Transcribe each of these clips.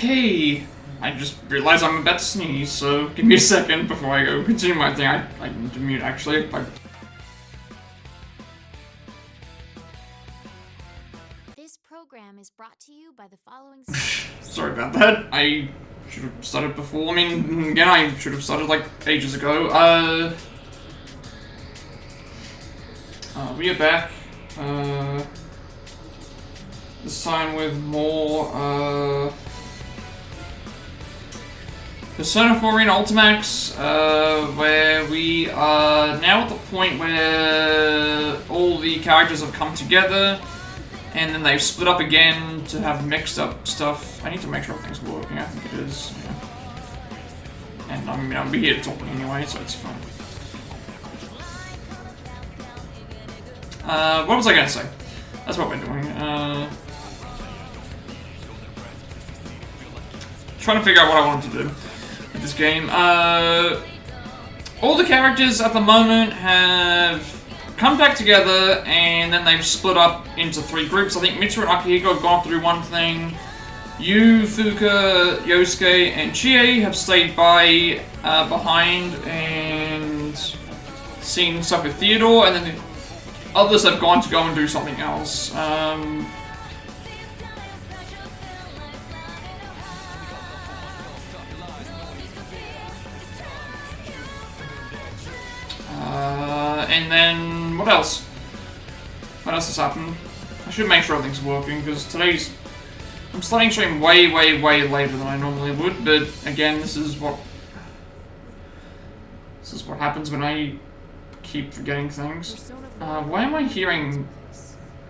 Okay. I just realized I'm about to sneeze, so give me a second before I go continue my thing. I need to mute, actually. This program is brought to you by the following Sorry about that. I should have started before. I mean, again, I should have started, like, ages ago. We are back. This time with more, Persona 4 Arena Ultimax, where we are now at the point where all the characters have come together, and then they've split up again to have mixed up stuff. I need to make sure everything's working, I think it is, yeah. And I mean, I'll be here talking anyway, so it's fine. What was I gonna say? That's what we're doing. Trying to figure out what I wanted to do with this game. All the characters at the moment have come back together, and then they've split up into 3 groups. I think Mitsuru and Akihiko have gone through one thing. Yu, Fuka, Yosuke, and Chie have stayed behind and seen stuff with Theodore, and then the others have gone to go and do something else. And then, what else? What else has happened? I should make sure everything's working, because I'm starting stream way later than I normally would, but again, this is what happens when I keep forgetting things. Why am I hearing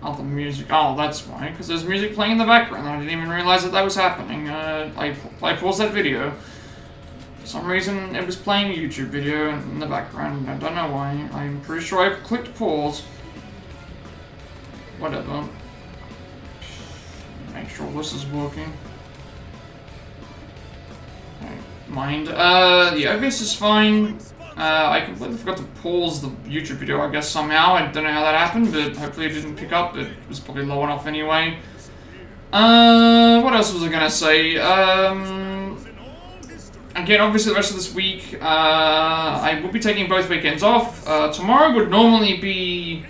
other music? Oh, that's why, because there's music playing in the background, and I didn't even realize that was happening. I paused that video. For some reason, it was playing a YouTube video in the background. I don't know why. I'm pretty sure I clicked pause. Whatever. Make sure this is working. Mind. The OBS is fine. I completely forgot to pause the YouTube video, I guess, somehow. I don't know how that happened, but hopefully it didn't pick up. It was probably low enough anyway. What else was I gonna say? Again, obviously the rest of this week, I will be taking both weekends off. Tomorrow would normally be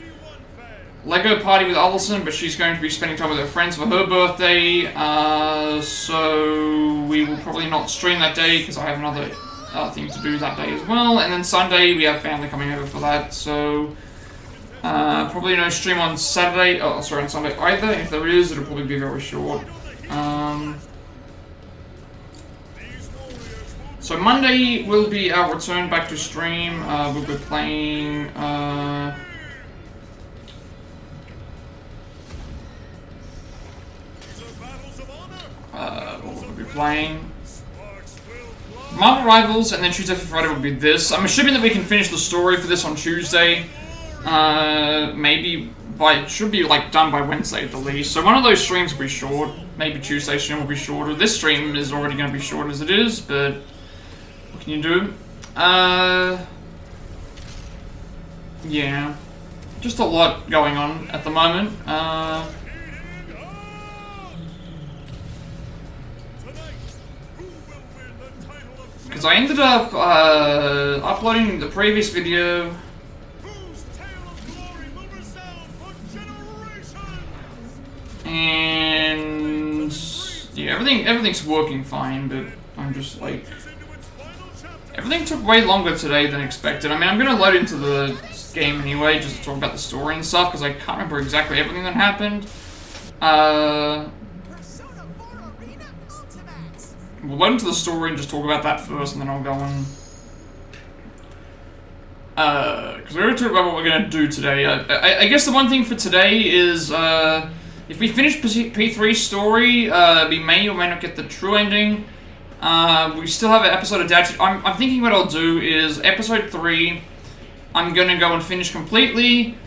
Lego party with Allison, but she's going to be spending time with her friends for her birthday, so we will probably not stream that day, because I have another thing to do that day as well. And then Sunday, we have family coming over for that, so probably no stream on Saturday, on Sunday either. If there is, it'll probably be very short. So Monday will be our return back to stream. We'll be playing, what will we be playing? Marvel Rivals, and then Tuesday for Friday will be this. I'm assuming that we can finish the story for this on Tuesday. Maybe it should be like done by Wednesday at the least. So one of those streams will be short. Maybe Tuesday's stream will be shorter. This stream is already going to be short as it is, but what can you do? Yeah. Just a lot going on at the moment. Because I ended up uploading the previous video. And yeah, everything's working fine, but I'm just like, everything took way longer today than expected. I mean, I'm gonna load into the game anyway, just to talk about the story and stuff, because I can't remember exactly everything that happened. We'll load into the story and just talk about that first, and then I'll go on. Because we're going to talk about what we're going to do today. I guess the one thing for today is, if we finish P3's story, we may or may not get the true ending. We still have an episode of Adachi. I'm thinking what I'll do is, episode 3, I'm going to go and finish completely.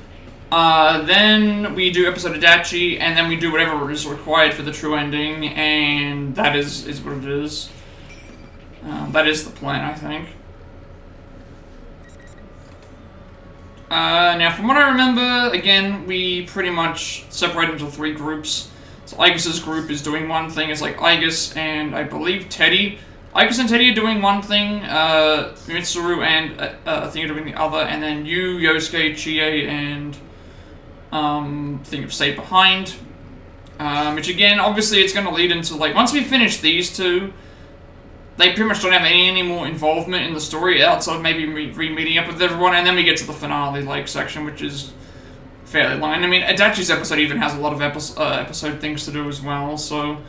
Then we do episode Adachi, and then we do whatever is required for the true ending, and that is what it is. That is the plan, I think. Now, from what I remember, again, we pretty much separate into 3 groups. So Aigis' group is doing one thing. It's like Aigis and I believe Teddy. Aigis and Teddy are doing one thing. Mitsuru and I think are doing the other. And then you, Yosuke, Chie, and think of Stay Behind. Which again, obviously, it's going to lead into like once we finish these two, they pretty much don't have any more involvement in the story outside of maybe re-meeting up with everyone, and then we get to the finale like section, which is fairly long. I mean, Adachi's episode even has a lot of episode things to do as well, so it'll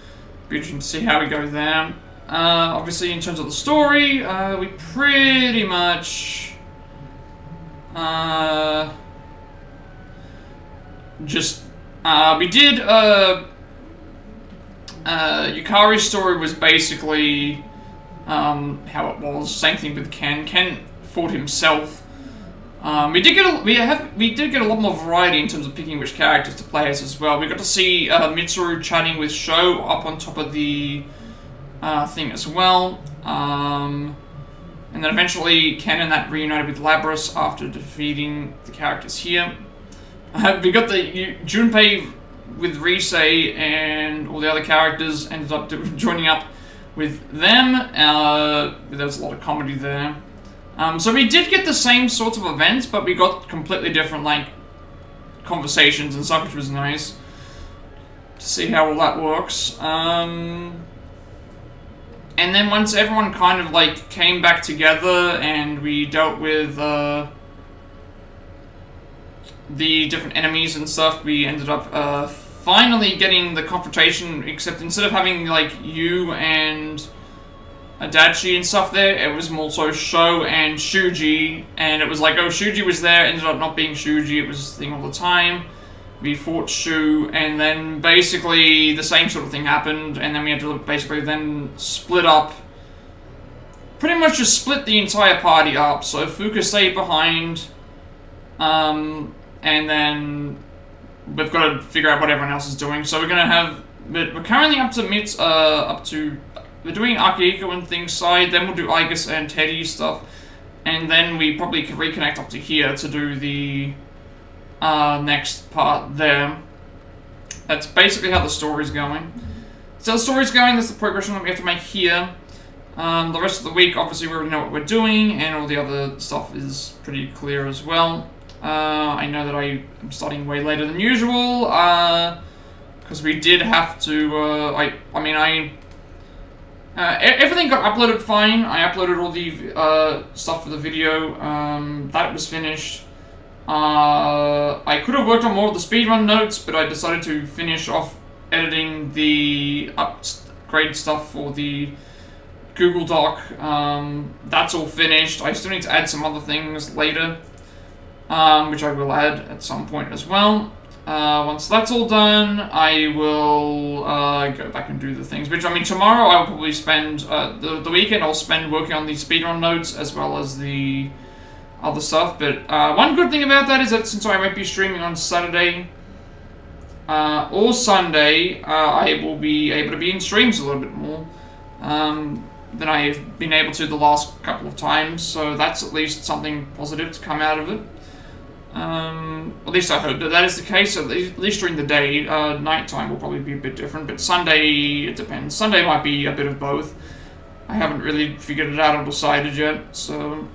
be interesting to see how we go there. Obviously, in terms of the story, we pretty much we did Yukari's story was basically how it was. Same thing with Ken. Ken fought himself. We did get a lot more variety in terms of picking which characters to play as well. We got to see Mitsuru chatting with Sho up on top of the thing as well. And then eventually Ken and that reunited with Labras after defeating the characters here. We got the Junpei with Risei and all the other characters ended up joining up with them. There was a lot of comedy there. So we did get the same sorts of events, but we got completely different like conversations and stuff, which was nice to see how all that works. And then once everyone kind of like came back together and we dealt with the different enemies and stuff, we ended up finally getting the confrontation, except instead of having like you and Adachi and stuff there, it was more so Sho and Shuji, and it was like, oh, Shuji was there, ended up not being Shuji, it was the thing all the time. We fought Shu, and then basically the same sort of thing happened, and then we had to basically then split up, pretty much just split the entire party up. So Fuka stayed behind, and then we've got to figure out what everyone else is doing. So we're gonna have, we're currently up to we're doing Akihiko and things side, then we'll do Aigis and Teddy stuff, and then we probably can reconnect up to here to do the next part there. That's basically how the story's going. So the story's going, that's the progression that we have to make here. The rest of the week, obviously, we already know what we're doing, and all the other stuff is pretty clear as well. I know that I am starting way later than usual, because we did have to, everything got uploaded fine. I uploaded all the stuff for the video. That was finished. I could have worked on more of the speedrun notes, but I decided to finish off editing the upgrade stuff for the Google Doc. That's all finished. I still need to add some other things later, which I will add at some point as well. Once that's all done, I will go back and do the things. Which, I mean, tomorrow I'll probably spend, the weekend I'll spend working on the speedrun notes as well as the other stuff. But one good thing about that is that since I won't be streaming on Saturday or Sunday, I will be able to be in streams a little bit more than I've been able to the last couple of times. So that's at least something positive to come out of it. At least I hope that is the case, at least during the day. Nighttime will probably be a bit different, but Sunday, it depends. Sunday might be a bit of both. I haven't really figured it out or decided yet, so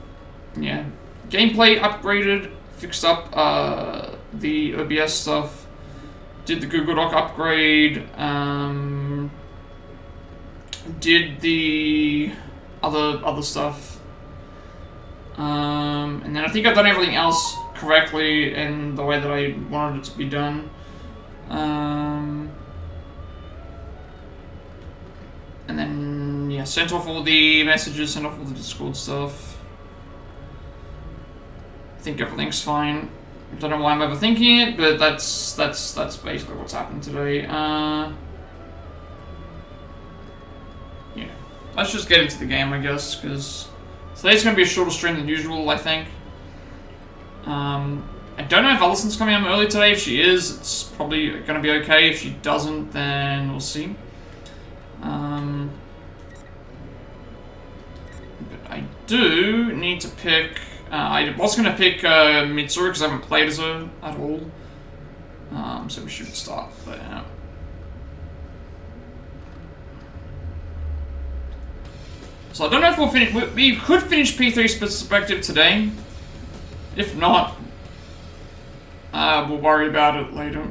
yeah. Gameplay upgraded, fixed up the OBS stuff, did the Google Doc upgrade, did the other stuff, and then I think I've done everything else correctly in the way that I wanted it to be done. And then, yeah, sent off all the messages, sent off all the Discord stuff. I think everything's fine. I don't know why I'm overthinking it, but that's basically what's happened today. Yeah. Let's just get into the game, I guess, because today's going to be a shorter stream than usual, I think. I don't know if Allison's coming home early today. If she is, it's probably going to be okay. If she doesn't, then we'll see. But I do need to pick... I was going to pick Mitsuru because I haven't played as her at all. So we should start there. So I don't know if we'll finish. We could finish P3's perspective today. If not, we'll worry about it later.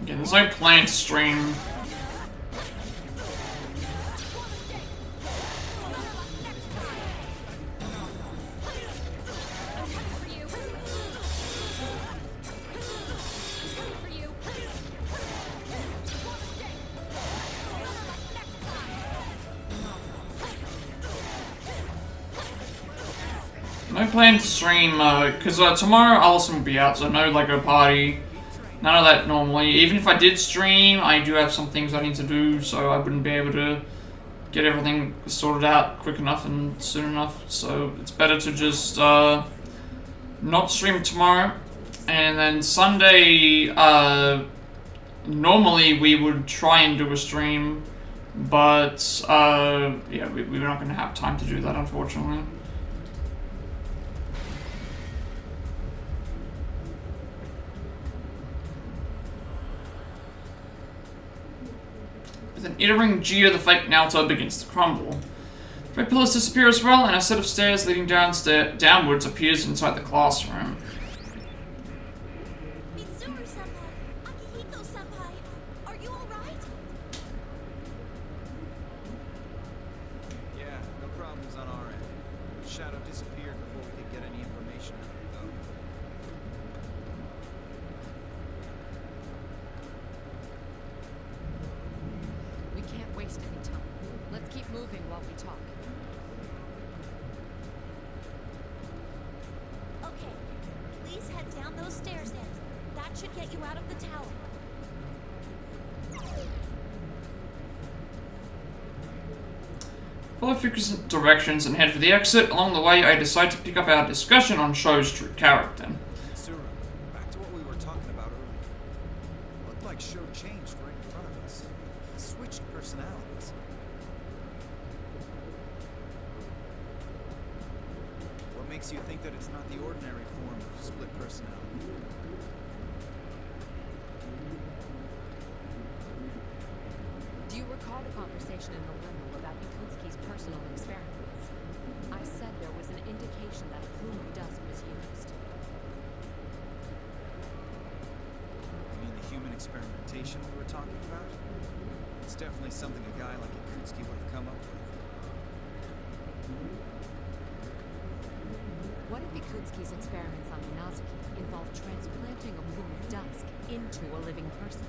Again, there's no plan to stream. No plan to stream, because tomorrow Allison will be out, so no Lego party. None of that normally. Even if I did stream, I do have some things I need to do, so I wouldn't be able to get everything sorted out quick enough and soon enough. So it's better to just not stream tomorrow. And then Sunday, normally we would try and do a stream, but yeah, we're not going to have time to do that, unfortunately. With an entering Geo, the fake Naruto begins to crumble. Red pillars disappear as well, and a set of stairs leading downwards appears inside the classroom. Mitsuru-senpai! Akihiko-senpai! Are you alright? Yeah, no problems on our end. Shadow disappeared before we could get any information out of it, though. We can't waste any time. Let's keep moving while we talk. Okay, please head down those stairs then. That should get you out of the tower. Follow Fuku's directions and head for the exit. Along the way, I decide to pick up our discussion on Sho's true character. Mitsuru, back to what we were talking about earlier. Looked like Sho changed right in front of us. He switched personalities. What makes you think that it's not the ordinary form of split personality? Do you recall the conversation in the limo about Ikutsuki's personal experiments? I said there was an indication that a plume of dust was used. You mean the human experimentation we were talking about? It's definitely something a guy like Ikutsuki would have come up with. What if Ikutsuki's experiments on Minazuki involved transplanting a plume of dust into a living person?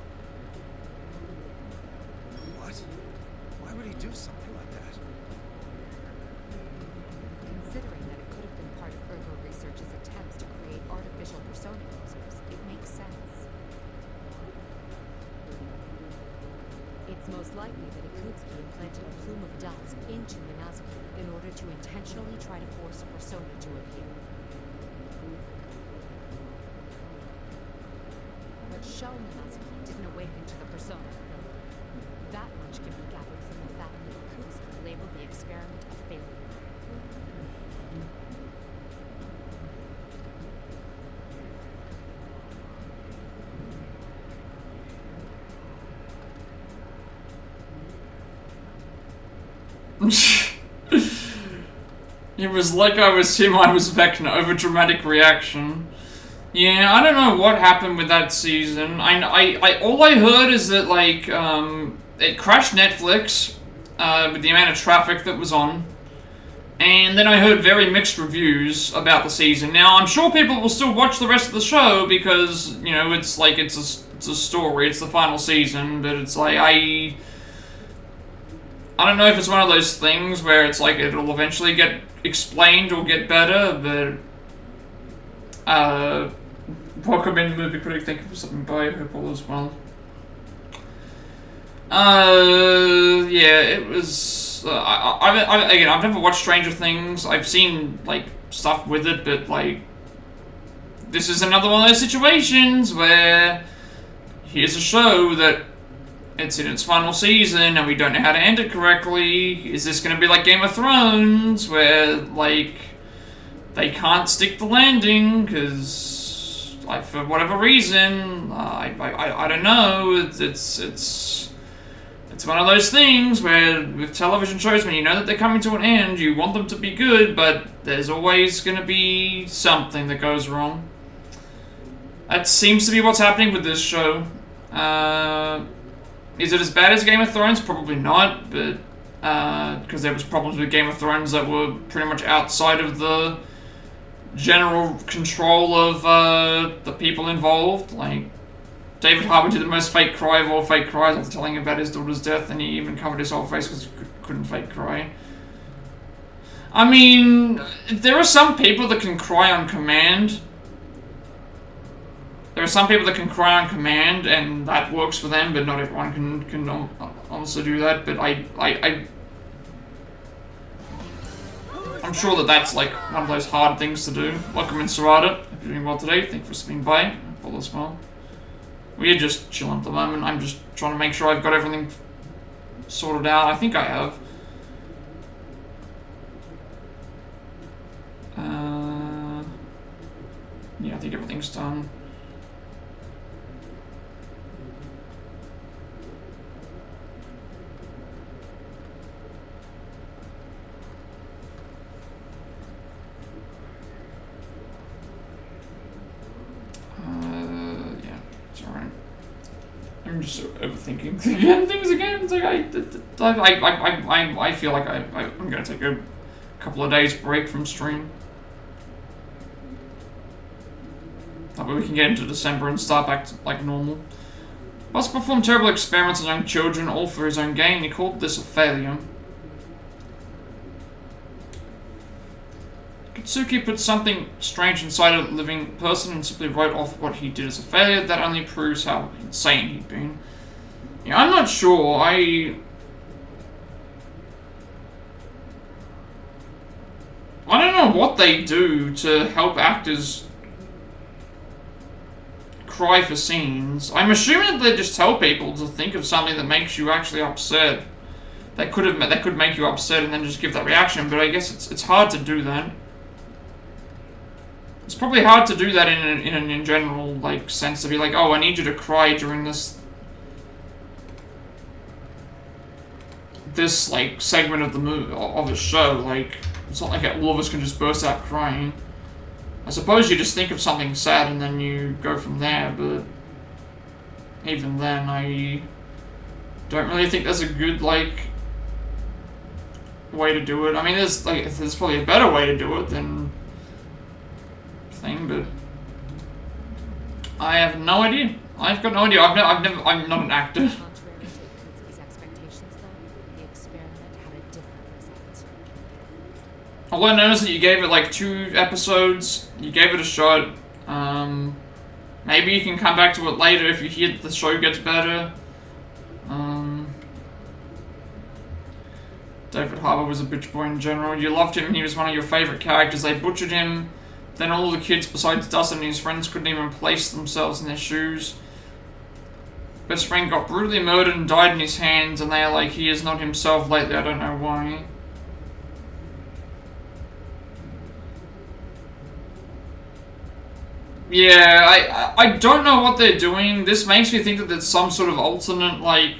What? Why would he do something like that? Considering that it could have been part of Ergo Research's attempts to create artificial persona users, it makes sense. It's most likely that Ikutsuki implanted a plume of dust into Minazuki in order to intentionally try to force a persona to appear. But Sho Minazuki didn't awaken to the persona. That much can be gathered from the fact that Ikutsuki labeled the experiment a failure. It was like I was him, I was Vecna, over-dramatic reaction. Yeah, I don't know what happened with that season. All I heard is that, like, it crashed Netflix, with the amount of traffic that was on. And then I heard very mixed reviews about the season. Now, I'm sure people will still watch the rest of the show because, you know, it's like, it's a story, it's the final season, but it's like, I don't know if it's one of those things where it's like it'll eventually get explained or get better, but welcome in, Movie Critic. Thank you for something by. Hope all is well. Yeah, it was. Again, I've never watched Stranger Things. I've seen like stuff with it, but like, this is another one of those situations where here's a show that it's in its final season and we don't know how to end it correctly. Is this going to be like Game of Thrones, where like they can't stick the landing because, like, for whatever reason, I don't know. It's it's one of those things where with television shows, when you know that they're coming to an end, you want them to be good, but there's always going to be something that goes wrong. That seems to be what's happening with this show. Is it as bad as Game of Thrones? Probably not, but because there was problems with Game of Thrones that were pretty much outside of the general control of the people involved. Like, David Harbour did the most fake cry of all fake cries after telling about his daughter's death, and he even covered his whole face because he couldn't fake cry. I mean, there are some people that can cry on command. There are some people that can cry on command, and that works for them, but not everyone can also do that. But I'm sure that that's like one of those hard things to do. Welcome in, Sarada. Hope you're doing well today. Thank you for swinging by. All is well. We're just chilling at the moment. I'm just trying to make sure I've got everything sorted out. I think I have. Yeah, I think everything's done. Yeah, it's alright. I'm just sort of overthinking things again. It's like I feel like I'm gonna take a couple of days break from stream. That way we can get into December and start back to, like, normal. Boss performed terrible experiments on young children, all for his own gain. He called this a failure. Kitsuki put something strange inside a living person and simply wrote off what he did as a failure. That only proves how insane he'd been. Yeah, I'm not sure. I don't know what they do to help actors cry for scenes. I'm assuming that they just tell people to think of something that makes you actually upset. That could make you upset and then just give that reaction, but I guess it's hard to do that. It's probably hard to do that in general, like, sense to be like, oh, I need you to cry during this like segment of the movie of a show. Like, it's not like all of us can just burst out crying. I suppose you just think of something sad and then you go from there, but even then, I don't really think there's a good, like, way to do it. I mean, there's probably a better way to do it than thing, but I have no idea. I've got no idea. I'm not an actor. Contrary to Ikutsuki's expectations, though, the experiment had a different result. All I know is that you gave it like 2 episodes. You gave it a shot. Maybe you can come back to it later if you hear that the show gets better. David Harbour was a bitch boy in general. You loved him. He was one of your favorite characters. They butchered him. Then all the kids besides Dustin and his friends couldn't even place themselves in their shoes. Best friend got brutally murdered and died in his hands, and they are like, he is not himself lately. I don't know why. Yeah, I don't know what they're doing. This makes me think that there's some sort of alternate, like,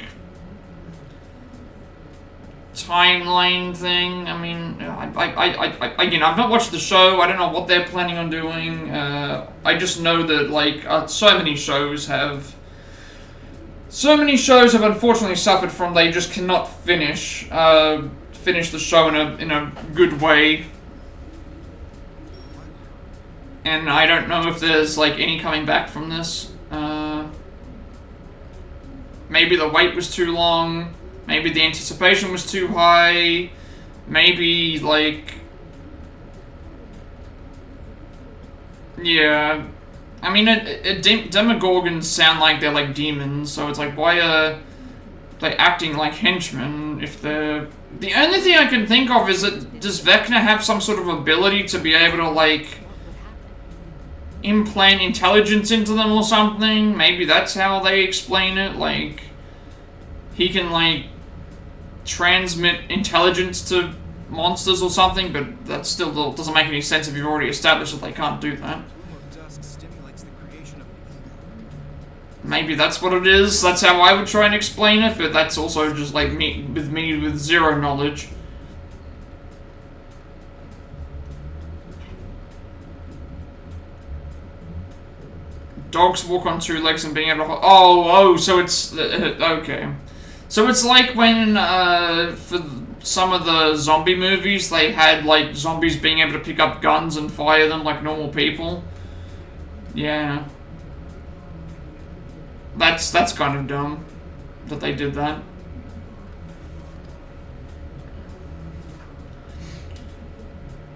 timeline thing. I mean, again, I've not watched the show. I don't know what they're planning on doing. I just know that, like, so many shows have unfortunately suffered from they just cannot finish the show in a good way. And I don't know if there's, like, any coming back from this. Maybe the wait was too long. Maybe the anticipation was too high. Maybe, like... Yeah. I mean, Demogorgons sound like they're, like, demons, so it's like, why are they acting like henchmen if they're... The only thing I can think of is that, does Vecna have some sort of ability to be able to, like, implant intelligence into them or something? Maybe that's how they explain it, like... He can, like, transmit intelligence to monsters or something, but that still doesn't make any sense if you've already established that they can't do that. maybe that's what it is. That's how I would try and explain it, but that's also just like me with zero knowledge. Dogs walk on two legs and being able to... Oh, so it's... okay. So it's like when, for some of the zombie movies, they had, like, zombies being able to pick up guns and fire them like normal people. Yeah. That's kind of dumb that they did that.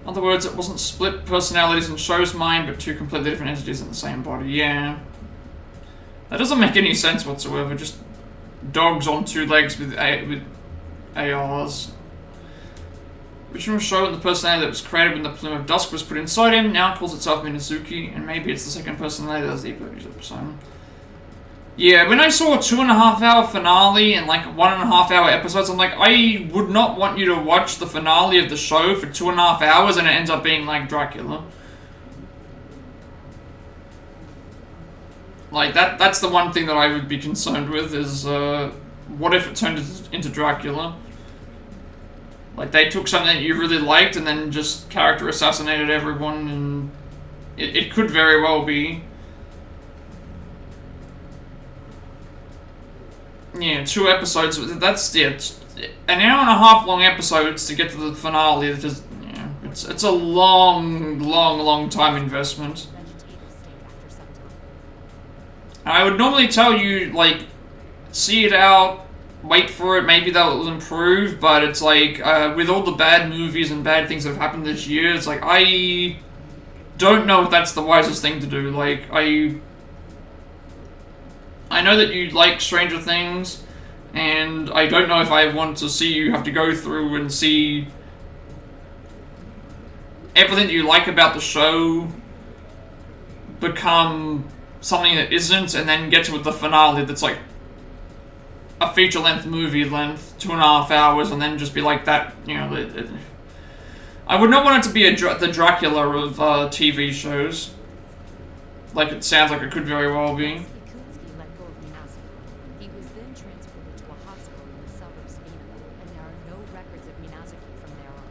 In other words, it wasn't split personalities in Show's mind, but two completely different entities in the same body. Yeah. That doesn't make any sense whatsoever. Just dogs on two legs with ARs. Original Show and the personality that was created when the Plume of Dusk was put inside him now calls itself Minazuki, and maybe it's the second personality that's the episode. Yeah, when I saw a 2.5-hour finale and like 1.5-hour episodes, I'm like, I would not want you to watch the finale of the show for 2.5 hours and it ends up being like Dracula. Like, that's the one thing that I would be concerned with is, what if it turned into Dracula? Like, they took something that you really liked and then just character assassinated everyone, and it could very well be. Yeah, 2 episodes. That's an hour and a half long episodes to get to the finale. That just, yeah, it's a long time investment. And I would normally tell you, like, see it out, wait for it, maybe that will improve. But it's like with all the bad movies and bad things that have happened this year, it's like I don't know if that's the wisest thing to do. Like I know that you like Stranger Things, and I don't know if I want to see you have to go through and see everything that you like about the show become something that isn't, and then get to the finale that's like a feature-length movie length, 2.5 hours, and then just be like that, you know. I would not want it to be the Dracula of TV shows. Like it sounds like it could very well be.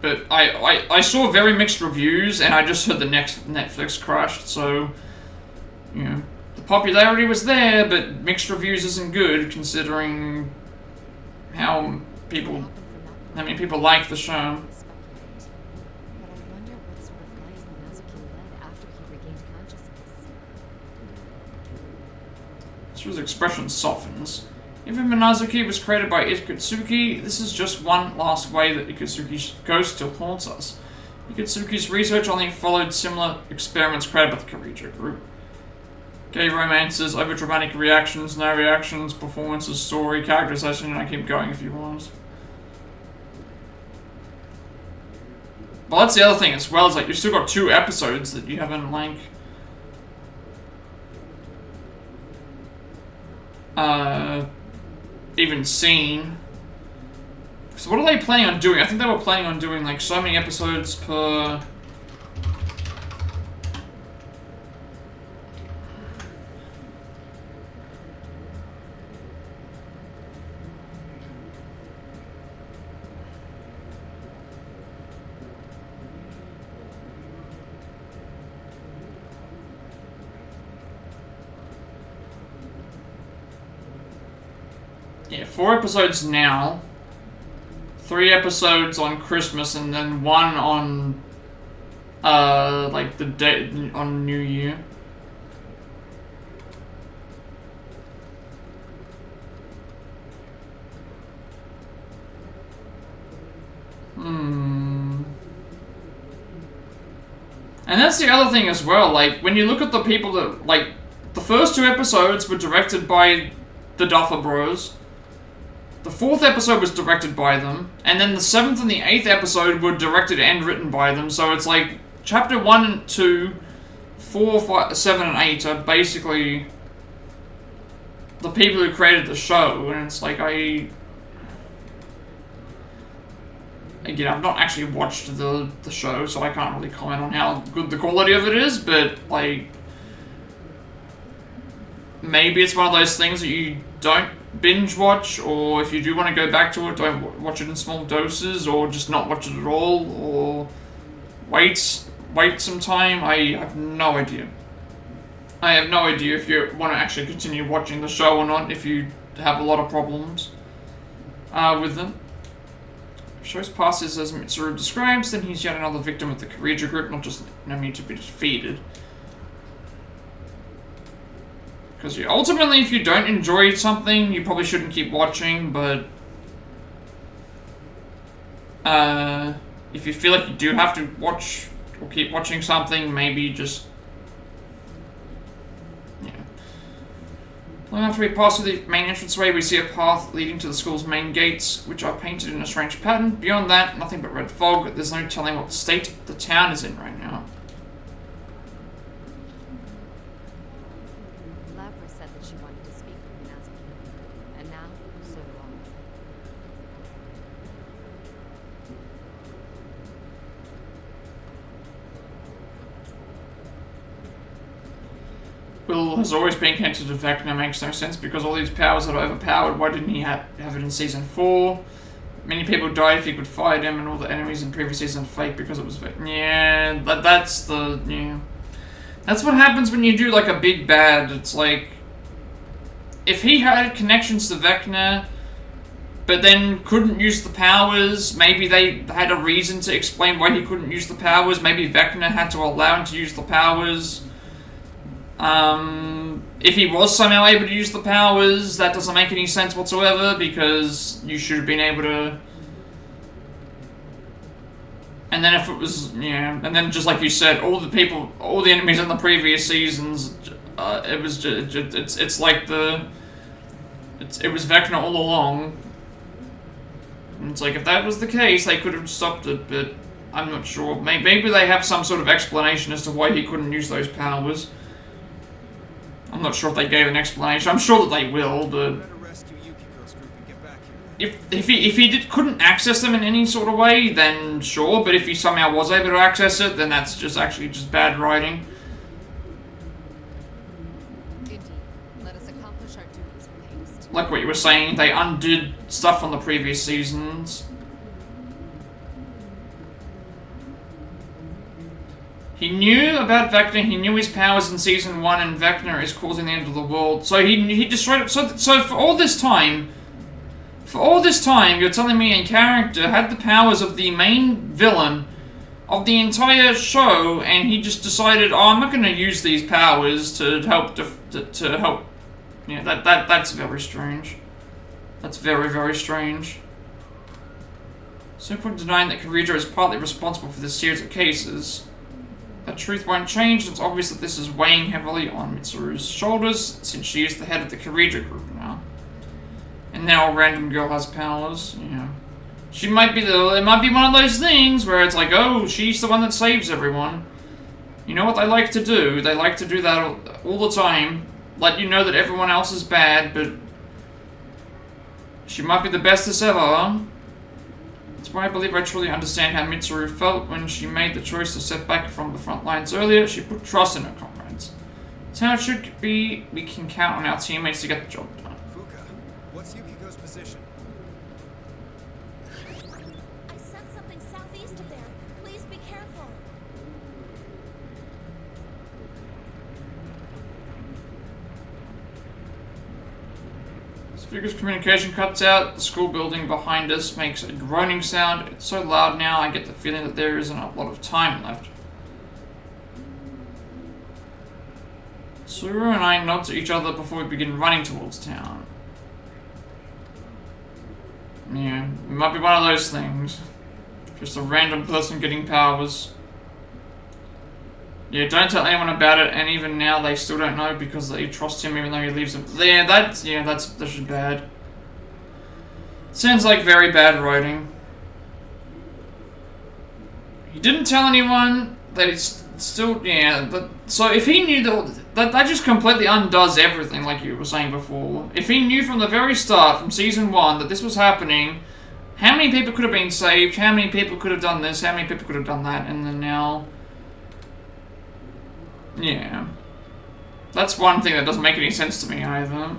But I saw very mixed reviews, and I just heard the next Netflix crashed, so, you know, the popularity was there, but mixed reviews isn't good, considering how many people like the show. His expression softens. Even Minazuki was created by Ikutsuki, this is just one last way that Ikutsuki's ghost still haunts us. Ikutsuki's research only followed similar experiments created by the Karijo group. Gay romances, overdramatic reactions, no reactions, performances, story, characterization, and I keep going if you want. Well, that's the other thing as well, is like you've still got 2 episodes that you haven't like even seen. So what are they planning on doing? I think they were planning on doing like so many episodes per... Yeah, 4 episodes now, 3 episodes on Christmas, and then 1 on, like the day on New Year. And that's the other thing as well, like, when you look at the people that, like, the first 2 episodes were directed by the Duffer Bros. The 4th episode was directed by them, and then the 7th and the 8th episode were directed and written by them, so it's like, chapter 1 and 2, 4, 5, 7, and 8 are basically the people who created the show, and it's like, again, I've not actually watched the show, so I can't really comment on how good the quality of it is, but, like, maybe it's one of those things that you don't binge watch, or if you do want to go back to it, don't watch it in small doses, or just not watch it at all, or wait some time. I have no idea. I have no idea if you want to actually continue watching the show or not, if you have a lot of problems with them. If show's passes as Mitsuru describes, then he's yet another victim of the Kirijo group, not just an enemy to be defeated. Because ultimately, if you don't enjoy something, you probably shouldn't keep watching, but if you feel like you do have to watch or keep watching something, maybe just, yeah. Long after we pass through the main entranceway, we see a path leading to the school's main gates, which are painted in a strange pattern. Beyond that, nothing but red fog. There's no telling what state the town is in right now. Will has always been connected to Vecna. Makes no sense because all these powers are overpowered. Why didn't he have it in season 4? Many people died if he could fight him, and all the enemies in previous season fake because it was Vecna. Yeah, that's what happens when you do like a big bad. It's like if he had connections to Vecna, but then couldn't use the powers. Maybe they had a reason to explain why he couldn't use the powers. Maybe Vecna had to allow him to use the powers. If he was somehow able to use the powers, that doesn't make any sense whatsoever, because you should have been able to... And then if it was, yeah, and then just like you said, all the enemies in the previous seasons, it was just, it's like it was Vecna all along. And it's like, if that was the case, they could have stopped it, but I'm not sure. Maybe they have some sort of explanation as to why he couldn't use those powers. I'm not sure if they gave an explanation. I'm sure that they will, but if he couldn't access them in any sort of way, then sure. But if he somehow was able to access it, then that's just actually just bad writing. Indeed. Let us accomplish our duties with haste. Like what you were saying, they undid stuff from the previous seasons. He knew about Vecna, he knew his powers in Season 1, and Vecna is causing the end of the world. So he destroyed it. So for all this time, you're telling me a character had the powers of the main villain of the entire show, and he just decided, oh, I'm not going to use these powers to help, to help. Yeah, that's very strange. That's very, very strange. So no point denying that Kirijo is partly responsible for this series of cases. The truth won't change. It's obvious that this is weighing heavily on Mitsuru's shoulders, since she is the head of the Kirijo group now. And now a random girl has powers. Yeah, she might be it might be one of those things where it's like, oh, she's the one that saves everyone. You know what they like to do? They like to do that all the time. Let you know that everyone else is bad, but she might be the bestest ever. That's why I believe I truly understand how Mitsuru felt when she made the choice to step back from the front lines earlier. She put trust in her comrades. It's how it should be. We can count on our teammates to get the job done. Fuka, what's Yukiko's position? I sense something southeast of there. Please be careful. Figure's communication cuts out. The school building behind us makes a groaning sound. It's so loud now, I get the feeling that there isn't a lot of time left. Suru and I nod to each other before we begin running towards town. Yeah, it might be one of those things. Just a random person getting powers. Yeah, don't tell anyone about it, and even now they still don't know because they trust him even though he leaves them. Yeah, that's just bad. Sounds like very bad writing. He didn't tell anyone that it's still, yeah, so if he knew that just completely undoes everything like you were saying before. If he knew from the very start, from Season 1, that this was happening, how many people could have been saved, how many people could have done this, how many people could have done that, and then now... Yeah. That's one thing that doesn't make any sense to me either.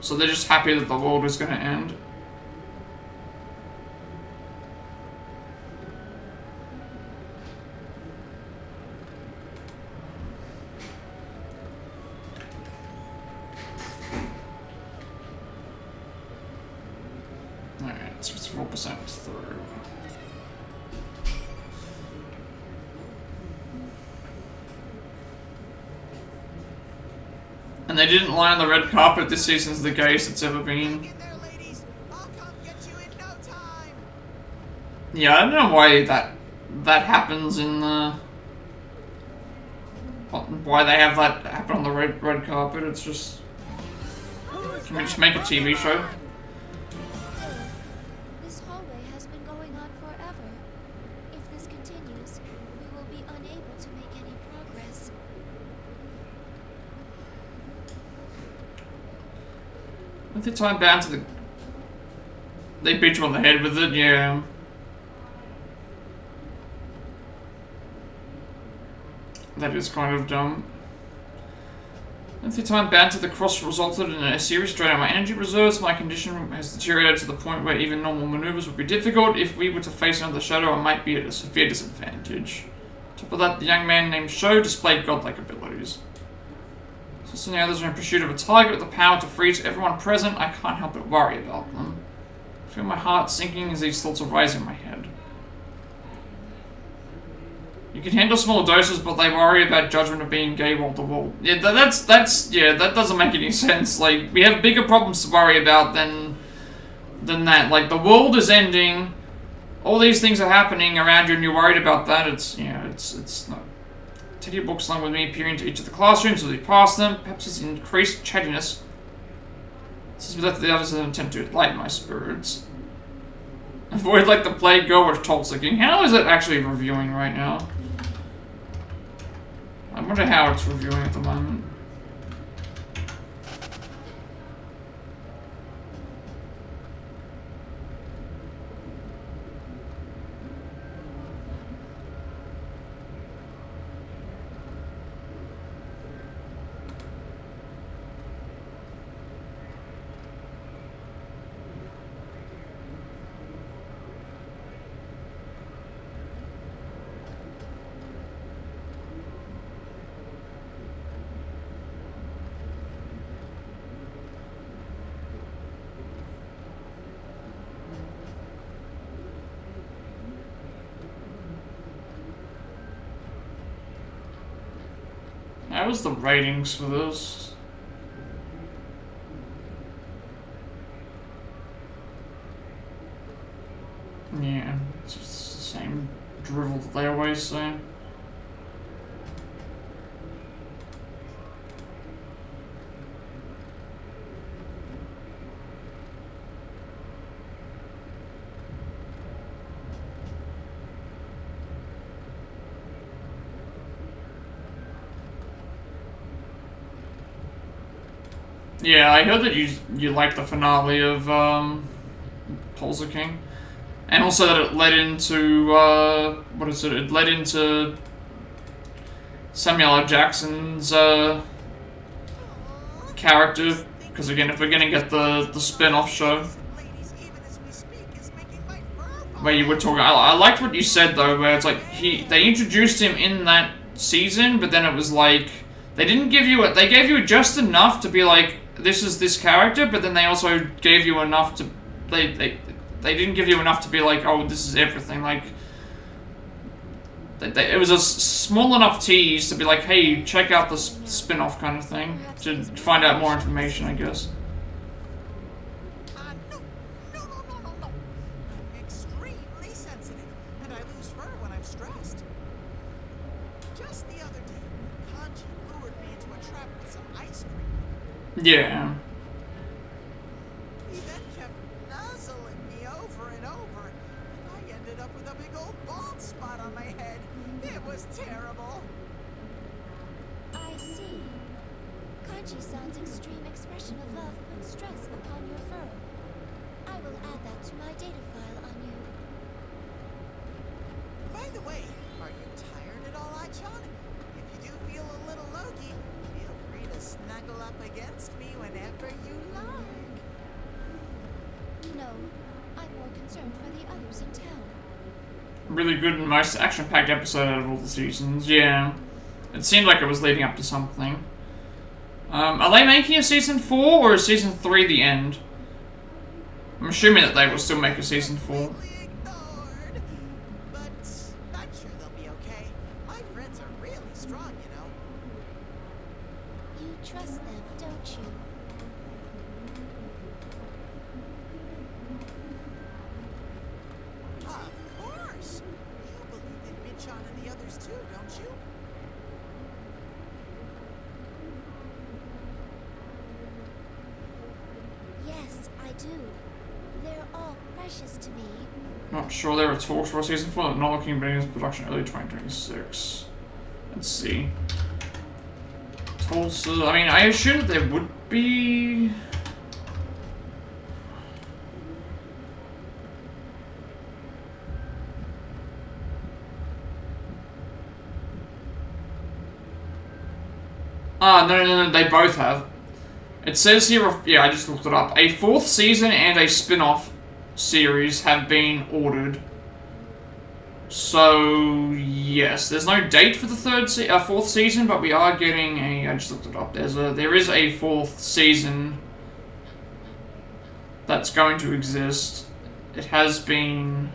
So they're just happy that the world is going to end. Alright, 64% through. And they didn't lie on the red carpet this season's the gayest it's ever been. Get there, ladies. I'll come get you in no time. Yeah, I don't know why that happens in the... Why they have that happen on the red carpet. It's just... Can we just make a TV show? Still, this hallway has been going on forever. If this continues, we will be unable to make any progress. With the time bound to the... They beat you on the head with it, yeah. That is kind of dumb. If the time bound to the cross resulted in a serious drain on my energy reserves, my condition has deteriorated to the point where even normal maneuvers would be difficult. If we were to face another shadow, I might be at a severe disadvantage. On top of that, the young man named Sho displayed godlike abilities. So now there's in pursuit of a target with the power to freeze everyone present, I can't help but worry about them. I feel my heart sinking as these thoughts arise in my head. You can handle small doses, but they worry about judgment of being gay wall to wall. Yeah, that doesn't make any sense. Like, we have bigger problems to worry about than that. Like, the world is ending, all these things are happening around you, and you're worried about that. It's not. Take your books along with me, peer into each of the classrooms as we pass them. Perhaps it's increased chattiness. Since we left the others, I intend to lighten my spirits. Avoid like the plague go with Tulsa King. How is it actually reviewing right now? I wonder how it's reviewing at the moment. How was the ratings for this? Yeah, it's just the same drivel that they always say. Yeah, I heard that you liked the finale of Tulsa King, and also that it led into what is it? It led into Samuel L. Jackson's character, because again, if we're gonna get the spin-off show where you were talking, I liked what you said though, where it's like they introduced him in that season, but then it was like they didn't give you they gave you just enough to be like, this is this character, but then they also gave you enough to they didn't give you enough to be like, oh, this is everything. Like it was a small enough tease to be like, hey, check out the spin-off kind of thing to find out more information, I guess. No. I'm extremely sensitive, and I lose fur when I'm stressed. Just the other day, Kanji lured me into a trap with some ice cream. Yeah. He then kept nuzzling me over and over, and I ended up with a big old bald spot on my head. It was terrible. I see. Kanji-san's extreme expression of love puts stress upon your fur. I will add that to my data file on you. By the way, are you tired at all, Achan? If you do feel a little logy, feel free to snuggle up against me whenever you like. No, I'm more concerned for the others in town. Really good and most action-packed episode out of all the seasons. Yeah, it seemed like it was leading up to something. Are they making a season 4 or is season 3 the end? I'm assuming that they will still make a season 4. Completely ignored. But I'm sure they'll be okay. My friends are really strong, you know. You trust them, don't you? Of course. You believe in Michon and the others too, don't you? Yes, I do. They're all precious to me. Not sure there are talks for a season 4. Not looking at begins production early 2026. Let's see. Tulsa. I mean, I assume that there would be. No, they both have. It says here, yeah, I just looked it up. A 4th season and a spin-off series have been ordered. So, yes, there's no date for the 4th season, but we are getting a, I just looked it up, there is a 4th season that's going to exist. It has been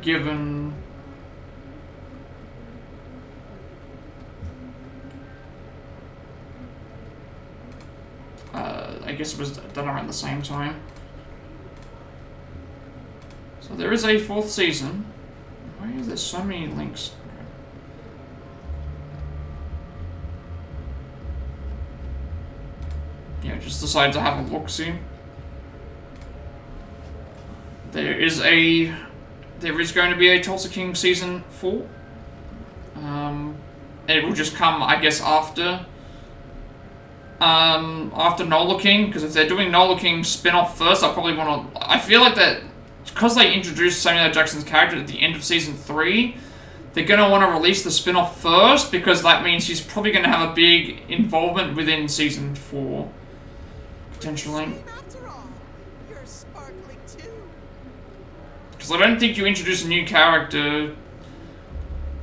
given. I guess it was done around the same time. So there is a 4th season. Why are there so many links? Yeah, just decided to have a look-see. There is going to be a Tulsa King season 4. It will just come, I guess, after Nola King, because if they're doing Nola King spin-off first, I probably want to. I feel like that because they introduced Samuel L. Jackson's character at the end of season 3, they're gonna want to release the spin-off first because that means he's probably gonna have a big involvement within season 4, potentially. After all, you're sparkling too. Because I don't think you introduce a new character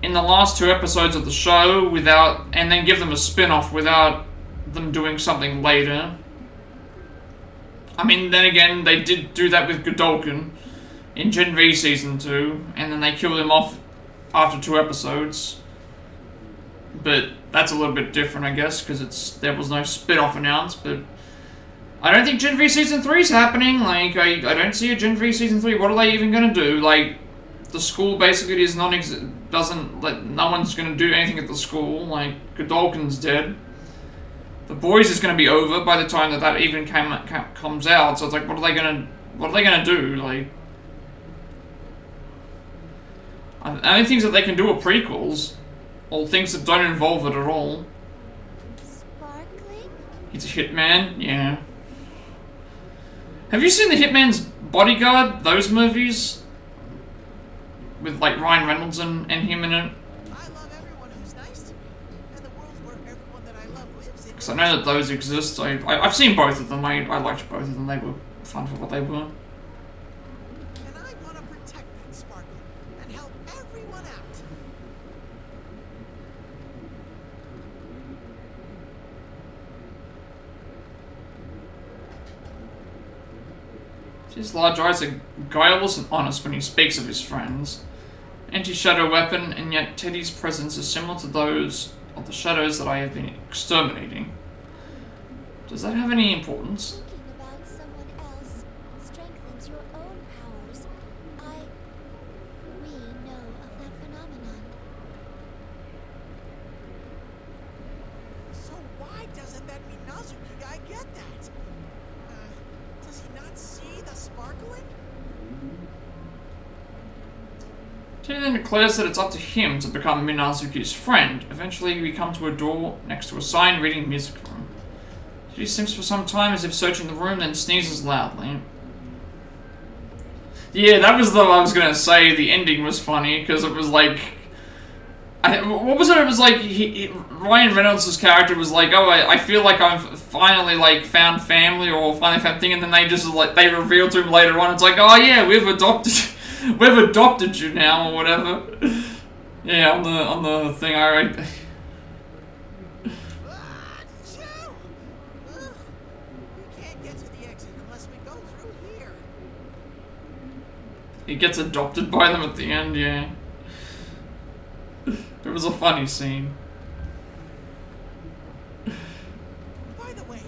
in the last 2 episodes of the show without, and then give them a spin-off without them doing something later. I mean, then again, they did do that with Godolkin in Gen V Season 2, and then they killed him off after 2 episodes. But that's a little bit different, I guess, because there was no spin-off announced, but I don't think Gen V Season 3 is happening. Like, I don't see a Gen V Season 3. What are they even gonna do? Like, the school basically is no one's gonna do anything at the school. Like, Godolkin's dead. The Boys is going to be over by the time that even comes out. So it's like, what are they gonna do? Like, the only things that they can do are prequels, or things that don't involve it at all. Sparkling? He's a hitman, yeah. Have you seen the Hitman's Bodyguard? Those movies with like Ryan Reynolds and him in it. I love everyone who's nice to me, and the world where everyone that I love lives in. Because I know that those exist. I've seen both of them. I liked both of them. They were fun for what they were. And I want to protect that sparkle and help everyone out. His large eyes are guileless and honest when he speaks of his friends. Anti-shadow weapon, and yet Teddy's presence is similar to those of the shadows that I have been exterminating. Does that have any importance? Thinking about someone else strengthens your own powers. We know of that phenomenon. So why doesn't that Minazuki guy get that? Does he not see the sparkling? Teddy then declares that it's up to him to become Minazuki's friend. Eventually, we come to a door next to a sign reading music room. She sniffs for some time as if searching the room, then sneezes loudly. Yeah, that was the I was gonna say. The ending was funny because it was like, what was it? It was like Ryan Reynolds' character was like, "Oh, I feel like I've finally like found family or finally found thing," and then they just like they revealed to him later on. It's like, "Oh yeah, we've adopted you now or whatever." Yeah, on the thing I. Achoo! Ugh. We can't get to the exit unless we go through here. He gets adopted by them at the end, yeah. It was a funny scene. By the way,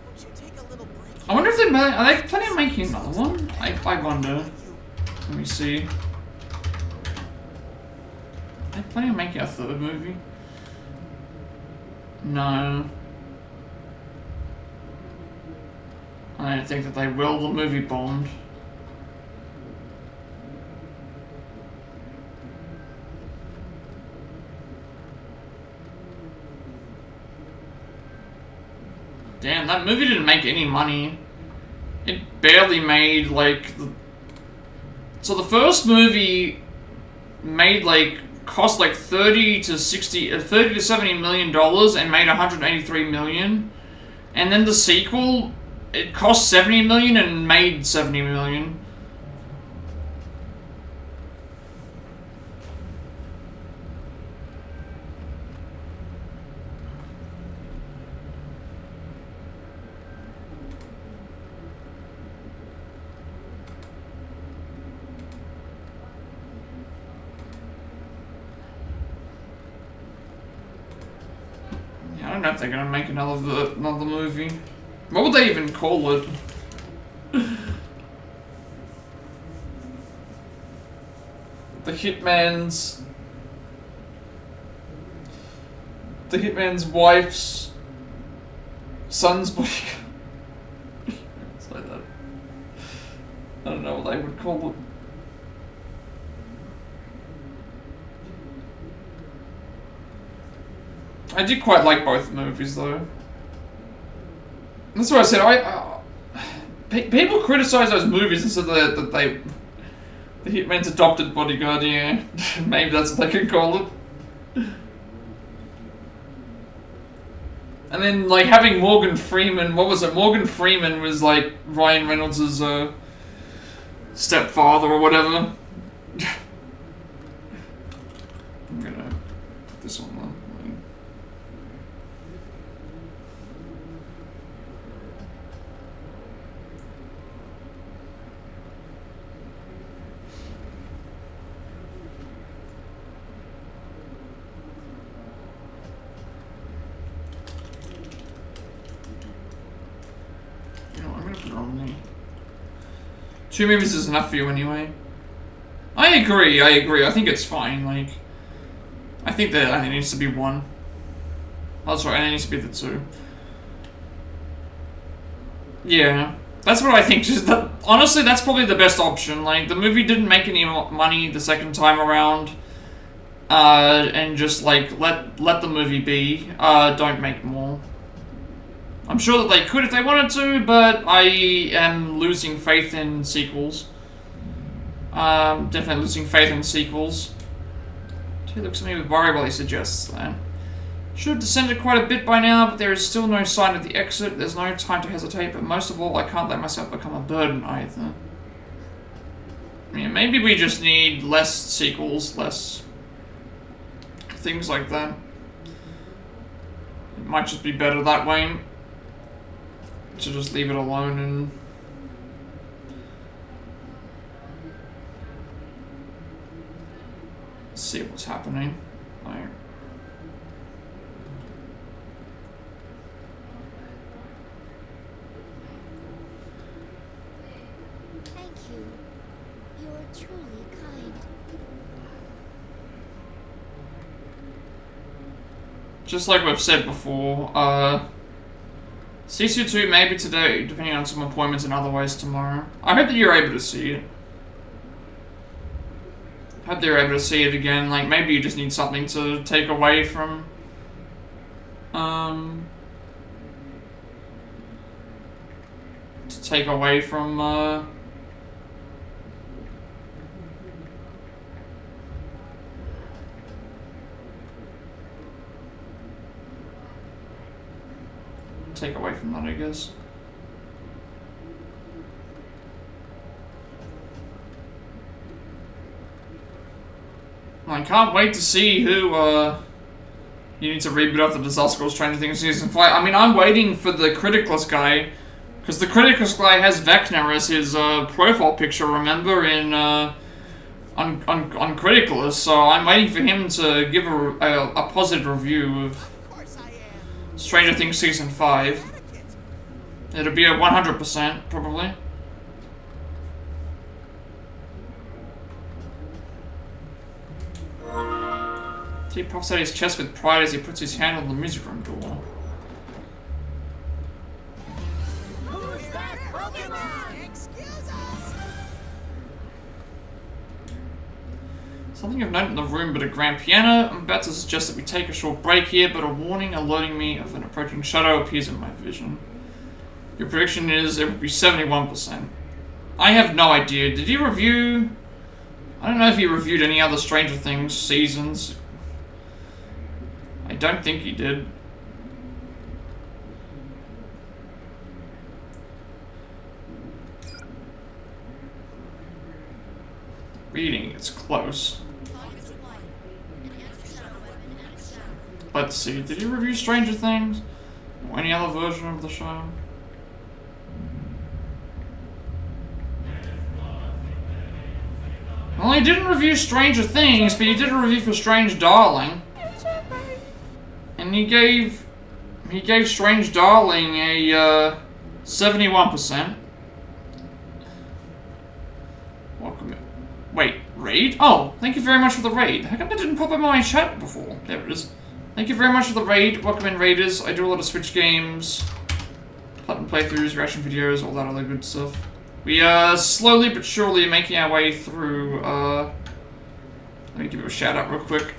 won't you take a little break? I wonder if are they planning on making another one? I wonder. Let me see. Are they planning on making a third movie? No. I don't think that they will. The movie bombed. Damn, that movie didn't make any money. It barely made, like, so the first movie made, like, cost, like, 30 to 70 million dollars and made 183 million. And then the sequel, it cost 70 million and made 70 million. I don't know if they're gonna make another movie. What would they even call it? The Hitman's wife's son's bodyguard. It's like that. I don't know what they would call it. I did quite like both movies, though. That's what I said. People criticize those movies and said that the Hitman's adopted bodyguard. Yeah, maybe that's what they could call it. And then like having Morgan Freeman. What was it? Morgan Freeman was like Ryan Reynolds' stepfather or whatever. I'm gonna put this on. Two movies is enough for you anyway. I agree. I think it's fine. Like, I think there only needs to be one. Oh, sorry, it needs to be the two. Yeah, that's what I think. Just that, honestly, that's probably the best option. Like, the movie didn't make any money the second time around, and just like let the movie be. Don't make more. I'm sure that they could if they wanted to, but I am losing faith in sequels. Definitely losing faith in sequels. He looks at me with worry while he suggests that. Should have descended quite a bit by now, but there is still no sign of the exit. There's no time to hesitate, but most of all, I can't let myself become a burden either. I mean, maybe we just need less sequels, less things like that. It might just be better that way. To just leave it alone and see what's happening. Like, Thank you. You're truly kind. just like we've said before, CC2 maybe today, depending on some appointments and otherwise tomorrow. I hope that you're able to see it. I hope they're able to see it again. Like, maybe you just need something to take away from to take away from, take away from that, I guess. I can't wait to see who, you need to reboot up the Disaster Stranger Things Season 5. I mean, I'm waiting for the Criticless guy, because the Criticless guy has Vecna as his, profile picture, remember, in, on Criticless, so I'm waiting for him to give a positive review of Stranger Things Season 5. It'll be a 100%, probably. He puffs out his chest with pride as he puts his hand on the music room door. Who's that Pokemon? Excuse us! Something of note in the room but a grand piano. I'm about to suggest that we take a short break here, but a warning alerting me of an approaching shadow appears in my vision. Your prediction is it will be 71%. I have no idea. Did he review... I don't know if he reviewed any other Stranger Things seasons. I don't think he did. Reading, it's close. Let's see, did he review Stranger Things? Or any other version of the show? Well, he didn't review Stranger Things, but he did a review for Strange Darling. And he gave Strange Darling a 71%. Welcome. Wait, raid? Oh, thank you very much for the raid. How come that didn't pop up in my chat before? There it is. Thank you very much for the raid. Welcome in, raiders. I do a lot of Switch games, Platinum playthroughs, reaction videos, all that other good stuff. We are slowly but surely making our way through. Let me give you a shout out real quick.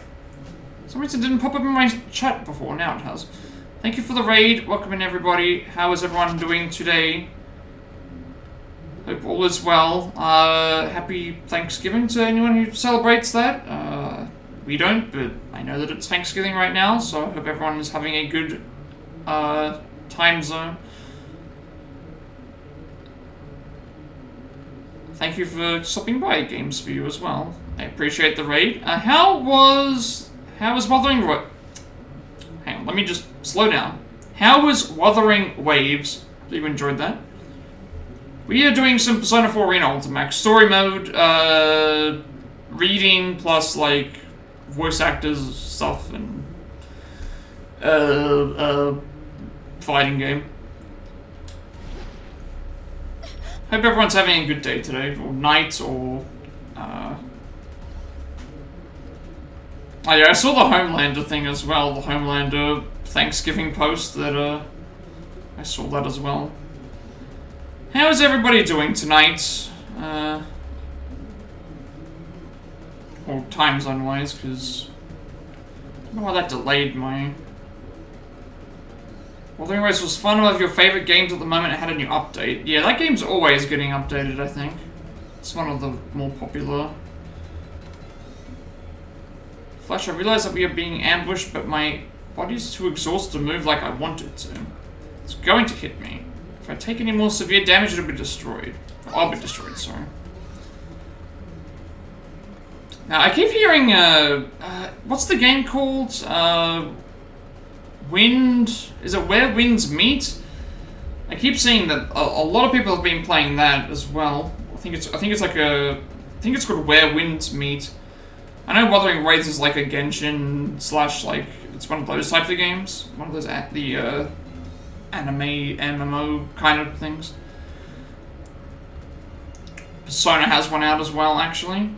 For some reason it didn't pop up in my chat before, now it has. Thank you for the raid, welcome in everybody. How is everyone doing today? Hope all is well. Happy Thanksgiving to anyone who celebrates that. We don't, but I know that it's Thanksgiving right now, so I hope everyone is having a good time zone. Thank you for stopping by Games for You as well. I appreciate the raid. How was Wuthering Waves? Hang on, let me just slow down. How was Wuthering Waves? Hope you enjoyed that. We are doing some Persona 4 Arena Ultimax story mode, reading plus like voice actors stuff and fighting game. Hope everyone's having a good day today, or night, or oh yeah, I saw the Homelander thing as well, the Homelander Thanksgiving post that I saw that as well. How is everybody doing tonight? Or time zone wise, because I don't know why that delayed my. Wuthering Waves was fun. One of your favorite games at the moment. It had a new update. Yeah, that game's always getting updated, I think. It's one of the more popular. Flash, I realize that we are being ambushed, but my body's too exhausted to move like I want it to. It's going to hit me. If I take any more severe damage, it'll be destroyed. I'll be destroyed, sorry. Now, I keep hearing, what's the game called? Wind? Is it Where Winds Meet? I keep seeing that a lot of people have been playing that as well. I think it's called Where Winds Meet. I know Wuthering Waves is like a Genshin slash like it's one of those types of games, one of those anime MMO kind of things. Persona has one out as well, actually.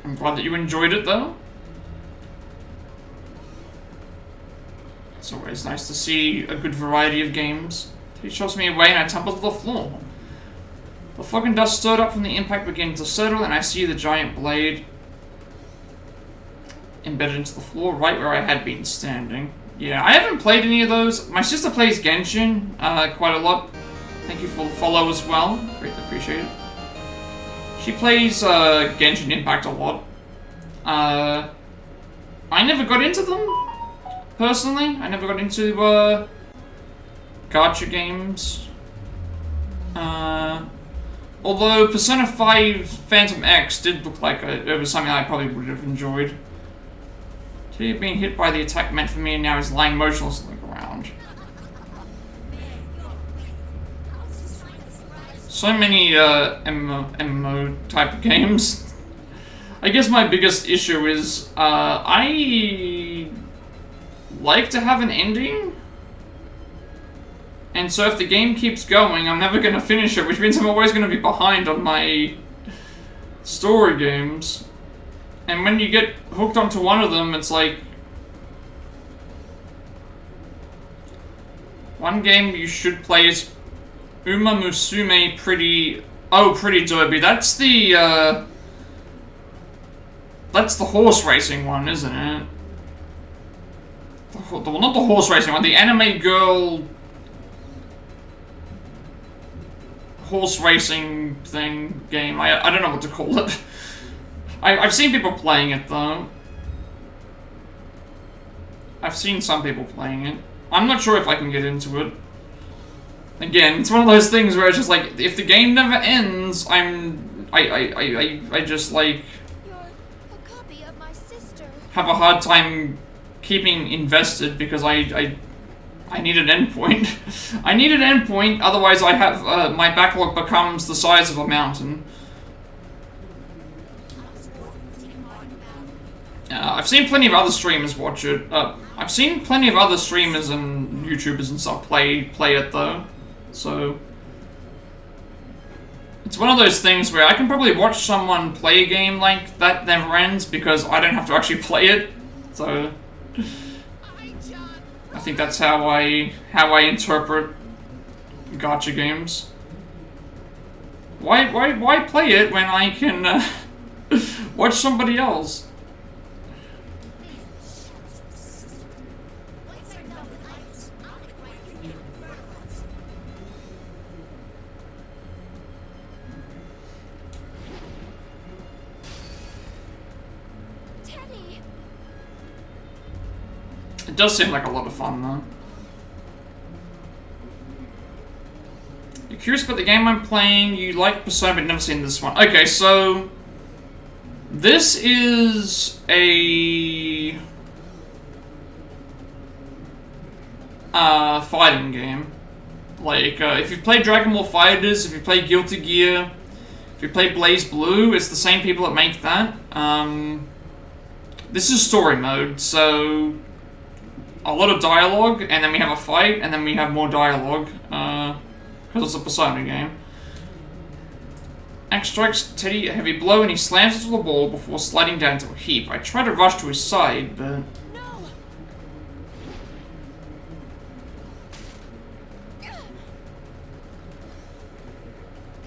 I'm glad that you enjoyed it though. It's always nice to see a good variety of games. He shoves me away and I tumble to the floor. The fog and dust stirred up from the impact began to settle and I see the giant blade embedded into the floor right where I had been standing. Yeah, I haven't played any of those. My sister plays Genshin quite a lot. Thank you for the follow as well. Greatly appreciate it. She plays Genshin Impact a lot. I never got into them, personally. I never got into gacha games. Although Persona 5 Phantom X did look like it was something I probably would have enjoyed. He had been hit by the attack meant for me and now he's lying motionless on the ground. So many MMO type of games. I guess my biggest issue is I like to have an ending. And so if the game keeps going, I'm never going to finish it, which means I'm always going to be behind on my story games. And when you get hooked onto one of them, it's like... One game you should play is Uma Musume Pretty... Oh, Pretty Derby. That's the horse racing one, isn't it? Well, not the horse racing one, the anime girl... horse racing thing game. I don't know what to call it. I've seen people playing it though. I've seen some people playing it. I'm not sure if I can get into it. Again, it's one of those things where it's just like, if the game never ends, I just like You're a copy of my sister. have a hard time keeping invested because I need an endpoint. I need an endpoint, otherwise I have my backlog becomes the size of a mountain. I've seen plenty of other streamers watch it. I've seen plenty of other streamers and YouTubers and stuff play it though. So it's one of those things where I can probably watch someone play a game like that never ends because I don't have to actually play it. So I think that's how I interpret gacha games. Why play it when I can watch somebody else? Teddy! It does seem like a lot of fun though. You're curious about the game I'm playing, you like Persona but never seen this one. Okay, so this is a fighting game. Like, if you play Dragon Ball FighterZ, if you play Guilty Gear, if you play Blaze Blue, it's the same people that make that. This is story mode, so a lot of dialogue, and then we have a fight, and then we have more dialogue, because it's a Persona game. Axe strikes Teddy a heavy blow, and he slams into the wall before sliding down to a heap. I try to rush to his side, but... No!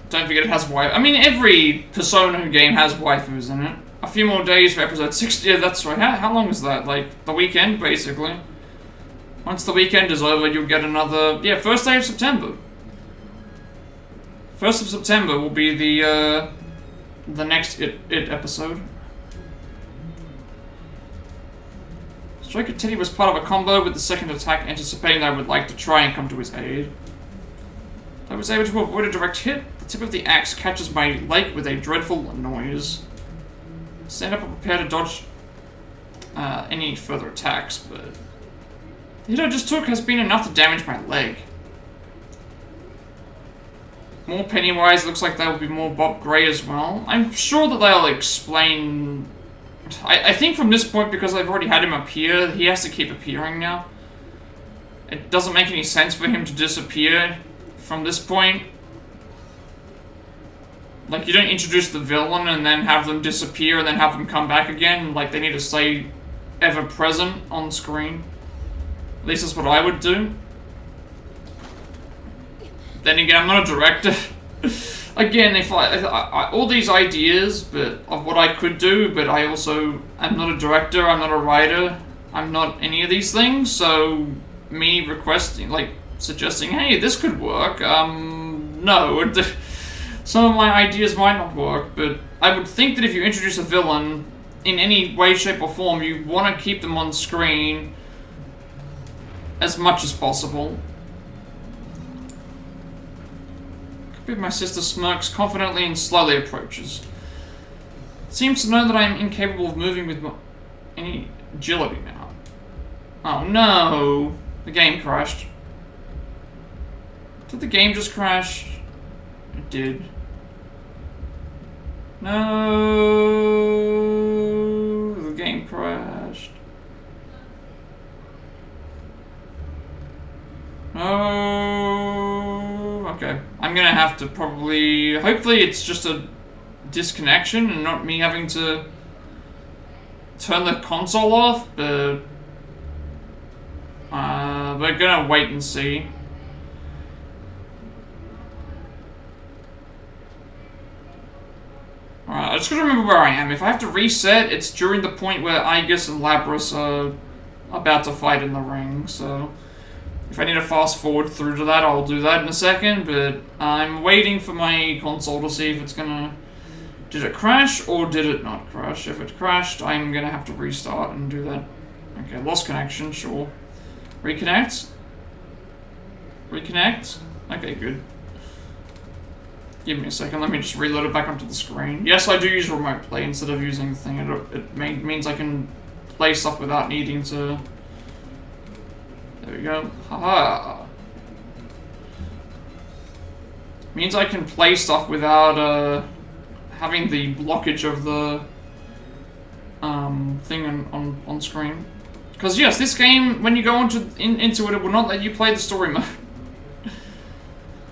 Don't forget it has waifu. I mean, every Persona game has waifus in it. A few more days for episode 60. Yeah, that's right. How long is that? Like, the weekend, basically. Once the weekend is over, you'll get another... Yeah, first day of September. 1st of September will be the next It episode. Strike at Teddy was part of a combo with the second attack, anticipating that I would like to try and come to his aid. I was able to avoid a direct hit. The tip of the axe catches my leg with a dreadful noise. Stand up and prepare to dodge any further attacks, but the hit I just took has been enough to damage my leg. More Pennywise, looks like there will be more Bob Gray as well. I'm sure that they'll explain... I think from this point, because I've already had him appear, he has to keep appearing now. It doesn't make any sense for him to disappear from this point. Like, you don't introduce the villain and then have them disappear and then have them come back again. Like, they need to stay ever present on screen. At least that's what I would do. Then again, I'm not a director. Again, if I all these ideas of what I could do, but I also am not a director, I'm not a writer, I'm not any of these things, so me requesting, like, suggesting, hey, this could work, no. Some of my ideas might not work, but I would think that if you introduce a villain in any way, shape, or form, you want to keep them on screen as much as possible. My sister smirks confidently and slowly approaches. Seems to know that I am incapable of moving with any agility now. Oh no! The game crashed. Did the game just crash? It did. No, the game crashed. No. Okay, I'm gonna have to probably. Hopefully, it's just a disconnection and not me having to turn the console off. But we're gonna wait and see. Alright, I just gotta remember where I am. If I have to reset, it's during the point where Aegis and Labras are about to fight in the ring, so if I need to fast forward through to that, I'll do that in a second, but I'm waiting for my console to see if it's gonna... Did it crash, or did it not crash? If it crashed, I'm gonna have to restart and do that. Okay, lost connection, sure. Reconnect? Reconnect? Okay, good. Give me a second, let me just reload it back onto the screen. Yes, I do use remote play instead of using the thing. It means I can play stuff without needing to... There we go. Haha. Means I can play stuff without having the blockage of the thing on screen. Because yes, this game, when you go into it, it will not let you play the story mode.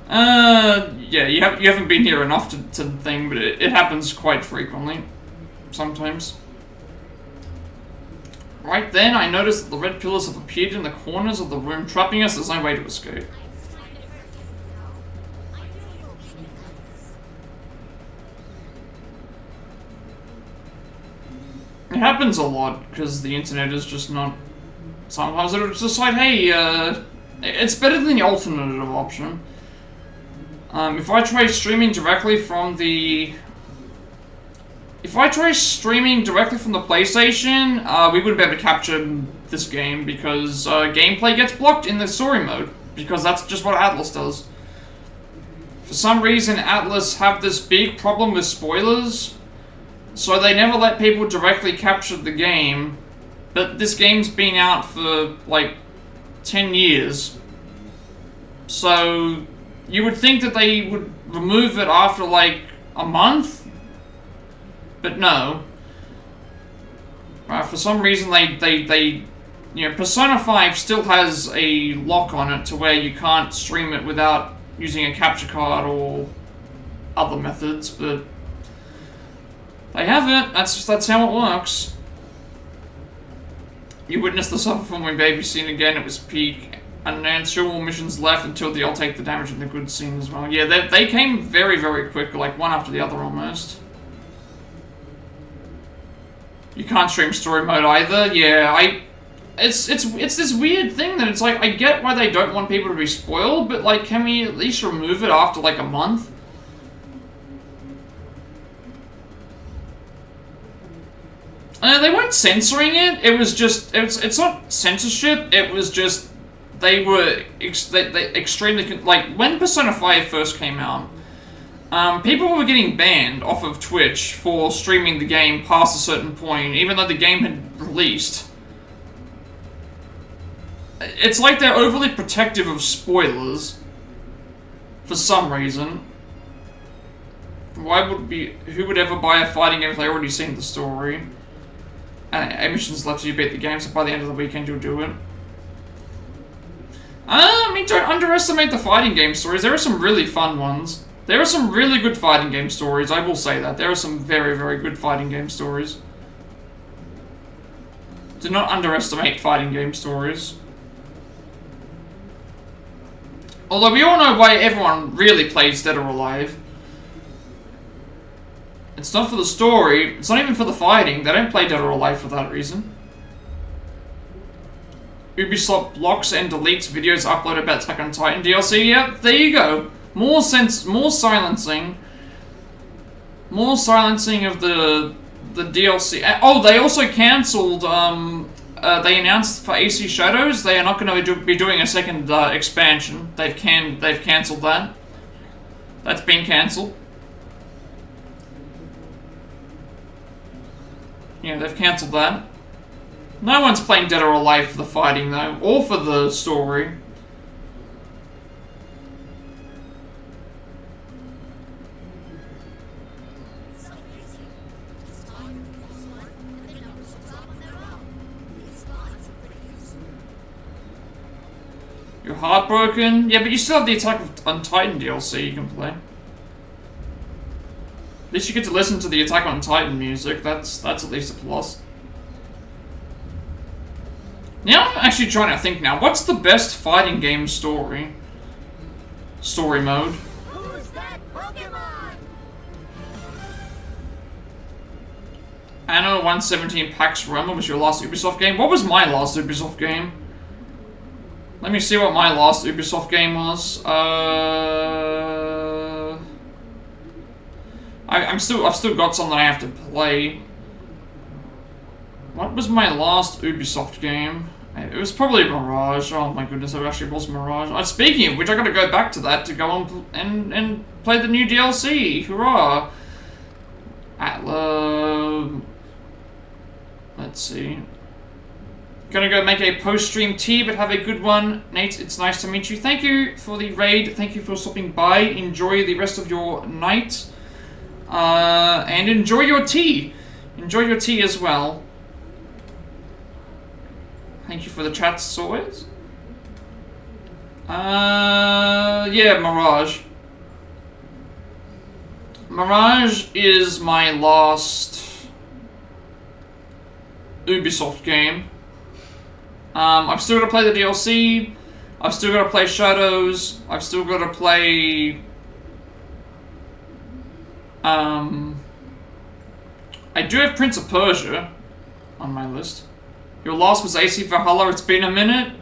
Yeah, you haven't been here enough to thing, but it happens quite frequently. Sometimes. Right then, I noticed that the red pillars have appeared in the corners of the room, trapping us. There's no way to escape. It happens a lot, because the internet is just not... Sometimes it'll just decide, hey, it's better than the alternative option. If I try streaming directly from the... If I try streaming directly from the PlayStation, we wouldn't be able to capture this game because gameplay gets blocked in the story mode, because that's just what Atlas does. For some reason, Atlas have this big problem with spoilers, so they never let people directly capture the game. But this game's been out for, like, 10 years. So, you would think that they would remove it after, like, a month? But no. For some reason, they you know, Persona 5 still has a lock on it to where you can't stream it without using a capture card or other methods, but they have it. That's how it works. You witnessed the suffer from my baby scene again. It was peak. And then still more missions left until the I'll take the damage in the good scene as well. Yeah, they came very, very quick, like one after the other almost. You can't stream story mode either. Yeah, it's this weird thing that it's like, I get why they don't want people to be spoiled, but like, can we at least remove it after like a month? They weren't censoring it. It was just it's not censorship. It was just they were extremely like when Persona 5 first came out. People were getting banned off of Twitch for streaming the game past a certain point, even though the game had released. It's like they're overly protective of spoilers for some reason. Who would ever buy a fighting game if they already seen the story? And missions left so you beat the game, so by the end of the weekend you'll do it. I mean, don't underestimate the fighting game stories. There are some really fun ones. There are some really good fighting game stories, I will say that. There are some very, very good fighting game stories. Do not underestimate fighting game stories. Although we all know why everyone really plays Dead or Alive. It's not for the story, it's not even for the fighting. They don't play Dead or Alive for that reason. Ubisoft blocks and deletes videos uploaded about Attack on Titan DLC. Yep, there you go. More silencing of the DLC. Oh, they also cancelled. They announced for AC Shadows they are not going to be doing a second expansion. They've cancelled that. That's been cancelled. Yeah, they've cancelled that. No one's playing Dead or Alive for the fighting though, or for the story. You're heartbroken? Yeah, but you still have the Attack on Titan DLC you can play. At least you get to listen to the Attack on Titan music. That's at least a plus. Now I'm actually trying to think now. What's the best fighting game story? Story mode. Who's that Pokemon? Anno 117 Pax Roma was your last Ubisoft game. What was my last Ubisoft game? Let me see what my last Ubisoft game was. I've still got some that I have to play. What was my last Ubisoft game? It was probably Mirage. Oh my goodness, it actually was Mirage. Speaking of which, I gotta go back to that to go on and play the new DLC. Hurrah! Let's see. Gonna go make a post-stream tea, but have a good one. Nate, it's nice to meet you. Thank you for the raid. Thank you for stopping by. Enjoy the rest of your night. And enjoy your tea. Enjoy your tea as well. Thank you for the chats, as always. Yeah, Mirage. Mirage is my last Ubisoft game. I've still got to play the DLC. I've still got to play Shadows. I've still got to play... I do have Prince of Persia on my list. Your last was AC Valhalla. It's been a minute.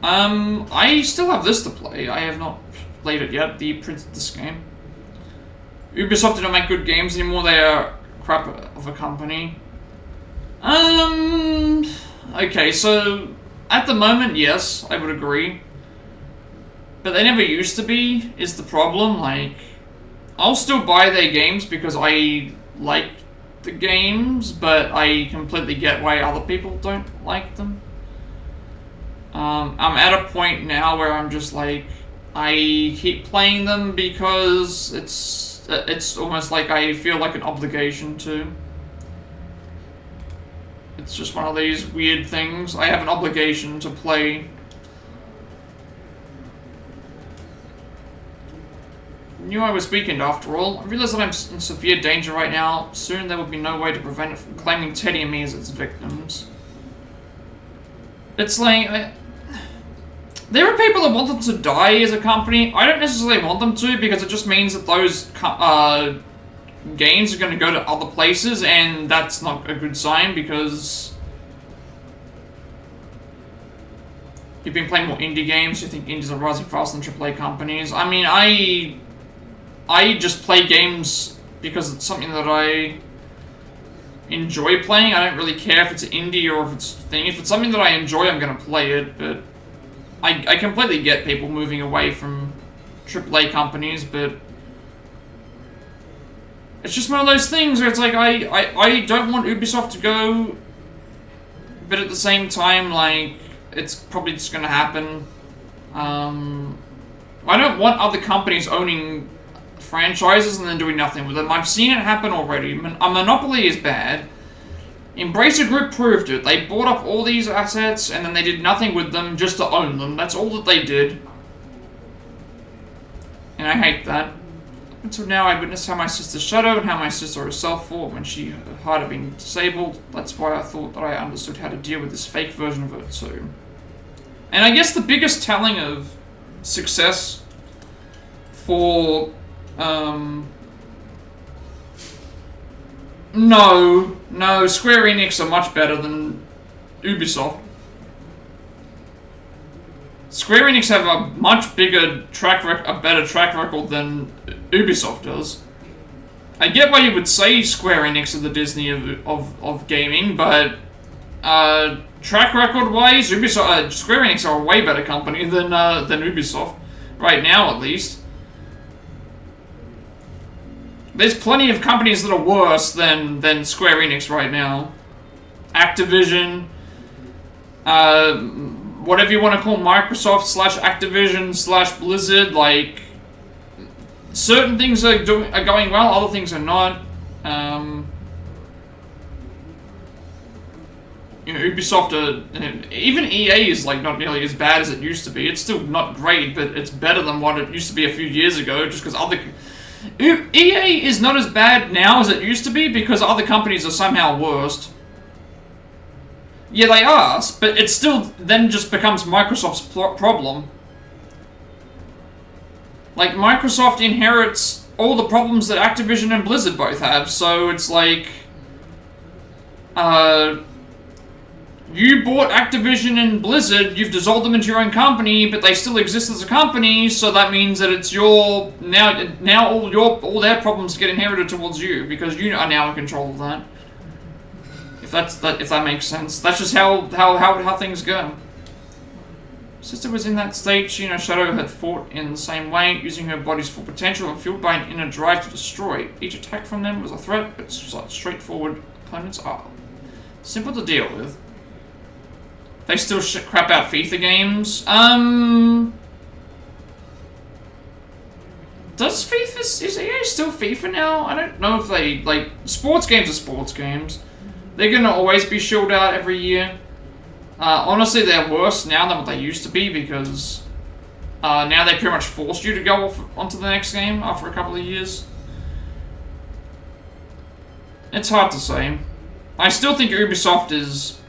I still have this to play. I have not played it yet. This game. Ubisoft don't make good games anymore. They are crap of a company. Okay, so at the moment, yes, I would agree. But they never used to be, is the problem. Like, I'll still buy their games because I like the games, but I completely get why other people don't like them. I'm at a point now where I'm just like, I keep playing them because it's almost like I feel like an obligation to. It's just one of these weird things. I have an obligation to play. Knew I was weakened after all. I realize that I'm in severe danger right now. Soon there will be no way to prevent it from claiming Teddy and me as its victims. It's like... there are people that want them to die as a company. I don't necessarily want them to because it just means that those games are going to go to other places, and that's not a good sign because you've been playing more indie games. You think indies are rising faster than AAA companies. I mean, I just play games because it's something that I enjoy playing. I don't really care if it's an indie or if it's a thing. If it's something that I enjoy, I'm going to play it, but I completely get people moving away from AAA companies, but it's just one of those things where it's like, I don't want Ubisoft to go, but at the same time, like, it's probably just going to happen. I don't want other companies owning franchises and then doing nothing with them. I've seen it happen already. A monopoly is bad. Embracer Group proved it. They bought up all these assets and then they did nothing with them just to own them. That's all that they did. And I hate that. Until now, I witnessed how my sister Shadow and how my sister herself fought when her heart had been disabled. That's why I thought that I understood how to deal with this fake version of her too. And I guess the biggest telling of success for... No, Square Enix are much better than Ubisoft. Square Enix have a much bigger a better track record than Ubisoft does. I get why you would say Square Enix are the Disney of gaming, but track record wise, Square Enix are a way better company than Ubisoft right now, at least. There's plenty of companies that are worse than Square Enix right now. Activision, whatever you want to call Microsoft / Activision / Blizzard, like, certain things are going well, other things are not. You know, Ubisoft, even EA is like not nearly as bad as it used to be. It's still not great, but it's better than what it used to be a few years ago, just because EA is not as bad now as it used to be because other companies are somehow worse. Yeah, they are, but it still then just becomes Microsoft's problem. Like, Microsoft inherits all the problems that Activision and Blizzard both have, so it's like, you bought Activision and Blizzard, you've dissolved them into your own company, but they still exist as a company, so that means that it's your, now all their problems get inherited towards you, because you are now in control of that. If that makes sense. That's just how things go. Sister was in that state. She and Shadow had fought in the same way, using her body's full potential and fueled by an inner drive to destroy. Each attack from them was a threat, but straightforward opponents are simple to deal with. They still crap out FIFA games. Is EA still FIFA now? I don't know if they, like, sports games are sports games. They're gonna always be shilled out every year. Honestly, they're worse now than what they used to be because now they pretty much forced you to go onto the next game after a couple of years. It's hard to say. I still think Ubisoft is...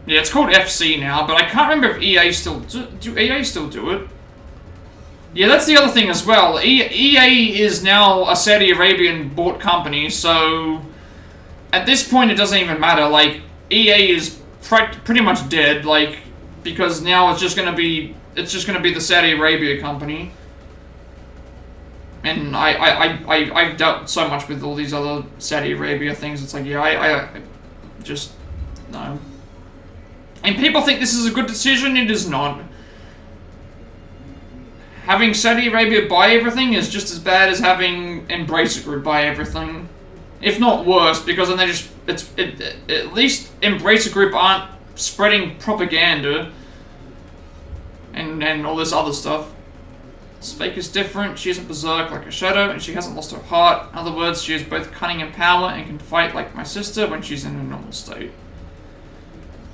Yeah, it's called FC now, but I can't remember if EA still... Do EA still do it? Yeah, that's the other thing as well. EA is now a Saudi Arabian bought company, so... At this point, it doesn't even matter. Like, EA is pretty much dead, like, because now it's just gonna be the Saudi Arabia company. And I've dealt so much with all these other Saudi Arabia things. It's like, yeah, I just no. And people think this is a good decision. It is not. Having Saudi Arabia buy everything is just as bad as having Embracer Group buy everything. If not worse, because then they just, at least Embracer Group aren't spreading propaganda and all this other stuff. Spake is different, she isn't berserk like a shadow, and she hasn't lost her heart. In other words, she has both cunning and power, and can fight like my sister when she's in a normal state.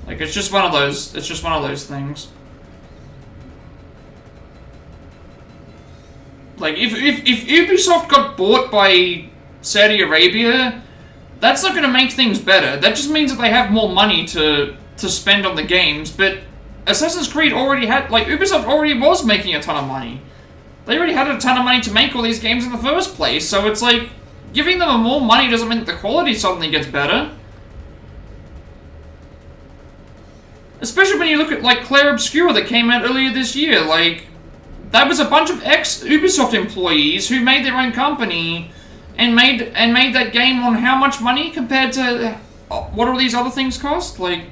Like, it's just one of those things. Like, if Ubisoft got bought by Saudi Arabia, that's not going to make things better. That just means that they have more money to spend on the games, but Assassin's Creed already had, like, Ubisoft already was making a ton of money. They already had a ton of money to make all these games in the first place, so it's like, giving them more money doesn't mean that the quality suddenly gets better. Especially when you look at, like, Claire Obscura that came out earlier this year, like, that was a bunch of ex-Ubisoft employees who made their own company and made that game on how much money compared to what all these other things cost? Like,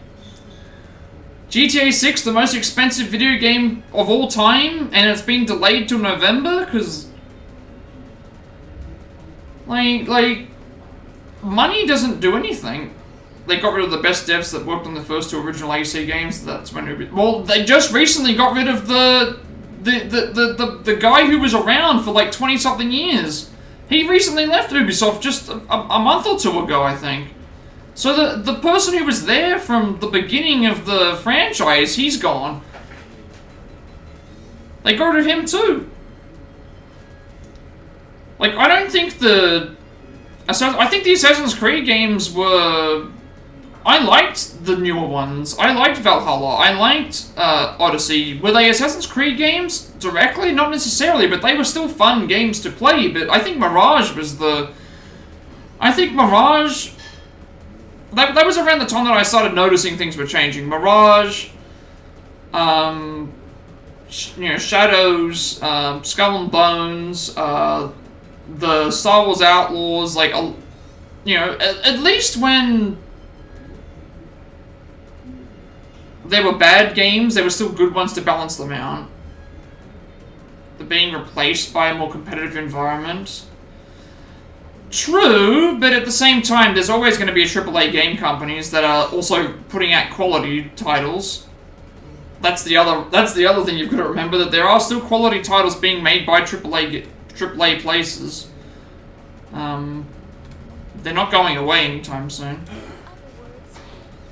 GTA 6, the most expensive video game of all time, and it's been delayed till November, because... Like, money doesn't do anything. They got rid of the best devs that worked on the first two original AC games, that's when well, they just recently got rid of the guy who was around for like 20-something years. He recently left Ubisoft just a month or two ago, I think. So the person who was there from the beginning of the franchise, he's gone. They got rid of him too. Like, I don't think I think the Assassin's Creed games were... I liked the newer ones. I liked Valhalla. I liked Odyssey. Were they Assassin's Creed games directly? Not necessarily, but they were still fun games to play. But I think Mirage was the... I think Mirage... That was around the time that I started noticing things were changing. Mirage... Shadows, Skull and Bones, the Star Wars Outlaws, like, at least when there were bad games, there were still good ones to balance them out. They're being replaced by a more competitive environment. True, but at the same time, there's always going to be AAA game companies that are also putting out quality titles. That's the other thing you've got to remember, that there are still quality titles being made by AAA places. They're not going away anytime soon. In other words,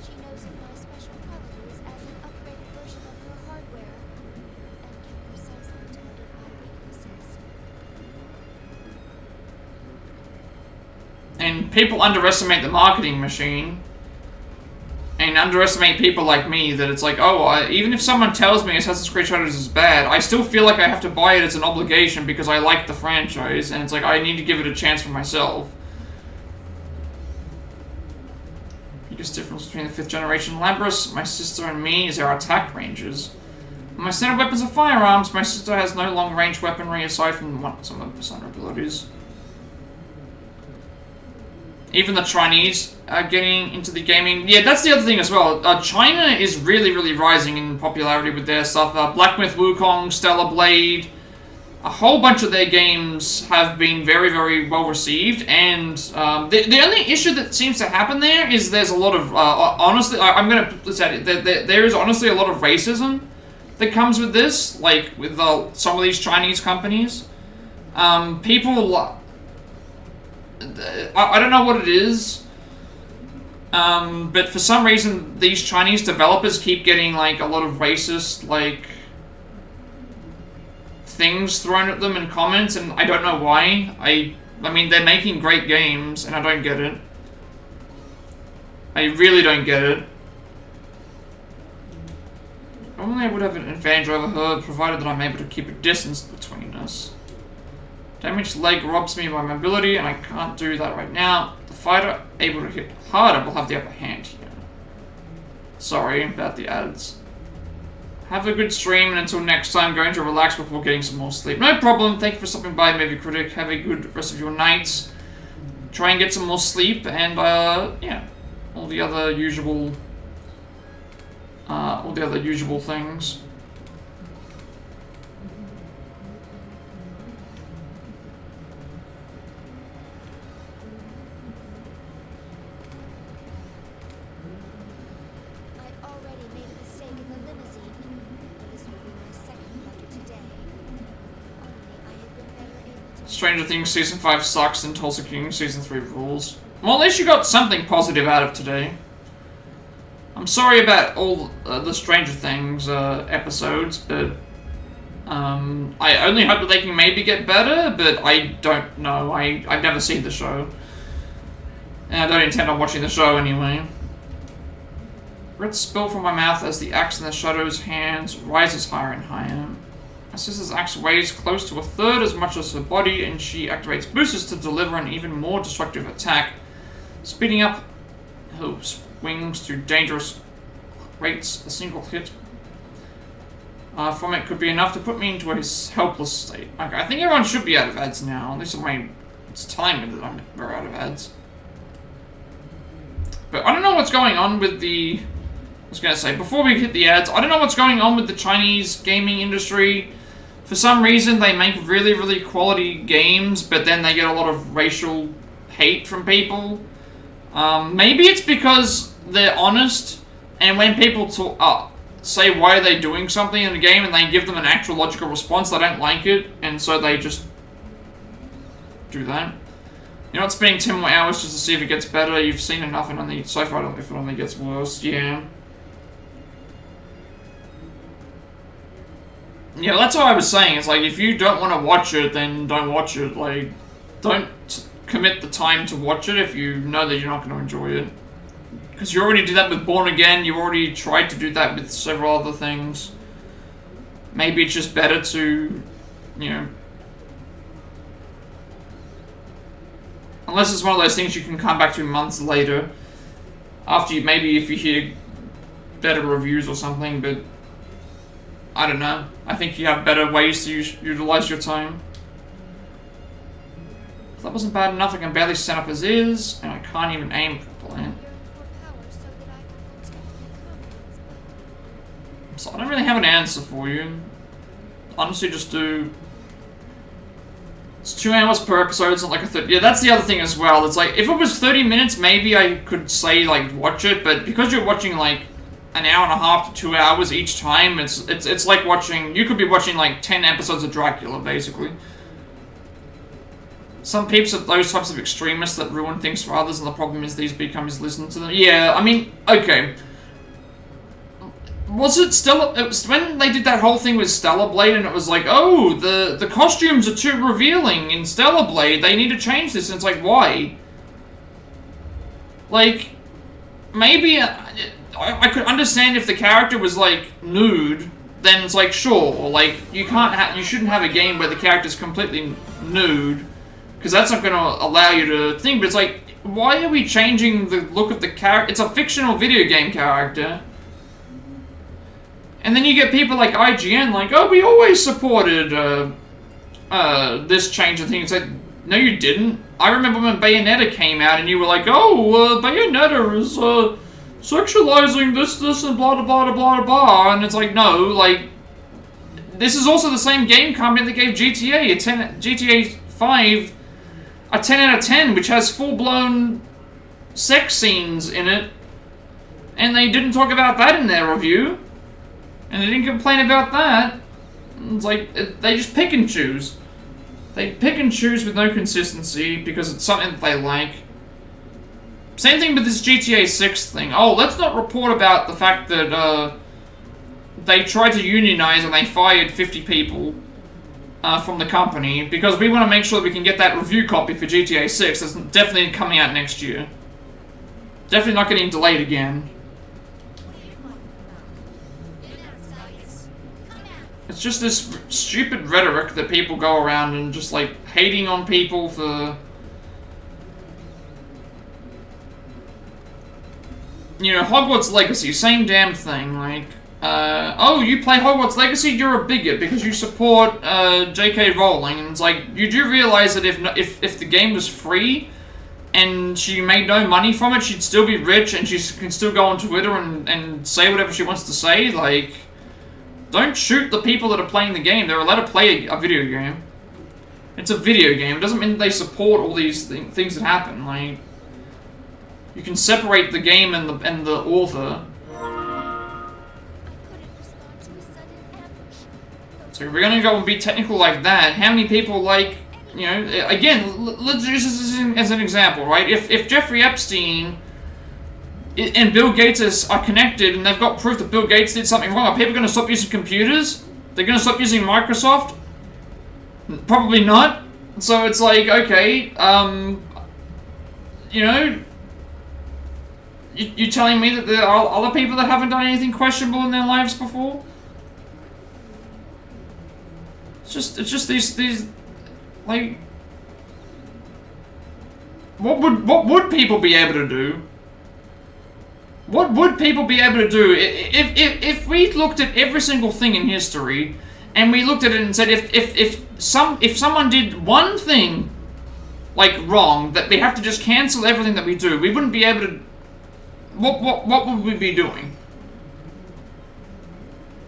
she knows of my special qualities as an upgraded version of her hardware, and can precisely target my weaknesses. And people underestimate the marketing machine. And underestimate people like me, that it's like, oh, even if someone tells me Assassin's Creed Shadows is bad, I still feel like I have to buy it as an obligation because I like the franchise, and it's like, I need to give it a chance for myself. Biggest difference between the 5th generation Labras, my sister, and me is our attack ranges. My standard weapons are firearms, my sister has no long-range weaponry aside from some of the persona abilities. Even the Chinese are getting into the gaming. Yeah, that's the other thing as well. China is really, really rising in popularity with their stuff. Black Myth Wukong, Stellar Blade, a whole bunch of their games have been very, very well received. And the only issue that seems to happen there is there's a lot of, honestly, I'm going to put this at it. There is honestly a lot of racism that comes with this, like with some of these Chinese companies. People... I don't know what it is, but for some reason these Chinese developers keep getting like a lot of racist like things thrown at them in comments, and I don't know why. I mean, they're making great games, and I don't get it. I really don't get it. Only I would have an advantage over her, provided that I'm able to keep a distance between us. Damaged leg robs me of my mobility, and I can't do that right now. The fighter able to hit harder will have the upper hand here. Sorry about the ads. Have a good stream, and until next time, going to relax before getting some more sleep. No problem, thank you for stopping by, Movie Critic. Have a good rest of your night. Try and get some more sleep, and yeah, all the other usual things. Stranger Things Season 5 sucks and Tulsa King Season 3 rules. Well, at least you got something positive out of today. I'm sorry about all the Stranger Things episodes, but I only hope that they can maybe get better, but I don't know. I've never seen the show. And I don't intend on watching the show anyway. Red spill from my mouth as the axe in the shadow's hands rises higher and higher. My sister's axe weighs close to a third as much as her body, and she activates boosters to deliver an even more destructive attack, speeding up her wings to dangerous rates. A single hit from it could be enough to put me into a helpless state. Okay, I think everyone should be out of ads now. At least it's telling me that we're out of ads. But I don't know what's going on with the... I was going to say, before we hit the ads, I don't know what's going on with the Chinese gaming industry. For some reason, they make really, really quality games, but then they get a lot of racial hate from people. Maybe it's because they're honest, and when people say why they're doing something in the game, and they give them an actual logical response, they don't like it, and so they just do that. You're not spending 10 more hours just to see if it gets better. You've seen enough, and so far, I don't know if it only gets worse. Yeah. Yeah, that's what I was saying. It's like, if you don't want to watch it, then don't watch it. Like, don't commit the time to watch it if you know that you're not going to enjoy it. Because you already did that with Born Again. You already tried to do that with several other things. Maybe it's just better to, you know... Unless it's one of those things you can come back to months later. After you, maybe if you hear better reviews or something, but... I don't know. I think you have better ways to utilize your time. If that wasn't bad enough, I can barely stand up as is, and I can't even aim properly. Yearn for power so that I can protect my confidence, but So I don't really have an answer for you. Honestly, just do... It's 2 hours per episode, it's not like a 30... Yeah, that's the other thing as well. It's like, if it was 30 minutes, maybe I could say, like, watch it, but because you're watching, like, an hour and a half to 2 hours each time, it's like watching... You could be watching, like, 10 episodes of Dracula, basically. Some peeps are those types of extremists that ruin things for others, and the problem is these becomes listening to them. Yeah, I mean, okay. Was it Stellar... It was when they did that whole thing with Stellar Blade, and it was like, oh, the costumes are too revealing in Stellar Blade, they need to change this, and it's like, why? Like, maybe... I could understand if the character was, like, nude, then it's like, sure, like, you shouldn't have a game where the character's completely nude, because that's not going to allow you to think, but it's like, why are we changing the look of the character? It's a fictional video game character. And then you get people like IGN like, oh, we always supported this change of things. Like, no, you didn't. I remember when Bayonetta came out and you were like, oh, Bayonetta is sexualizing this, and blah, blah, blah, blah, blah. And it's like, no, like, this is also the same game company that gave GTA 5 a 10 out of 10, which has full-blown sex scenes in it. And they didn't talk about that in their review. And they didn't complain about that. It's like, they just pick and choose. They pick and choose with no consistency because it's something that they like. Same thing with this GTA 6 thing. Oh, let's not report about the fact that they tried to unionize and they fired 50 people from the company because we want to make sure that we can get that review copy for GTA 6. That's definitely coming out next year. Definitely not getting delayed again. It's just this stupid rhetoric that people go around and just like hating on people for, you know, Hogwarts Legacy, same damn thing. Like, oh, you play Hogwarts Legacy, you're a bigot because you support J.K. Rowling. And it's like, you do realize that if the game was free and she made no money from it, she'd still be rich and she can still go on Twitter and say whatever she wants to say. Like, don't shoot the people that are playing the game. They're allowed to play a video game. It's a video game. It doesn't mean that they support all these things that happen. Like, you can separate the game and the author. I couldn't respond to a sudden ambush. So if we're gonna go and be technical like that, how many people, like, you know, again, let's use this as an example, right? If Jeffrey Epstein and Bill Gates are connected and they've got proof that Bill Gates did something wrong, are people going to stop using computers? They're going to stop using Microsoft? Probably not. So it's like, okay, you know, you're telling me that there are other people that haven't done anything questionable in their lives before? It's just these, like, what would people be able to do? What would people be able to do if we looked at every single thing in history and we looked at it and said if someone did one thing like wrong that they have to just cancel everything that we do, we wouldn't be able to. What would we be doing?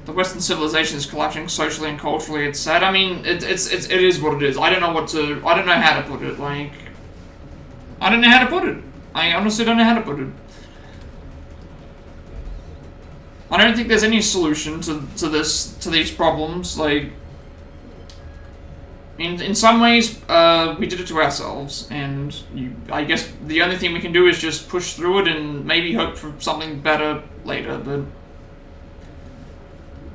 The Western civilization is collapsing socially and culturally. It's sad. I mean, it is what it is. I don't know how to put it. Like, I don't know how to put it. I honestly don't know how to put it. I don't think there's any solution to these problems. Like, in some ways, we did it to ourselves, and I guess the only thing we can do is just push through it and maybe hope for something better later. But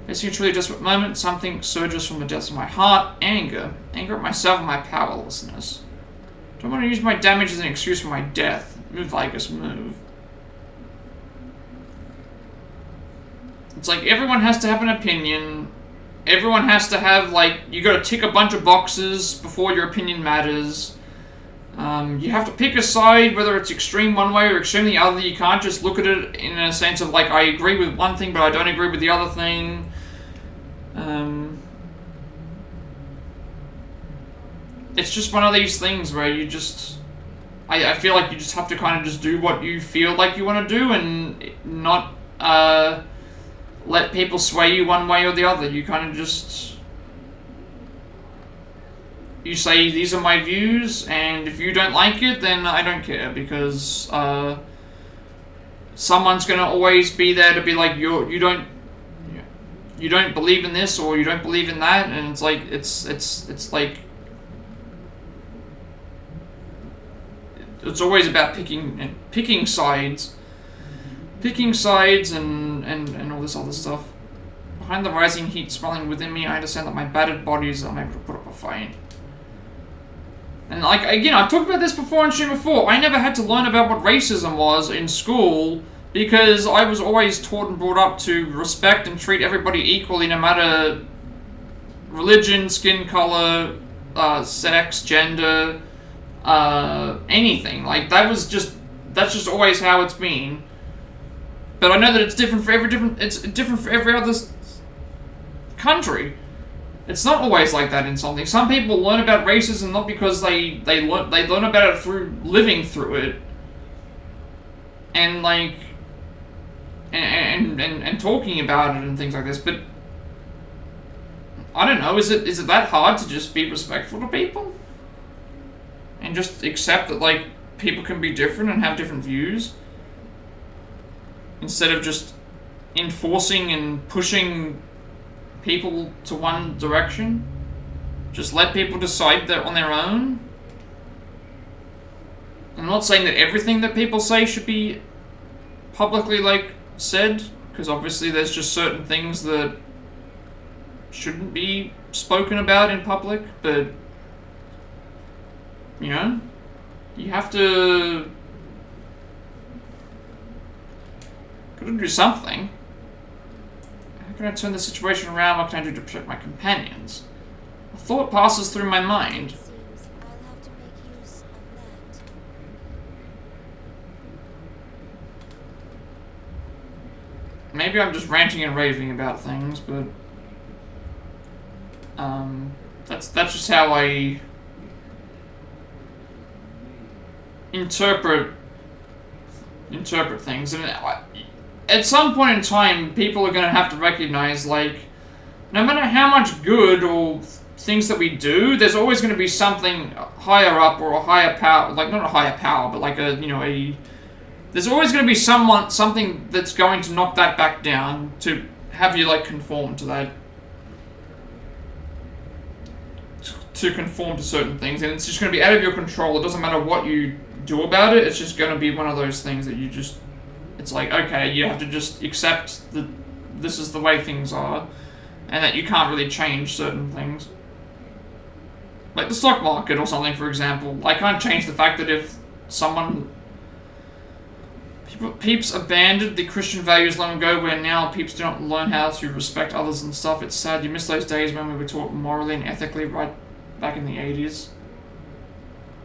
it's a truly desperate moment. Something surges from the depths of my heart. Anger at myself and my powerlessness. Don't want to use my damage as an excuse for my death. Move, Vicus, move. It's like everyone has to have an opinion. Everyone has to have, like, you gotta tick a bunch of boxes before your opinion matters. You have to pick a side, whether it's extreme one way or extreme the other. You can't just look at it in a sense of, like, I agree with one thing, but I don't agree with the other thing. It's just one of these things where you just... I feel like you just have to kind of just do what you feel like you want to do and not let people sway you one way or the other. You kind of just... You say, these are my views, and if you don't like it, then I don't care, because someone's gonna always be there to be like, you don't believe in this, or you don't believe in that, and it's like, it's like... It's always about picking sides. Picking sides and all this other stuff. Behind the rising heat swelling within me, I understand that my battered body is unable to put up a fight. And like, again, I've talked about this before on stream before. I never had to learn about what racism was in school because I was always taught and brought up to respect and treat everybody equally, no matter religion, skin color, sex, gender, anything. Like, that's just always how it's been. But I know that it's different for every other country. It's not always like that in something. Some people learn about racism not because they learn about it through living through it, and like, and talking about it and things like this. But I don't know. Is it that hard to just be respectful to people and just accept that like people can be different and have different views instead of just enforcing and pushing people to one direction? Just let people decide that on their own. I'm not saying that everything that people say should be publicly, like, said, because obviously there's just certain things that shouldn't be spoken about in public, but, you know, you have to... gotta do something. How can I turn the situation around? What can I do to protect my companions? A thought passes through my mind. Seems I'll have to make use of that. Maybe I'm just ranting and raving about things, but that's just how I interpret things. And at some point in time, people are going to have to recognize, like, no matter how much good or things that we do, there's always going to be something higher up or a higher power, like, not a higher power, but like there's always going to be something that's going to knock that back down to have you, like, conform to that. To conform to certain things, and it's just going to be out of your control. It doesn't matter what you do about it, it's just going to be one of those things that you just... It's like, okay, you have to just accept that this is the way things are, and that you can't really change certain things. Like the stock market or something, for example. I can't change the fact that if someone... Peeps abandoned the Christian values long ago, where now peeps do not learn how to respect others and stuff. It's sad. You miss those days when we were taught morally and ethically right back in the 80s.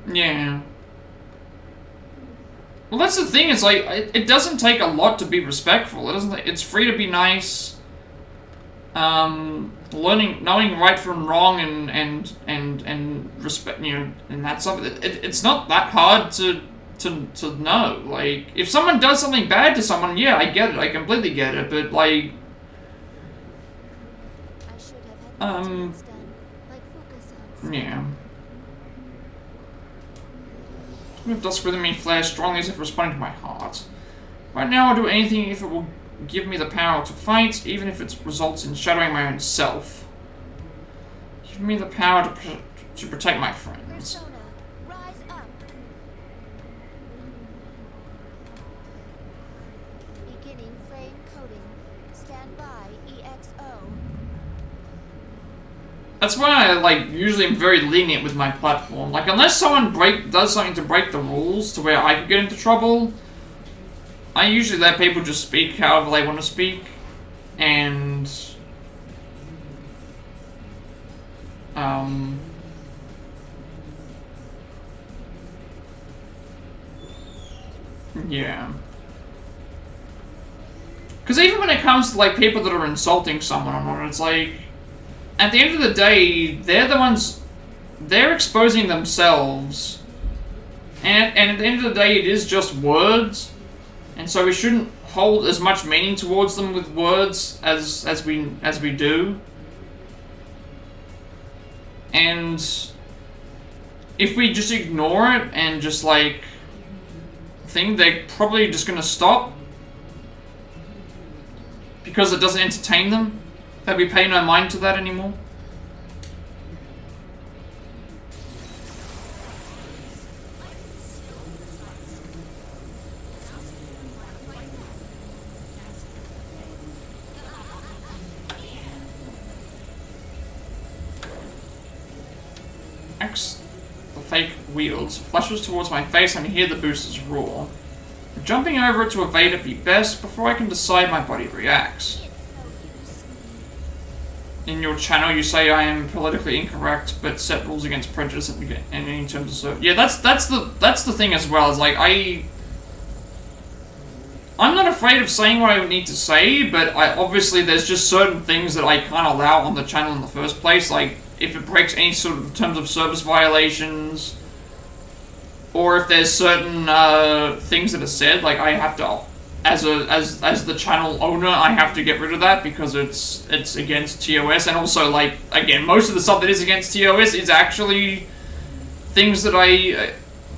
Yeah. Well, that's the thing, it's like, it doesn't take a lot to be respectful. It's free to be nice. Knowing right from wrong and respect, you know, and that stuff. It's not that hard to know. Like, if someone does something bad to someone, yeah, I get it. I completely get it. But like, I should have had the done, like Fuka-san. yeah. With dusk within me flares strongly as if responding to my heart. Right now I'll do anything if it will give me the power to fight, even if it results in shadowing my own self. Give me the power to protect my friends. Persona, rise up. Beginning frame coding. Stand by, EXO. That's why I, like, usually am very lenient with my platform. Like, unless someone does something to break the rules to where I could get into trouble, I usually let people just speak however they want to speak, and yeah. Because even when it comes to, like, people that are insulting someone or not, it's like, at the end of the day, they're the ones, they're exposing themselves. And at the end of the day, it is just words. And so we shouldn't hold as much meaning towards them with words as we do. And if we just ignore it and just like think, they're probably just gonna stop because it doesn't entertain them, that we pay no mind to that anymore. The fake wields flashes towards my face and I hear the boosters roar. Jumping over it to evade it be best before I can decide my body reacts. In your channel you say I am politically incorrect but set rules against prejudice and in terms of service. Yeah, that's the thing as well. Is like I'm not afraid of saying what I need to say, but obviously there's just certain things that I can't allow on the channel in the first place, like if it breaks any sort of terms of service violations, or if there's certain things that are said, like I have to, as the channel owner, I have to get rid of that because it's against TOS, and also like again, most of the stuff that is against TOS is actually things that I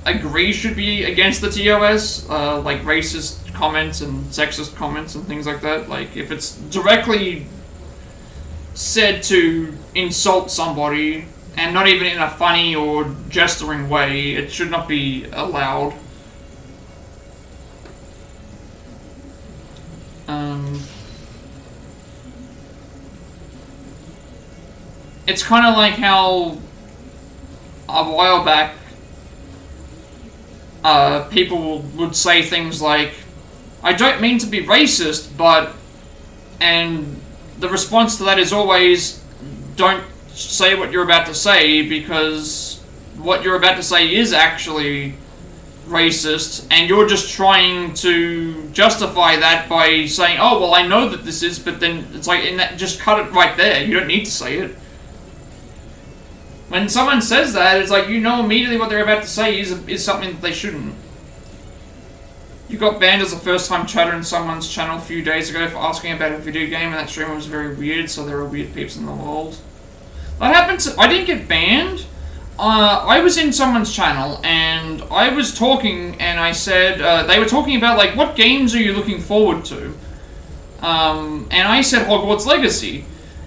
agree should be against the TOS, like racist comments and sexist comments and things like that. Like if it's directly said to insult somebody, and not even in a funny or gesturing way, it should not be allowed. It's kind of like how a while back people would say things like, I don't mean to be racist, but, and the response to that is always, don't say what you're about to say, because what you're about to say is actually racist, and you're just trying to justify that by saying, oh, well, I know that this is, but then it's like, in that, just cut it right there. You don't need to say it. When someone says that, it's like, you know immediately what they're about to say is something that they shouldn't. You got banned as a first-time chatter in someone's channel a few days ago for asking about a video game, and that streamer was very weird, so there are weird peeps in the world. That happened to... I didn't get banned. I was in someone's channel, and I was talking, and I said... they were talking about, like, what games are you looking forward to? And I said Hogwarts Legacy.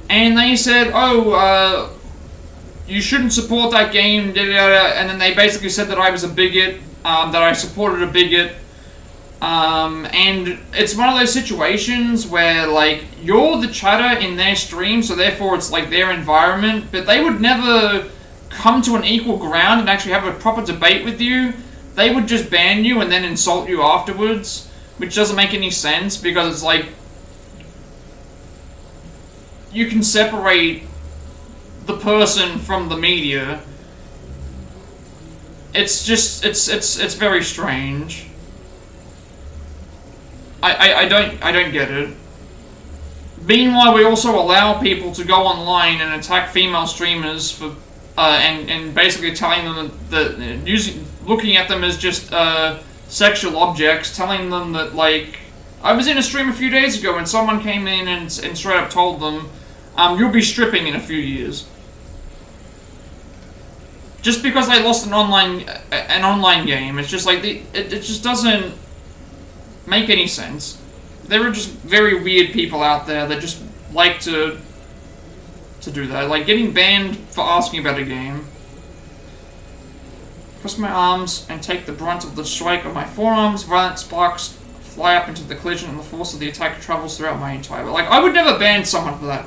And they said, oh, you shouldn't support that game, da, da, da. And then they basically said that I was a bigot, that I supported a bigot. And it's one of those situations where, like, you're the chatter in their stream, so therefore it's, like, their environment, but they would never come to an equal ground and actually have a proper debate with you. They would just ban you and then insult you afterwards, which doesn't make any sense, because it's like, you can separate the person from the media. It's just, it's very strange. I don't get it. Meanwhile, we also allow people to go online and attack female streamers for, and basically telling them that looking at them as just sexual objects, telling them that, like, I was in a stream a few days ago and someone came in and straight up told them, you'll be stripping in a few years. Just because they lost an online game, it's just like it just doesn't make any sense. There are just very weird people out there that just like to do that. Like getting banned for asking about a game. Cross my arms and take the brunt of the strike of my forearms. Violent sparks fly up into the collision and the force of the attack travels throughout my entire body. Like, I would never ban someone for that.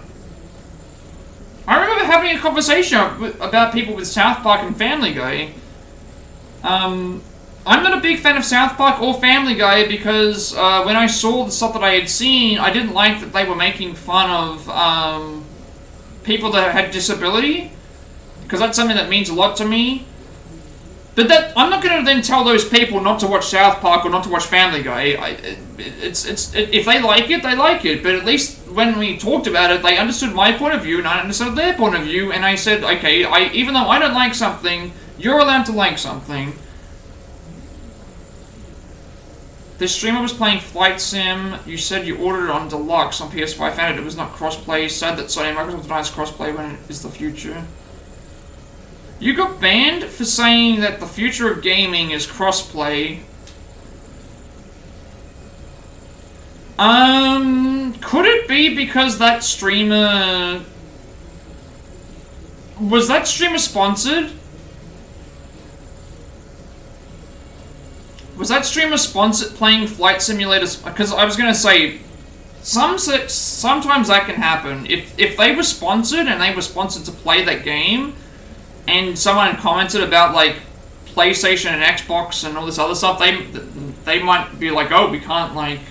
I remember having a conversation about people with South Park and Family Guy. I'm not a big fan of South Park or Family Guy because when I saw the stuff that I had seen, I didn't like that they were making fun of people that had disability, because that's something that means a lot to me. But that I'm not going to then tell those people not to watch South Park or not to watch Family Guy. If they like it, they like it. But at least when we talked about it, they understood my point of view and I understood their point of view. And I said, okay, even though I don't like something, you're allowed to like something. The streamer was playing Flight Sim. You said you ordered it on Deluxe on PS5. Found it was not crossplay. Sad that Sony and Microsoft denies crossplay when it is the future. You got banned for saying that the future of gaming is crossplay. Could it be because that streamer... Was that streamer sponsored? Was that streamer sponsored playing Flight Simulators? Because I was going to say, sometimes that can happen. If they were sponsored and they were sponsored to play that game, and someone commented about like PlayStation and Xbox and all this other stuff, they might be like, oh, we can't like.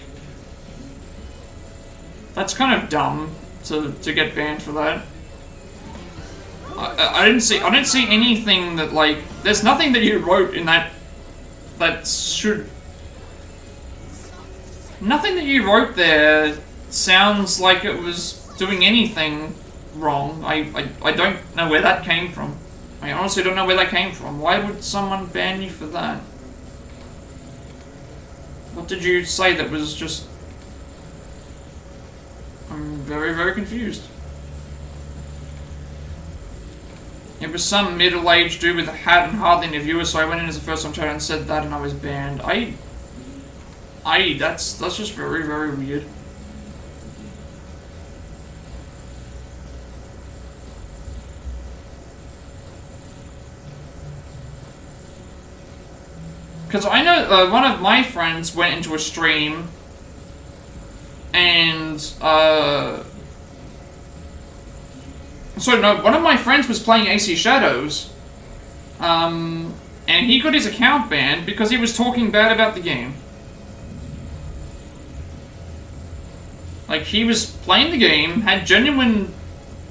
That's kind of dumb to get banned for that. I didn't see anything that like. There's nothing that you wrote in that should. Nothing that you wrote there sounds like it was doing anything wrong. I don't know where that came from. I honestly don't know where that came from. Why would someone ban you for that? What did you say that was just... I'm very, very confused. It was some middle-aged dude with a hat and hardly any viewers, so I went in as a first-time chat and said that and I was banned. That's just very, very weird. Because I know one of my friends went into a stream and one of my friends was playing AC Shadows and he got his account banned because he was talking bad about the game. Like, he was playing the game, had genuine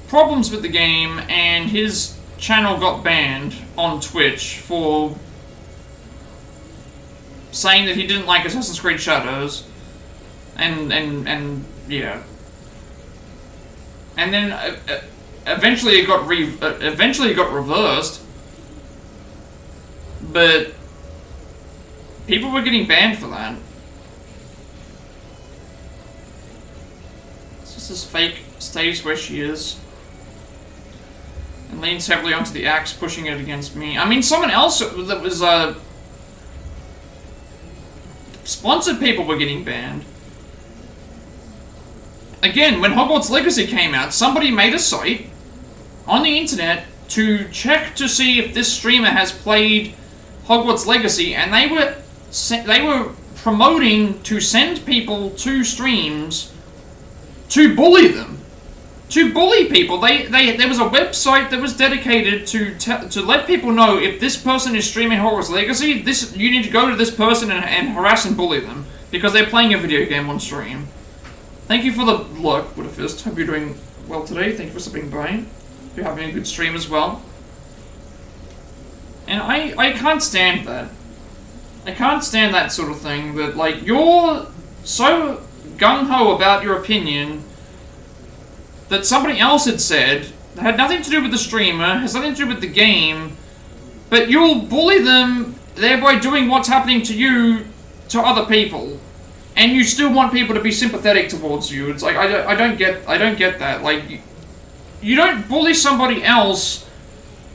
problems with the game, and his channel got banned on Twitch for saying that he didn't like Assassin's Creed Shadows, and yeah, and then eventually it got reversed, but people were getting banned for that. It's just this fake stage where she is, and leans heavily onto the axe, pushing it against me. I mean, someone else that was sponsored people were getting banned. Again, when Hogwarts Legacy came out, somebody made a site on the internet to check to see if this streamer has played Hogwarts Legacy, and they were promoting to send people to streams to bully them, to bully people. There was a website that was dedicated to let people know if this person is streaming Hogwarts Legacy, you need to go to this person and harass and bully them because they're playing a video game on stream. Thank you for the look, Woodafist. Hope you're doing well today. Thank you for stopping by. Hope you're having a good stream as well. And I can't stand that. I can't stand that sort of thing, that like, you're so gung-ho about your opinion that somebody else had said that had nothing to do with the streamer, has nothing to do with the game, but you'll bully them, thereby doing what's happening to you to other people, and you still want people to be sympathetic towards you. It's like, I don't get that. Like, you don't bully somebody else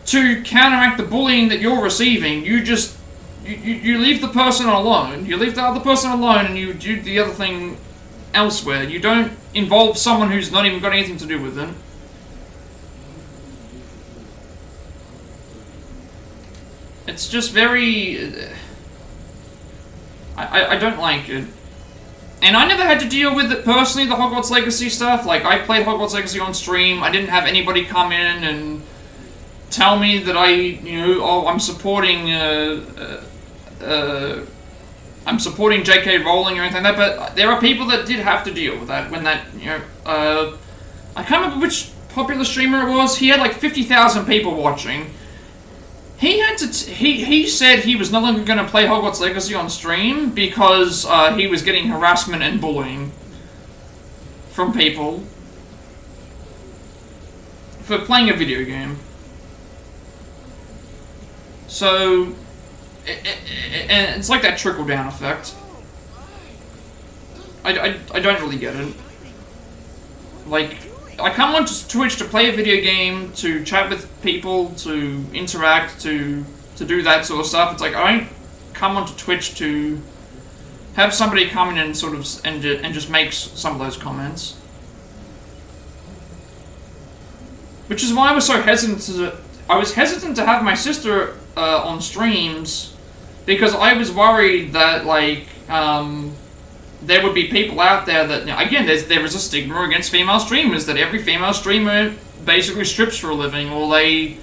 to counteract the bullying that you're receiving. You just you leave the person alone. You leave the other person alone, and you do the other thing elsewhere. You don't involve someone who's not even got anything to do with them. It's just very... I don't like it. And I never had to deal with it personally, the Hogwarts Legacy stuff. Like, I played Hogwarts Legacy on stream. I didn't have anybody come in and tell me that I'm supporting I'm supporting J.K. Rowling or anything like that, but there are people that did have to deal with that when that, I can't remember which popular streamer it was. He had like 50,000 people watching. he said he was no longer going to play Hogwarts Legacy on stream because he was getting harassment and bullying from people for playing a video game. So, and it's like that trickle-down effect. I don't really get it. Like, I come on to Twitch to play a video game, to chat with people, to interact, to do that sort of stuff. It's like, I don't come onto Twitch to have somebody come in and sort of, and just make some of those comments. Which is why I was so hesitant to have my sister on streams, because I was worried that, like, there would be people out there that, again, there is a stigma against female streamers, that every female streamer basically strips for a living, or they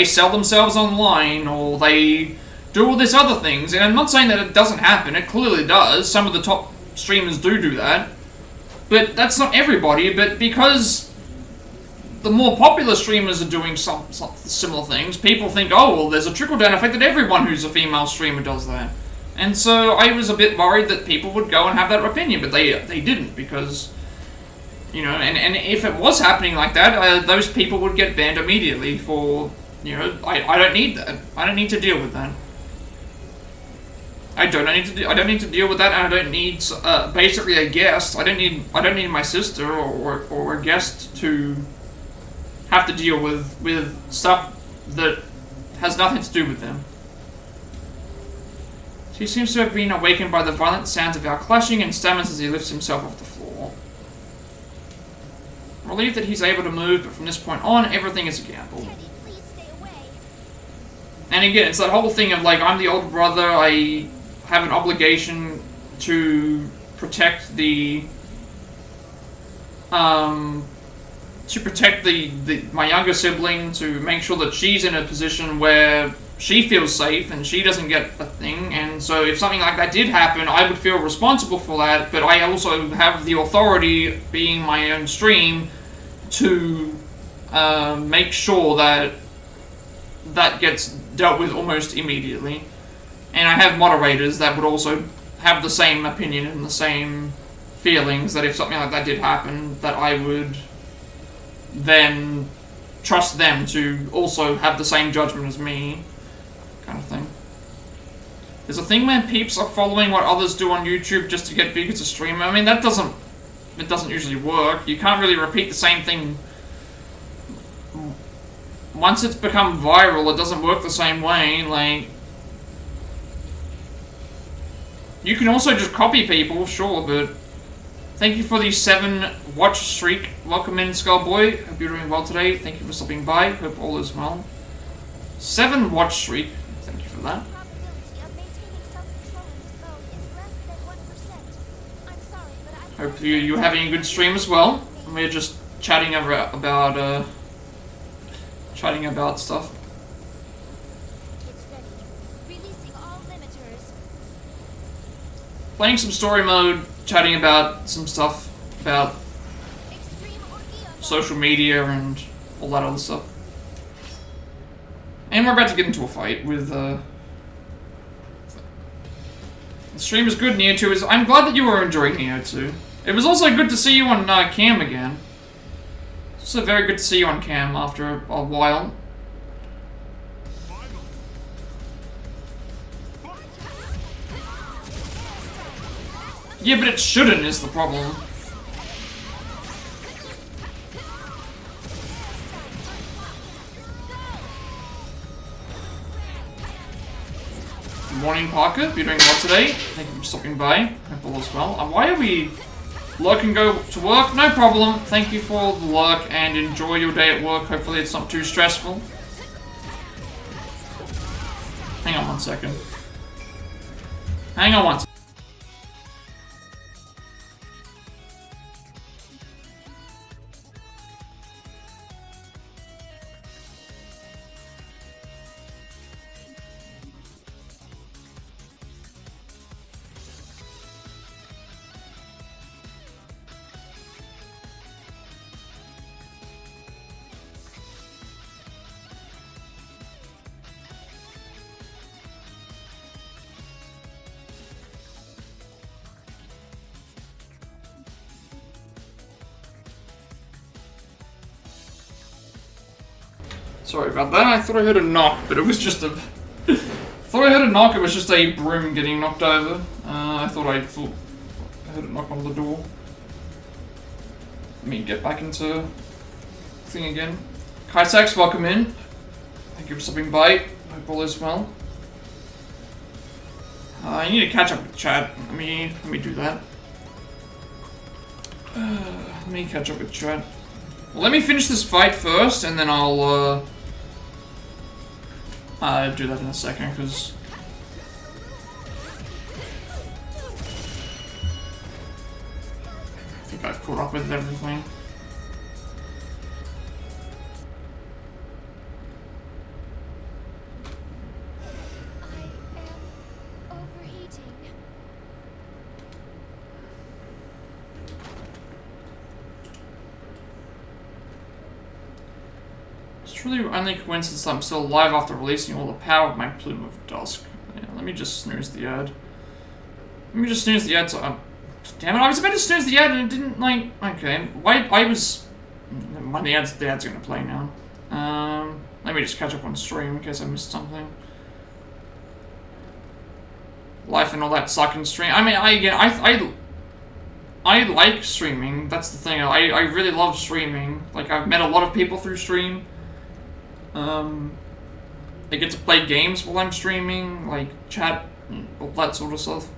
sell themselves online, or they do all these other things. And I'm not saying that it doesn't happen, it clearly does. Some of the top streamers do that. But that's not everybody, but because the more popular streamers are doing some similar things, people think, oh, well, there's a trickle-down effect that everyone who's a female streamer does that. And so I was a bit worried that people would go and have that opinion, but they didn't, because, you know, and if it was happening like that, those people would get banned immediately for, you know, I don't need that. I don't need to deal with that. I don't need to deal with that, and I don't need basically a guest. I don't need my sister or a guest to have to deal with stuff that has nothing to do with them. He seems to have been awakened by the violent sounds of our clashing and stammers as he lifts himself off the floor. Relieved that he's able to move, but from this point on, everything is a gamble. Teddy, please stay away. And again, it's that whole thing of, like, I'm the older brother, I have an obligation to protect the my younger sibling, to make sure that she's in a position where she feels safe and she doesn't get a thing. And so if something like that did happen, I would feel responsible for that, but I also have the authority, being my own stream, to make sure that that gets dealt with almost immediately. And I have moderators that would also have the same opinion and the same feelings, that if something like that did happen, that I would then trust them to also have the same judgment as me, kind of thing. There's a thing where peeps are following what others do on YouTube just to get big as a streamer. I mean, it doesn't usually work. You can't really repeat the same thing. Once it's become viral, it doesn't work the same way. Like, you can also just copy people, sure, but thank you for the 7 watch streak. Welcome in, Skullboy. Hope you're doing well today. Thank you for stopping by. Hope all is well. 7 watch streak. Thank you for that. The probability of maintaining self-control in this mode is less than 1%. I'm sorry, but I Hope you're having a good stream as well. We're just chatting about stuff. It's ready. Releasing all limiters. Playing some story mode, chatting about some stuff about Extreme ordeal. social media and all that other stuff. And we're about to get into a fight with, the stream is good, Neo 2 is... I'm glad that you were enjoying Neo 2. It was also good to see you on cam again. It's also very good to see you on cam after a while. Yeah, but it shouldn't is the problem. Morning, Parker. You're doing well today. Thank you for stopping by. Hope all is well. Why are we lurk and go to work? No problem. Thank you for the lurk and enjoy your day at work. Hopefully it's not too stressful. Hang on one second. Hang on one second. Sorry about that. I thought I heard a knock, but it was just a... thought I heard a knock, it was just a broom getting knocked over. I thought I heard a knock on the door. Let me get back into thing again. Kaisax, welcome in. Thank you for stopping by. Hope all is well. I need to catch up with chat. Let me do that. Let me catch up with chat. Well, let me finish this fight first, and then I'll do that in a second, because I think I've caught up with everything. Truly only coincidence that I'm still alive after releasing all the power of my plume of dusk. Yeah, let me just snooze the ad. Let me just snooze the ad so damn it, I was about to snooze the ad and it didn't, like, okay. I was... Never mind, the ad's gonna play now. Let me just catch up on stream in case I missed something. Life and all that suck in stream. I mean, I like streaming, that's the thing. I really love streaming. Like, I've met a lot of people through stream. I get to play games while I'm streaming, like chat, all that sort of stuff.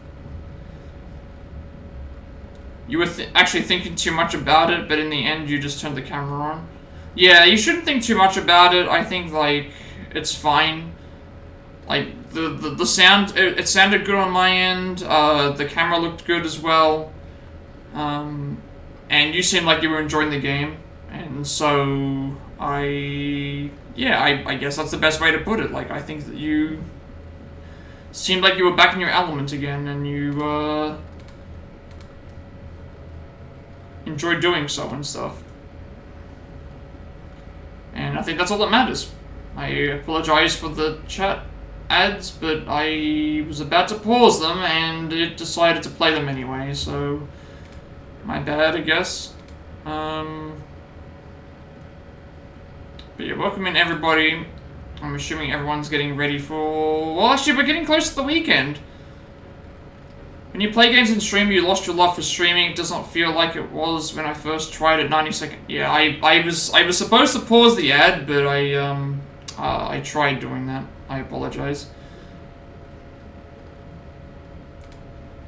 You were actually thinking too much about it, but in the end you just turned the camera on. Yeah, you shouldn't think too much about it. I think, like, it's fine. Like, the sound, it sounded good on my end, the camera looked good as well. And you seemed like you were enjoying the game, and so I guess that's the best way to put it. Like, I think that you seemed like you were back in your element again, and you, enjoyed doing so and stuff. And I think that's all that matters. I apologize for the chat ads, but I was about to pause them, and it decided to play them anyway, so... my bad, I guess. But yeah, welcome in everybody. I'm assuming everyone's getting ready for... Well, actually, we're getting close to the weekend. When you play games in stream, you lost your love for streaming. It does not feel like it was when I first tried it 90 seconds. Yeah, I was supposed to pause the ad, but I tried doing that. I apologize.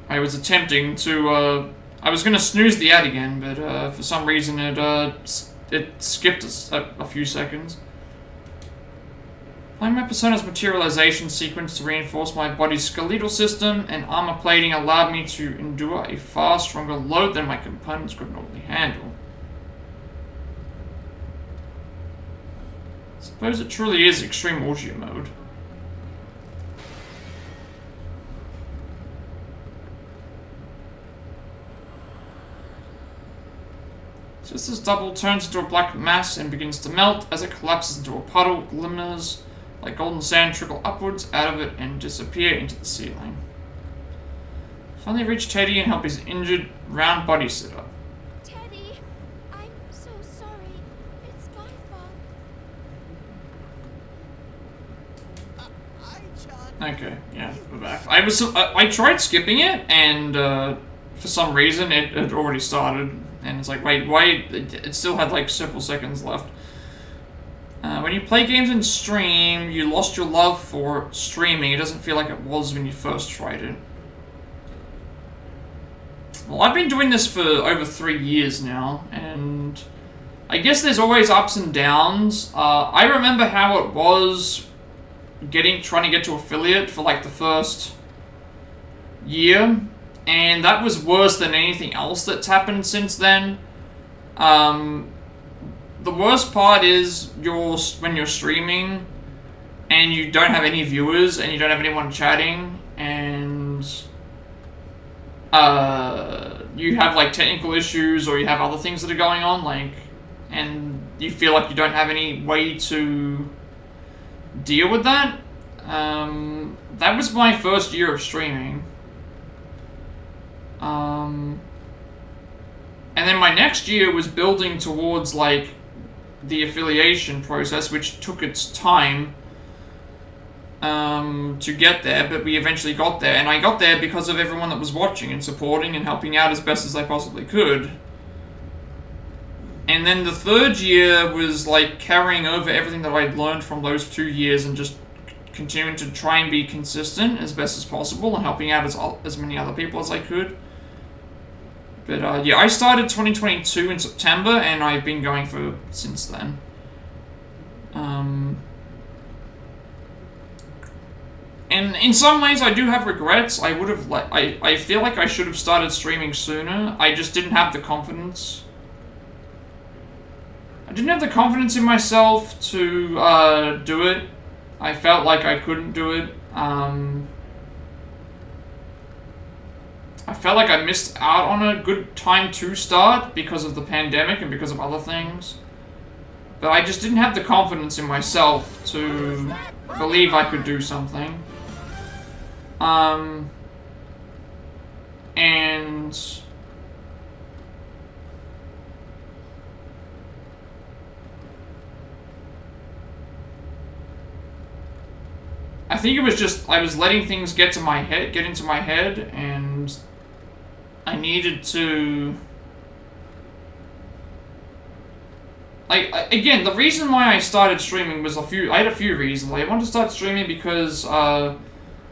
I was attempting to, I was gonna snooze the ad again, but for some reason it skipped a few seconds. Applying my persona's materialization sequence to reinforce my body's skeletal system and armor plating allowed me to endure a far stronger load than my components could normally handle. Suppose it truly is extreme orgia mode. Just as double turns into a black mass and begins to melt, as it collapses into a puddle, glimmers like golden sand trickle upwards out of it and disappear into the ceiling. Finally reach Teddy and help his injured, round body sit up. Teddy, I'm so sorry. It's my fault. Hi, John. Okay, yeah, we're back. I tried skipping it, and for some reason it had already started. And it's like, wait, why? It still had like several seconds left. When you play games in stream, you lost your love for streaming. It doesn't feel like it was when you first tried it. Well, I've been doing this for over 3 years now, and I guess there's always ups and downs. I remember how it was trying to get to affiliate for like the first year. And that was worse than anything else that's happened since then. The worst part is when you're streaming and you don't have any viewers and you don't have anyone chatting and you have like technical issues or you have other things that are going on, like, and you feel like you don't have any way to deal with that. That was my first year of streaming. And then my next year was building towards, like, the affiliation process, which took its time to get there, but we eventually got there, and I got there because of everyone that was watching and supporting and helping out as best as I possibly could. And then the third year was like carrying over everything that I'd learned from those 2 years and just continuing to try and be consistent as best as possible and helping out as many other people as I could. But yeah, I started 2022 in September, and I've been going for since then. And in some ways, I do have regrets. I would have I feel like I should have started streaming sooner. I just didn't have the confidence. I didn't have the confidence in myself to do it. I felt like I couldn't do it. I felt like I missed out on a good time to start because of the pandemic and because of other things. But I just didn't have the confidence in myself to believe I could do something. And I think it was just I was letting things get into my head, and I needed to, like, again, the reason why I started streaming was I had a few reasons. I wanted to start streaming because I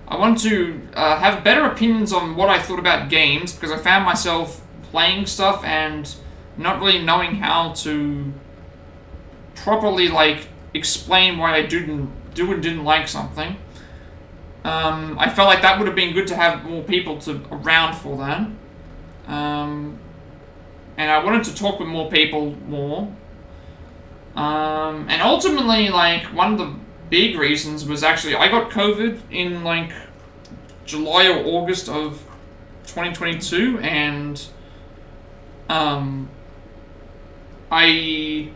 wanted to have better opinions on what I thought about games, because I found myself playing stuff and not really knowing how to properly, like, explain why I do and didn't like something. I felt like that would have been good to have more people around for that. And I wanted to talk with more people more. And ultimately, like, one of the big reasons was actually I got COVID in, like, July or August of 2022, and I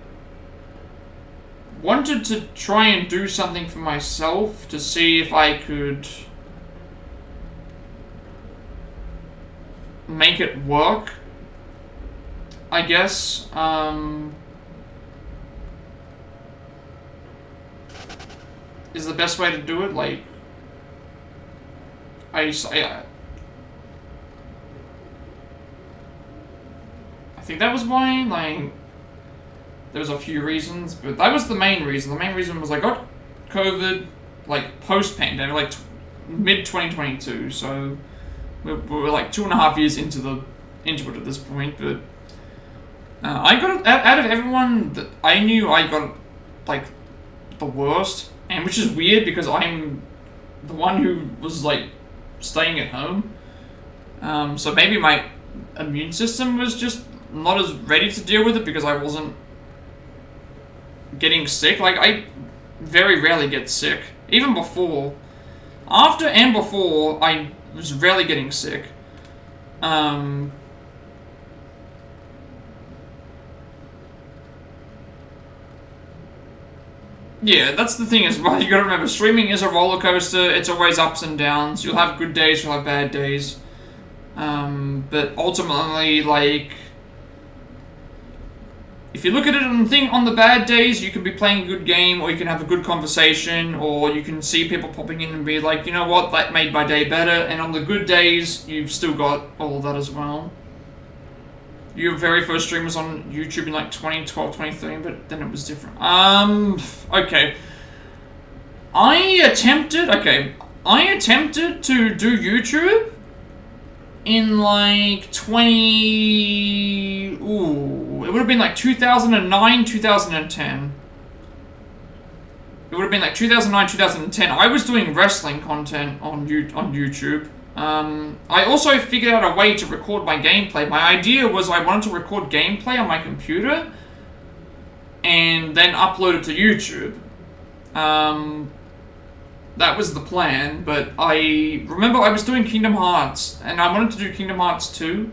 wanted to try and do something for myself to see if I could make it work, I guess. Is the best way to do it. Like, I think that was why, like, there was a few reasons, but that was the main reason. The main reason was I got COVID, like, post-pandemic, like, mid-2022, so we're like 2.5 years into it at this point, but I got, out of everyone that I knew, I got, like, the worst, and which is weird because I'm the one who was, like, staying at home, so maybe my immune system was just not as ready to deal with it because I wasn't getting sick. Like, I very rarely get sick. Even before. After and before, I was rarely getting sick. Yeah, that's the thing as well. You gotta remember, streaming is a roller coaster. It's always ups and downs. You'll have good days, you'll have bad days. But ultimately, like, if you look at it on the bad days, you can be playing a good game, or you can have a good conversation, or you can see people popping in and be like, you know what, that made my day better. And on the good days, you've still got all of that as well. Your very first stream was on YouTube in like 2012, 2013, but then it was different. Okay. I attempted to do YouTube in like it would have been like 2009, 2010. It would have been like 2009, 2010. I was doing wrestling content on YouTube. I also figured out a way to record my gameplay. My idea was I wanted to record gameplay on my computer and then upload it to YouTube. That was the plan, but I remember I was doing Kingdom Hearts, and I wanted to do Kingdom Hearts 2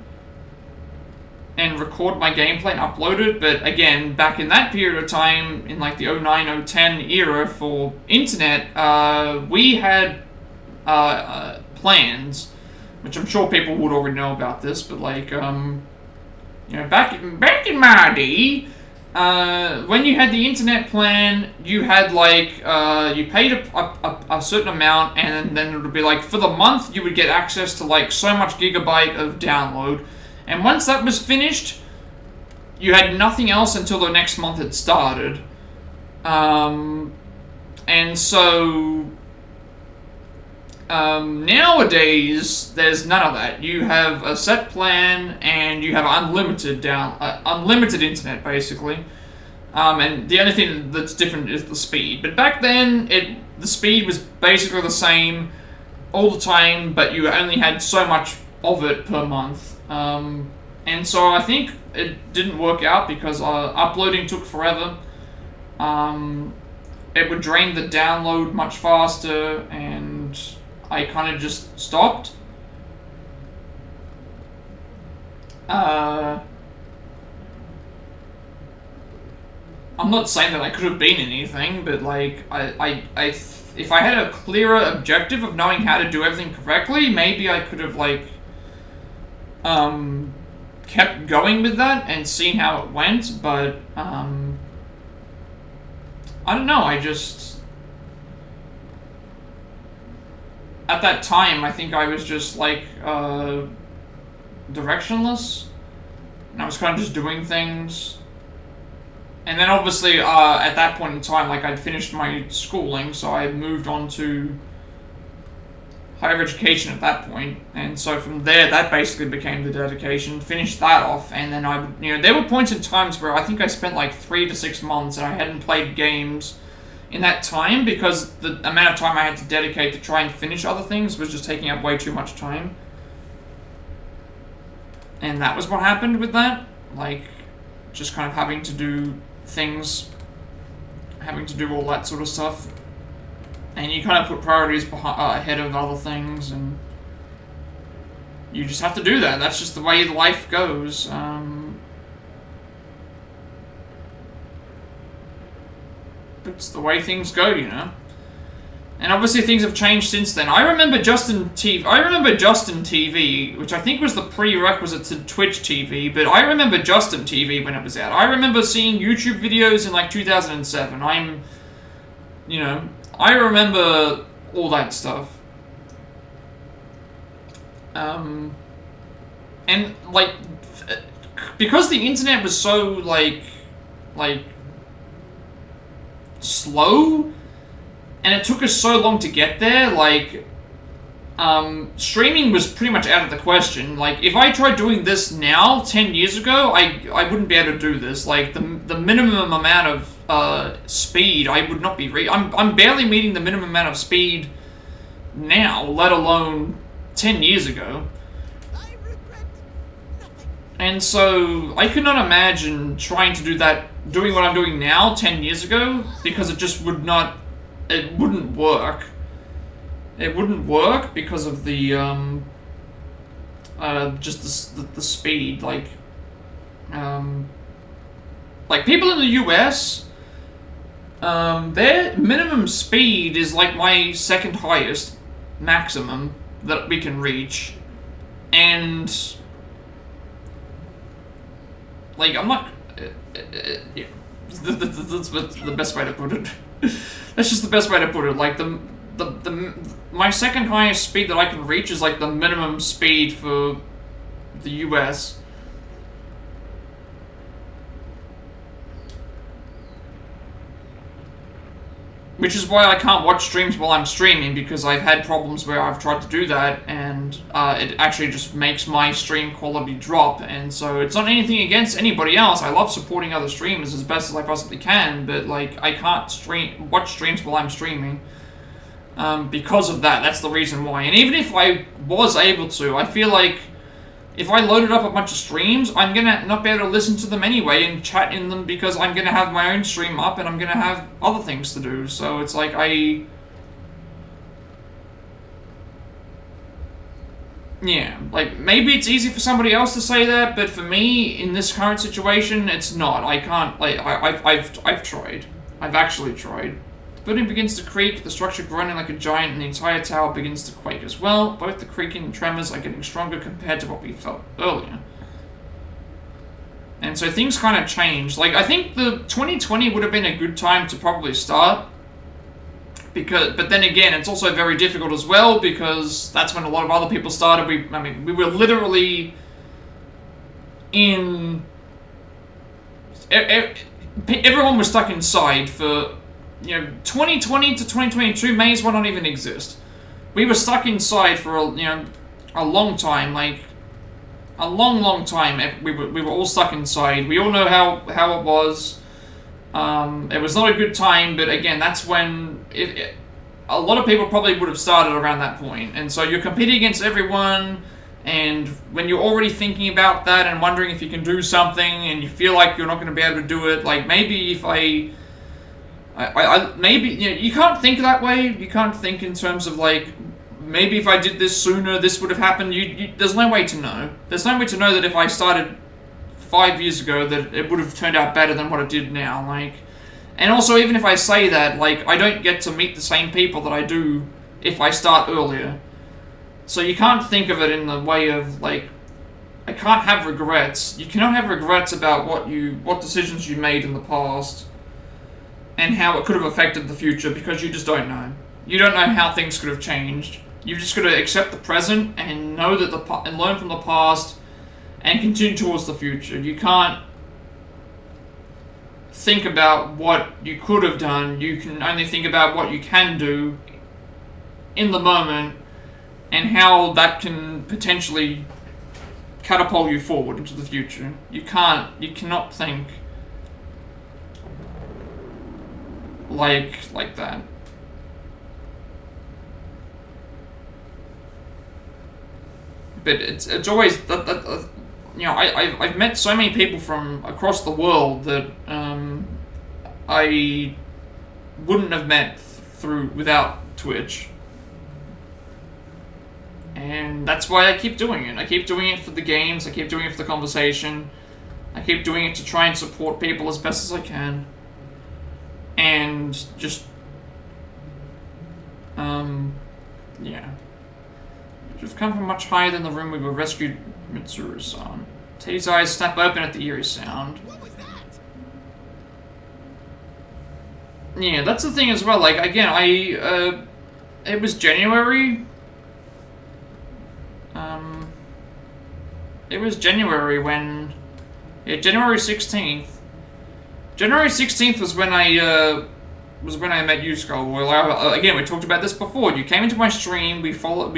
and record my gameplay and upload it, but again, back in that period of time, in like the 09, 010 era for internet, we had plans, which I'm sure people would already know about this, but like, you know, back in my day, when you had the internet plan, you had like you paid a certain amount, and then it would be like for the month you would get access to like so much gigabyte of download, and once that was finished, you had nothing else until the next month had started. And so nowadays there's none of that. You have a set plan and you have unlimited unlimited internet basically. And the only thing that's different is the speed. But back then, the speed was basically the same all the time, but you only had so much of it per month. And so I think it didn't work out because uploading took forever. It would drain the download much faster, and I kind of just stopped. I'm not saying that I could have been anything, but like if I had a clearer objective of knowing how to do everything correctly, maybe I could have like kept going with that and seen how it went. But I don't know. I just at that time I think I was just like directionless, and I was kind of just doing things. And then obviously, at that point in time, like I'd finished my schooling, so I moved on to higher education at that point. And so from there, that basically became the dedication. Finished that off, and then there were points in times where I think I spent like 3 to 6 months, and I hadn't played games in that time because the amount of time I had to dedicate to try and finish other things was just taking up way too much time. And that was what happened with that, like just kind of having to do things, having to do all that sort of stuff, and you kind of put priorities ahead of other things, and you just have to do that. That's just the way life goes. It's the way things go, you know. And obviously things have changed since then. I remember Justin TV, which I think was the prerequisite to Twitch TV, but I remember Justin TV when it was out. I remember seeing YouTube videos in like 2007. I remember all that stuff. And like, because the internet was so like slow, and it took us so long to get there, like, streaming was pretty much out of the question. Like, if I tried doing this now, 10 years ago, I wouldn't be able to do this. Like, the minimum amount of speed, I would not be I'm barely meeting the minimum amount of speed now, let alone 10 years ago. I regret nothing. And so, I could not imagine trying to doing what I'm doing now 10 years ago, because it just wouldn't work. It wouldn't work because of the just the speed. Like people in the US, their minimum speed is like my second highest maximum that we can reach, and like I'm not. Yeah, that's the best way to put it. That's just the best way to put it. Like my second highest speed that I can reach is like the minimum speed for the US. Which is why I can't watch streams while I'm streaming, because I've had problems where I've tried to do that, and it actually just makes my stream quality drop. And so it's not anything against anybody else. I love supporting other streamers as best as I possibly can, but like I can't watch streams while I'm streaming because of that. That's the reason why. And even if I was able to, I feel like if I loaded up a bunch of streams, I'm gonna not be able to listen to them anyway and chat in them, because I'm gonna have my own stream up and I'm gonna have other things to do. So it's like like maybe it's easy for somebody else to say that, but for me in this current situation, it's not. I can't. Like I've tried. I've actually tried. The building begins to creak, the structure groaning like a giant, and the entire tower begins to quake as well. Both the creaking and tremors are getting stronger compared to what we felt earlier. And so things kind of changed. Like, I think the 2020 would have been a good time to probably start. But then again, it's also very difficult as well, because that's when a lot of other people started. We were literally in... Everyone was stuck inside for, 2020 to 2022 may as well not even exist. We were stuck inside for, a long time, like, a long time. We were all stuck inside. We all know how it was. It was not a good time, but again, that's when a lot of people probably would have started around that point. And so you're competing against everyone, and when you're already thinking about that and wondering if you can do something, and you feel like you're not going to be able to do it, like maybe if maybe, you can't think that way. You can't think in terms of like, maybe if I did this sooner, this would have happened. There's no way to know. There's no way to know that if I started 5 years ago, that it would have turned out better than what it did now. Like, and also, even if I say that, like, I don't get to meet the same people that I do if I start earlier. So you can't think of it in the way of, like, I can't have regrets. You cannot have regrets about what decisions you made in the past and how it could have affected the future, because you just don't know. You don't know how things could have changed. You've just got to accept the present and know that and learn from the past and continue towards the future. You can't think about what you could have done. You can only think about what you can do in the moment and how that can potentially catapult you forward into the future. You cannot think like that. But it's always that I've met so many people from across the world that I wouldn't have met without Twitch. And that's why I keep doing it. I keep doing it for the games, I keep doing it for the conversation, I keep doing it to try and support people as best as I can. And just, yeah. We've come from much higher than the room we were rescued Mitsuru-san. Teddy's eyes snap open at the eerie sound. What was that? Yeah, that's the thing as well. Like, again, it was January. It was January when... Yeah, January 16th. January 16th was when I met you, Skullboy. Again, we talked about this before. You came into my stream, we followed,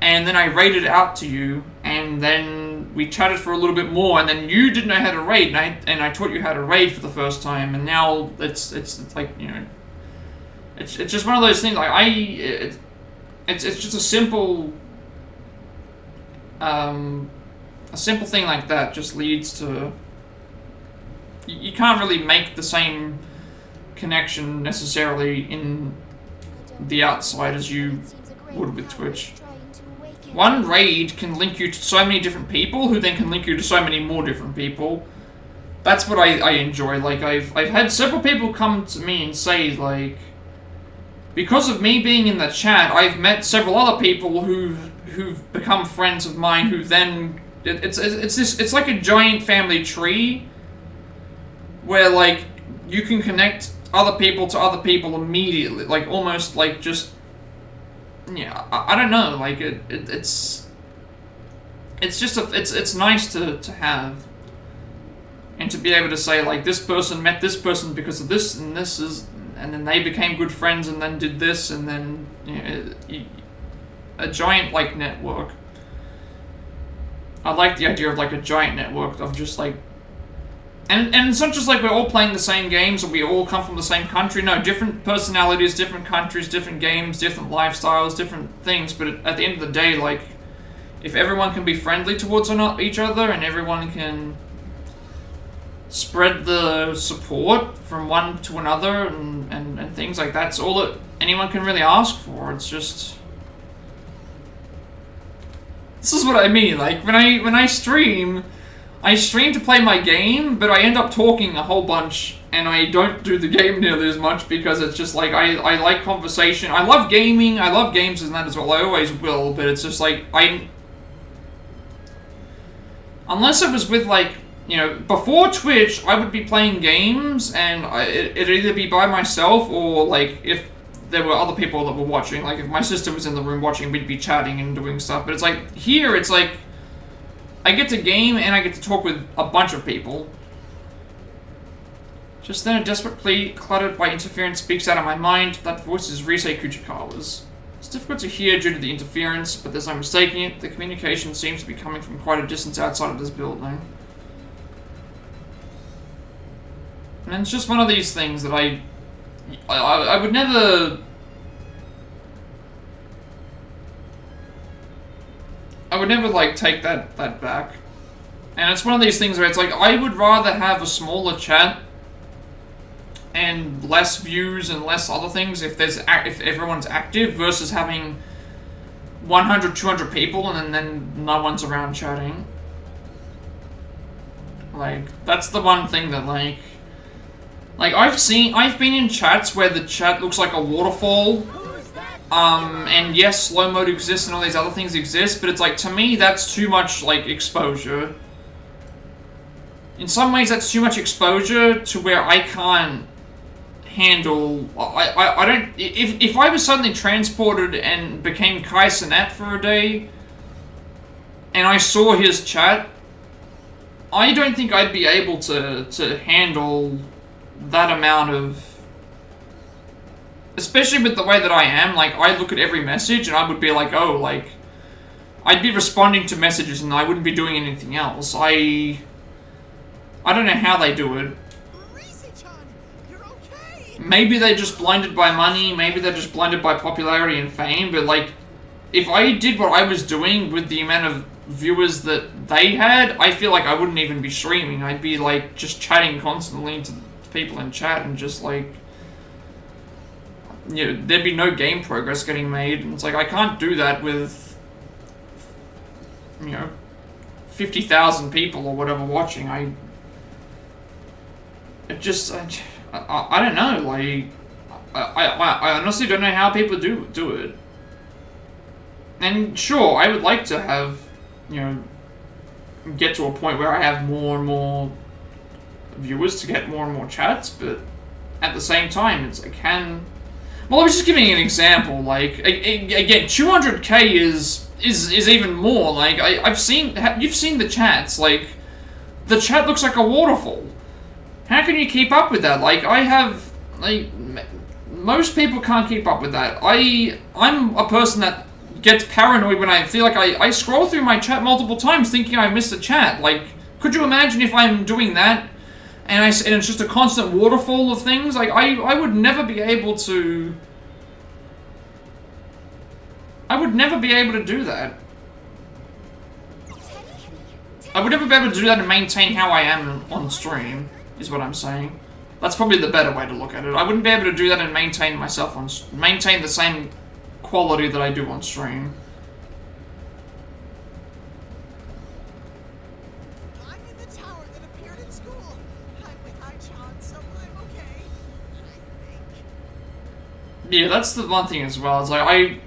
and then I raided out to you, and then we chatted for a little bit more, and then you didn't know how to raid, and I taught you how to raid for the first time, and now it's like, it's just one of those things. Like it's just a simple thing like that just leads to. You can't really make the same connection necessarily in the outside as you would with Twitch. One raid can link you to so many different people, who then can link you to so many more different people. That's what I enjoy. Like, I've had several people come to me and say, like, because of me being in the chat, I've met several other people who've become friends of mine, who then it's like a giant family tree, where, like, you can connect other people to other people immediately, like, almost, like, just, yeah, I don't know, like, it's just it's nice to have, and to be able to say, like, this person met this person because of this, and this is, and then they became good friends, and then did this, and then, a giant, like, network. I like the idea of, like, a giant network of just, like, and it's not just like we're all playing the same games, or we all come from the same country. No, different personalities, different countries, different games, different lifestyles, different things. But at the end of the day, like, if everyone can be friendly towards each other, and everyone can spread the support from one to another, and things like that, it's all that anyone can really ask for. It's just... This is what I mean. Like, when I stream to play my game, but I end up talking a whole bunch, and I don't do the game nearly as much, because it's just like, I like conversation. I love gaming, I love games and that as well, I always will, but it's just like, unless it was with like, you know, before Twitch, I would be playing games and it'd either be by myself or like if there were other people that were watching. Like if my sister was in the room watching, we'd be chatting and doing stuff. But it's like here, it's like I get to game and I get to talk with a bunch of people. Just then a desperate plea, cluttered by interference, speaks out of my mind. That voice is Rise Kuchikawa's. It's difficult to hear due to the interference, but there's no mistaking it. The communication seems to be coming from quite a distance outside of this building. And it's just one of these things that I would never... I would never, like, take that back. And it's one of these things where it's like, I would rather have a smaller chat and less views and less other things if everyone's active versus having 100, 200 people and then no one's around chatting. Like, that's the one thing that, like, I've been in chats where the chat looks like a waterfall. And yes, slow mode exists and all these other things exist, but it's like, to me, that's too much, like, exposure. In some ways, that's too much exposure to where I can't handle... I don't... If I was suddenly transported and became Kai Cenat for a day, and I saw his chat, I don't think I'd be able to handle that amount of... Especially with the way that I am, like, I look at every message and I would be like, oh, like... I'd be responding to messages and I wouldn't be doing anything else. I don't know how they do it. You're okay. Maybe they're just blinded by money, maybe they're just blinded by popularity and fame, but, like, if I did what I was doing with the amount of viewers that they had, I feel like I wouldn't even be streaming. I'd be, like, just chatting constantly to people in chat and just, like... You know, there'd be no game progress getting made. And it's like, I can't do that with, you know, 50,000 people or whatever watching. I don't know, like, I honestly don't know how people do it. And sure, I would like to have, you know, get to a point where I have more and more viewers to get more and more chats, but at the same time, it's, I can... Well, I was just giving an example, like, again, 200k is even more, like, you've seen the chats, like, the chat looks like a waterfall. How can you keep up with that? Like, most people can't keep up with that. I'm a person that gets paranoid when I feel like I scroll through my chat multiple times thinking I missed a chat. Like, could you imagine if I'm doing that and it's just a constant waterfall of things? Like, I would never be able to... I would never be able to do that. I would never be able to do that and maintain how I am on stream, is what I'm saying. That's probably the better way to look at it. I wouldn't be able to do that and maintain myself maintain the same quality that I do on stream. I'm in the tower that appeared in school. I'm with Aichan, so I'm okay. I think. Yeah, that's the one thing as well. It's like,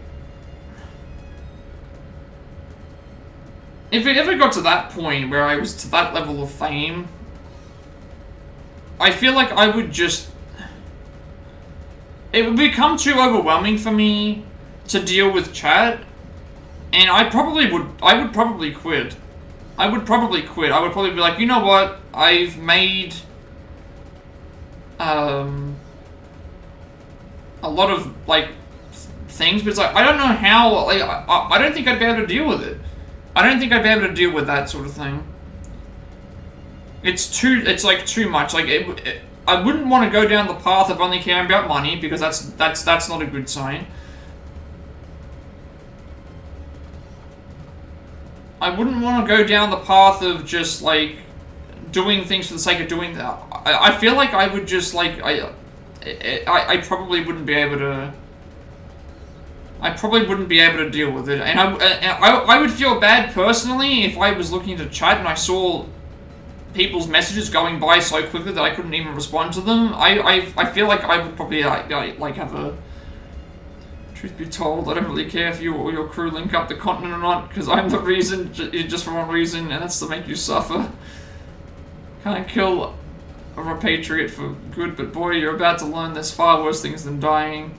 if it ever got to that point where I was to that level of fame, I feel like I would just... It would become too overwhelming for me to deal with chat, and I would probably quit. I would probably be like, you know what, I've made a lot of, like, things, but it's like, I don't know how, like, I don't think I'd be able to deal with it. I don't think I'd be able to deal with that sort of thing. It's like too much. Like, I wouldn't want to go down the path of only caring about money, because that's not a good sign. I wouldn't want to go down the path of just, like, doing things for the sake of doing that. I feel like I would just, like, I probably wouldn't be able to... I probably wouldn't be able to deal with it, and I would feel bad personally if I was looking to chat and I saw people's messages going by so quickly that I couldn't even respond to them. I feel like I would probably like have a Truth be told, I don't really care if you or your crew link up the continent or not, because I'm the reason, just for one reason, and that's to make you suffer. Can't kill a repatriate for good, but boy, you're about to learn there's far worse things than dying.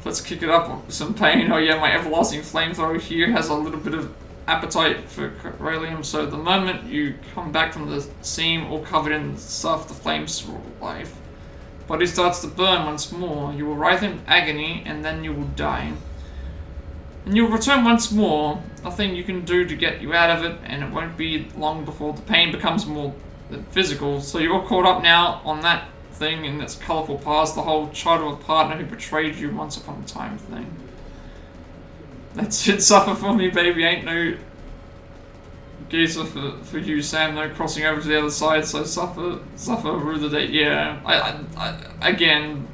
Let's kick it up with some pain. Oh yeah, my everlasting flamethrower here has a little bit of appetite for Raylium, so the moment you come back from the seam all covered in stuff, the flames will life. Body starts to burn once more. You will writhe in agony, and then you will die. And you'll return once more. Nothing you can do to get you out of it, and it won't be long before the pain becomes more physical. So you're all caught up now on that thing in its colourful past, the whole child of a partner who betrayed you once upon a time thing. That's it, suffer for me, baby. Ain't no geezer for you, Sam. No crossing over to the other side, so suffer through the day. Yeah, I again,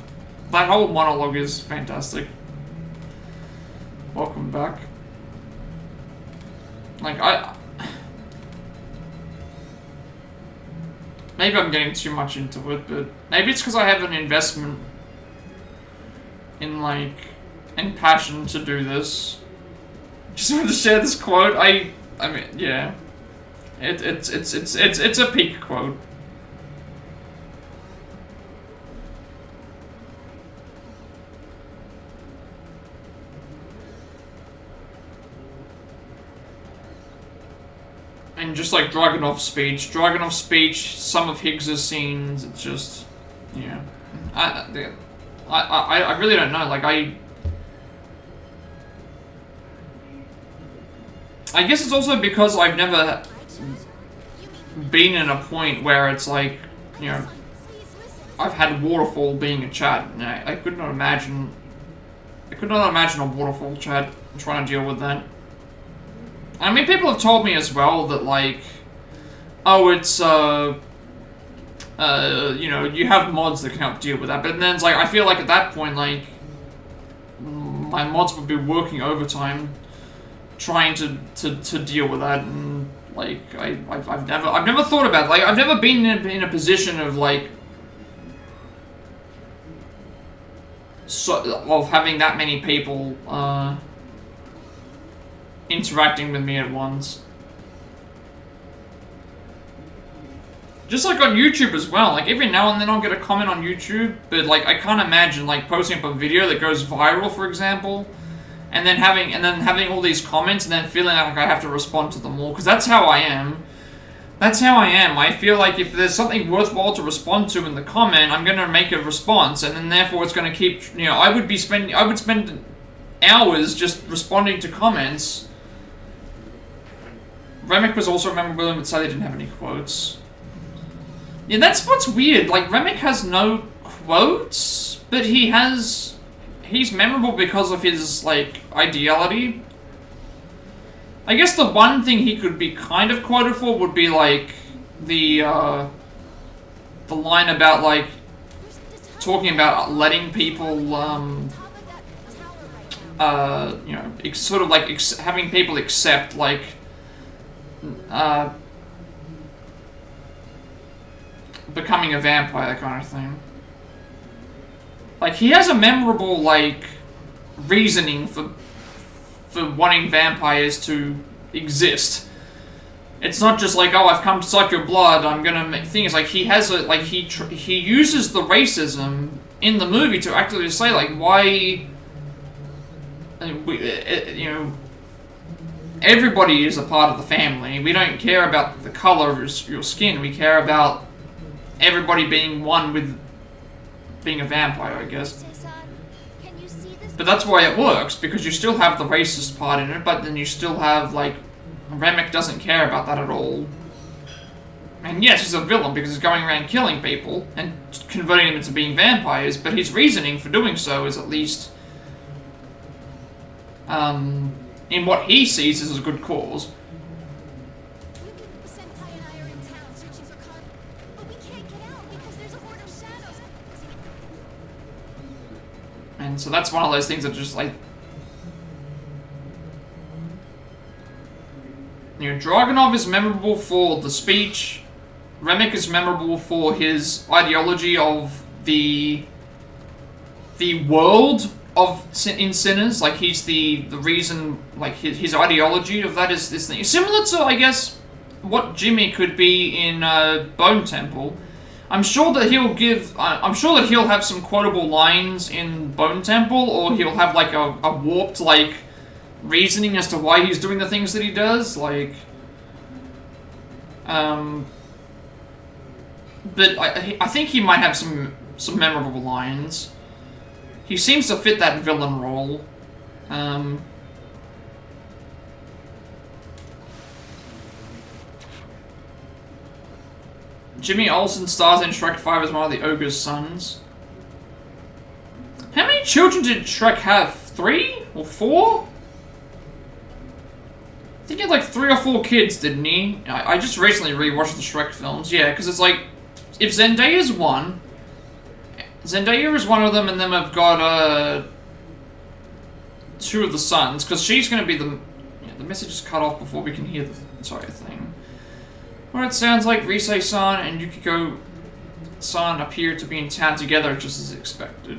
that whole monologue is fantastic. Welcome back. Like, maybe I'm getting too much into it, but maybe it's because I have an investment in, like, and passion to do this. Just wanted to share this quote. I mean, yeah. It's a peak quote. And just like Dragunov's speech, some of Higgs's scenes, it's just, yeah. I really don't know, like, I guess it's also because I've never been in a point where it's like, you know, I've had Waterfall being a chat, and I could not imagine a Waterfall chat trying to deal with that. I mean, people have told me as well that, like, oh, it's, you know, you have mods that can help deal with that, but then it's like, I feel like at that point, like, my mods would be working overtime trying to deal with that, and, like, I've never thought about it. Like, I've never been in a position of, like, of having that many people, interacting with me at once. Just like on YouTube as well, like every now and then I'll get a comment on YouTube, but like I can't imagine like posting up a video that goes viral, for example, and then having all these comments and then feeling like I have to respond to them all, because that's how I am. That's how I am. I feel like if there's something worthwhile to respond to in the comment, I'm gonna make a response, and then therefore it's gonna keep, you know, I would spend hours just responding to comments. Remick was also memorable, but sadly didn't have any quotes. Yeah, that's what's weird. Like, Remick has no quotes, but he's memorable because of his, like, ideality. I guess the one thing he could be kind of quoted for would be, like, the line about, like, talking about letting people, you know, sort of, like, having people accept, like, becoming a vampire kind of thing. Like, he has a memorable, like, reasoning for wanting vampires to exist. It's not just like, oh, I've come to suck your blood, I'm gonna make things. Like, he has a, like, he uses the racism in the movie to actually say, like, why, you know, everybody is a part of the family. We don't care about the color of your skin. We care about everybody being one with being a vampire, I guess. But that's why it works, because you still have the racist part in it, but then you still have, like, Remick doesn't care about that at all. And yes, he's a villain because he's going around killing people and converting them into being vampires, but his reasoning for doing so is at least, in what he sees as a good cause. Senpai and I are in town searching for Khan, but we can't get out because there's a horde of shadows. And so that's one of those things that just, like, you know, Dragunov is memorable for the speech. Remick is memorable for his ideology of the world in Sinners. Like he's the reason, like his ideology of that is this thing. Similar to, I guess, what Jimmy could be in Bone Temple. I'm sure that I'm sure that he'll have some quotable lines in Bone Temple, or he'll have like a warped like reasoning as to why he's doing the things that he does. Like, but I think he might have some memorable lines. He seems to fit that villain role. Jimmy Olsen stars in Shrek 5 as one of the ogre's sons. How many children did Shrek have? 3 or 4? I think he had like 3 or 4 kids, didn't he? I just recently rewatched the Shrek films. Yeah, because it's like, if Zendaya's one, Zendaya is one of them, and then I've got 2 of the sons, because she's going to be the... Yeah, the message is cut off before we can hear the entire thing. Well, it sounds like Risei-san and Yukiko-san appear to be in town together, just as expected.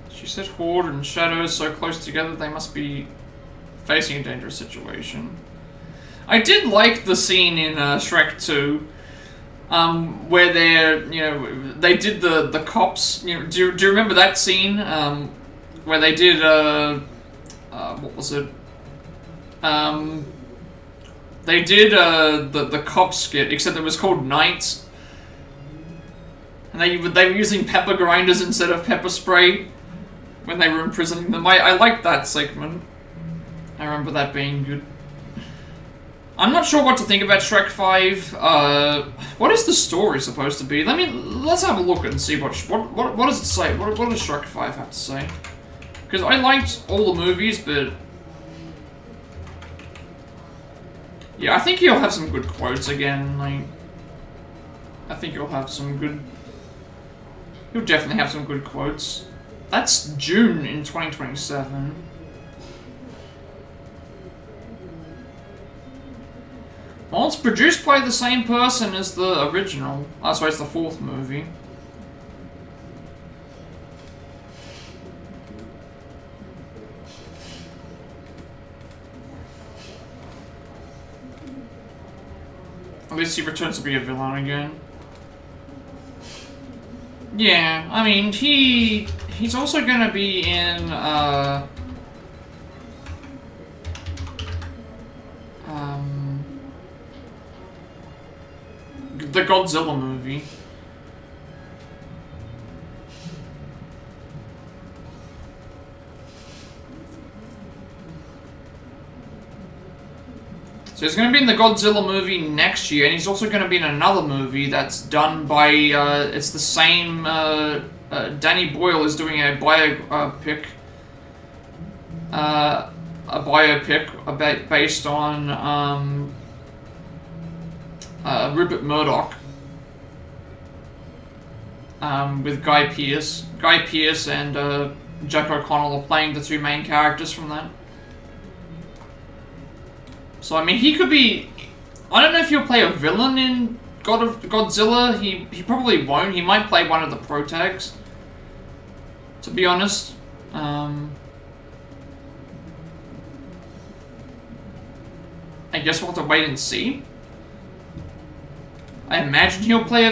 She said Horde and Shadows so close together they must be facing a dangerous situation. I did like the scene in Shrek 2, where they did the cops. Do you remember that scene? Where they did what was it? They did the cop skit, except it was called Knights, and they were using pepper grinders instead of pepper spray when they were imprisoning them. I liked that segment. I remember that being good. I'm not sure what to think about Shrek 5. What is the story supposed to be? Let's have a look and see what does it say. What does Shrek 5 have to say? Because I liked all the movies, but yeah, I think he'll have some good quotes again. Like, I think he'll have some good. He'll definitely have some good quotes. That's June in 2027. Well, it's produced by the same person as the original. That's why it's the 4th movie. At least he returns to be a villain again. Yeah, I mean, he's also gonna be in, the Godzilla movie. So he's going to be in the Godzilla movie next year, and he's also going to be in another movie that's done by, it's the same, Danny Boyle is doing a biopic based on, Rupert Murdoch, with Guy Pearce. Guy Pearce and, Jack O'Connell are playing the 2 main characters from that. So, I mean, he could be... I don't know if he'll play a villain in Godzilla. He probably won't. He might play one of the protags, to be honest. I guess we'll have to wait and see. I imagine he'll play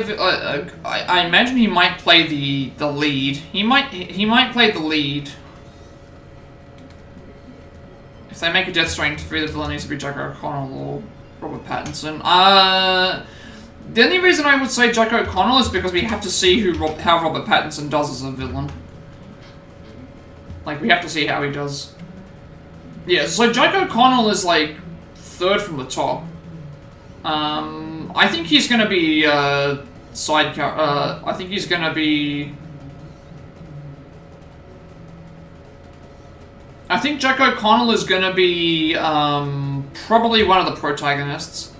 I imagine he might play the lead. He might play the lead. If they make a Death Stranding 3, the villain needs to be Jack O'Connell or Robert Pattinson. The only reason I would say Jack O'Connell is because we have to see how Robert Pattinson does as a villain. Like, we have to see how he does. Yeah, so Jack O'Connell is, like, 3rd from the top. I think he's gonna be, I think he's gonna be... I think Jack O'Connell is gonna be, probably one of the protagonists.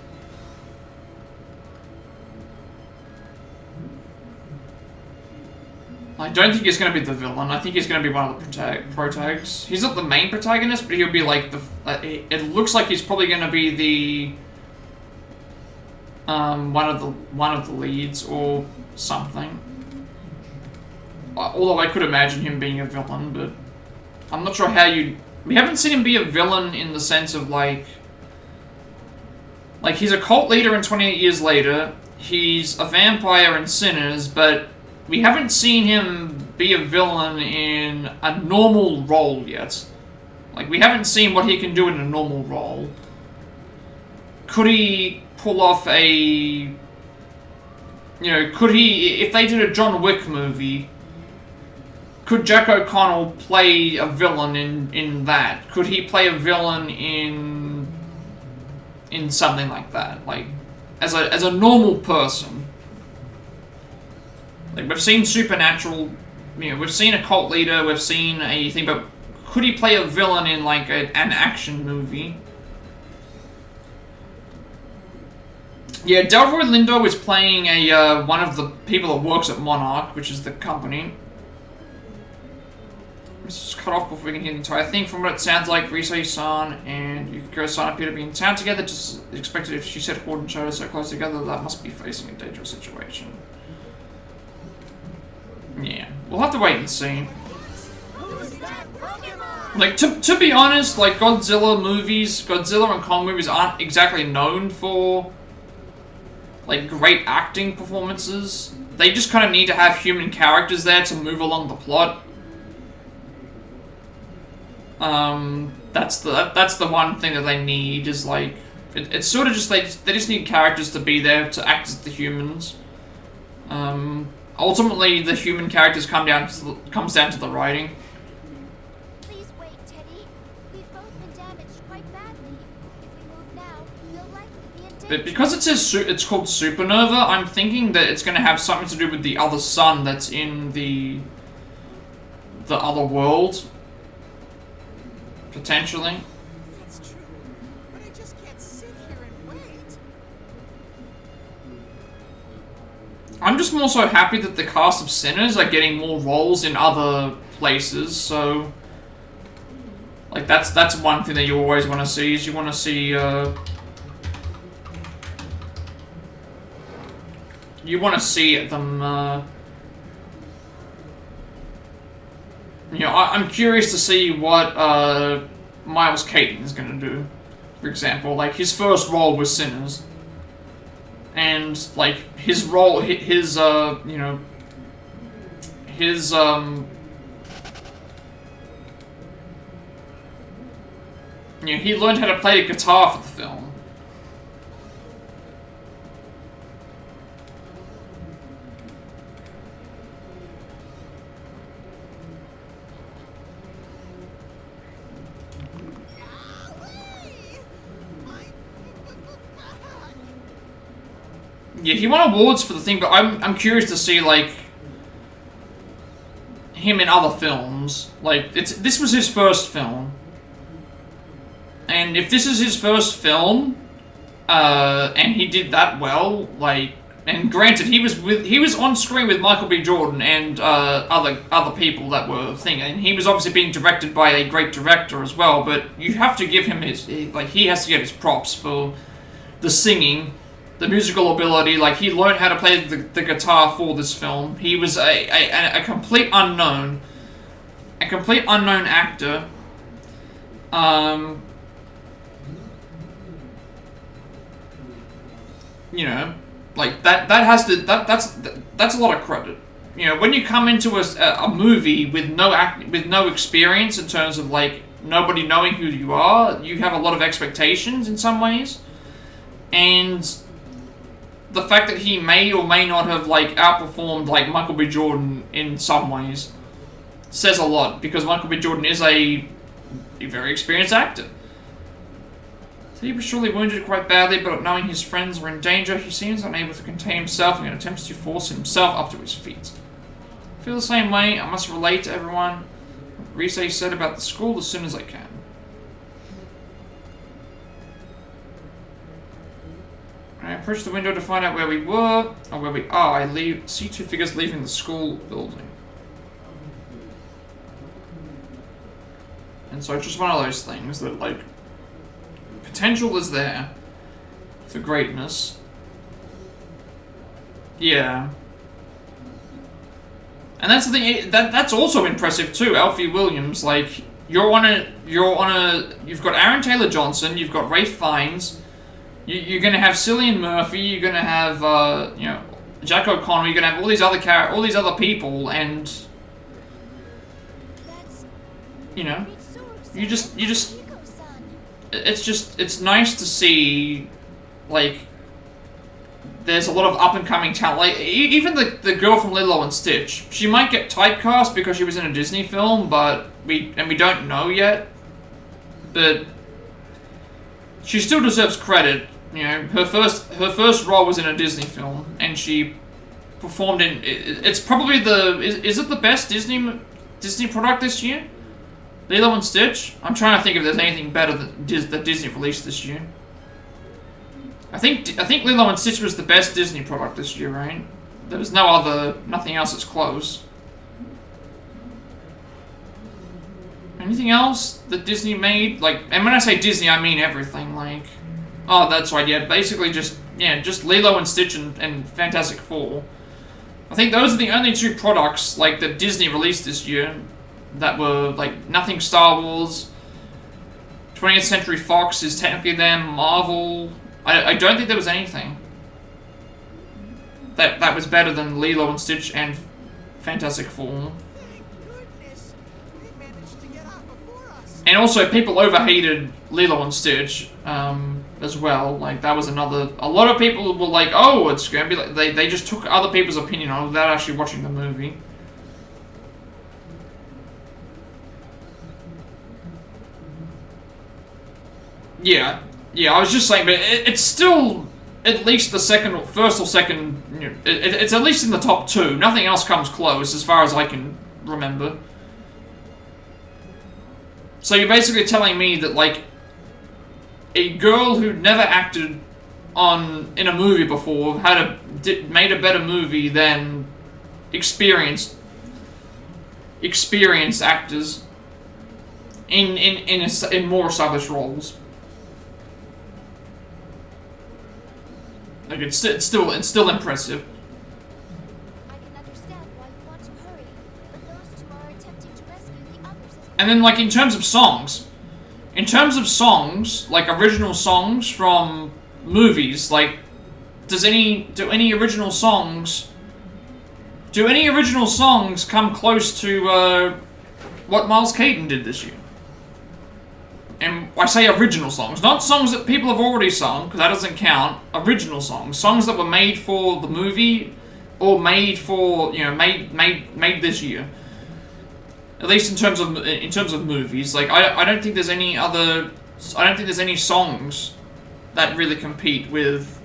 I don't think he's gonna be the villain. I think he's gonna be one of the protags. He's not the main protagonist, but he'll be like the... it looks like he's probably gonna be the... one of the leads or something. Although I could imagine him being a villain, but I'm not sure how you... We haven't seen him be a villain in the sense of, like... Like, he's a cult leader in 28 Years Later. He's a vampire in Sinners, but we haven't seen him be a villain in a normal role yet. Like, we haven't seen what he can do in a normal role. Could he pull off a... You know, could he... If they did a John Wick movie, could Jack O'Connell play a villain in that? Could he play a villain in something like that? Like, as a normal person. Like, we've seen Supernatural, you know, we've seen a cult leader, we've seen a thing, but could he play a villain in, like, an action movie? Yeah, Delroy Lindo is playing one of the people that works at Monarch, which is the company. Let's just cut off before we can hear the entire thing. From what it sounds like, Risei-san and Yukiko-san appear to be in town together. Just expected if she said Horde and Shadow so close together, that must be facing a dangerous situation. Yeah, we'll have to wait and see. Like, to be honest, like, Godzilla and Kong movies aren't exactly known for, like, great acting performances. They just kind of need to have human characters there to move along the plot. That's the one thing that they need, is like, it's sort of just, they just need characters to be there to act as the humans. Ultimately, the human characters comes down to the writing. Please wait, Teddy. We've both been damaged quite badly. If we move now, we'll likely be in danger. But because it says it's called Supernova, I'm thinking that it's going to have something to do with the other sun that's in the other world. Potentially. That's true, but I just can't sit here and wait. I'm just more so happy that the cast of Sinners are getting more roles in other places, so... Like, that's one thing that you always want to see, is you want to see, you want to see them, you know, I'm curious to see what Miles Caton is going to do. For example, like, his first role was Sinners. And, like, his role, his you know, his, you know, he learned how to play the guitar for the film. Yeah, he won awards for the thing, but I'm curious to see, like, him in other films. Like, this was his first film. And if this is his first film, and he did that well, like, and granted, he was on screen with Michael B. Jordan and other people that were thing, and he was obviously being directed by a great director as well. But you have to give him he has to get his props for the singing, the musical ability. Like, he learned how to play the guitar for this film. He was a complete unknown, actor. You know, like, that's a lot of credit. You know, when you come into a movie with no experience in terms of, like, nobody knowing who you are, you have a lot of expectations in some ways, and the fact that he may or may not have, like, outperformed, like, Michael B. Jordan in some ways says a lot, because Michael B. Jordan is a very experienced actor. He was surely wounded quite badly, but knowing his friends were in danger, he seems unable to contain himself and attempts to force himself up to his feet. I feel the same way. I must relate to everyone. Risei said about the school as soon as I can. I approached the window to find out where we were, or where we are. I see two figures leaving the school building. And so it's just one of those things that, like, potential is there for greatness. Yeah. And that's the thing, that's also impressive too, Alfie Williams. Like, you've got Aaron Taylor Johnson, you've got Ralph Fiennes, you're gonna have Cillian Murphy, you're gonna have, you know, Jack O'Connell, you're gonna have all these other people, and, you know, you just, it's nice to see, like, there's a lot of up-and-coming talent. Like, even the girl from Lilo and Stitch, she might get typecast because she was in a Disney film, but we don't know yet. But she still deserves credit. You know, her first role was in a Disney film, and she performed in. It's probably is it the best Disney product this year? Lilo and Stitch. I'm trying to think if there's anything better that Disney released this year. I think Lilo and Stitch was the best Disney product this year, right? There was nothing else that's close. Anything else that Disney made? Like, and when I say Disney, I mean everything. Like, oh, that's right, yeah. Basically, just Lilo and Stitch and Fantastic Four. I think those are the only two products like that Disney released this year that were like nothing Star Wars. 20th Century Fox is technically them. Marvel. I don't think there was anything that was better than Lilo and Stitch and Fantastic Four. Thank goodness. They managed to get out before us. And also, people overhated Lilo and Stitch as well. Like, that was another. A lot of people were like, "Oh, it's gonna be like." They just took other people's opinion on it without actually watching the movie. Yeah. Yeah, I was just saying, but it's still at least the first or second, you know, it's at least in the top two. Nothing else comes close, as far as I can remember. So you're basically telling me that, like, a girl who'd never acted in a movie before made a better movie than experienced actors in more established roles. Like, it's still impressive. I can understand why you want to hurry, but those two are attempting to rescue the others as well. And then, like, in terms of songs, like original songs from movies, like, do any original songs come close to what Miles Caton did this year? And I say original songs, not songs that people have already sung, because that doesn't count. Original songs that were made for the movie, or made for, you know, made this year. At least in terms of movies, like I don't think there's any songs that really compete with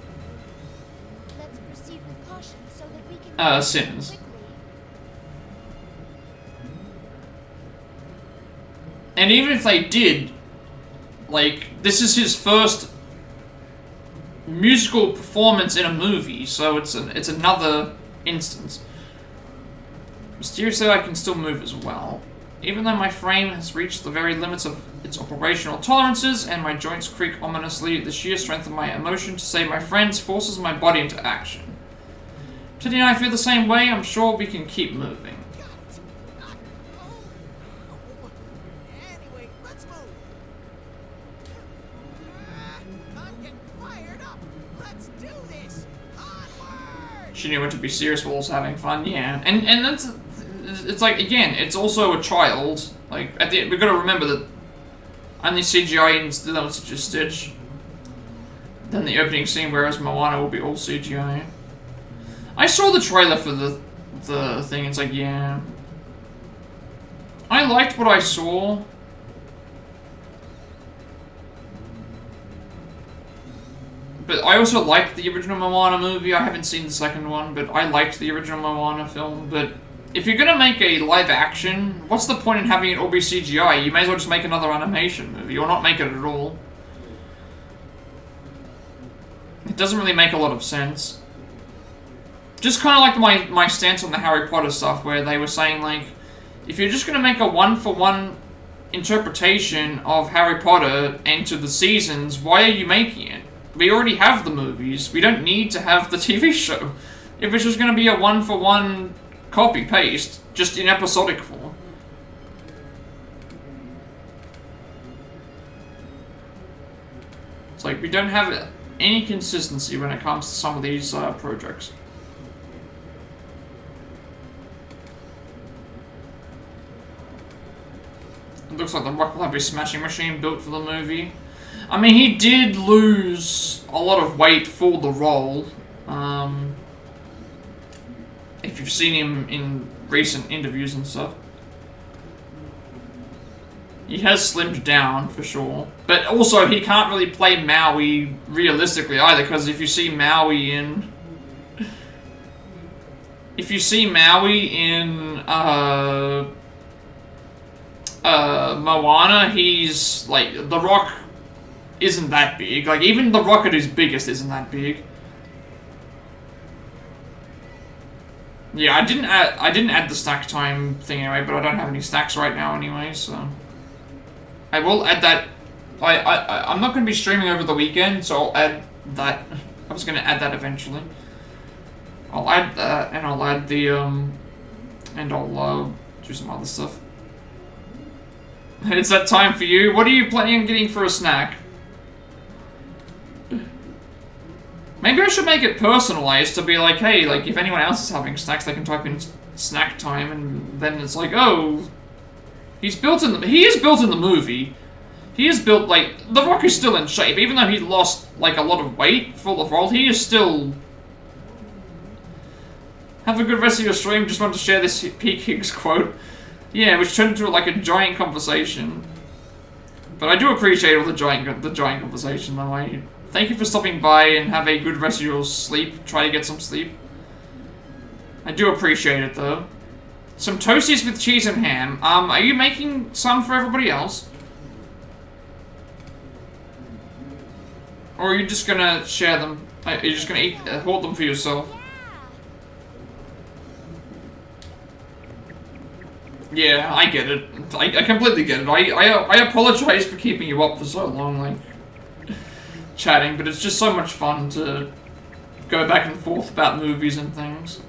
Let's proceed with caution so that we can Sinners. quickly. And even if they did, like, this is his first musical performance in a movie, so it's another instance. Mysteriously, I can still move as well. Even though my frame has reached the very limits of its operational tolerances, and my joints creak ominously, the sheer strength of my emotion to save my friends forces my body into action. Teddy and I feel the same way. I'm sure we can keep moving. Anyway, let's move. I'm getting fired up. Let's do this. Onward! She knew when to be serious while also having fun, yeah. And that's, it's like, again, it's also a child. Like, at the end, we've got to remember that only CGI in Lilo and Stitch. Then the opening scene, whereas Moana will be all CGI. I saw the trailer for the thing, it's like, yeah. I liked what I saw. But I also liked the original Moana movie. I haven't seen the second one, but I liked the original Moana film. But if you're gonna make a live action, what's the point in having it all be CGI? You may as well just make another animation movie, or not make it at all. It doesn't really make a lot of sense. Just kind of like my stance on the Harry Potter stuff, where they were saying, like, if you're just gonna make a one-for-one interpretation of Harry Potter into the seasons, why are you making it? We already have the movies. We don't need to have the TV show. If it's just gonna be a one-for-one copy-paste, just in episodic form. It's like we don't have any consistency when it comes to some of these projects. It looks like The Rock will have his smashing machine built for the movie. I mean, he did lose a lot of weight for the role. If you've seen him in recent interviews and stuff. He has slimmed down, for sure. But also, he can't really play Maui realistically either, because if you see Maui in... If you see Maui in, Moana, he's, like, The Rock isn't that big. Like, even The Rock at his biggest isn't that big. Yeah, I didn't add the stack time thing anyway, but I don't have any stacks right now anyway, so... I will add that. I'm not going to be streaming over the weekend, so I'll add that. I was going to add that eventually. I'll add that, and I'll add the, and I'll, do some other stuff. It's that time for you. What are you planning on getting for a snack? Maybe I should make it personalized to be like, hey, like, if anyone else is having snacks, they can type in snack time, and then it's like, oh... he is built in the movie. He is built, like, The Rock is still in shape. Even though he lost, like, a lot of weight for the role, he is still... Have a good rest of your stream. Just wanted to share this Peak Higgs quote. Yeah, which turned into, like, a giant conversation. But I do appreciate all the giant conversation, though. Thank you for stopping by and have a good rest of your sleep. Try to get some sleep. I do appreciate it, though. Some toasties with cheese and ham. Are you making some for everybody else? Or are you just gonna share them? Are you just gonna hold them for yourself? Yeah, I get it. I completely get it. I apologize for keeping you up for so long, like, chatting, but it's just so much fun to go back and forth about movies and things.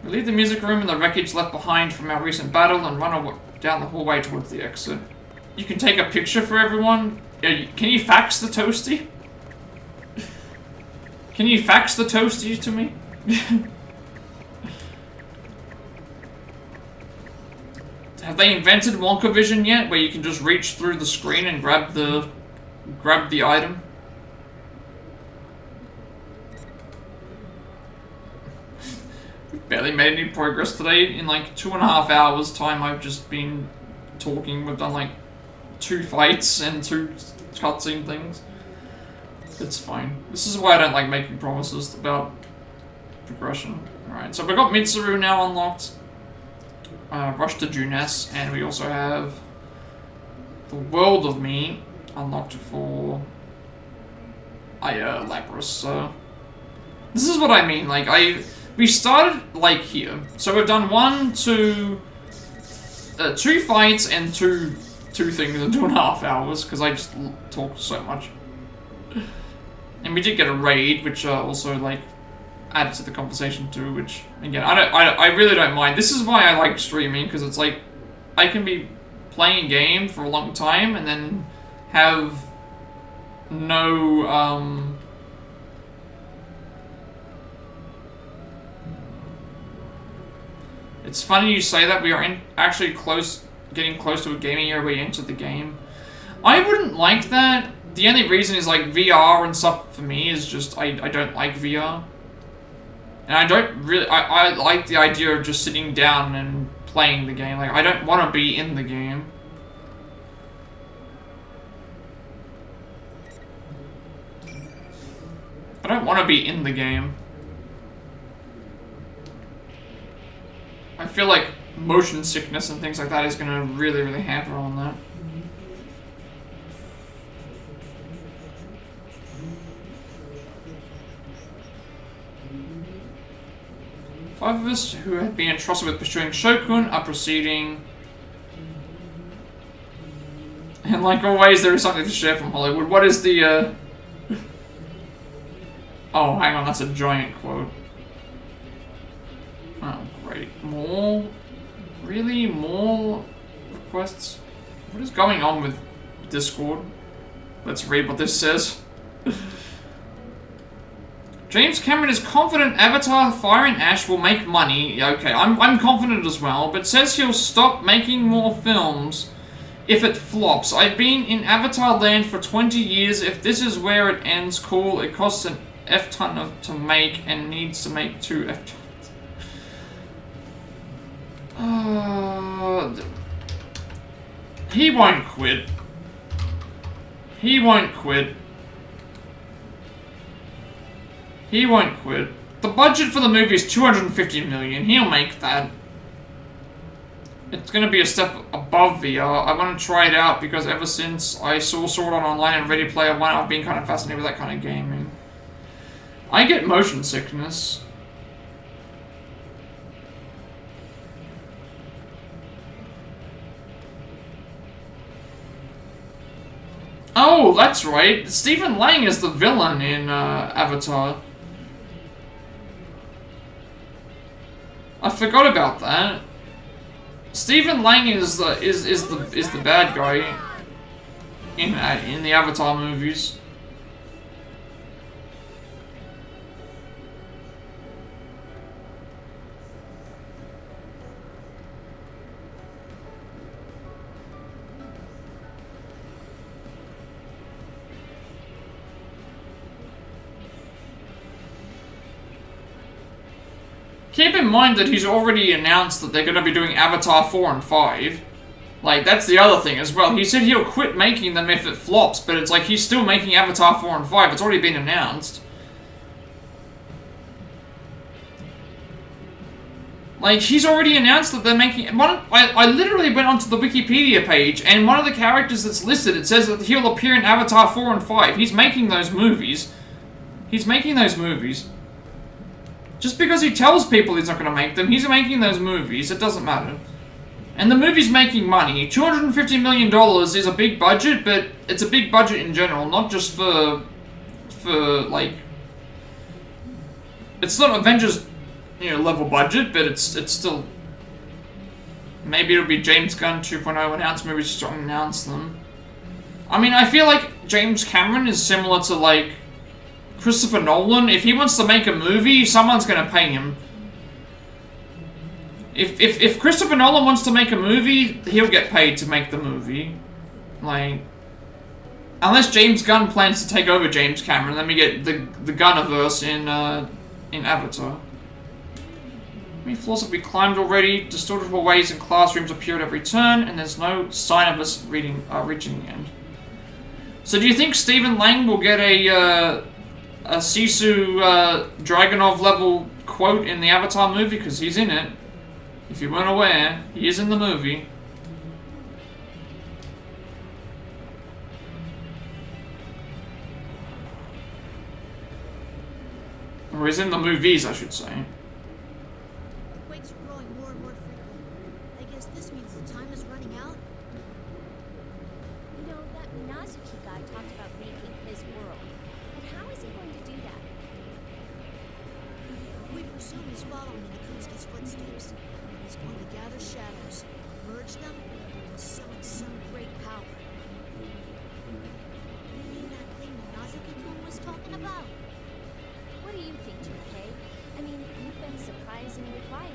We leave the music room and the wreckage left behind from our recent battle and run down the hallway towards the exit. You can take a picture for everyone. Can you fax the toasty? Can you fax the toasty to me? Have they invented Wonka Vision yet, where you can just reach through the screen and grab the item? Barely made any progress today. In like 2.5 hours time I've just been talking. We've done like 2 fights and 2 cutscene things. It's fine. This is why I don't like making promises about progression. Alright, so we've got Mitsuru now unlocked. Rush to Juness, and we also have the World of Me unlocked for Lapras. So this is what I mean, like we started like here. So we've done 2 fights and two things in 2.5 hours, because I just talk so much. And we did get a raid, which also like added to the conversation too, which again I really don't mind. This is why I like streaming, because it's like I can be playing a game for a long time and then have no It's funny you say that. We are actually getting close to a gaming year where you enter the game. I wouldn't like that. The only reason is like VR and stuff for me is just I don't like VR. And I don't really I like the idea of just sitting down and playing the game. Like I don't want to be in the game. I don't want to be in the game. I feel like motion sickness and things like that is going to really, really hamper on that. Five of us who have been entrusted with pursuing Shokun are proceeding. And like always, there is something to share from Hollywood. What is the, Oh, hang on, that's a giant quote. Oh, great. More? Really? More requests? What is going on with Discord? Let's read what this says. James Cameron is confident Avatar Fire and Ash will make money. Yeah, okay, I'm confident as well, but says he'll stop making more films if it flops. I've been in Avatar land for 20 years. If this is where it ends, cool. It costs an F-ton to make and needs to make 2 F-tons. He won't quit. He won't quit. He won't quit. The budget for the movie is $250 million. He'll make that. It's gonna be a step above VR. I want to try it out because ever since I saw Sword Art Online and Ready Player One, I've been kind of fascinated with that kind of gaming. I get motion sickness. Oh, that's right. Stephen Lang is the villain in Avatar. I forgot about that. Stephen Lang is the bad guy in the Avatar movies. Keep in mind that he's already announced that they're going to be doing Avatar 4 and 5. Like, that's the other thing as well. He said he'll quit making them if it flops, but it's like he's still making Avatar 4 and 5. It's already been announced. Like, he's already announced that they're making... I literally went onto the Wikipedia page, and one of the characters that's listed, it says that he'll appear in Avatar 4 and 5. He's making those movies. He's making those movies. Just because he tells people he's not going to make them, he's making those movies. It doesn't matter. And the movie's making money. $250 million is a big budget, but it's a big budget in general, not just for like... It's not Avengers, level budget, but it's still... Maybe it'll be James Gunn 2.0 announce movies, just don't announce them. I mean, I feel like James Cameron is similar to, like, Christopher Nolan. If he wants to make a movie, someone's gonna pay him. If Christopher Nolan wants to make a movie, he'll get paid to make the movie. Like, unless James Gunn plans to take over James Cameron, then we get the Gunniverse in Avatar. How many floors have we climbed already? Distorted hallways and classrooms appear at every turn, and there's no sign of us reaching the end. So do you think Stephen Lang will get a Sisu Dragunov level quote in the Avatar movie? Because he's in it. If you weren't aware, he is in the movie. Or he's in the movies, I should say. The quakes are growing more and more frequent. I guess this means the time is running out. You know, that Minazuki guy talked about making his world. But how is he going to do that? We presume he's following in Akutsuki's footsteps. He's going to gather shadows, merge them, and summon some great power. You mean that thing Minazuki-kun was talking about? What do you think, JK? I mean, you've been surprisingly quiet.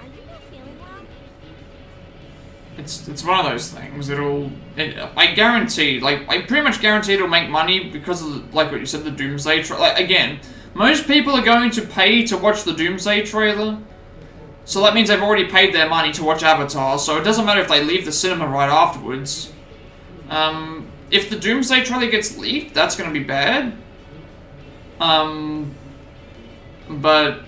Are you not feeling well? It's one of those things. I guarantee, like, I pretty much guarantee it'll make money because of, like what you said, the Doomsday trailer. Like, again, most people are going to pay to watch the Doomsday trailer. So that means they've already paid their money to watch Avatar, so it doesn't matter if they leave the cinema right afterwards. If the Doomsday trailer gets leaked, that's gonna be bad. But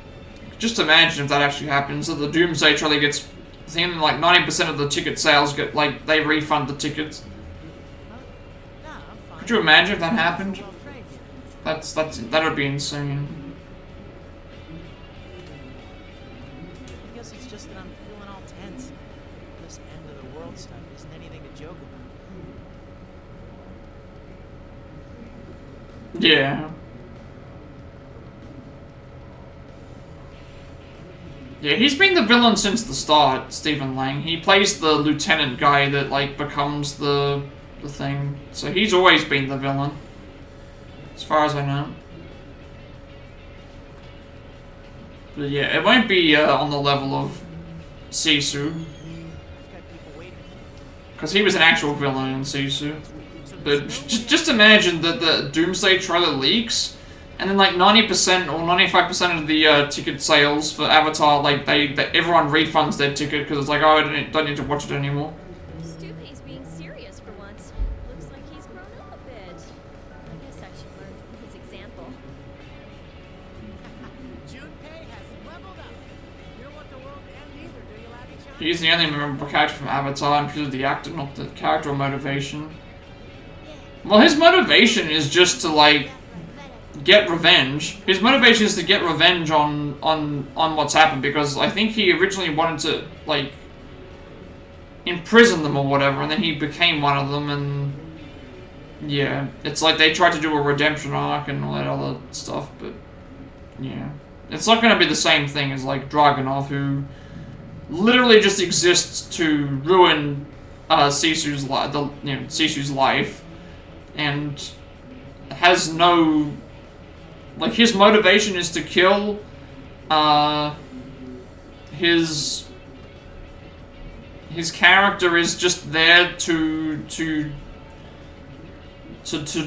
just imagine if that actually happens, that the Doomsday trailer gets, I think like 90% of the ticket sales get, like, they refund the tickets. Could you imagine if that happened? That would be insane. I guess it's just that I'm feeling all tense. This end of the world stuff isn't anything to joke about. Yeah. Yeah, he's been the villain since the start, Stephen Lang. He plays the lieutenant guy that, like, becomes the thing. So he's always been the villain. As far as I know. But yeah, it won't be on the level of Sisu. Because he was an actual villain in Sisu. But just imagine that the Doomsday trailer leaks, and then like 90% or 95% of the ticket sales for Avatar, like everyone refunds their ticket because it's like, oh, I don't need to watch it anymore. Stupid's being serious for once. Looks like he's grown up a bit. I guess I should learn from his example. Junpei has leveled up. You don't want the world to end either, do you, Adachi? He's the only memorable character from Avatar, and because of the actor, not the character or motivation. Well, his motivation is just to, like, get revenge. His motivation is to get revenge on what's happened, because I think he originally wanted to, like, imprison them or whatever, and then he became one of them, and yeah, it's like they tried to do a redemption arc and all that other stuff, but yeah. It's not gonna be the same thing as, like, Dragunov, who literally just exists to ruin Sisu's life, and has no, like, his motivation is to kill his character is just there to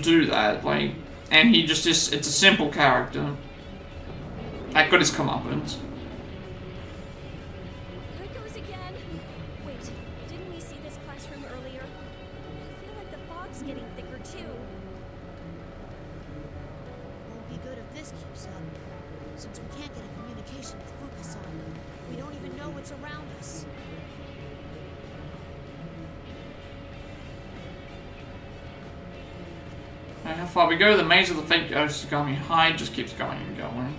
do that, like, and he just is, it's a simple character. That got his comeuppance. Here it goes again. Wait, didn't we see this classroom earlier? I feel like the fog's getting thicker too. Won't be good if this keeps up. Since we can't get a communication with Fukasan, we don't even know what's around us. How far we go, the maze of the fake Oshigami Hide just keeps going and going.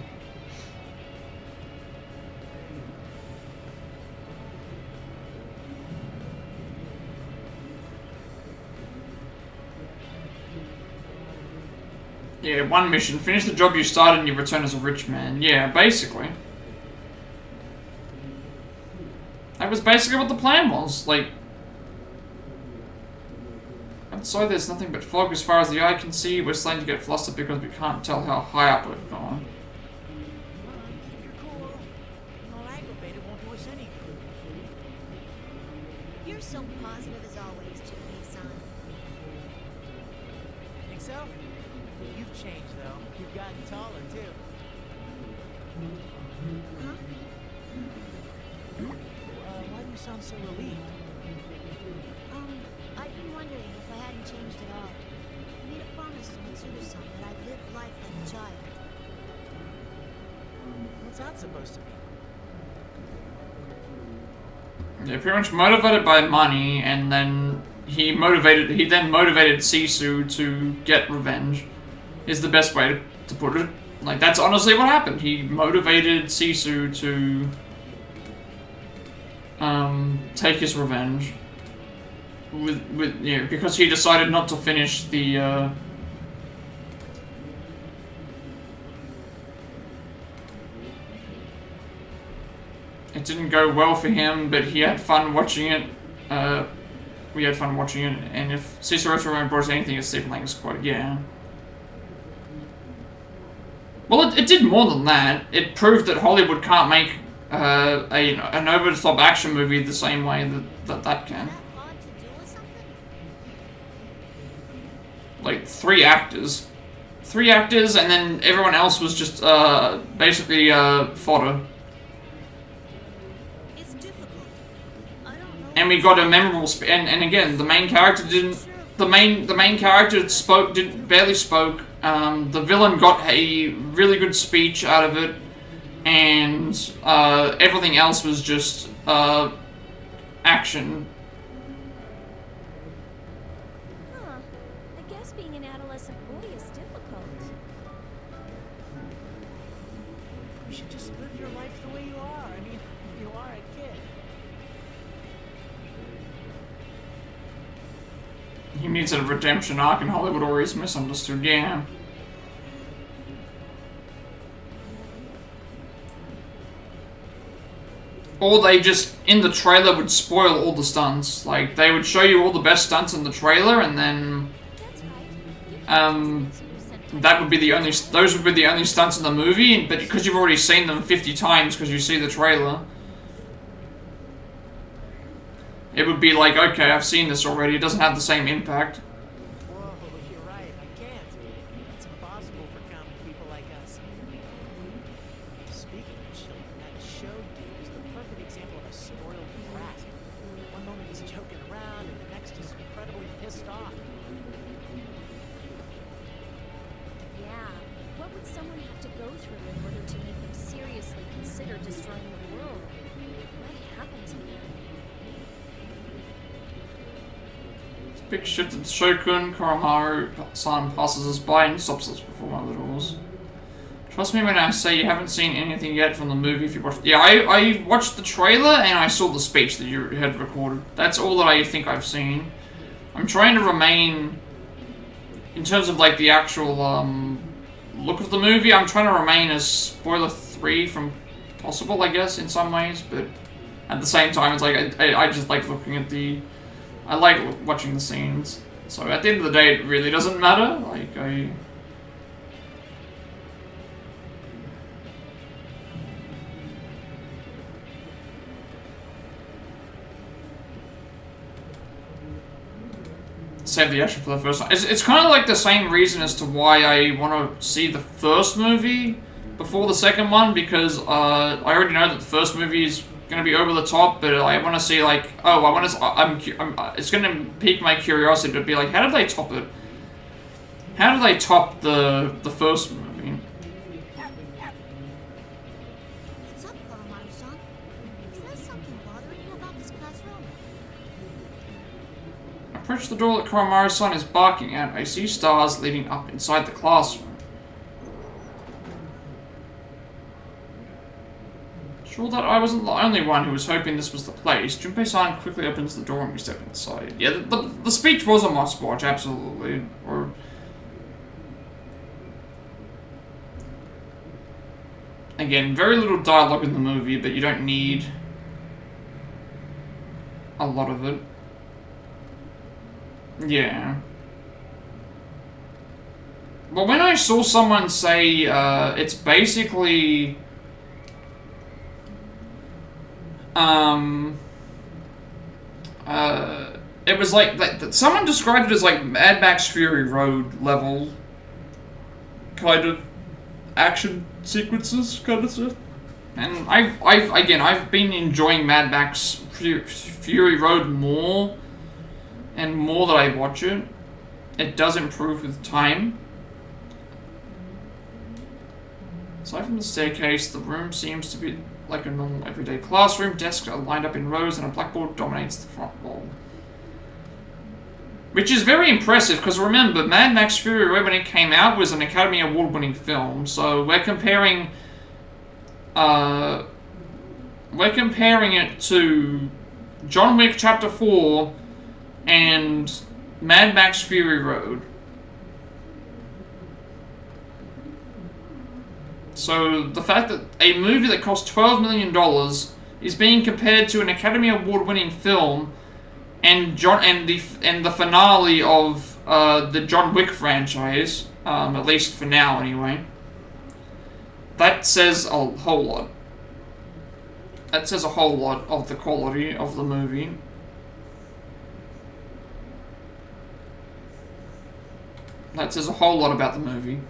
Yeah, one mission. Finish the job you started and you return as a rich man. Yeah, basically. That was basically what the plan was. Like, outside there's nothing but fog as far as the eye can see. We're starting to get flustered because we can't tell how high up we've gone. Keep your cool. Not aggravated won't do us any good. You're so positive as always, Junpei-san. Think so? You've changed, though. You've gotten taller, too. Huh? Why do you sound so relieved? I've been wondering if I hadn't changed at all. I made a promise to Mitsuru-san that I'd live life like a child. What's that supposed to mean? Yeah, pretty much motivated by money, and then he then motivated Sisu to get revenge. Is the best way to put it. Like, that's honestly what happened. He motivated Sisu to take his revenge with you know, because he decided not to finish the it didn't go well for him, but he had fun watching it. We had fun watching it, and if Sisu remembers anything, it's Stephen Lang's quote, yeah. Well, it did more than that. It proved that Hollywood can't make an over-the-top action movie the same way that can. Is that hard to do or something? Like, three actors, and then everyone else was just basically fodder. It's difficult. I don't know. And we got a memorable and again, the main character didn't. The main character barely spoke. The villain got a really good speech out of it, and everything else was just action. Huh. I guess being an adolescent boy is difficult. You should just live your life the way you are. I mean, you are a kid. He needs a redemption arc, and Hollywood always misunderstood. Yeah. or they just, in the trailer, would spoil all the stunts. Like, they would show you all the best stunts in the trailer, and then, That's right. that would be the only, those would be the only stunts in the movie, but because you've already seen them 50 times because you see the trailer, it would be like, okay, I've seen this already, it doesn't have the same impact. Whoa, you're right. I can't. It's impossible for common people like us. Speaking of children, that show dude is the perfect example of a spoiled brat. One moment he's joking around, and the next he's incredibly pissed off. Yeah. What would someone have to go through in order to make them seriously consider destroying the world? What happened to them? Big shit that Shogun Koromaru-san passes us by and stops us before one of the doors. Trust me when I say you haven't seen anything yet from the movie if you watched... Yeah, I watched the trailer and I saw the speech that you had recorded. That's all that I think I've seen. I'm trying to remain... In terms of, like, the actual, look of the movie, I'm trying to remain as spoiler-free from possible, I guess, in some ways, but at the same time, it's like, I just like looking at the... I like watching the scenes. So at the end of the day, it really doesn't matter. Like, save the action for the first time. It's kind of like the same reason as to why I want to see the first movie before the second one, because I already know that the first movie is gonna be over the top, but I want to see, like, oh, I want to. It's gonna pique my curiosity to be like, how did they top it? How did they top the first movie? What's up, Koromaru-san? Is there something bothering you about this classroom? Approach the door that Koromaru-san is barking at. I see stars leading up inside the classroom. Sure that I wasn't the only one who was hoping this was the place, Junpei-san quickly opens the door and we step inside. Yeah, the speech was a must-watch, absolutely. Or... Again, very little dialogue in the movie, but you don't need a lot of it. Yeah. But when I saw someone say, it's basically... it was like someone described it as like Mad Max Fury Road level kind of action sequences kind of stuff. And I've been enjoying Mad Max Fury Road more and more that I watch it. It does improve with time. Aside from the staircase, the room seems to be like a normal everyday classroom. Desks are lined up in rows and a blackboard dominates the front wall. Which is very impressive, because remember, Mad Max Fury Road, when it came out, was an Academy Award winning film, so we're comparing it to John Wick Chapter 4 and Mad Max Fury Road. So the fact that a movie that cost $12 million is being compared to an Academy Award-winning film and the finale of the John Wick franchise, at least for now anyway, that says a whole lot. That says a whole lot of the quality of the movie. That says a whole lot about the movie.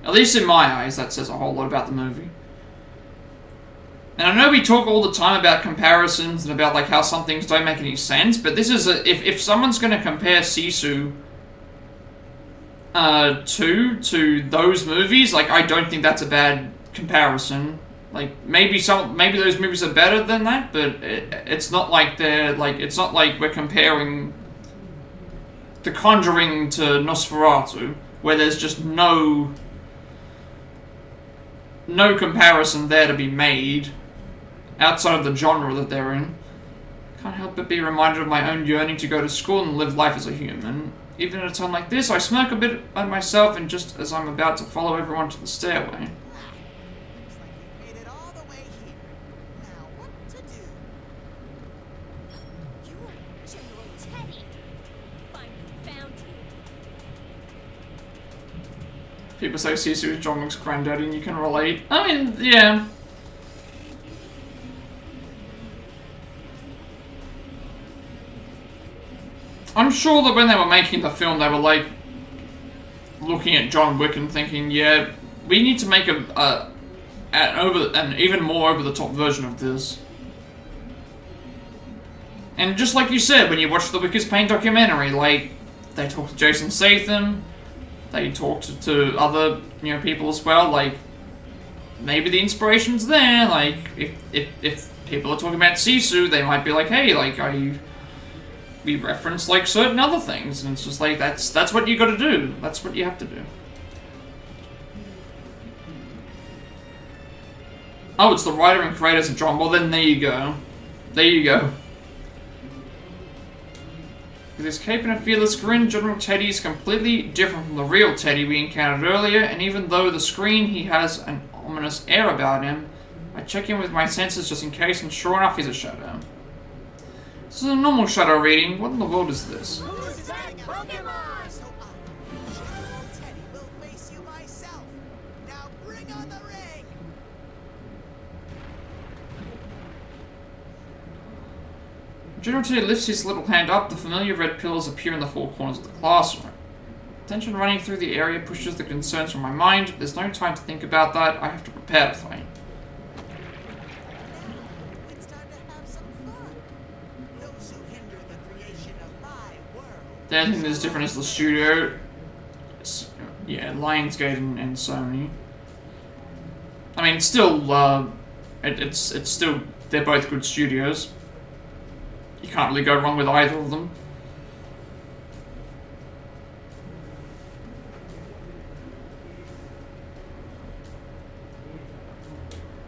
At least in my eyes, that says a whole lot about the movie. And I know we talk all the time about comparisons and about like how some things don't make any sense, but this is if someone's going to compare Sisu 2 to those movies, like I don't think that's a bad comparison. Like maybe those movies are better than that, but it's not like it's not like we're comparing The Conjuring to Nosferatu, where there's just no comparison there to be made outside of the genre that they're in. Can't help but be reminded of my own yearning to go to school and live life as a human. Even at a time like this, I smirk a bit at myself, and just as I'm about to follow everyone to the stairway. Looks like you made it all the way here. Now, what to do? People say Sisu is John Wick's granddaddy and you can relate. I mean, yeah. I'm sure that when they were making the film, they were like looking at John Wick and thinking, yeah, we need to make an even more over-the-top version of this. And just like you said, when you watch the Wick is Pain documentary, like, they talk to Jason Statham, they talk to other, you know, people as well, like, maybe the inspiration's there, like, if people are talking about Sisu, they might be like, hey, like, we reference, like, certain other things, and it's just like, that's what you gotta do, that's what you have to do. Oh, it's the writer and creators of John, well then there you go. There you go. With his cape and a fearless grin, General Teddy is completely different from the real Teddy we encountered earlier, and even though the screen he has an ominous air about him, I check in with my senses just in case, and sure enough he's a shadow. This is a normal shadow reading. What in the world is this? Who's that Pokemon? So General Teddy will face you myself. Now bring on the ring. General Teddy lifts his little hand up, the familiar red pillars appear in the four corners of the classroom. Tension running through the area pushes the concerns from my mind. There's no time to think about that, I have to prepare to fight. It's time to have some fun. Those who hinder the creation of my world. The only thing that's different is the studio. Yeah, Lionsgate and Sony. I mean, still, it's still, they're both good studios. You can't really go wrong with either of them.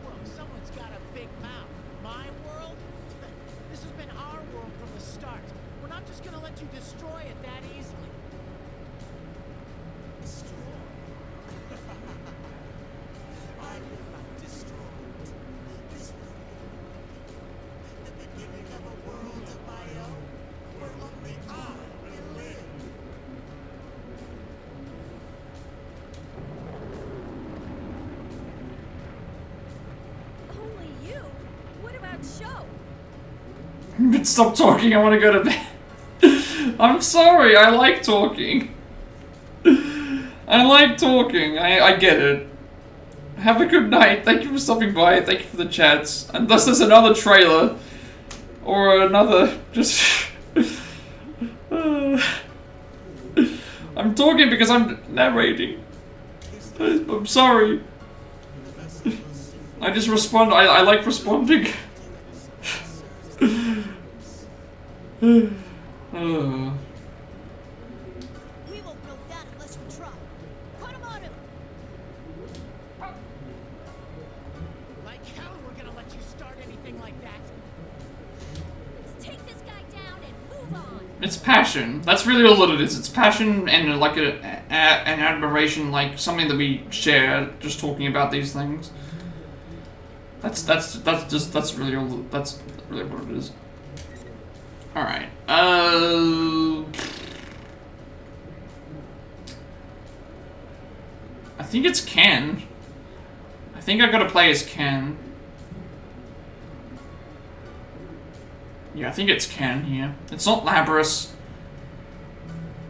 Whoa, someone's got a big mouth. My world? This has been our world from the start. We're not just gonna let you destroy it that easily. Destroy? I will not destroy it. This will be the beginning of a world of my own, where only I will live. Only you? What about Show? But stop talking, I want to go to bed. I'm sorry, I like talking. I like talking, I get it. Have a good night, thank you for stopping by, thank you for the chats. Unless there's another trailer, or another, just... I'm talking because I'm narrating. I'm sorry. I just respond, I like responding. We won't know that unless we try. Put him on him! Like hell we're gonna let you start anything like that. Let's take this guy down and move on. It's passion. That's really all that it is. It's passion and like an admiration, like something that we share. Just talking about these things. That's really all. That's really what it is. All right. I think it's Ken. I think I gotta play as Ken. Yeah, I think it's Ken here. It's not Labras.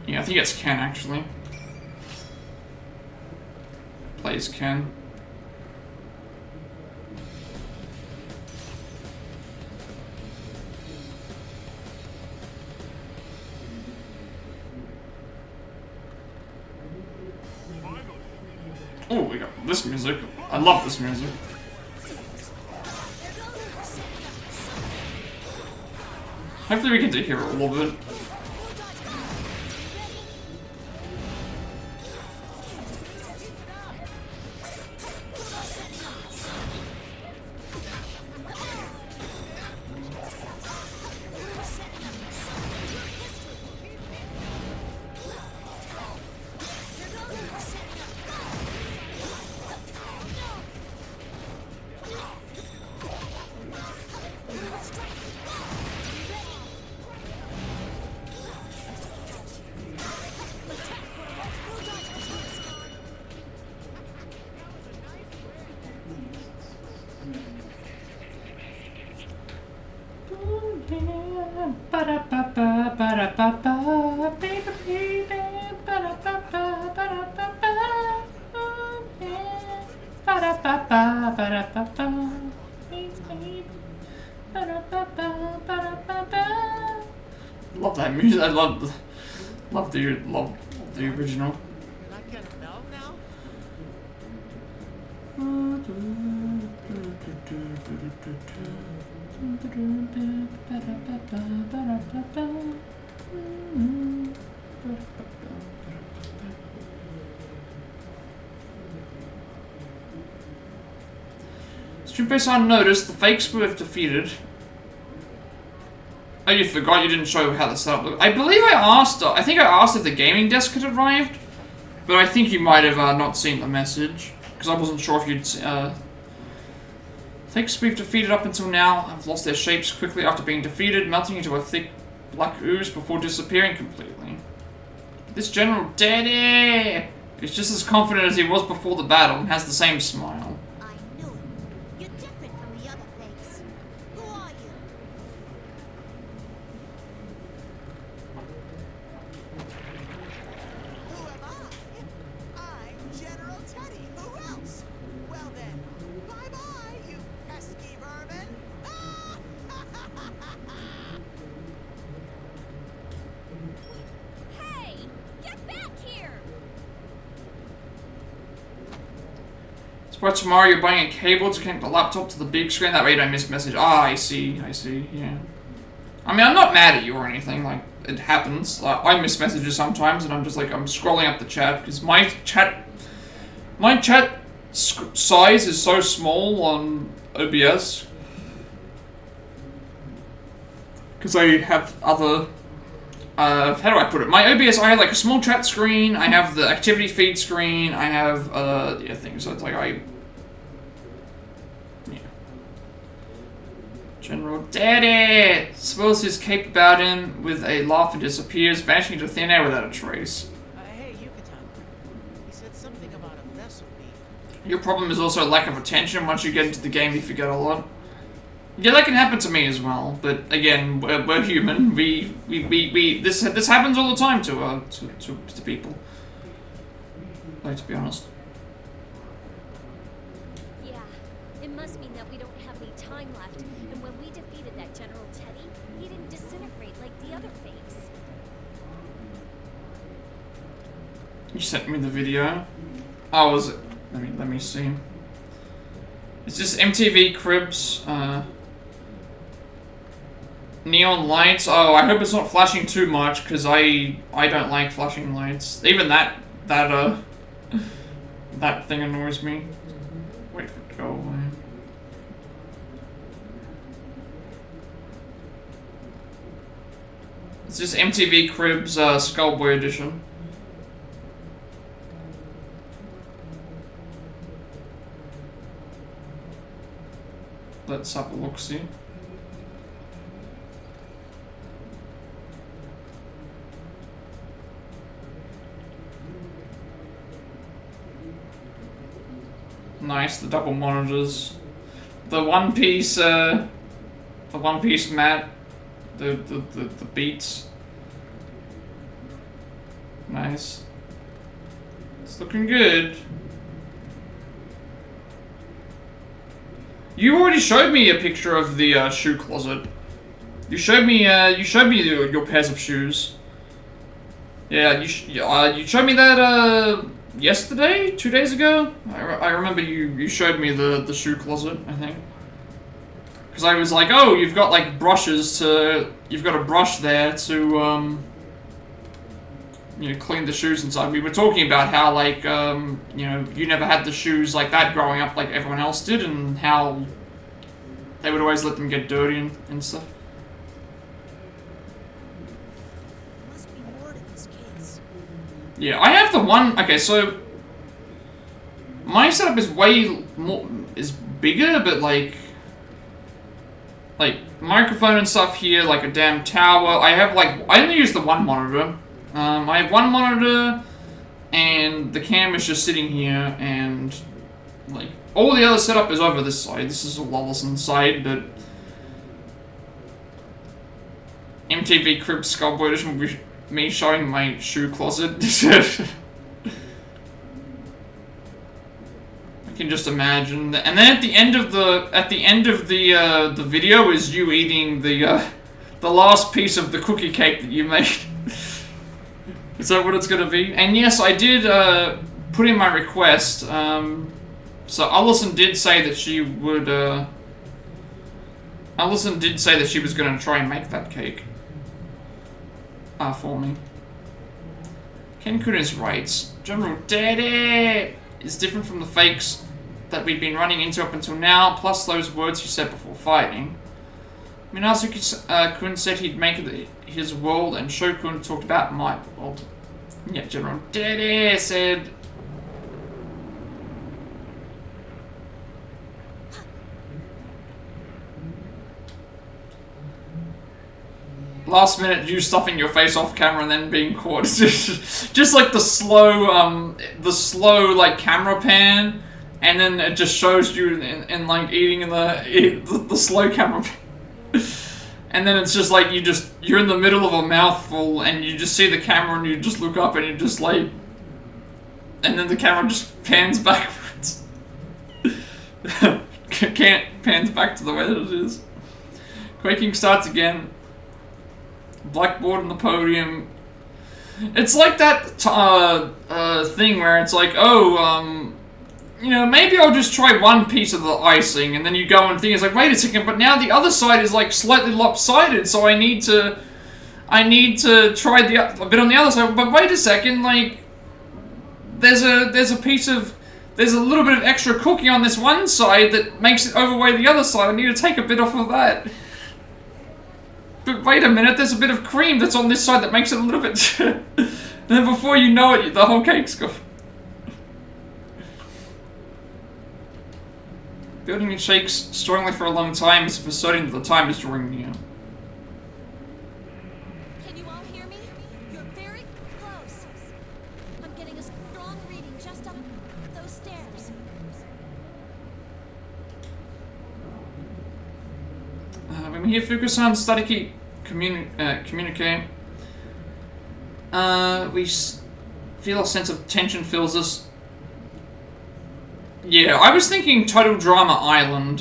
Yeah, I think it's Ken actually. Plays Ken. Oh, we got this music. I love this music. Hopefully we get to hear all of it. Love that music. I love the original. You're not gonna melt now? Stupid unnoticed, the fakes were defeated. Oh, you forgot you didn't show how the setup looked. I believe I think I asked if the gaming desk had arrived, but I think you might have not seen the message, because I wasn't sure if you'd fakes we've defeated up until now have lost their shapes quickly after being defeated, melting into a thick black ooze before disappearing completely. This General Daddy is just as confident as he was before the battle and has the same smile. I knew it. You're different from the other fakes. Who are you? Who am I? I'm General Teddy. Who else? Well then, bye-bye, you pesky vermin. Hey! Get back here! By tomorrow you're buying a cable to connect the laptop to the big screen, that way you don't miss message. Ah, I see, yeah. I mean, I'm not mad at you or anything, like, it happens. I miss messages sometimes, and I'm just like, I'm scrolling up the chat, because my chat size is so small on OBS. Because I have other, how do I put it? My OBS, I have like a small chat screen, I have the activity feed screen, I have, yeah, things, so it's like yeah. General Daddy swirls his cape about him with a laugh and disappears, vanishing into thin air without a trace. Hey, Yucatan. He said something about a vessel being. Your problem is also lack of attention. Once you get into the game, you forget a lot. Yeah, that can happen to me as well. But again, we're human. This happens all the time to people. Like, to be honest. Yeah, it must mean that we don't have any time left. And when we defeated that General Teddy, he didn't disintegrate like the other fakes. You sent me the video. Oh, was it? Let me see. It's just MTV Cribs. Neon lights. Oh, I hope it's not flashing too much, because I don't like flashing lights. Even that thing annoys me. Wait for it to go away. It's just MTV Cribs Skullboy edition. Let's have a look-see. Nice, the double monitors. The one piece mat. The beats. Nice. It's looking good. You already showed me a picture of the shoe closet. You showed me your pairs of shoes. Yeah, you showed me that yesterday, 2 days ago. I remember you showed me the shoe closet, I think. Because I was like, oh, you've got like brushes you've got a brush there to you know, clean the shoes inside. We were talking about how like you know, you never had the shoes like that growing up like everyone else did, and how they would always let them get dirty and stuff. Must be more to this case. Yeah, I have the one. Okay, so my setup is is bigger, but like microphone and stuff here, like a damn tower. I only use the one monitor. I have one monitor, and the cam is just sitting here, and like all the other setup is over this side. This is a Lollison side, but MTV Crib Skullboy edition will be me showing my shoe closet. I can just imagine. And then at the end of the video is you eating the last piece of the cookie cake that you made. Is that what it's gonna be? And yes, I did put in my request. So Allison did say that she would. Allison did say that she was gonna try and make that cake for me. Ken Kunis writes, General Daddy is different from the fakes that we'd been running into up until now, plus those words you said before fighting. Minazuki-kun said he'd make his world, and Shokun talked about my world. Yeah, General Daddy said... Last minute, you stuffing your face off camera and then being caught. Just like the slow like camera pan, and then it just shows you in like eating in the slow camera pan. And then it's just like you're in the middle of a mouthful and you just see the camera and you just look up and you just like, and then the camera just pans backwards. Pans back to the way that it is. Quaking starts again. Blackboard on the podium. It's like that thing where it's like, oh, you know, maybe I'll just try one piece of the icing, and then you go and think it's like, wait a second, but now the other side is like slightly lopsided, so I need to try a bit on the other side. But wait a second, like there's a little bit of extra cookie on this one side that makes it overweigh the other side. I need to take a bit off of that. But wait a minute, there's a bit of cream that's on this side that makes it a little bit... And then before you know it, the whole cake's gone. Building shakes strongly for a long time is asserting that the time is drawing near. Can you all hear me? You're very close. I'm getting a strong reading just up those stairs. When we hear Fukusan Statiki communicate, we feel a sense of tension fills us. Yeah, I was thinking Total Drama Island.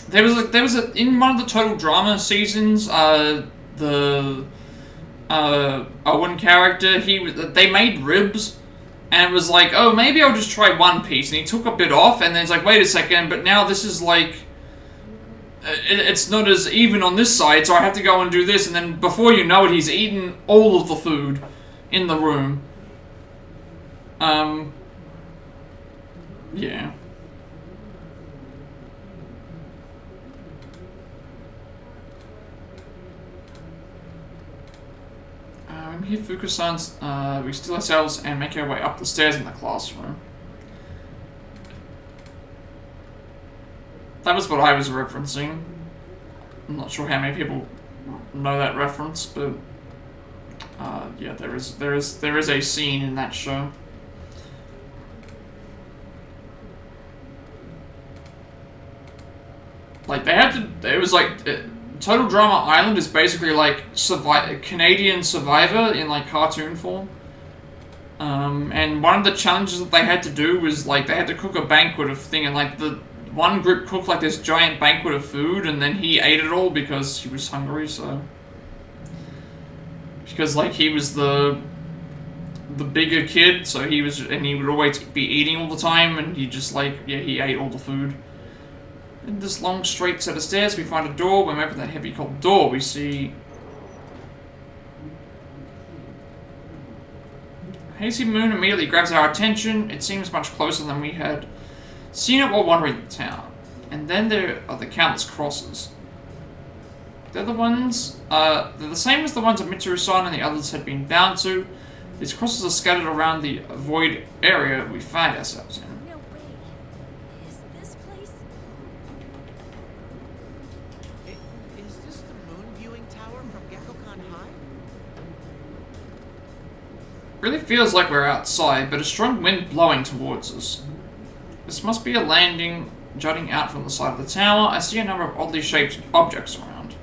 There was in one of the Total Drama seasons, the Owen character, they made ribs, and it was like, oh, maybe I'll just try one piece, and he took a bit off, and then it's like, wait a second, but now this is like, it's not as even on this side, so I have to go and do this, and then before you know it, he's eaten all of the food in the room. Yeah. I'm here, Fukusan's. We steal ourselves and make our way up the stairs in the classroom. That was what I was referencing. I'm not sure how many people know that reference, but yeah, there is a scene in that show. Like they had to. It was like Total Drama Island is basically like Canadian Survivor in like cartoon form. And one of the challenges that they had to do was like they had to cook a banquet of thing, and like the one group cooked like this giant banquet of food, and then he ate it all because he was hungry. So because like he was the bigger kid, so he would always be eating all the time, and he just like he ate all the food. In this long straight set of stairs, we find a door. When we open that heavy cold door, we see hazy moon immediately grabs our attention. It seems much closer than we had seen it while wandering the town. And then there are the countless crosses. They're the same as the ones that Mitsuru-san and the others had been bound to. These crosses are scattered around the void area we find ourselves in. No way. Is this place? Is this the moon viewing tower from Gekkokan High? Really feels like we're outside, but a strong wind blowing towards us. This must be a landing jutting out from the side of the tower. I see a number of oddly shaped objects around.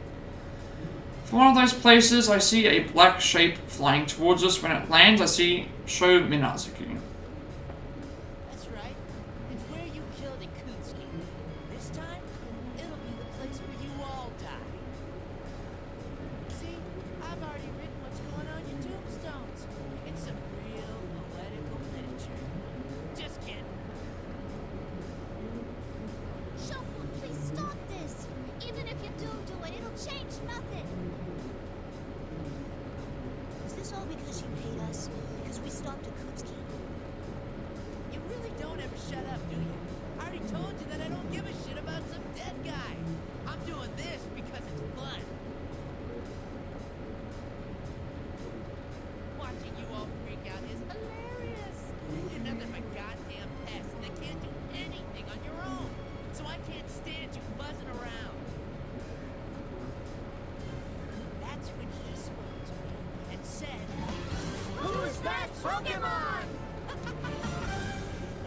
For one of those places, I see a black shape flying towards us. When it lands, I see Sho Minazuki. That's right. It's where you killed Ikutsuki. This time, it'll be the place where you all die. See, I've already written what's going on your tombstones. It's some real poetical literature. Just kidding. Shokun, please stop this! Even if you do it, it'll change nothing! Is this all because you hate us? Because we stopped Ikutsuki? You really don't ever shut up, do you? I already told you that I don't give a shit about some dead guy. I'm doing this because it's fun. Watching you all freak out is hilarious. You're nothing but goddamn pests that can't do anything on your own. So I can't stand you buzzing around. That's when he spoke to me and said, "Who's that Pokemon?"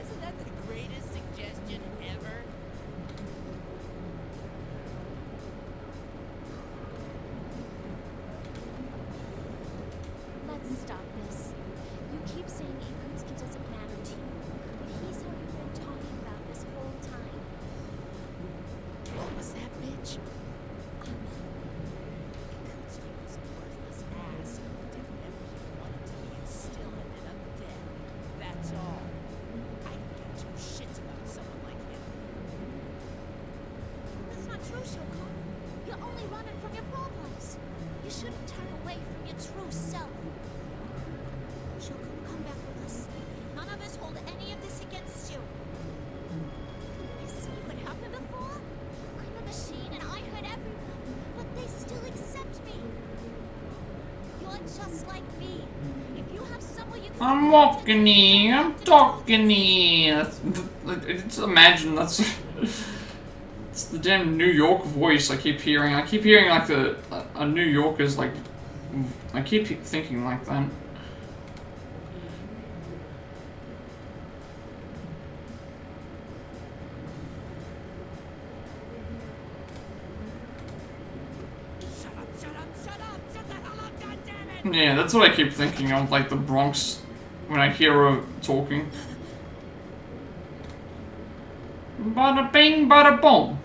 Isn't that the greatest suggestion ever? Let's stop this. You keep saying Ikutsuki doesn't matter to you, but he's how you've been talking about this whole time. What was that, bitch? Ikutsuki was a worthless ass who did whatever he wanted to be and still ended up dead. That's all. I don't give two shits about someone like him. That's not true, Shokun. You're only running from your problems. You shouldn't turn away from your true self. Shokun, come back with us. None of us hold any of this against you. You see what happened before? I'm a machine and I hurt everyone, but they still accept me. You're just like me. If you have somewhere you can I'm walking here, I'm talking here. Just imagine that's it's the damn New York voice I keep hearing. I keep hearing like a New Yorker's like I keep thinking like that. Shut the hell up, goddammit! Yeah, that's what I keep thinking of, like the Bronx when I hear her talking. Bada bing, bada boom.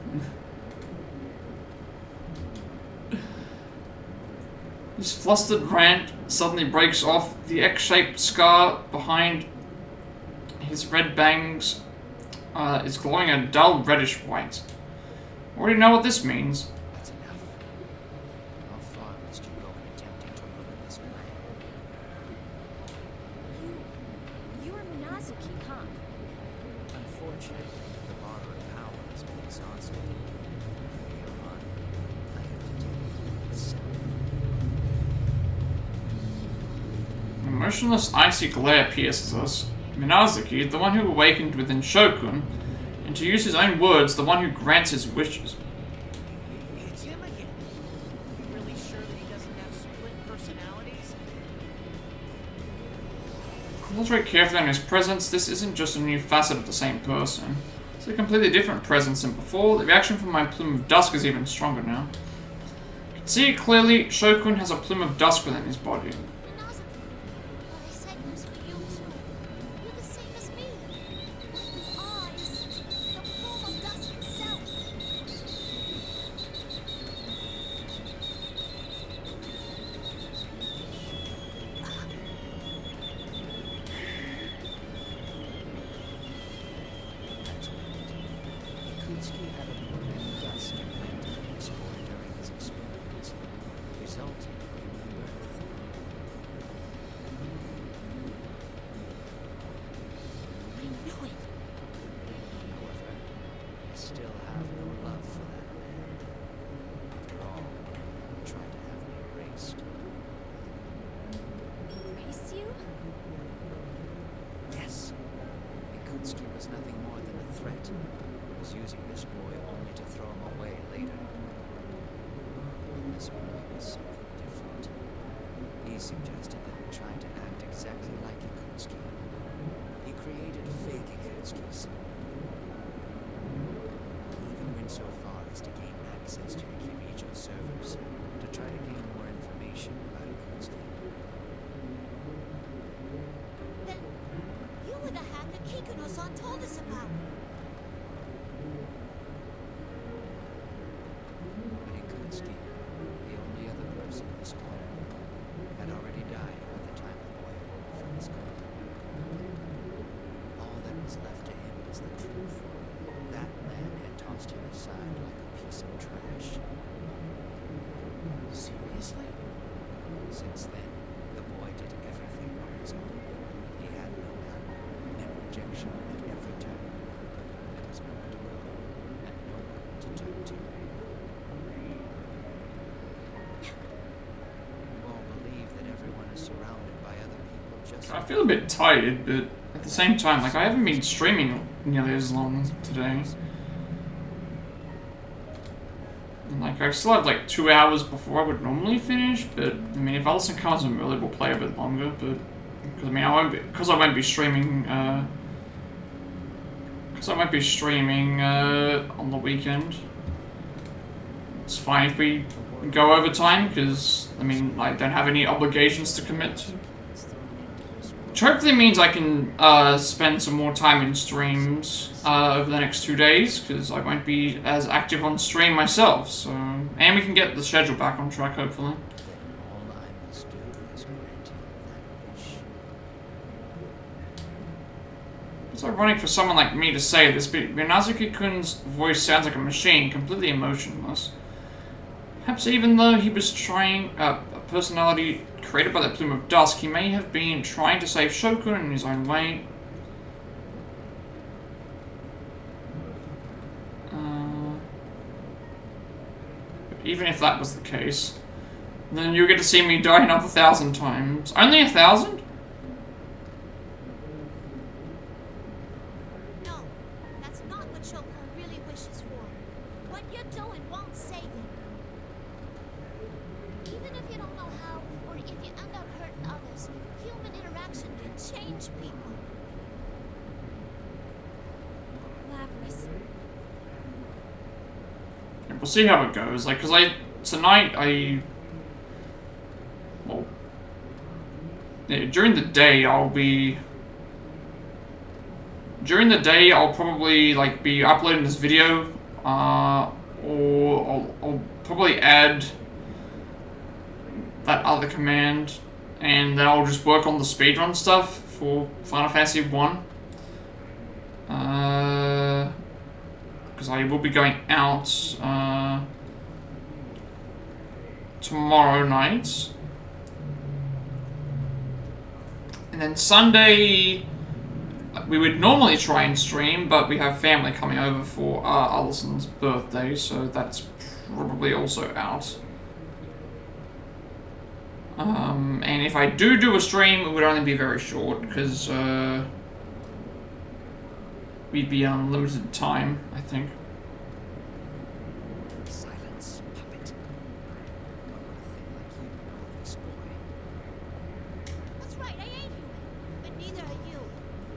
His flustered rant suddenly breaks off. The X-shaped scar behind his red bangs is glowing a dull reddish white. Already know what this means. That's enough. How far must you go in attempting to ruin this plan? You're Minazuki, huh? Unfortunately, the borrowed power has been exhausted. From here on, I have to deal with you myself. A motionless, icy glare pierces us. Minazuki, the one who awakened within Shokun, and to use his own words, the one who grants his wishes. It's him again. You really sure that he doesn't have split personalities? Concentrate carefully on his presence. This isn't just a new facet of the same person. It's a completely different presence than before. The reaction from my plume of dusk is even stronger now. You can see it clearly. Shokun has a plume of dusk within his body. Minazuki, what I said goes for you too. You're the same as me. What you are is the plume of dust itself. That's right. Ikutsuki had a bloom of dust implanted in this boy during his experiments, resulting in rebirth. I knew it. However, I still have no love for that man. After all, he tried to have me erased. Erase you? Yes. Ikutsuki was nothing more than a threat. He was using this boy only to throw him away later. But this boy was something different. He suggested that we try to act exactly like Ikutsuki. He created fake Ikutskis. He even went so far as to gain access to the Kirijo servers to try to gain one told us about. But Ikutsky, the only other person this boy knew, had already died by the time the boy awoke from his coma. All that was left to him was the truth. That man had tossed him aside like a piece of trash. Seriously? Since then, the boy did everything on his own. He had no help, and rejection at every turn. There was nowhere to go, and no one to turn to. You all believe that everyone is surrounded by other people just I feel a bit tired, but at the same time, like, I haven't been streaming nearly as long today. And, like, I still have, like, 2 hours before I would normally finish, but, I mean, if Allison comes in early, we'll play a bit longer, but, because, I mean, I won't be streaming, on the weekend. It's fine if we go over time, because, I mean, I don't have any obligations to commit to. Which hopefully means I can spend some more time in streams over the next 2 days, because I won't be as active on stream myself, so... And we can get the schedule back on track, hopefully. all I must do is grant him that wish. It's ironic for someone like me to say this, but Minazuki-kun's voice sounds like a machine, completely emotionless. Perhaps even though he was trying a personality created by the Plume of Dusk, he may have been trying to save Shokun in his own way. But even if that was the case, then you get to see me die another 1,000 times. Only 1,000? No, that's not what Shoko really wishes for. What you're doing won't save him. Even if you don't know how, or if you end up hurting others, human interaction can change people. Lapras. Yeah, we'll see how it goes. Like, cause tonight, well, yeah, during the day I'll probably, like, be uploading this video, or I'll probably add that other command, and then I'll just work on the speedrun stuff for Final Fantasy 1. Because I will be going out tomorrow night. And then Sunday, we would normally try and stream, but we have family coming over for Allison's birthday, so that's probably also out. And if I do a stream, it would only be very short, because we'd be on limited time, I think. Silence, puppet. What would a thing like you know of this boy? That's right, I ain't human. But neither are you.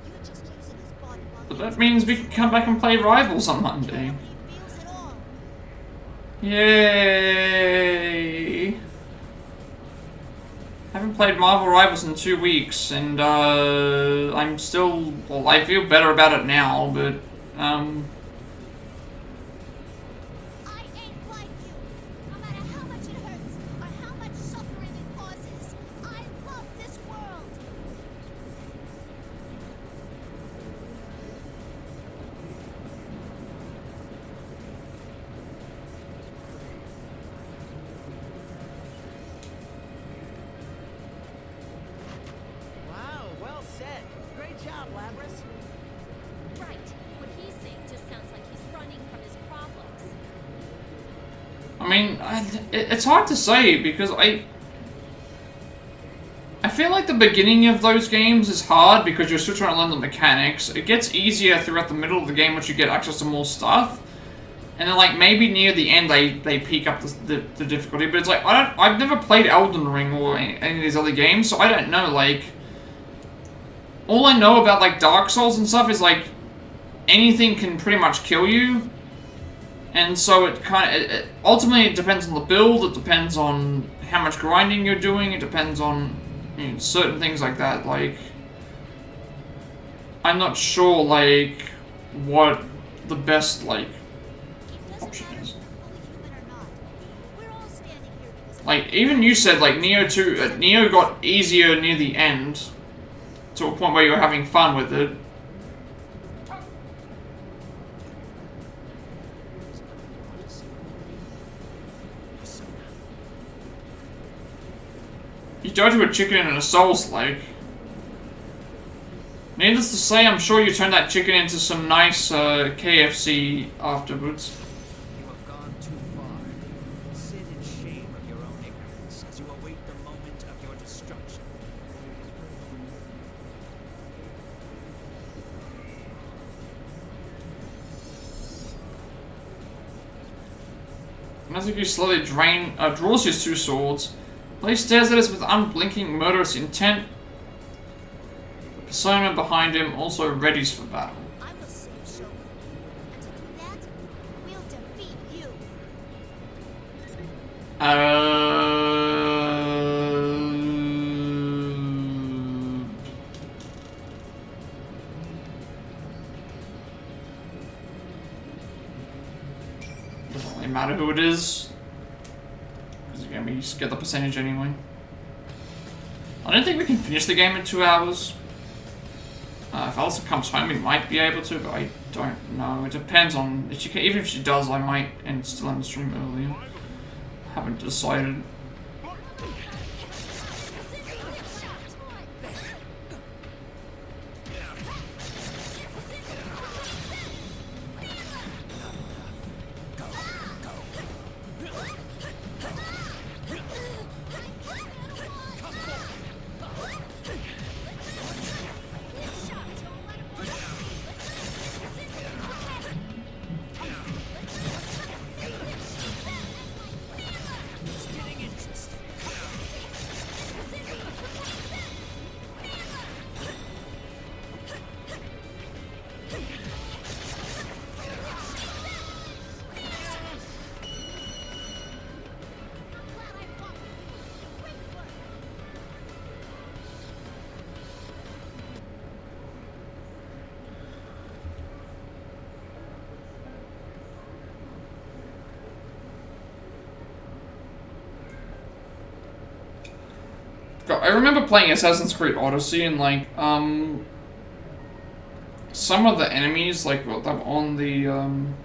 You're just using his body while But that means we can come back and play Rivals on Monday. he feels it all. Yay! Haven't played Marvel Rivals in 2 weeks, and I'm still, well, I feel better about it now, but I ain't like you. No matter how much it hurts or how much suffering it causes, I love this world. Wow, well said. Great job, Lapras. Right. What he's saying just sounds like he's running from his problems. I mean, it's hard to say, because I feel like the beginning of those games is hard because you're still trying to learn the mechanics. It gets easier throughout the middle of the game once you get access to more stuff. And then, like, maybe near the end they peak up the difficulty, but it's like, I've never played Elden Ring or any of these other games, so I don't know, like... All I know about, like, Dark Souls and stuff is, like, anything can pretty much kill you. And so it kind of... ultimately, it depends on the build, it depends on how much grinding you're doing, it depends on, you know, certain things like that, like... I'm not sure, like, what the best, like, It doesn't option matter if is. you're fully human or not. We're all standing here because of Like, even you said, like, Neo got easier near the end, to a point where you were having fun with it. You died to a chicken and a soul's leg. Needless to say, I'm sure you turned that chicken into some nice KFC afterwards. You have gone too far. Sit in shame of your own ignorance as you await the moment of your destruction. Natsuki slowly draws his two swords. He stares at us with unblinking, murderous intent. The persona behind him also readies for battle. I will save Shogun. And to do that, we'll defeat you. Doesn't really matter who it is. Because you're gonna get the percentage anyway. I don't think we can finish the game in 2 hours. If Alyssa comes home, we might be able to, but I don't know. It depends on if she can. Even if she does, I might still end the stream earlier. Haven't decided. I remember playing Assassin's Creed Odyssey and like some of the enemies like well, they were on the what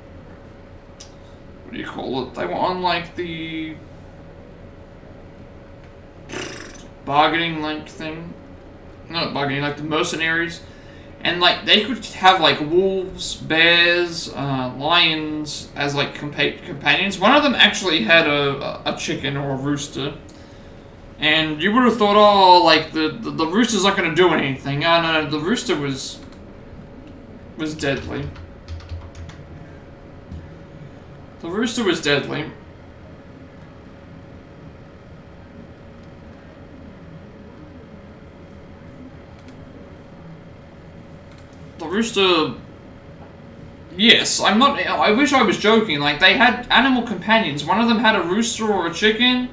do you call it? They were on like the bargaining like thing. Not bargaining, like the mercenaries. And like they could have like wolves, bears, lions as like companions. One of them actually had a chicken or a rooster. And you would have thought, oh, like the rooster's not going to do anything. Oh no, the rooster was deadly. The rooster was deadly. The rooster. Yes, I'm not. I wish I was joking. Like they had animal companions. One of them had a rooster or a chicken.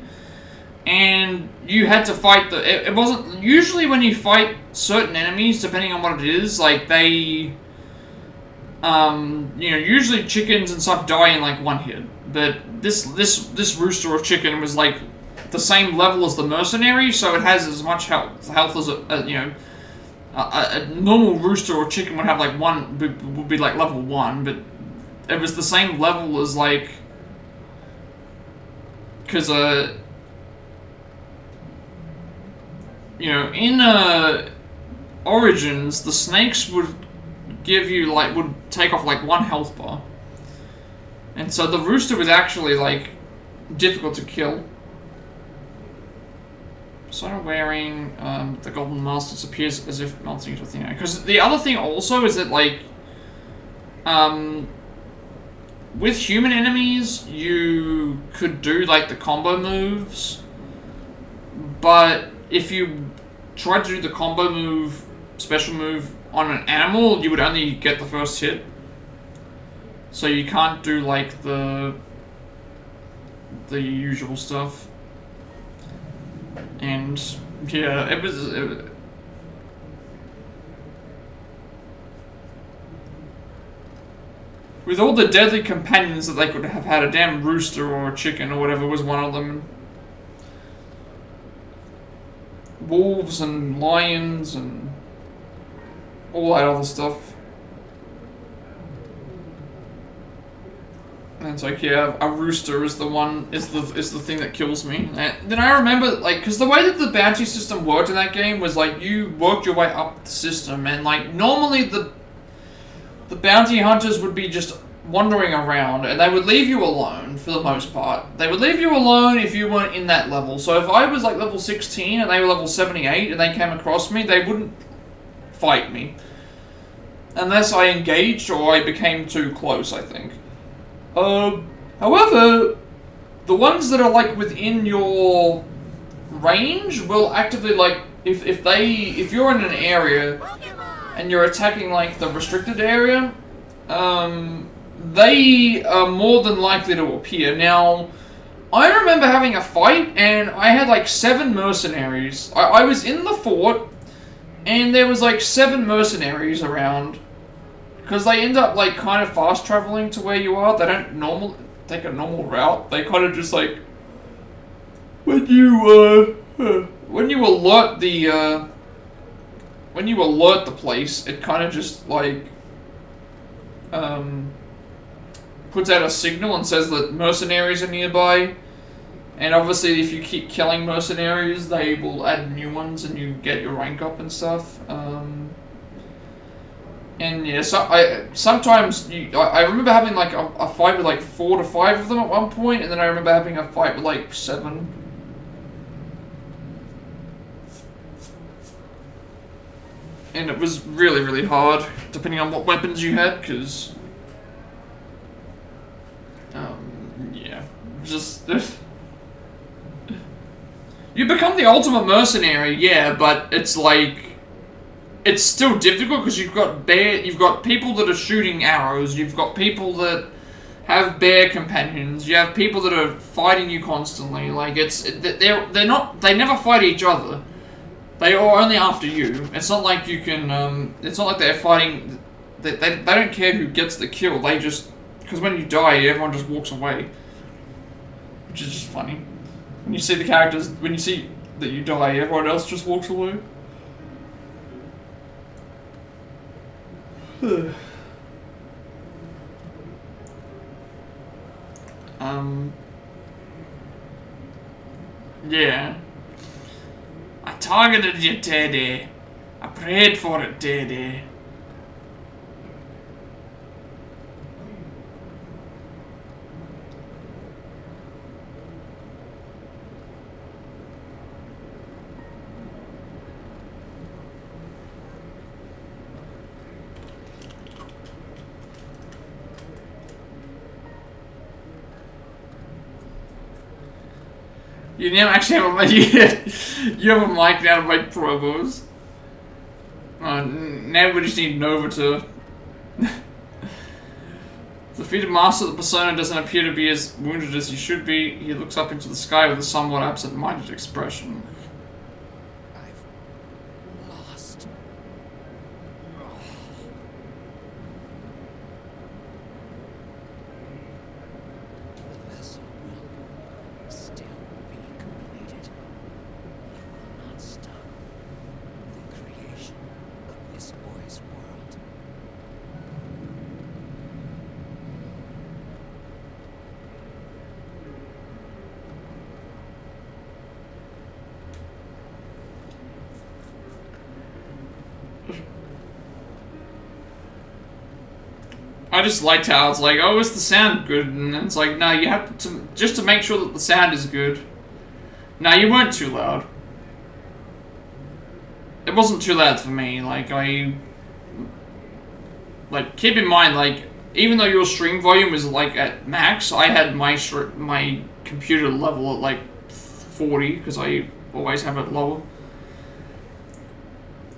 And you had to fight it wasn't usually when you fight certain enemies, depending on what it is, like they, you know, usually chickens and stuff die in like one hit. But this rooster or chicken was like the same level as the mercenary, so it has as much health as a normal rooster or chicken would have like would be like level 1, but it was the same level as like, because you know, in Origins, the snakes would give you like would take off like 1 health bar, and so the rooster was actually like difficult to kill. So wearing the golden mask disappears as if melting into a thing. Because the other thing also is that like with human enemies you could do like the combo moves, but if you tried to do the combo move, special move on an animal, you would only get the first hit. So you can't do like the usual stuff. And yeah, it was with all the deadly companions that they could have had, a damn rooster or a chicken or whatever was one of them. Wolves and lions and all that other stuff. And it's like, yeah, a rooster is the one, is the thing that kills me. And then I remember, like, because the way that the bounty system worked in that game was, like, you worked your way up the system, and, like, normally the bounty hunters would be just wandering around, and they would leave you alone, for the most part. They would leave you alone if you weren't in that level. So if I was, like, level 16, and they were level 78, and they came across me, they wouldn't fight me. Unless I engaged, or I became too close, I think. However, the ones that are, like, within your range will actively, like, if you're in an area and you're attacking, like, the restricted area, they are more than likely to appear. Now, I remember having a fight, and I had, like, 7 mercenaries. I was in the fort, and there was, like, 7 mercenaries around. Because they end up, like, kind of fast traveling to where you are. They don't take a normal route. They kind of just, like, when you alert the place, it kind of just, like, puts out a signal and says that mercenaries are nearby. And obviously, if you keep killing mercenaries, they will add new ones and you get your rank up and stuff. And yeah, so sometimes I remember having like a fight with like 4 to 5 of them at one point, and then I remember having a fight with like 7. And it was really, really hard, depending on what weapons you had, because yeah, just you become the ultimate mercenary, yeah, but it's like, it's still difficult because you've got people that are shooting arrows, you've got people that have bear companions, you have people that are fighting you constantly. Like they never fight each other. They are only after you. It's not like you can. It's not like they're fighting. They don't care who gets the kill. They just, because when you die, everyone just walks away, which is just funny. When you see the characters, when you see that you die, everyone else just walks away. Yeah. I targeted you, Teddy. I prayed for it, Teddy. You never actually have a mic. You have a mic now to make promos. Now we just need Nova to. The defeated master of the persona doesn't appear to be as wounded as he should be. He looks up into the sky with a somewhat absent-minded expression. I've lost. The vessel will still be completed. You will not stop the creation of this boy's world. I just liked how it's like, oh, is the sound good? And then it's like, no, you have to, just to make sure that the sound is good. No, you weren't too loud. It wasn't too loud for me. Like, keep in mind, like, even though your stream volume is, like, at max, I had my computer level at, like, 40, because I always have it lower.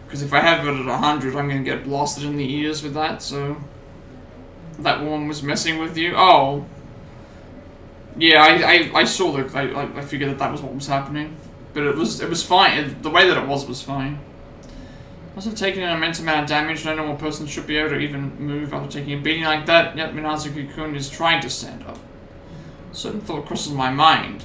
Because if I have it at 100, I'm going to get blasted in the ears with that, so... That woman was messing with you? Oh. Yeah, I saw that, I figured that was what was happening. But it was fine, the way that it was fine. Must have taken an immense amount of damage. No normal person should be able to even move after taking a beating like that. Yet Minazuki-kun is trying to stand up. A certain thought crosses my mind.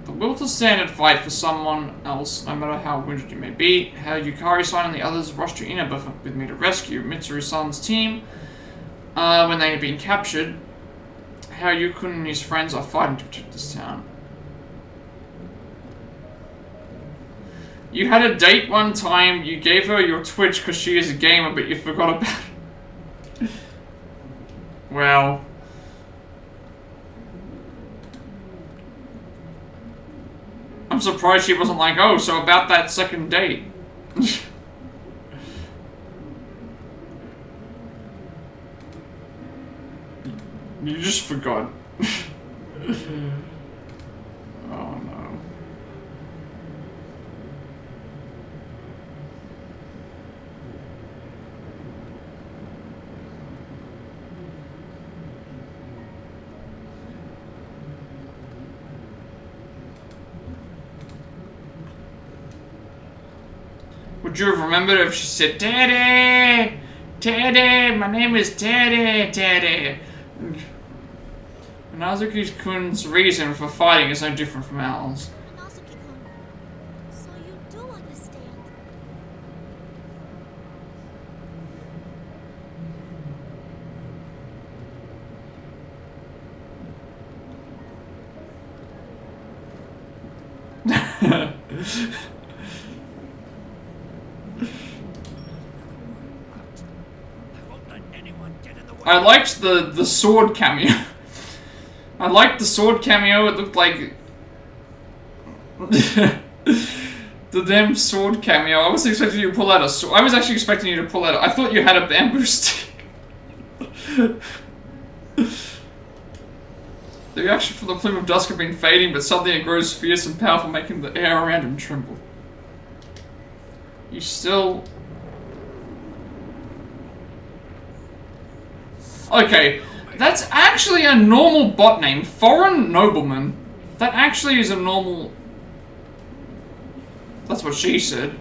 The will to stand and fight for someone else, no matter how wounded you may be. How Yukari-san and the others rushed to Inaba with me to rescue Mitsuru-san's team when they had been captured. How Yukun and his friends are fighting to protect this town. You had a date one time, you gave her your Twitch because she is a gamer, but you forgot about it. Well. I'm surprised she wasn't like, oh, so about that second date. You just forgot. Oh no. Would you have remembered if she said, Daddy! Daddy! My name is Daddy! Daddy! Minazuki-kun's reason for fighting is no different from ours. Minazuki-kun, so you do understand. I liked the sword cameo. I liked the sword cameo. It looked like the damn sword cameo. I wasn't expecting you to pull out a sword. I was actually expecting you to pull out. I thought you had a bamboo stick. The reaction from the plume of dusk had been fading, but suddenly it grows fierce and powerful, making the air around him tremble. You still. Okay, that's actually a normal bot name. Foreign Nobleman. That actually is a normal... That's what she said.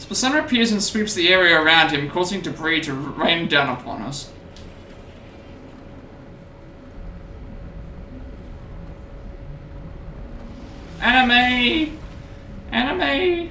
The sun appears and sweeps the area around him, causing debris to rain down upon us. Anime! Anime!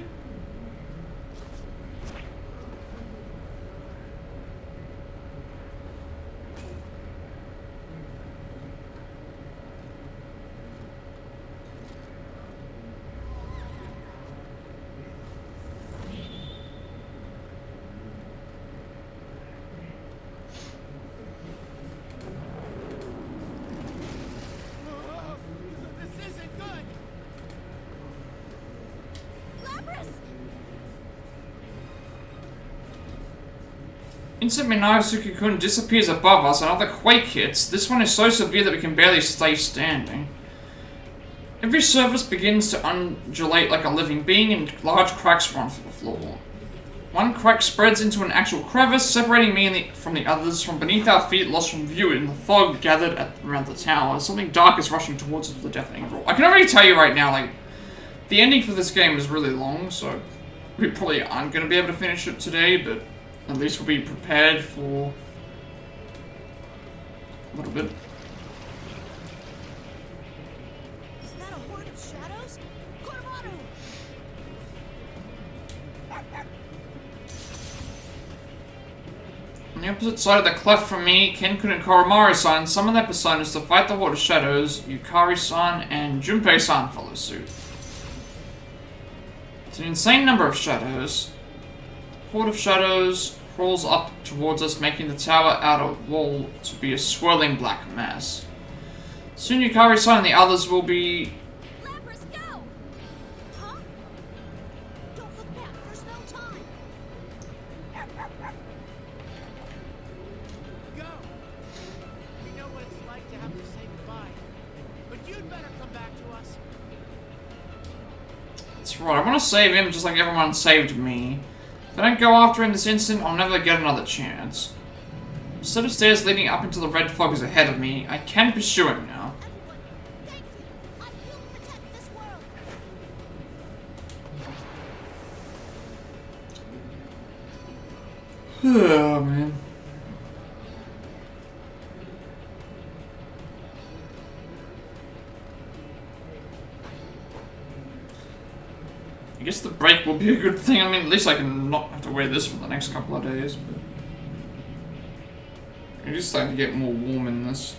Instant Minazuki-kun disappears above us, another quake hits. This one is so severe that we can barely stay standing. Every surface begins to undulate like a living being, and large cracks run through the floor. One crack spreads into an actual crevice, separating me from the others. From beneath our feet, lost from view in the fog gathered around the tower. Something dark is rushing towards us with a deafening roar. I can already tell you right now, like, the ending for this game is really long, so we probably aren't going to be able to finish it today, but at least we'll be prepared for a little bit. Is that a horde of shadows? Koromaru! On the opposite side of the cleft from me, Ken-kun and Koromaru-san summon their personas to fight the horde of shadows. Yukari-san and Junpei-san follow suit. It's an insane number of shadows. Horde of shadows crawls up towards us, making the tower outer wall to be a swirling black mass. Soon Yukari-san and the others will be... Lapras, go! Huh? That's right, I want to save him just like everyone saved me. If I don't go after him this instant, I'll never get another chance. A set of stairs leading up into the red fog is ahead of me. I can pursue him now. Thank you. I will protect this world. Oh, man. I guess the break will be a good thing. I mean, at least I can not have to wear this for the next couple of days. But I'm just starting to get more warm in this.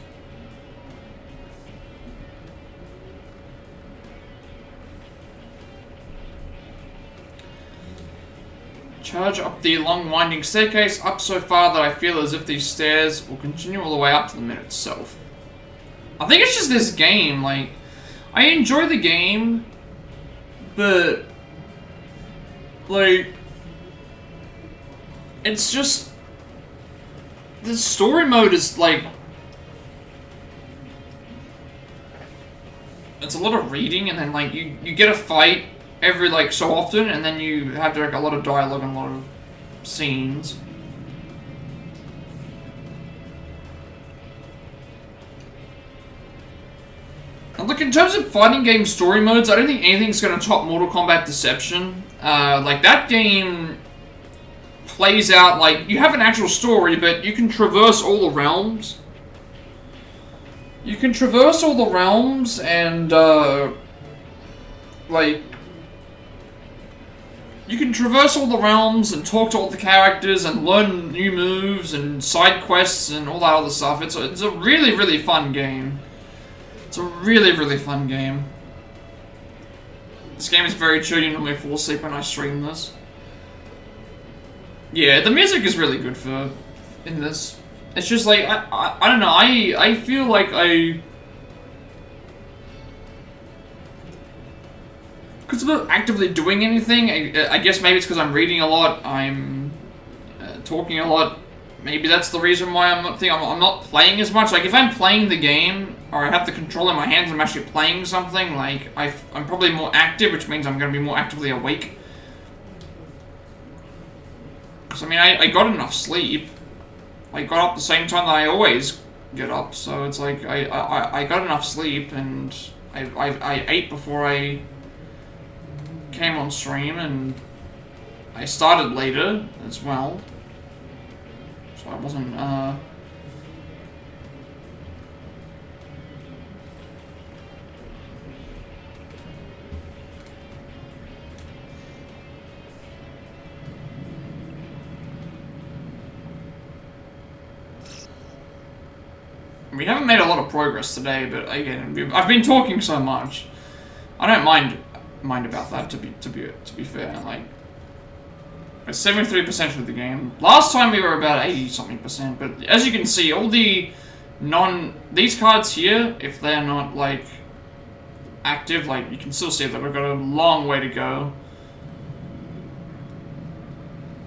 Charge up the long winding staircase, up so far that I feel as if these stairs will continue all the way up to the minute itself. I think it's just this game, like, I enjoy the game, but, like, it's just, the story mode is, like, it's a lot of reading, and then, like, you get a fight every, like, so often, and then you have, like, a lot of dialogue and a lot of scenes. And look, in terms of fighting game story modes, I don't think anything's going to top Mortal Kombat Deception. Like, that game plays out, like, you have an actual story, but you can traverse all the realms. You can traverse all the realms and, like, you can traverse all the realms and talk to all the characters and learn new moves and side quests and all that other stuff. It's a really, really fun game. It's a really, really fun game. This game is very chill. You normally fall asleep when I stream this. Yeah, the music is really good in this. It's just like, I don't know, I feel like because I'm not actively doing anything. I guess maybe it's because I'm reading a lot, I'm talking a lot. Maybe that's the reason why I'm not playing as much. Like, if I'm playing the game, or I have the controller in my hands and I'm actually playing something, like, I'm probably more active, which means I'm going to be more actively awake. So, I mean, I got enough sleep. I got up the same time that I always get up, so it's like, I got enough sleep, and I ate before I came on stream, and I started later as well. So I wasn't, we haven't made a lot of progress today, but again, I've been talking so much. I don't mind about that, to be fair. Like, we're 73% through the game. Last time we were about 80-something%, but as you can see, all the these cards here, if they're not, like, active, like, you can still see that we've got a long way to go.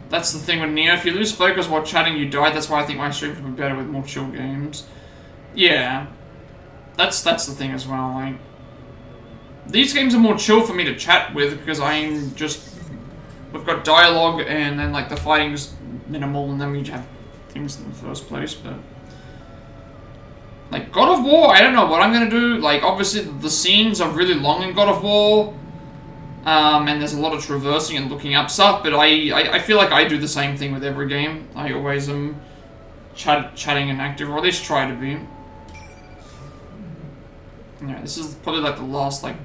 That's the thing with Neo. If you lose focus while chatting, you die. That's why I think my streams would be better with more chill games. Yeah, that's the thing as well. Like, these games are more chill for me to chat with because we've got dialogue, and then, like, the fighting's minimal, and then we have things in the first place. But, like, God of War, I don't know what I'm gonna do. Like, obviously the scenes are really long in God of War, and there's a lot of traversing and looking up stuff. But I feel like I do the same thing with every game. I always am chatting and active, or at least try to be. Yeah, this is probably like the last, like,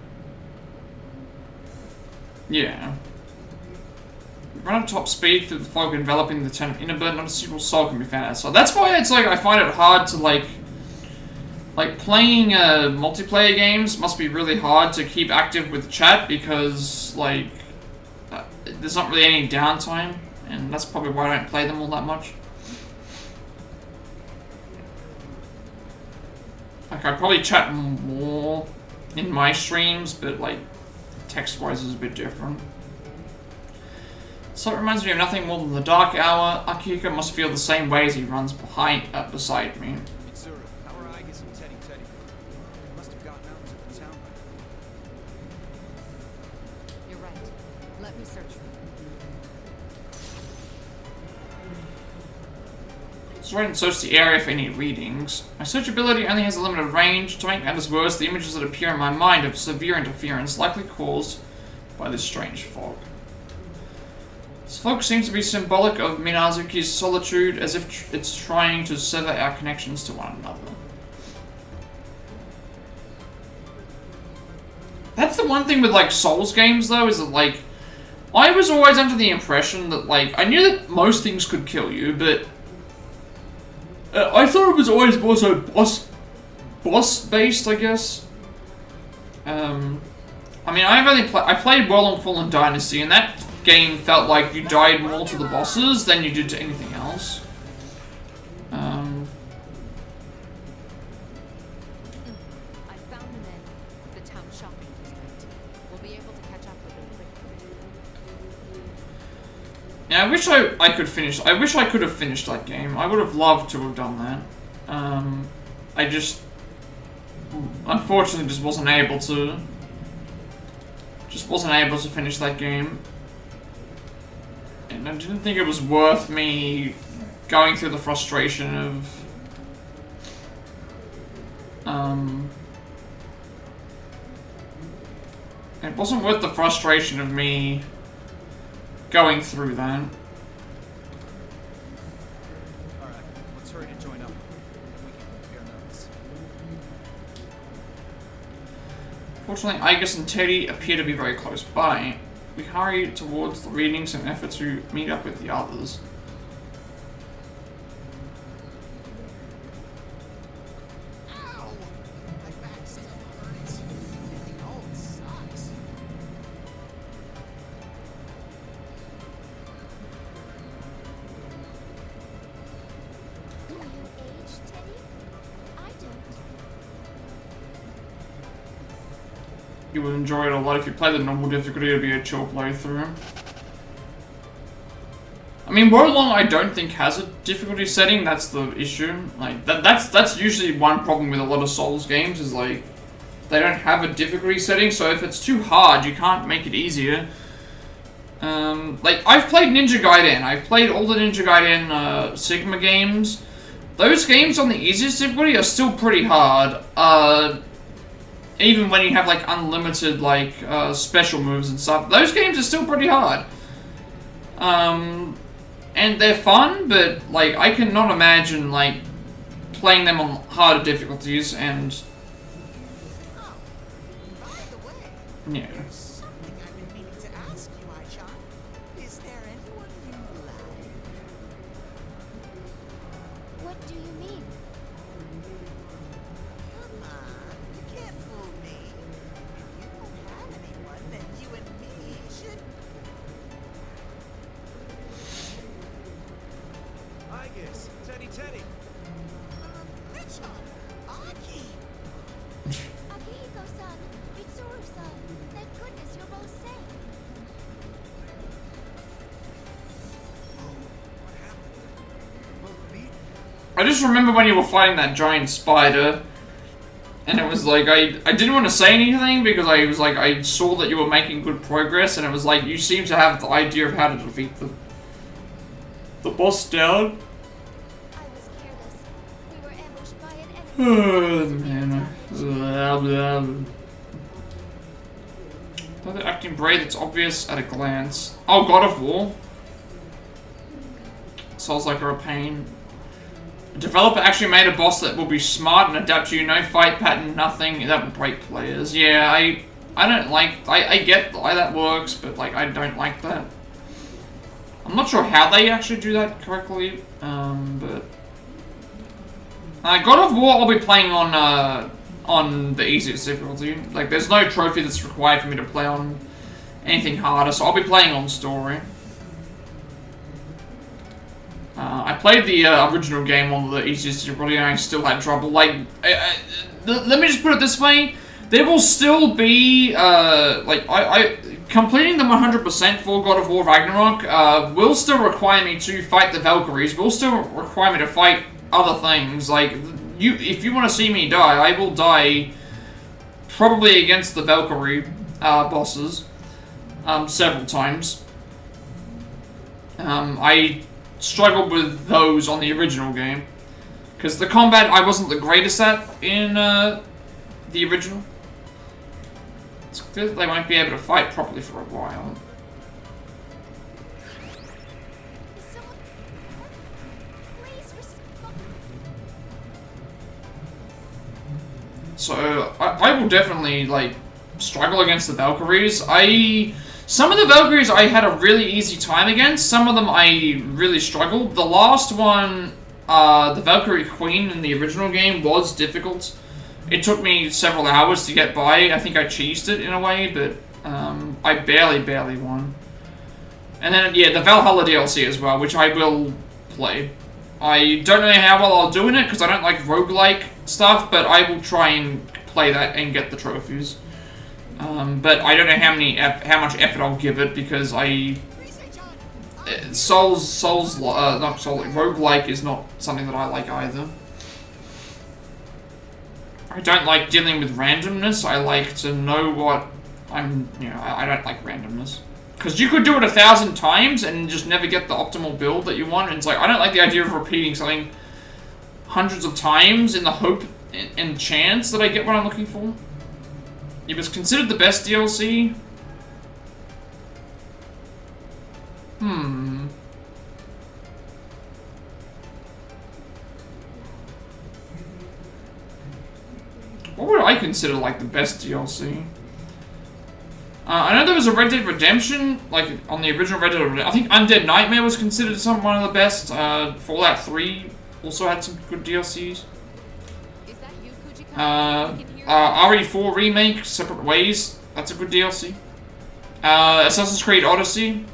yeah. Run at top speed through the fog enveloping the tent of Innerbird, not a single soul can be found outside. That's why it's like, I find it hard to, like playing multiplayer games must be really hard to keep active with chat, because, like, there's not really any downtime, and that's probably why I don't play them all that much. Like, I probably chat more in my streams, but, like, text-wise is a bit different. So it reminds me of nothing more than the Dark Hour. Akihiko must feel the same way as he runs beside me. Mitsuru, how are Aigis and Teddy? Must have gotten out to the town by now. You're right. me search for them. So I didn't search the area for any readings. My search ability only has a limited range. To make matters worse, the images that appear in my mind have severe interference, likely caused by this strange fog. This fog seems to be symbolic of Minazuki's solitude, as if it's trying to sever our connections to one another. That's the one thing with, like, Souls games, though, is that, like, I was always under the impression that, like, I knew that most things could kill you, but I thought it was always more so boss-based, I guess. I mean, I played Well and Fallen Dynasty, and that game felt like you died more to the bosses than you did to anything else. I found them in the town shopping district. We'll be able to catch up with them quickly. Yeah, I wish I could finish. I wish I could have finished that game. I would have loved to have done that. I just, unfortunately, just wasn't able to. Just wasn't able to finish that game. And I didn't think it was worth me going through the frustration of it wasn't worth the frustration of me going through that. Alright, let's hurry to join up. We can compare notes. Fortunately, Aegis and Teddy appear to be very close by. We hurry towards the readings in an effort to meet up with the others. Ow! My back still hurts. Getting old sucks. Do you age, Teddy? I don't. You would enjoy it a lot if you play the normal difficulty. It'd be a chill playthrough. I mean, Wolong I don't think has a difficulty setting. That's the issue. Like that's usually one problem with a lot of Souls games is like they don't have a difficulty setting. So if it's too hard, you can't make it easier. Like I've played Ninja Gaiden. I've played all the Ninja Gaiden Sigma games. Those games on the easiest difficulty are still pretty hard. Even when you have, like, unlimited, like, special moves and stuff. Those games are still pretty hard. And they're fun, but, like, I cannot imagine, like, playing them on harder difficulties and... Oh, by the way, Yeah. there's something I've been meaning to ask you, Aichan. Is there anyone you like? What do you mean? Come on, you can't fool me. If you don't have anyone, then you and me should... Aegis, Teddy. Mitchell! Aki! Akihiko-san, Mitsuru-san, thank goodness you're both safe. What happened? Both beat? I just remember when you were fighting that giant spider. And it was like, I didn't want to say anything because I was like, I saw that you were making good progress. And it was like, you seem to have the idea of how to defeat the boss down. I was careless. We were ambushed by an enemy. Oh, man. Blah, blah. Though they're acting brave, it's obvious at a glance. Oh, God of War. Souls like are a pain. The developer actually made a boss that will be smart and adapt to you. No fight pattern, nothing. That would break players. Yeah, I don't like... I get why that works, but, like, I don't like that. I'm not sure how they actually do that correctly, but... God of War I'll be playing on the easiest difficulty. Like, there's no trophy that's required for me to play on anything harder, so I'll be playing on story. I played the original game on the easiest difficulty and I still had trouble. Like, let me just put it this way. There will still be, completing the 100% for God of War Ragnarok will still require me to fight the Valkyries, will still require me to fight other things. Like, if you want to see me die, I will die probably against the Valkyrie bosses. several times. I struggled with those on the original game. Because the combat I wasn't the greatest at in the original. It's clear that they won't be able to fight properly for a while. Is someone... Please respond. So, I will definitely, like, struggle against the Valkyries. Some of the Valkyries I had a really easy time against. Some of them I really struggled. The last one, the Valkyrie Queen in the original game was difficult. It took me several hours to get by. I think I cheesed it in a way, but I barely won. And then, yeah, the Valhalla DLC as well, which I will play. I don't know how well I'll do in it, because I don't like roguelike stuff, but I will try and play that and get the trophies. But I don't know how much effort I'll give it, because roguelike is not something that I like either. I don't like dealing with randomness. I like to know what I don't like randomness. Because you could do it 1,000 times and just never get the optimal build that you want. And it's like, I don't like the idea of repeating something hundreds of times in the hope and chance that I get what I'm looking for. It was considered the best DLC. What would I consider, like, the best DLC? I know there was a Red Dead Redemption, like, on the original Red Dead Redemption. I think Undead Nightmare was considered one of the best. Fallout 3 also had some good DLCs. Is that you, Kujika? I can hear you. RE4 Remake, Separate Ways. That's a good DLC. Assassin's Creed Odyssey.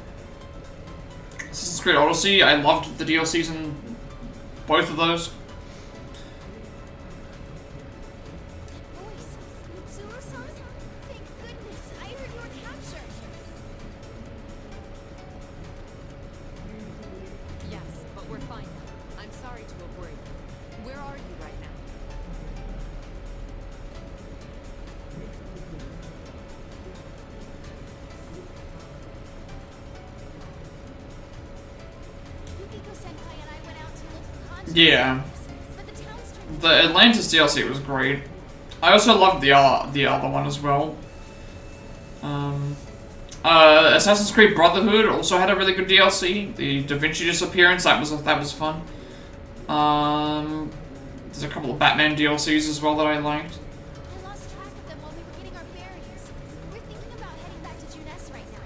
Assassin's Creed Odyssey, I loved the DLCs in both of those. Thank goodness. I heard you were captured. Yes, but we're fine now. I'm sorry to have worried you. Where are you right now? Yukiko-senpai and I went out to look for content. Yeah. But the town's turned The Atlantis DLC was great. I also loved the other one as well. Assassin's Creed Brotherhood also had a really good DLC. The Da Vinci Disappearance, that was fun. There's a couple of Batman DLCs as well that I liked. I lost track of them while we were getting our bearings. We're thinking about heading back to Junes right now.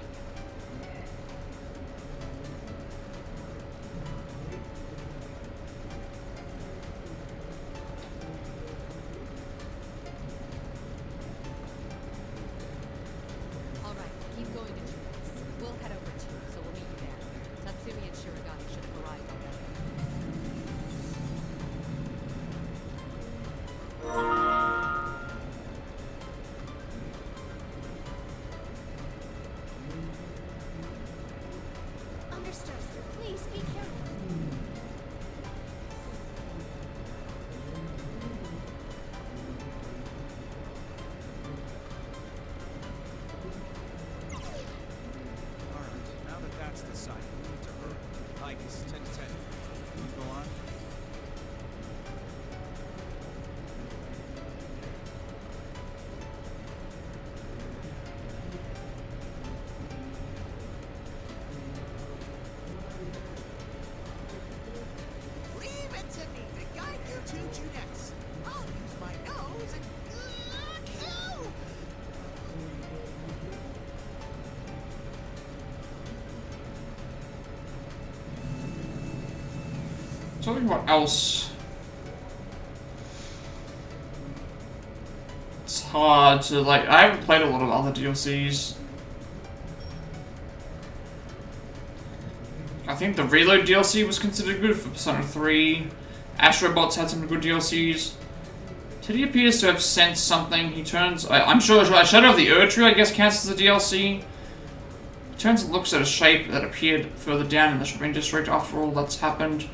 All right, keep going to Junes. We'll head over too, so we'll meet you there. Tatsumi and Shirogane should have arrived already. Understood. Please be careful. Alright, now that that's decided, we need to hurry. Like, it's 10 to 10. Can we go on? Leave it to me to guide you to Junes. I'll use my nose and... Achoo! So what else? It's hard to, like, I haven't played a lot of other DLCs. I think the Reload DLC was considered good for Persona 3. Astrobots had some good DLCs. Teddy appears to have sensed something. He turns... I'm sure Shadow of the Erdtree, I guess, counts as a DLC. He turns and looks at a shape that appeared further down in the shopping district. After all that's happened.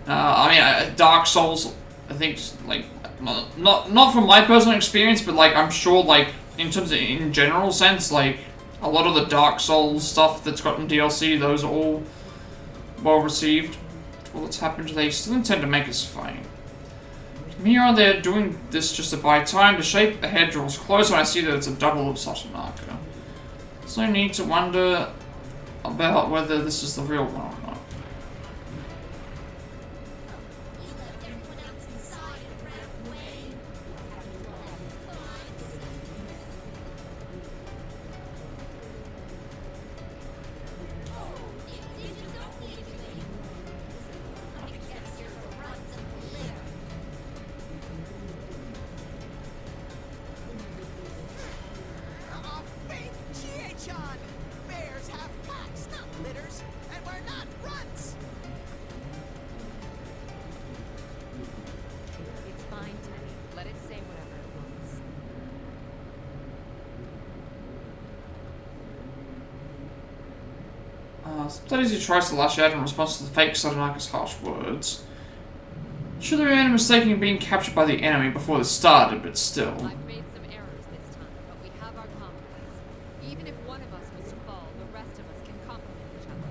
Dark Souls, I think, like, not from my personal experience, but, like, I'm sure, like, in terms of, in general sense, like, A lot of the Dark Souls stuff that's gotten DLC, those are all well received. Well, what's happened? They still intend to make us fight. From here on, they're doing this just to buy time. The shape ahead draws closer, and I see that it's a double of such a marker. There's no need to wonder about whether this is the real one or not. Bears have packs, not litters, and we're not runts. It's fine, Teddy. Let it say whatever it wants. Studies he tries to lash out in response to the fake Sadonaka's harsh words. Should there be any mistake in being captured by the enemy before this started, but still. I've made some errors this time, but we have our compliments. Even if one of us was to fall, the rest of us can compliment each other.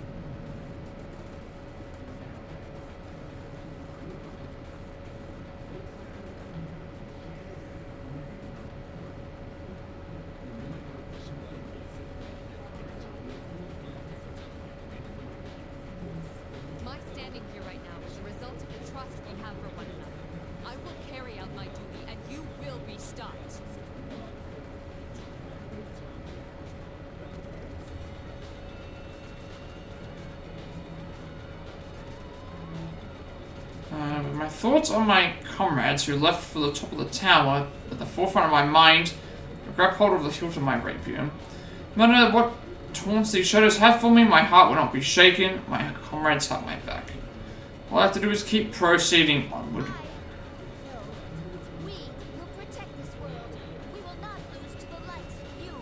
My standing here right now is a result of the trust we have for one another. I will carry out my duty, and you will be stopped. My thoughts on my comrades who left for the top of the tower at the forefront of my mind. I grab hold of the hilt of my rapier. No matter what taunts these shadows have for me, my heart will not be shaken. My comrades have my back. All I have to do is keep proceeding onward. No. We will protect this world. We will not lose to the likes of you.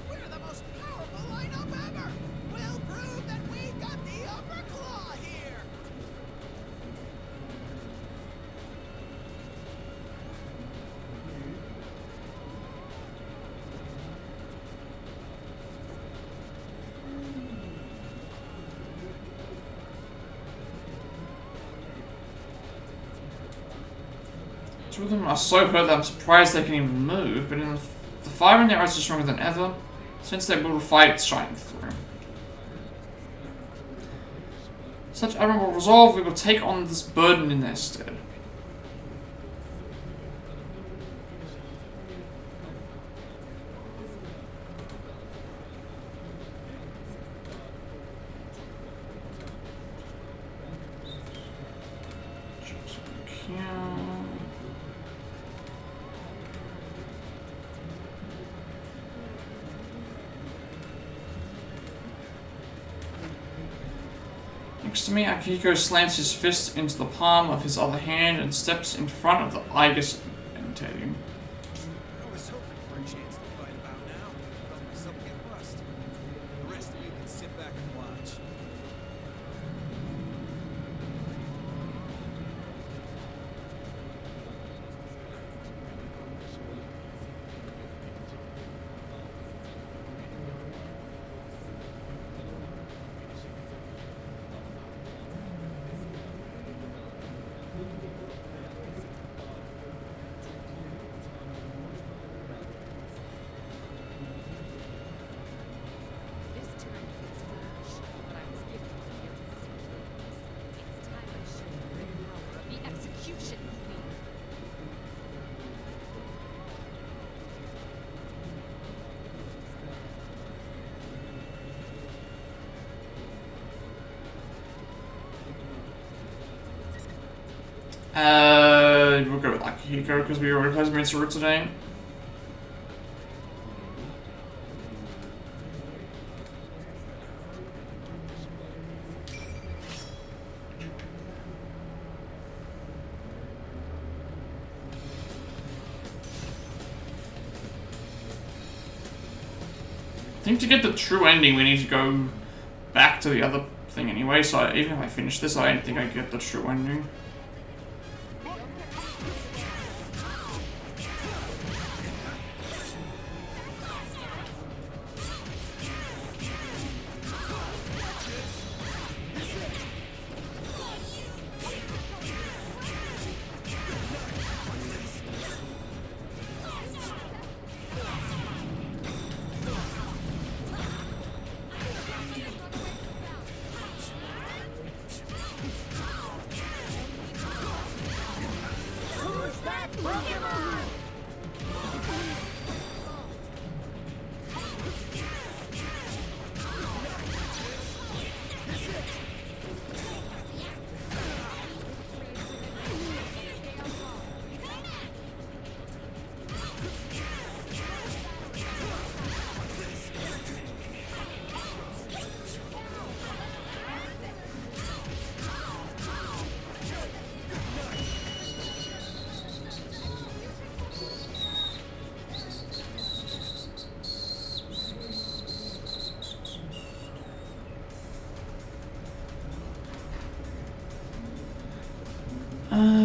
We're the most powerful lineup ever. We'll prove that we've got the upper claw here. Two of them are so hurt that I'm surprised they can even move, but in the fire in their eyes is stronger than ever. Since they will fight, it's shining through. Such admirable resolve, we will take on this burden in their stead. Next to me, Akihiko slams his fist into the palm of his other hand and steps in front of the Ibis meditating. I was hoping for a chance to fight about now. Felt myself get rust. The rest of you can sit back and watch. This turn is foolish, but I was given here to see things. It's time I showed you the power of the execution queen. We'll go with Akihiko because we already has Mitsuru today. think to get the true ending, we need to go back to the other thing anyway, so even if I finish this, I don't think I get the true ending.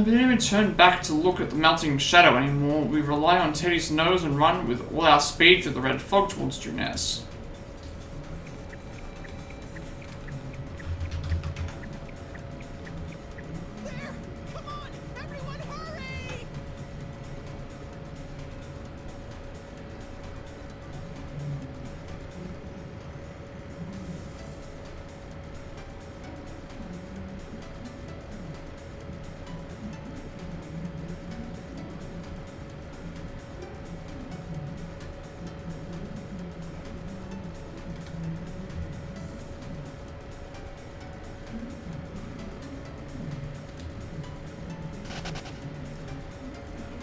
We don't even turn back to look at the melting shadow anymore. We rely on Teddy's nose and run with all our speed through the red fog towards Juness. There! Come on! Everyone hurry!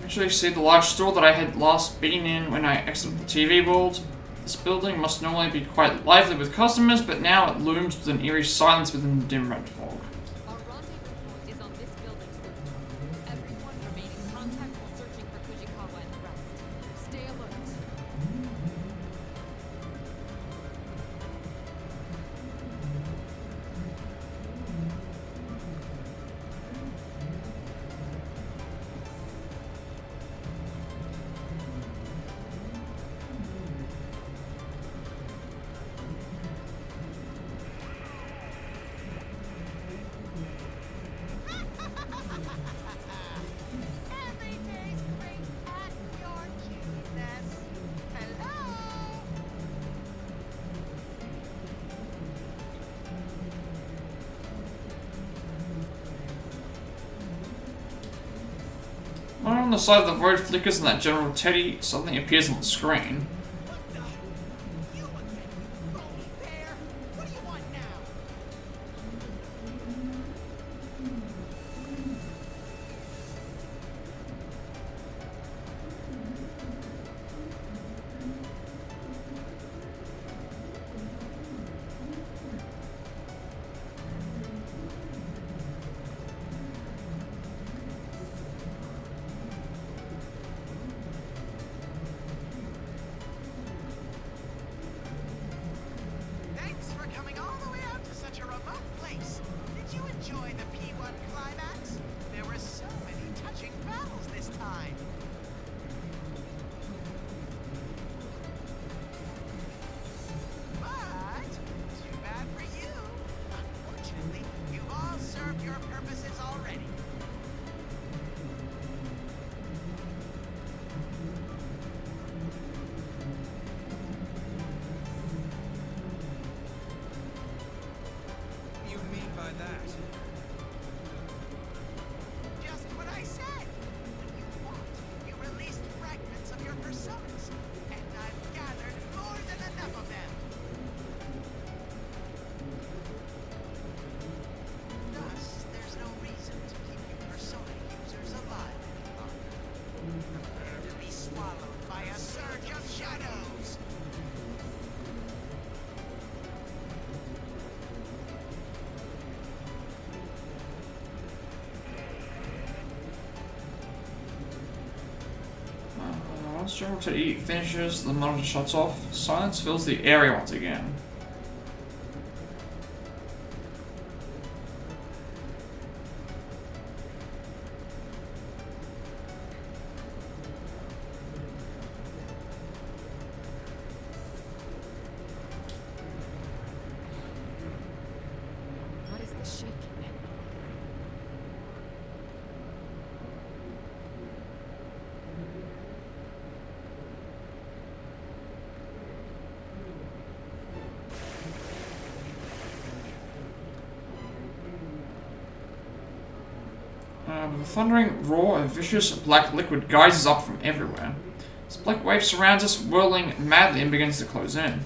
Actually, see the large store that I had last been in when I exited the TV world. This building must normally be quite lively with customers, but now it looms with an eerie silence within the dim red fog. Our rendezvous point is on this building's roof. Everyone remain in contact while searching for Fujikawa and the rest. Stay alert. Every day's great at your cuteness. Hello? When on the side of the road flickers and that General Teddy suddenly appears on the screen. What the? You again, phony bear! What do you want now? Thanks for coming all the way out to such a remote place. Did you enjoy the P1 climax? There were so many touching battles this time. But, too bad for you. Unfortunately, you've all served your purposes already. You mean by that? Just what I said. When you fought, you released fragments of your personas, and I've gathered more than enough of them. Thus, there's no reason to keep you persona users alive any longer. Prepare to be swallowed by a surge of shadows. As he finishes, the monitor shuts off. Silence fills the area once again. What is this shaking? With a thundering roar, a vicious black liquid geyses up from everywhere. This black wave surrounds us, whirling madly, and begins to close in.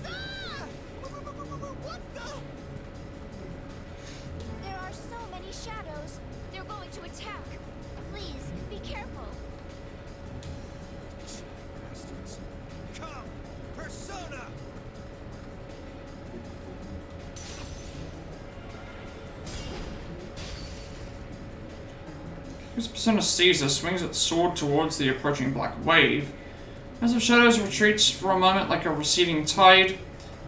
What the? There are so many shadows. They're going to attack. Please, be careful. Bastards. Come! Persona! As Persona sees us, swings its sword towards the approaching black wave. As the shadows retreats for a moment like a receding tide,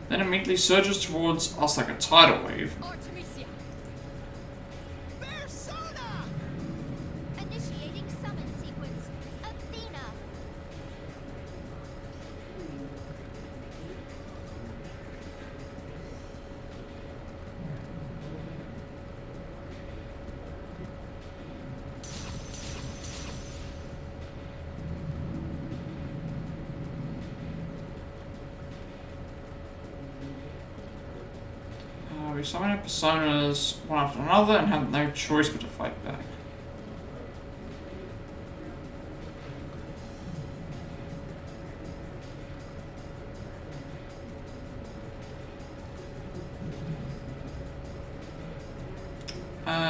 then immediately surges towards us like a tidal wave. Artemisia! Persona! Initiating summon sequence. Athena. We summon our personas one after another and have no choice but to fight back.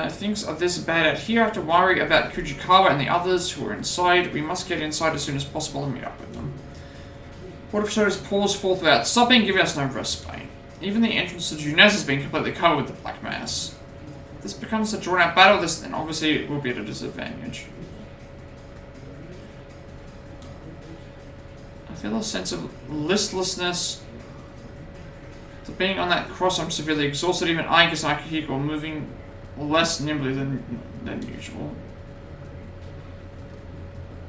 If things are this bad out here, I have to worry about Kujikawa and the others who are inside. We must get inside as soon as possible and meet up with them. What if Shadows pours forth without stopping, giving us no respite? Even the entrance to Junez has been completely covered with the black mass. If this becomes a drawn-out battle, then obviously we'll be at a disadvantage. I feel a sense of listlessness. After being on that cross, I'm severely exhausted. Even I guess Akihiko are moving less nimbly than usual.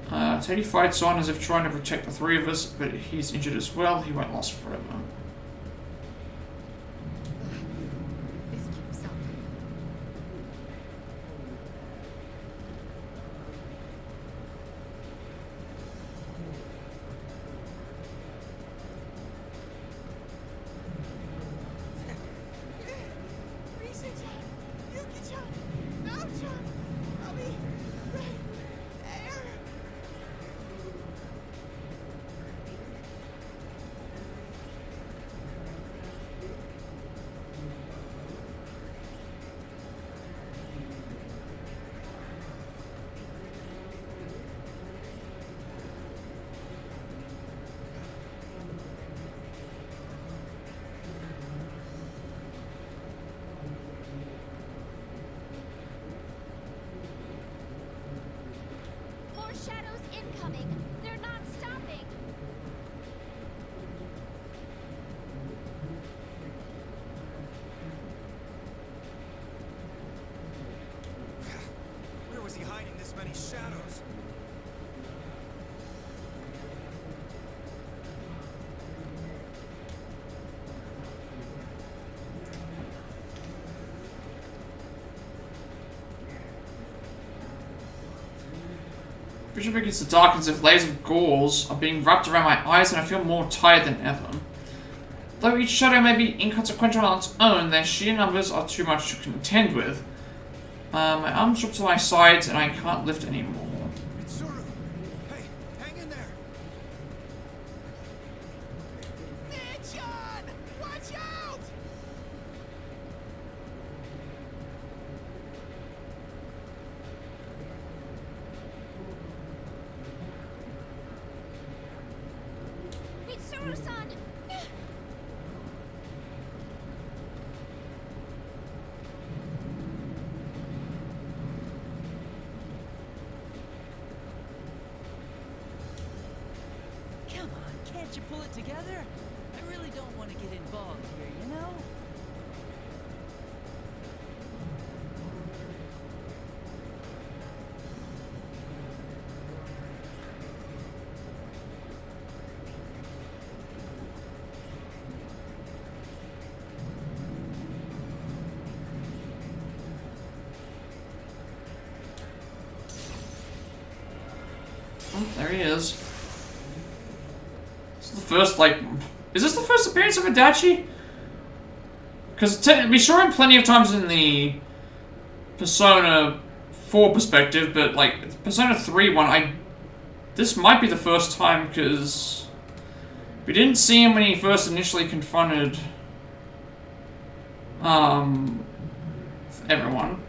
Teddy fights on as if trying to protect the three of us, but he's injured as well. He won't last forever. This keeps up. Risa-chan, Yuki-chan, Nao-chan, I'll be right there. More shadows incoming. They're not stopping. Where was he hiding this many shadows? Vision begins to darken as if layers of gauze are being wrapped around my eyes, and I feel more tired than ever. Though each shadow may be inconsequential on its own, their sheer numbers are too much to contend with. My arms drop to my sides, and I can't lift anymore. Mitsuru! Hey, hang in there! Nichan! Watch out! Mitsuru-san! can't you pull it together? I really don't want to get involved here, you know? Oh, there he is. This is the first, like... Is this the first appearance of Adachi? Because we saw him plenty of times in the Persona 4 perspective, but, like, Persona 3 one, this might be the first time, because we didn't see him when he first initially confronted, everyone.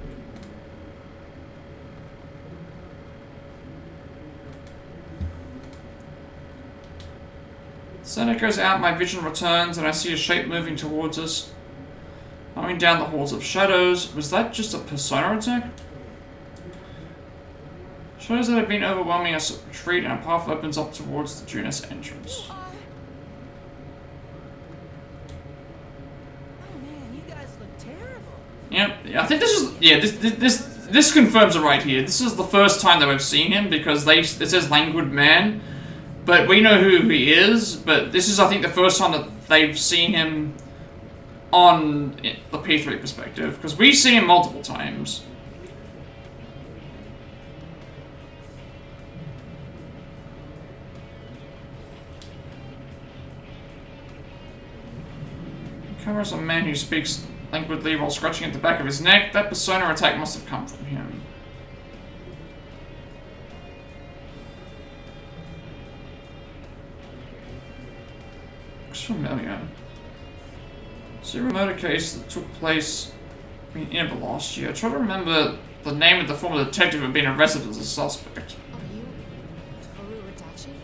Sun goes out, my vision returns, and I see a shape moving towards us. Coming down the halls of shadows. Was that just a persona attack? Shadows that have been overwhelming us retreat, and a path opens up towards the Junis entrance. Oh man, you guys look terrible. Yep, yeah, I think this is... Yeah, this confirms it right here. This is the first time that we've seen him, because it says Languid Man. But we know who he is, but this is, I think, the first time that they've seen him on the P3 perspective, because we've seen him multiple times. Covers a man who speaks languidly while scratching at the back of his neck. That persona attack must have come from him. Looks familiar. Serial murder case that took place in April last year. I try to remember the name of the former detective who had been arrested as a suspect. Are you Toru Adachi?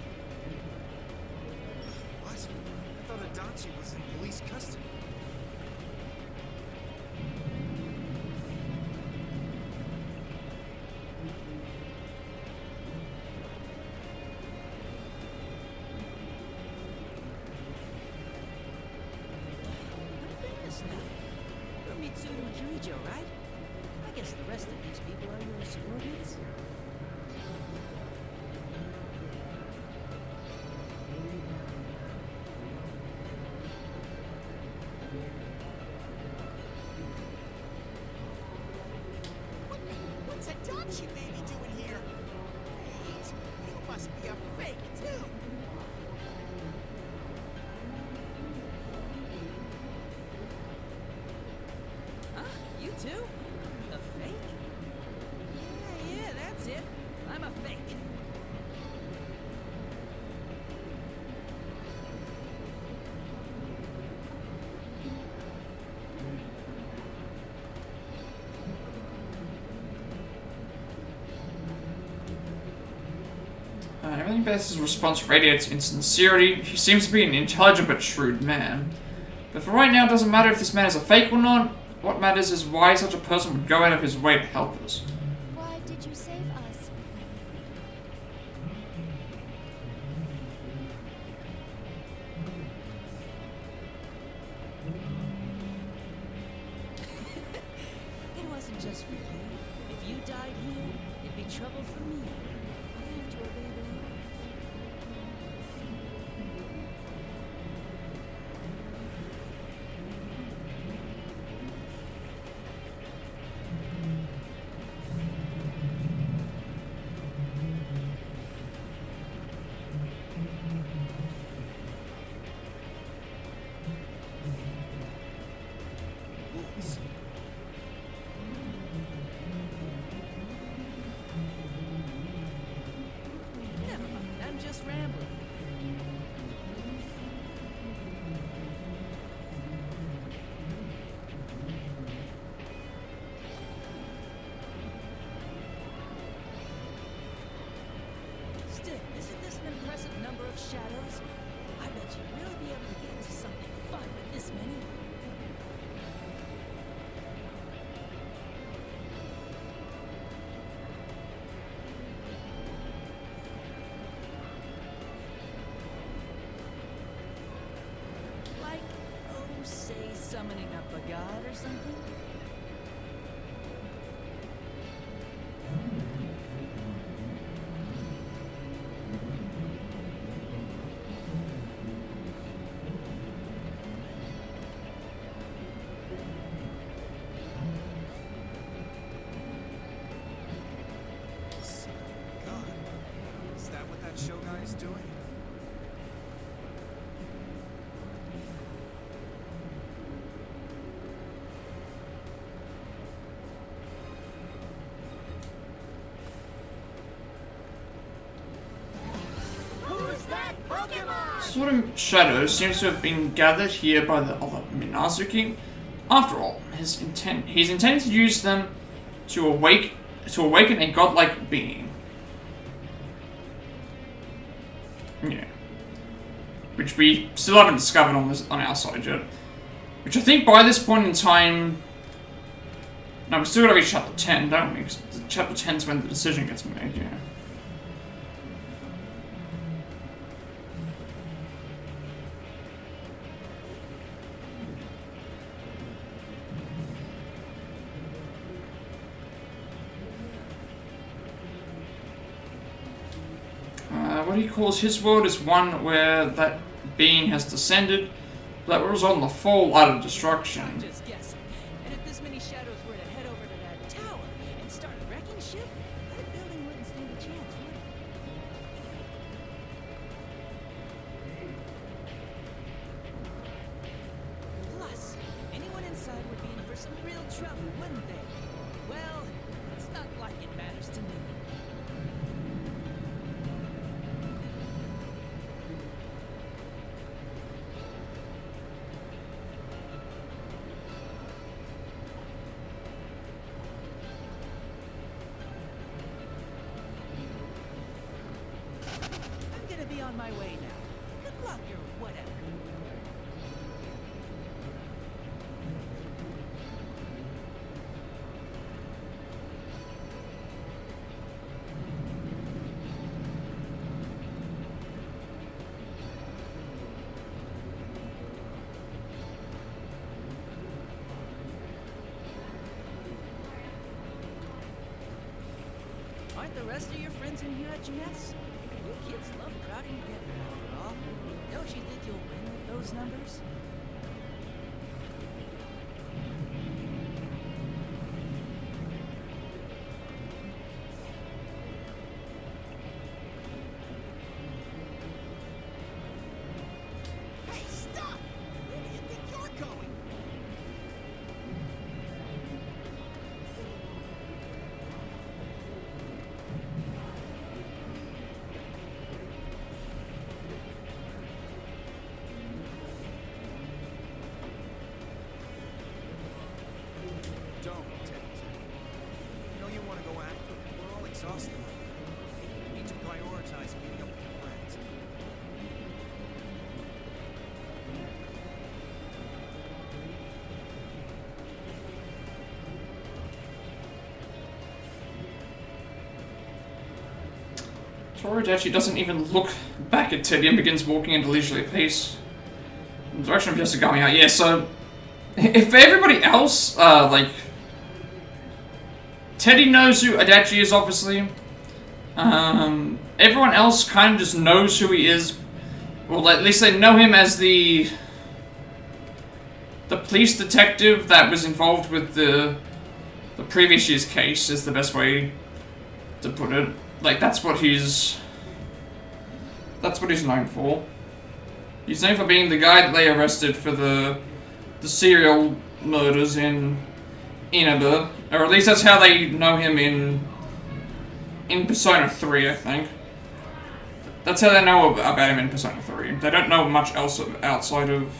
What? I thought Adachi was in police custody. You're Mitsuru Juijo, right? I guess the rest of these people are your subordinates. What's Adachi baby doing here? Wait, you must be a fake too. Huh? You too? A fake? Yeah, that's it. I'm a fake. Everything about his response radiates insincerity. He seems to be an intelligent but shrewd man. But for right now, it doesn't matter if this man is a fake or not. What matters is why such a person would go out of his way to help us. Why did you save us? It wasn't just for you. If you died here, it'd be trouble for me. I have to obey the rules. you say summoning up a god or something? God. Is that what that show guy is doing? Sort of shadow seems to have been gathered here by the other Minazuki. After all, he's intending to use them to awaken a godlike being. Yeah. Which we still haven't discovered on our side yet. Which I think by this point in time... No, we still gotta reach chapter 10, don't we? Because chapter 10's when the decision gets made, yeah. What he calls his world is one where that being has descended, that will result in the full utter destruction. I'm just guessing. And if this many shadows were to head over to that tower and start wrecking shit, that building wouldn't stand a chance, would it? Plus, anyone inside would be in for some real trouble, wouldn't they? Well, it's not like it matters to me. I'm gonna be on my way now. Good luck or whatever. Aren't the rest of your friends in here at your mess? You kids love crowding together after all. Don't you think you'll win with those numbers? Hey, stop! Where do you think you're going? Don't, Teddy. You know you want to go after him. We're all exhausted. You need to prioritize meeting up with your friends. Adachi doesn't even look back at Teddy and begins walking into leisurely pace in the direction of Yasugami. Yeah, so if everybody else, like, Teddy knows who Adachi is, obviously. Everyone else kind of just knows who he is. Well, at least they know him as the police detective that was involved with the previous year's case, is the best way to put it. Like, that's what he's known for. He's known for being the guy that they arrested for the serial murders in Inaba, or at least that's how they know him in Persona 3, I think. That's how they know about him in Persona 3. They don't know much else outside of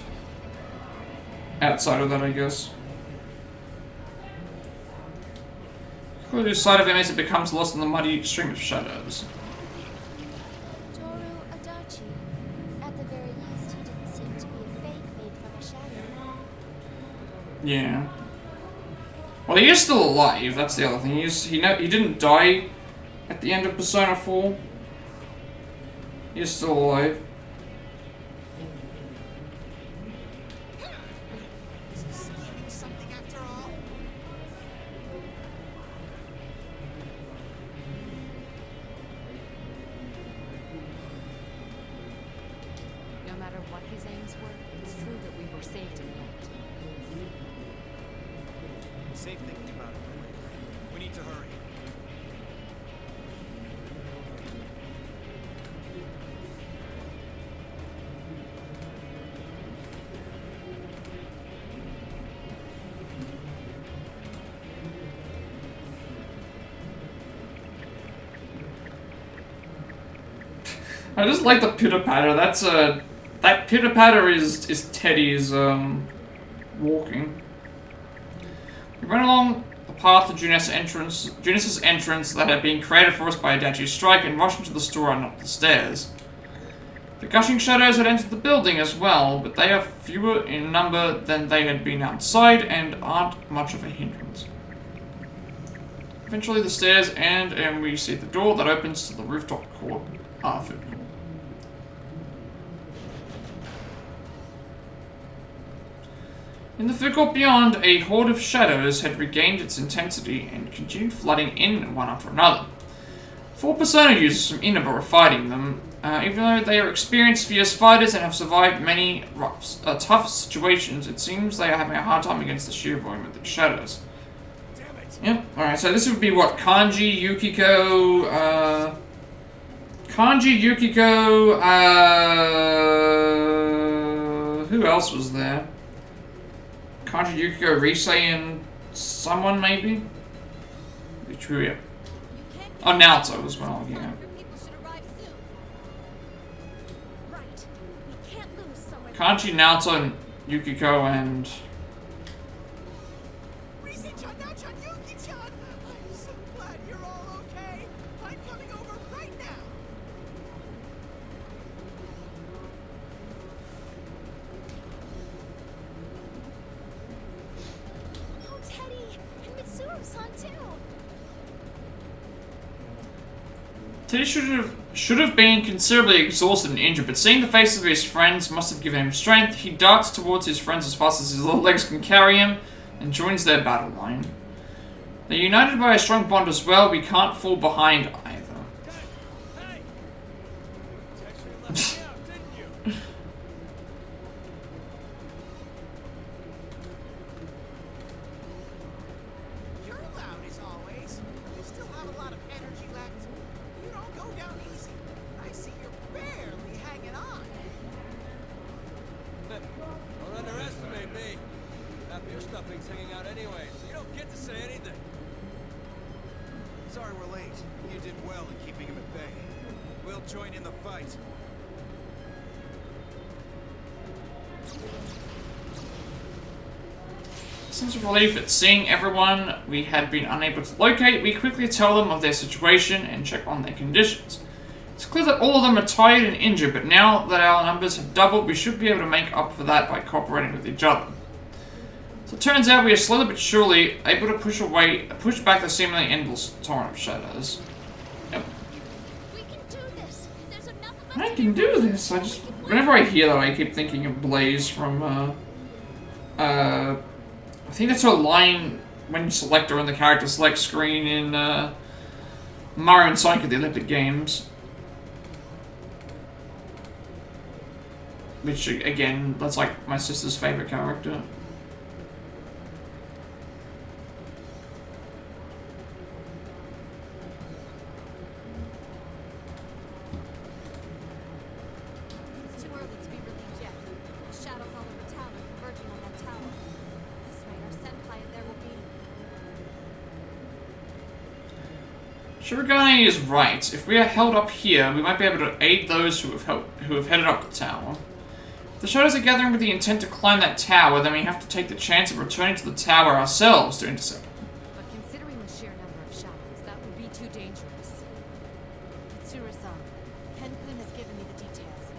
that, I guess. Clearly, sight of him as it becomes lost in the muddy stream of shadows. Toru Adachi. At the very least, he didn't seem to be a fake made from a shadow. Yeah. Well, he is still alive. That's the other thing. He didn't die at the end of Persona 4. He is still alive. matter what his aims were, it's true that we were saved in the end. Save thinking about it for later. We need to hurry. I just like the pitter patter. That's that pitter patter is Teddy's walking. We ran along the path to Junius' entrance that had been created for us by Adachi's strike and rushed into the store and up the stairs. The gushing shadows had entered the building as well, but they are fewer in number than they had been outside and aren't much of a hindrance. Eventually the stairs end and we see the door that opens to the rooftop court. Food court. In the food court beyond, a horde of shadows had regained its intensity and continued flooding in one after another. 4 Persona users from Inaba are fighting them, even though they are experienced fierce fighters and have survived many tough situations. It seems they are having a hard time against the sheer volume of the shadows. Yep, alright, so this would be what? Kanji, Yukiko, who else was there? Kanji, Yukiko, Risei, and someone maybe? Be true, yeah. Oh, Naoto as well, yeah. Kanji, Naoto, and Yukiko, and... Risei-chan, Naoto-chan, Yuki-chan! I'm so glad you're all okay. I'm coming over right now. Oh, Teddy! And Mitsuru-san too! Teddy should have been considerably exhausted and injured, but seeing the faces of his friends must have given him strength. He darts towards his friends as fast as his little legs can carry him, and joins their battle line. They're united by a strong bond as well. We can't fall behind either. Hey! You actually let me out, didn't you? You're loud as always. You still have a lot of energy left. You don't go down easy. I see you're barely hanging on. Don't underestimate me. Half your stuffing's hanging out anyway, so you don't get to say anything. Sorry we're late. You did well in keeping him at bay. We'll join in the fight. Sense of relief at seeing everyone we had been unable to locate, we quickly tell them of their situation and check on their conditions. It's clear that all of them are tired and injured, but now that our numbers have doubled, we should be able to make up for that by cooperating with each other. So it turns out we are slowly but surely able to push back the seemingly endless torrent of shadows. Yep. We can do this! There's enough of us I can do this. Whenever I hear that, I keep thinking of Blaze from, I think that's her line when you select her on the character select screen in, Mario and Sonic at the Olympic Games. Which, again, that's like my sister's favorite character. It's too early to be relieved yet. The shadows all over town are converging on that tower. At this rate, our senpai and there will be... Shirogane is right. If we are held up here, we might be able to aid those who have headed up the tower. If the shadows are gathering with the intent to climb that tower, then we have to take the chance of returning to the tower ourselves to intercept them. But considering the sheer number of shadows, that would be too dangerous. Mitsuru-san, Ken-kun has given me the details.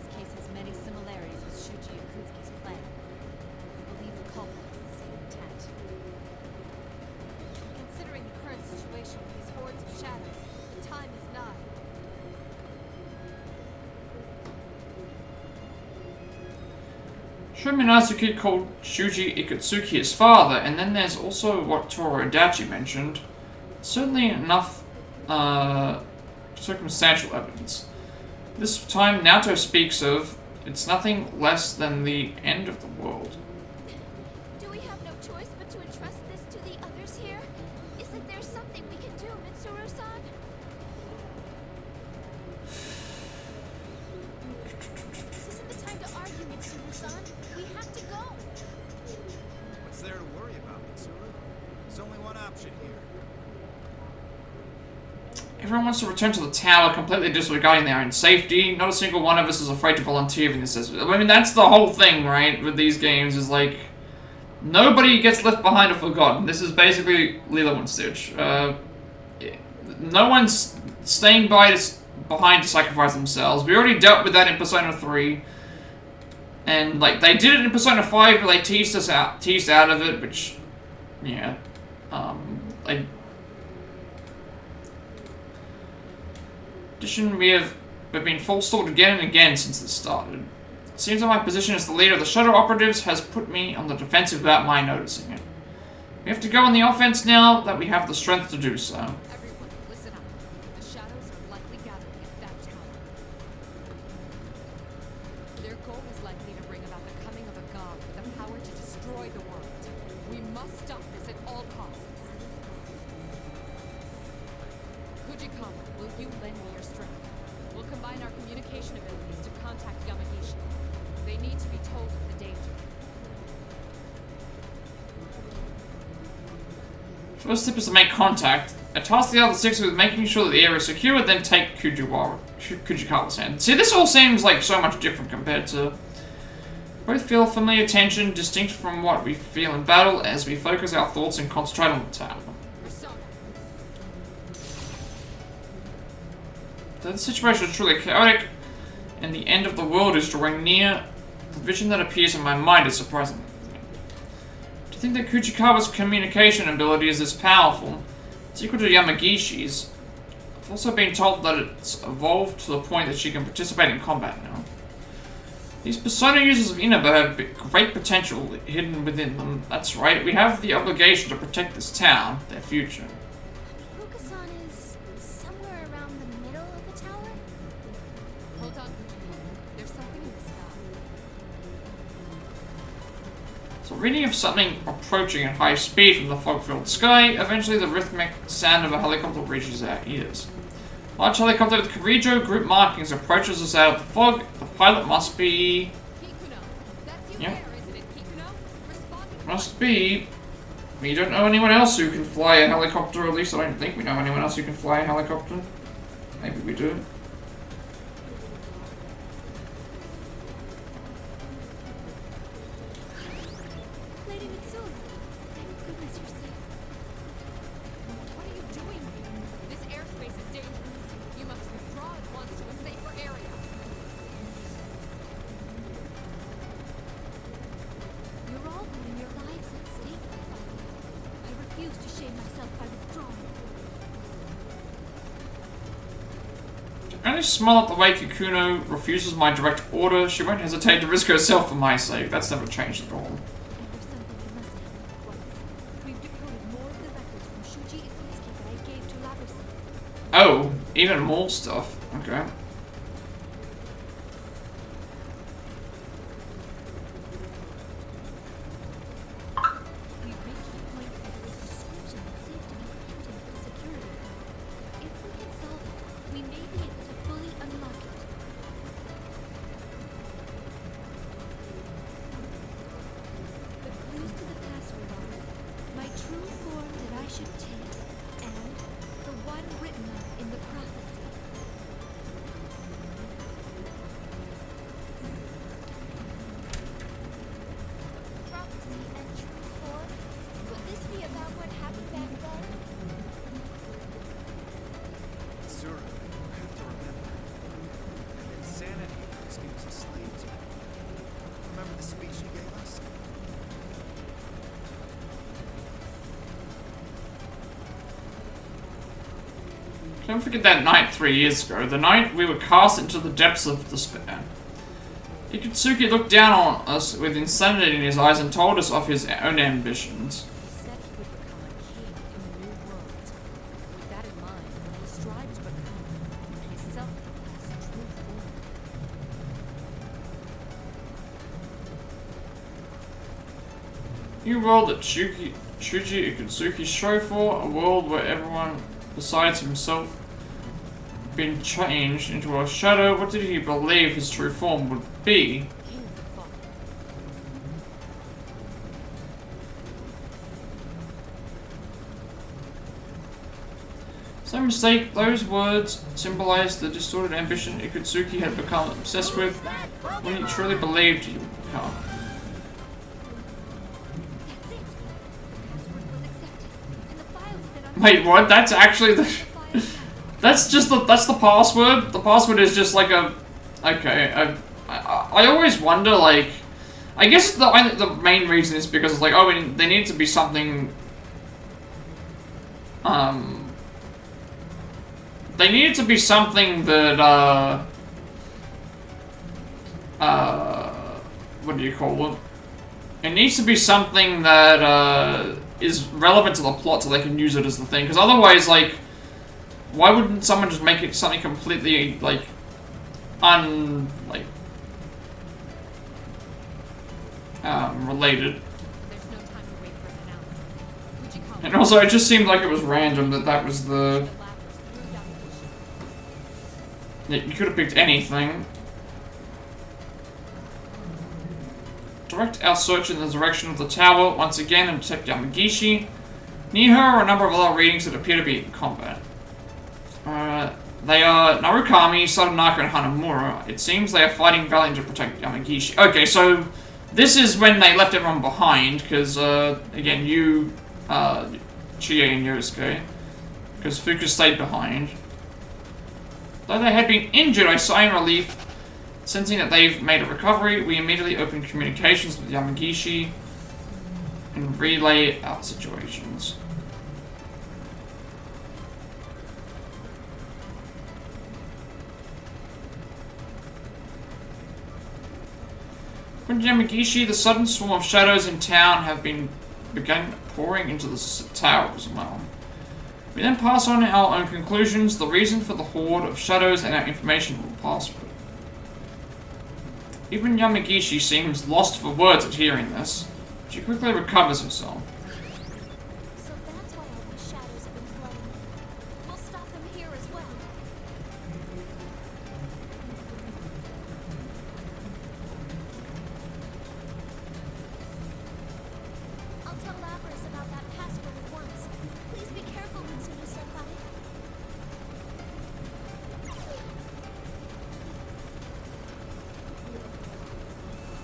This case has many similarities with Shuji Yakutsuki's plan. I believe the culprit has the same intent. Considering the current situation with these hordes of shadows, the time is nigh. Minazuki called Shuji Ikutsuki his father, and then there's also what Toru Adachi mentioned. Certainly enough circumstantial evidence. This time Naoto speaks of It's nothing less than the end of the world. Do we have no choice but to entrust this to the others here? Isn't there something we can do, Mitsuru-san? This isn't the time to argue, Mitsuru-san. We have to go. What's there to worry about, Mitsuru? There's only one option here. Everyone wants to return to the tower, completely disregarding their own safety. Not a single one of us is afraid to volunteer in this. I mean, that's the whole thing, right, with these games, is like, nobody gets left behind or forgotten. This is basically Lilo and Stitch. No one's staying behind to sacrifice themselves. We already dealt with that in Persona 3. And, like, they did it in Persona 5, but they teased out of it, which, yeah. We've been full-stalled again and again since this started. It seems that my position as the leader of the Shadow Operatives has put me on the defensive without my noticing it. We have to go on the offense now that we have the strength to do so. Everyone, listen up. The shadows are likely gathering at that tower. Their goal is likely to bring about the coming of a god with the power to destroy the world. We must stop this at all costs. Fujikawa, will you lend me your strength? We'll combine our communication abilities to contact Yamagishi. They need to be told of the danger. First step is to make contact. I task the other six with making sure that the area is secure, then take Fujikawa's hand. See, this all seems like so much different compared to... Both feel familiar tension, distinct from what we feel in battle, as we focus our thoughts and concentrate on the tower. The situation is truly chaotic, and the end of the world is drawing near. The vision that appears in my mind is surprising. To think that Fujikawa's communication ability is this powerful, it's equal to Yamagishi's. I've also been told that it's evolved to the point that she can participate in combat now. These Persona users of Inaba have great potential hidden within them. That's right, we have the obligation to protect this town, their future. Fukusan is somewhere around the middle of the tower? Hold on, Fujikawa. There's something in the sky. So reading of something approaching at high speed from the fog-filled sky, eventually the rhythmic sound of a helicopter reaches our ears. Large helicopter with Kirijo group markings approaches us out of the fog. The pilot must be... Kikuno, that's you Yeah. there, isn't it, Kikuno? Respond to Must be... We don't know anyone else who can fly a helicopter, or at least I don't think we know anyone else who can fly a helicopter. Maybe we do. Lady Mitsuru, thank goodness you're safe. What are you doing here? This airspace is dangerous. You must withdraw at once to a safer area. You're all putting your lives at stake, my father. I refuse to shame myself by withdrawing. I only smile at the way Kikuno refuses my direct order. She won't hesitate to risk herself for my sake. That's never changed at all. And there's something I must handle at once. We've decoded more of the records from Shuji Ikutsuki that I gave to Laverson. Oh, even more stuff. Okay. We've reached a point where there is a description that seems to be tempting for security. If we can solve it, we may be able to fully unlock it. The clues to the password are my true form that I should take, and the one written of in the prophecy. Prophecy and true form? Could this be about what happened back then? Mitsuru, you have to remember. The insanity Ikutsuki was a slave to. Remember the speech he gave us? Don't forget that night 3 years ago, the night we were cast into the depths of despair. Ikutsuki looked down on us with insanity in his eyes and told us of his own ambitions. He said he would become a king in the new world. With that in mind, he strived to become himself as true form. New world that Shuji Ikutsuki strove for, a world where everyone besides himself been changed into a shadow. What did he believe his true form would be? No mistake, those words symbolized the distorted ambition Ikutsuki had become obsessed with when he truly believed he would become. Wait, what? That's actually the... that's the password? The password is just like a... Okay, I always wonder, like... I guess the main reason is because it's like, oh, there needs to be something... They needed to be something that, what do you call it? It needs to be something that, is relevant to the plot so they can use it as the thing. Because otherwise, like, why wouldn't someone just make it something completely, like, related? There's no time to wait for an announcement. Would you call And also, it just seemed like it was random that was the... Yeah, you could have picked anything. Direct our search in the direction of the tower once again and detect Yamagishi. Near her are a number of other readings that appear to be in combat. They are Narukami, Sadanaka, and Hanamura. It seems they are fighting valiantly to protect Yamagishi. Okay, so this is when they left everyone behind, because, again, you, Chie and Yosuke, because Fuka stayed behind. Though they had been injured, I sigh in relief. Sensing that they've made a recovery, we immediately open communications with Yamagishi and relay our situations. According to Yamagishi, the sudden swarm of shadows in town have begun pouring into the tower as well. We then pass on our own conclusions, the reason for the horde of shadows, and our information will password. Even Yamagishi seems lost for words at hearing this. She quickly recovers herself. So that's why all these shadows have been flooding. We'll stop them here as well. I'll tell Lapras about that password at once. Please be careful, Mitsuru-senpai.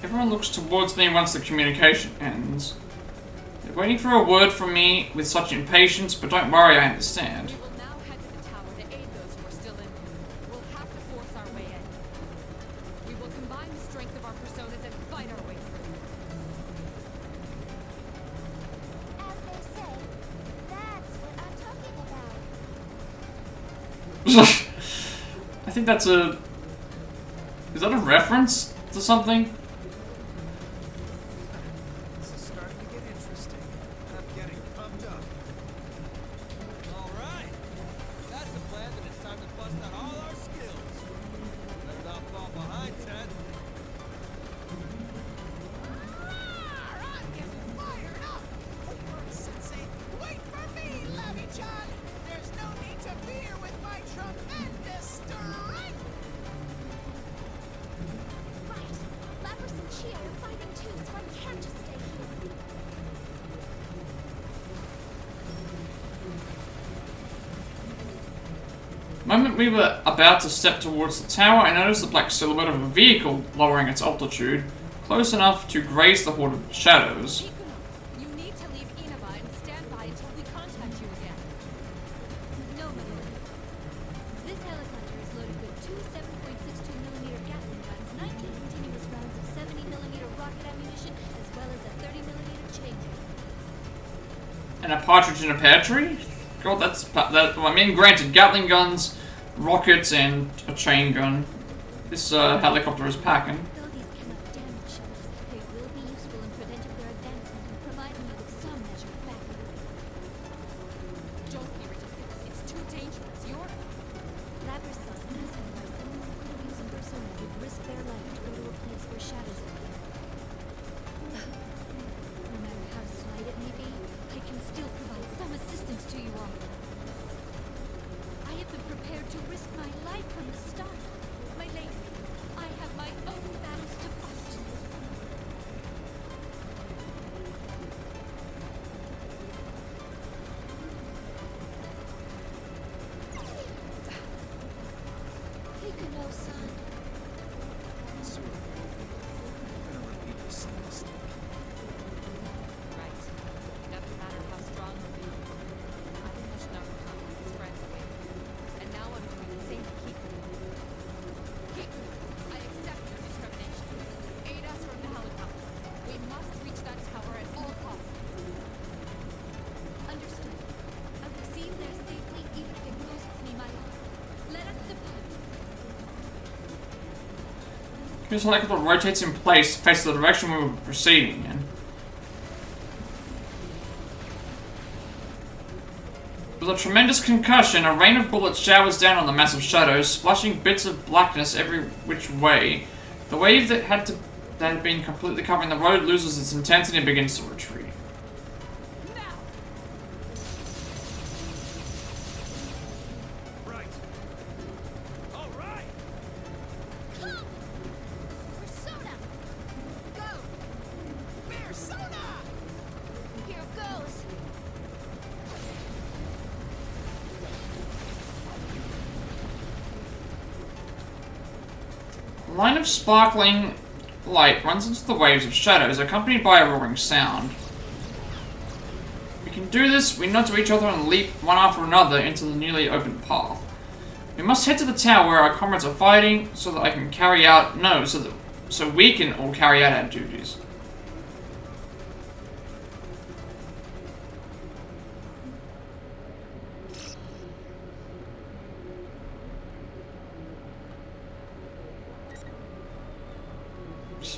Everyone looks towards me once the communication ends. They're waiting for a word from me with such impatience, but don't worry, I understand. We will now head to the tower to aid those who are still in. We'll have to force our way in. We will combine the strength of our personas and fight our way through. As they say, that's what I'm talking about. I think that's a... Is that a reference to something? This is starting to get interesting. I'm getting pumped up. Alright. That's the plan, then it's time to bust out all our skills. Better not fall behind, Ted. I'm getting fired up! Sensei, wait for me, Lavi-chan! There's no need to fear with my tremendous strength! Right. Lapras and Chie are fighting too, so I can't just stay here. The moment we were about to step towards the tower, I noticed the black silhouette of a vehicle lowering its altitude, close enough to graze the horde of shadows. Ikuno, you need to leave Inaba and stand by until we contact you again. No, my lord. This helicopter is loaded with two 7.62mm Gatling guns, 19 continuous rounds of 70mm rocket ammunition, as well as a 30mm changer. And a partridge in a pear tree? God, I mean, granted, Gatling guns, rockets, and a chain gun. This helicopter is packing. Though these cannot damage shells, they will be useful in preventing their advancement and providing me with some measure of backup. Don't be ridiculous. It's too dangerous. You're... Lapras thought nothing by someone who could use a persona would risk their life to go to a place where shadows are. No matter how This helicopter rotates in place to face the direction we were proceeding in. With a tremendous concussion, a rain of bullets showers down on the massive shadows, splashing bits of blackness every which way. The wave that had been completely covering the road loses its intensity and begins to retreat. Right. All right. Come! Persona! Go! Persona! Here goes! A line of sparkling light runs into the waves of shadows, accompanied by a roaring sound. We can do this, we nod to each other and leap one after another into the newly opened path. We must head to the tower where our comrades are fighting, so that I can carry out so we can all carry out our duties.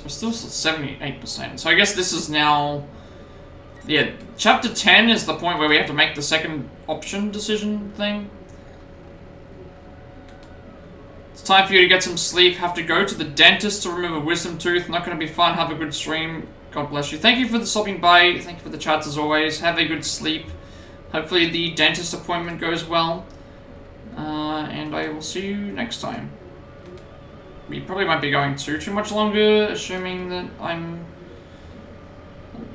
We're still at 78%. So I guess this is now... Yeah, chapter 10 is the point where we have to make the second option decision thing. It's time for you to get some sleep. Have to go to the dentist to remove a wisdom tooth. Not going to be fun. Have a good stream. God bless you. Thank you for the stopping by. Thank you for the chats as always. Have a good sleep. Hopefully the dentist appointment goes well. And I will see you next time. We probably won't be going too much longer, assuming that I'm...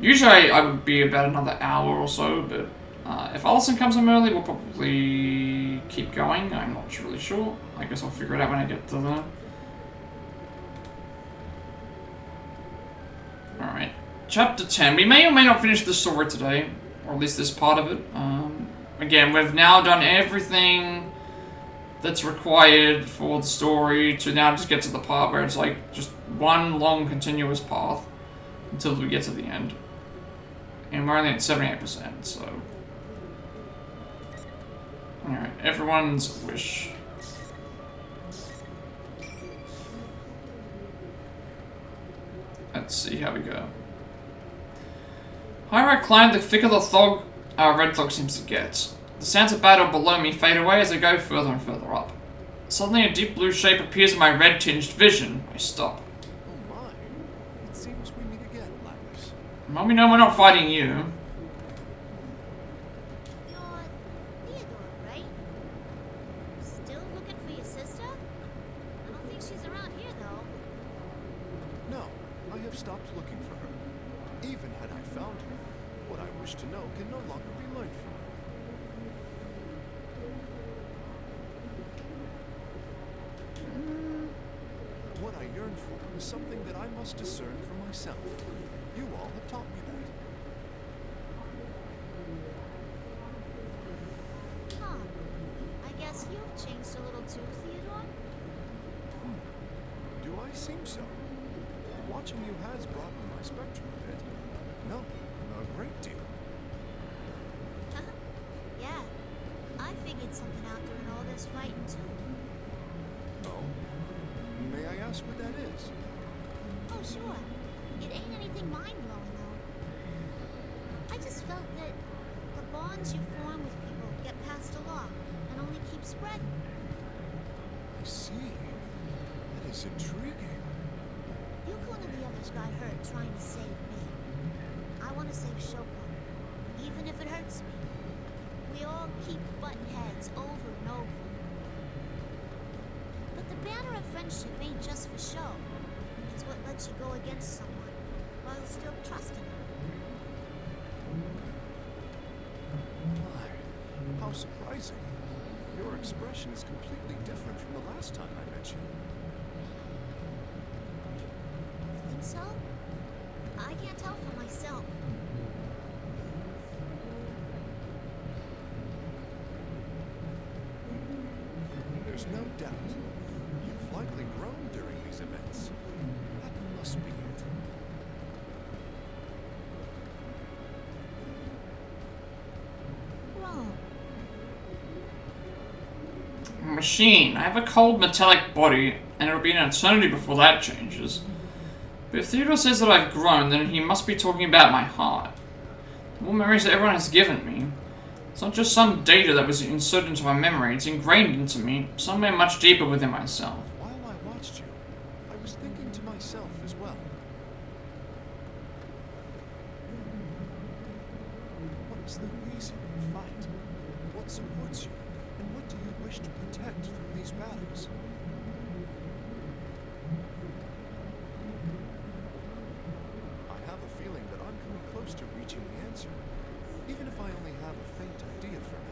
Usually I would be about another hour or so, but if Allison comes home early, we'll probably keep going. I'm not really sure. I guess I'll figure it out when I get to there. Alright. Chapter 10. We may or may not finish the story today, or at least this part of it. Again, we've now done everything that's required for the story to now just get to the part where it's like just one long continuous path until we get to the end. And we're only at 78%, so... Alright, everyone's wish. Let's see how we go. Higher I climb, the thicker the fog red fog seems to get. The sounds of battle below me fade away as I go further and further up. Suddenly a deep blue shape appears in my red-tinged vision. I stop. Oh my. It seems we meet again, Lapis. Well, we know we're not fighting you. You're Theodore, right? Still looking for your sister? I don't think she's around here, though. No, I have stopped looking for her. Even had I found her, what I wish to know can no longer be learned from her. What I yearn for is something that I must discern for myself. You all have taught me that. Huh. I guess you've changed a little too, Theodore. Do I seem so? Watching you has broadened my spectrum a bit. No, a great deal. Yeah. I figured something out during all this fighting, too. Oh? May I ask what that is? Oh, sure. It ain't anything mind-blowing, though. I just felt that the bonds you form with people get passed along and only keep spreading. I see. That is intriguing. Yuko and the others got hurt trying to save me. I want to save Shoko, even if it hurts me. We all keep butting heads over and over. But the banner of friendship ain't just for show. It's what lets you go against someone while still trusting them. My, how surprising. Your expression is completely different from the last time I met you. You think so? I can't tell for myself. There's no doubt. You've likely grown during these events. That must be it. Grown. Machine. I have a cold metallic body. and it'll be an eternity before that changes. But if Theodore says that I've grown, then he must be talking about my heart. The more memories that everyone has given me. It's not just some data that was inserted into my memory, it's ingrained into me, somewhere much deeper within myself. While I watched you, I was thinking to myself as well. What is the reason you fight? What supports you? And what do you wish to protect through these battles? I have a feeling that I'm coming close to reaching the answer, even if I only have a faint idea for now.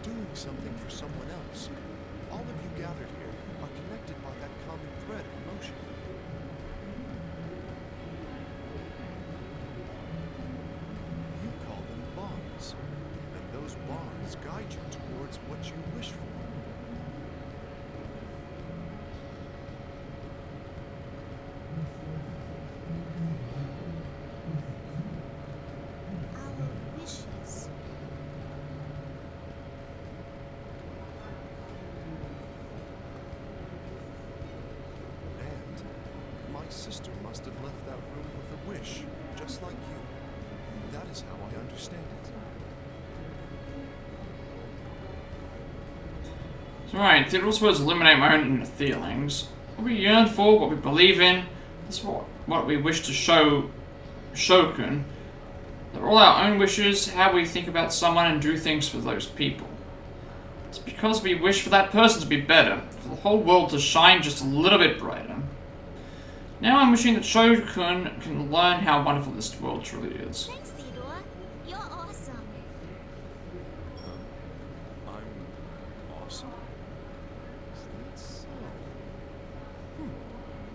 Doing something for someone else. All of you gathered here are connected by that common thread of emotion. You call them bonds, and those bonds guide you towards what you wish for. Our wishes. And my sister must have left that room with a wish, just like you. That is how I understand it. Right, Theodore was supposed to eliminate my own inner feelings. What we yearn for, what we believe in, that's what we wish to show Shogun. They're all our own wishes, how we think about someone and do things for those people. It's because we wish for that person to be better, for the whole world to shine just a little bit brighter. Now I'm wishing that Shogun can learn how wonderful this world truly is. Thanks, Theodore. You're awesome. I'm awesome. Is that so?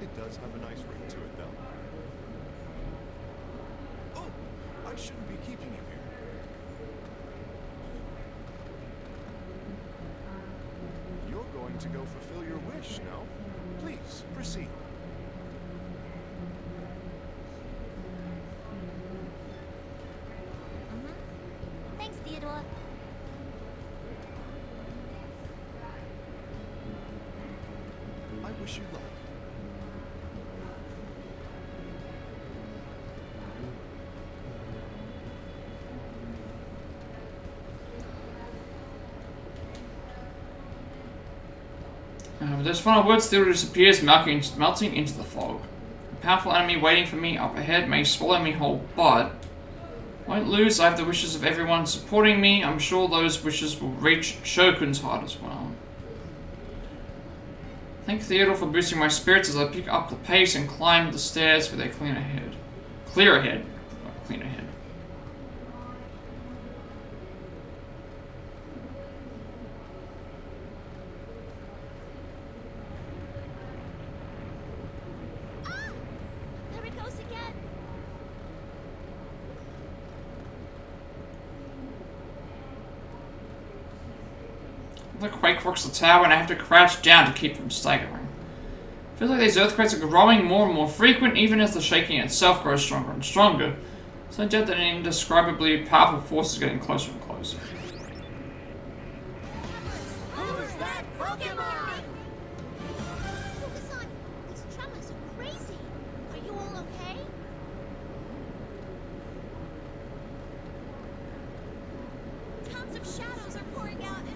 It does have a nice ring to it, though. Oh, I shouldn't be keeping you here. You're going to go fulfill your wish, no? Please, proceed. Thanks, Theodore. I wish you luck. With those final words, Theodore disappears, melting into the fog. A powerful enemy waiting for me up ahead may swallow me whole, but won't lose. I have the wishes of everyone supporting me. I'm sure those wishes will reach Shogun's heart as well. Thank Theodore for boosting my spirits as I pick up the pace and climb the stairs with a clear ahead. Clear ahead. There it goes again. The quake rocks the tower and I have to crouch down to keep from staggering. Feels like these earthquakes are growing more and more frequent even as the shaking itself grows stronger and stronger. So I doubt that an indescribably powerful force is getting closer and closer. Who's that Pokemon? Focus-on. These tremors are crazy. Are you all okay? Tons of shadows are pouring out and...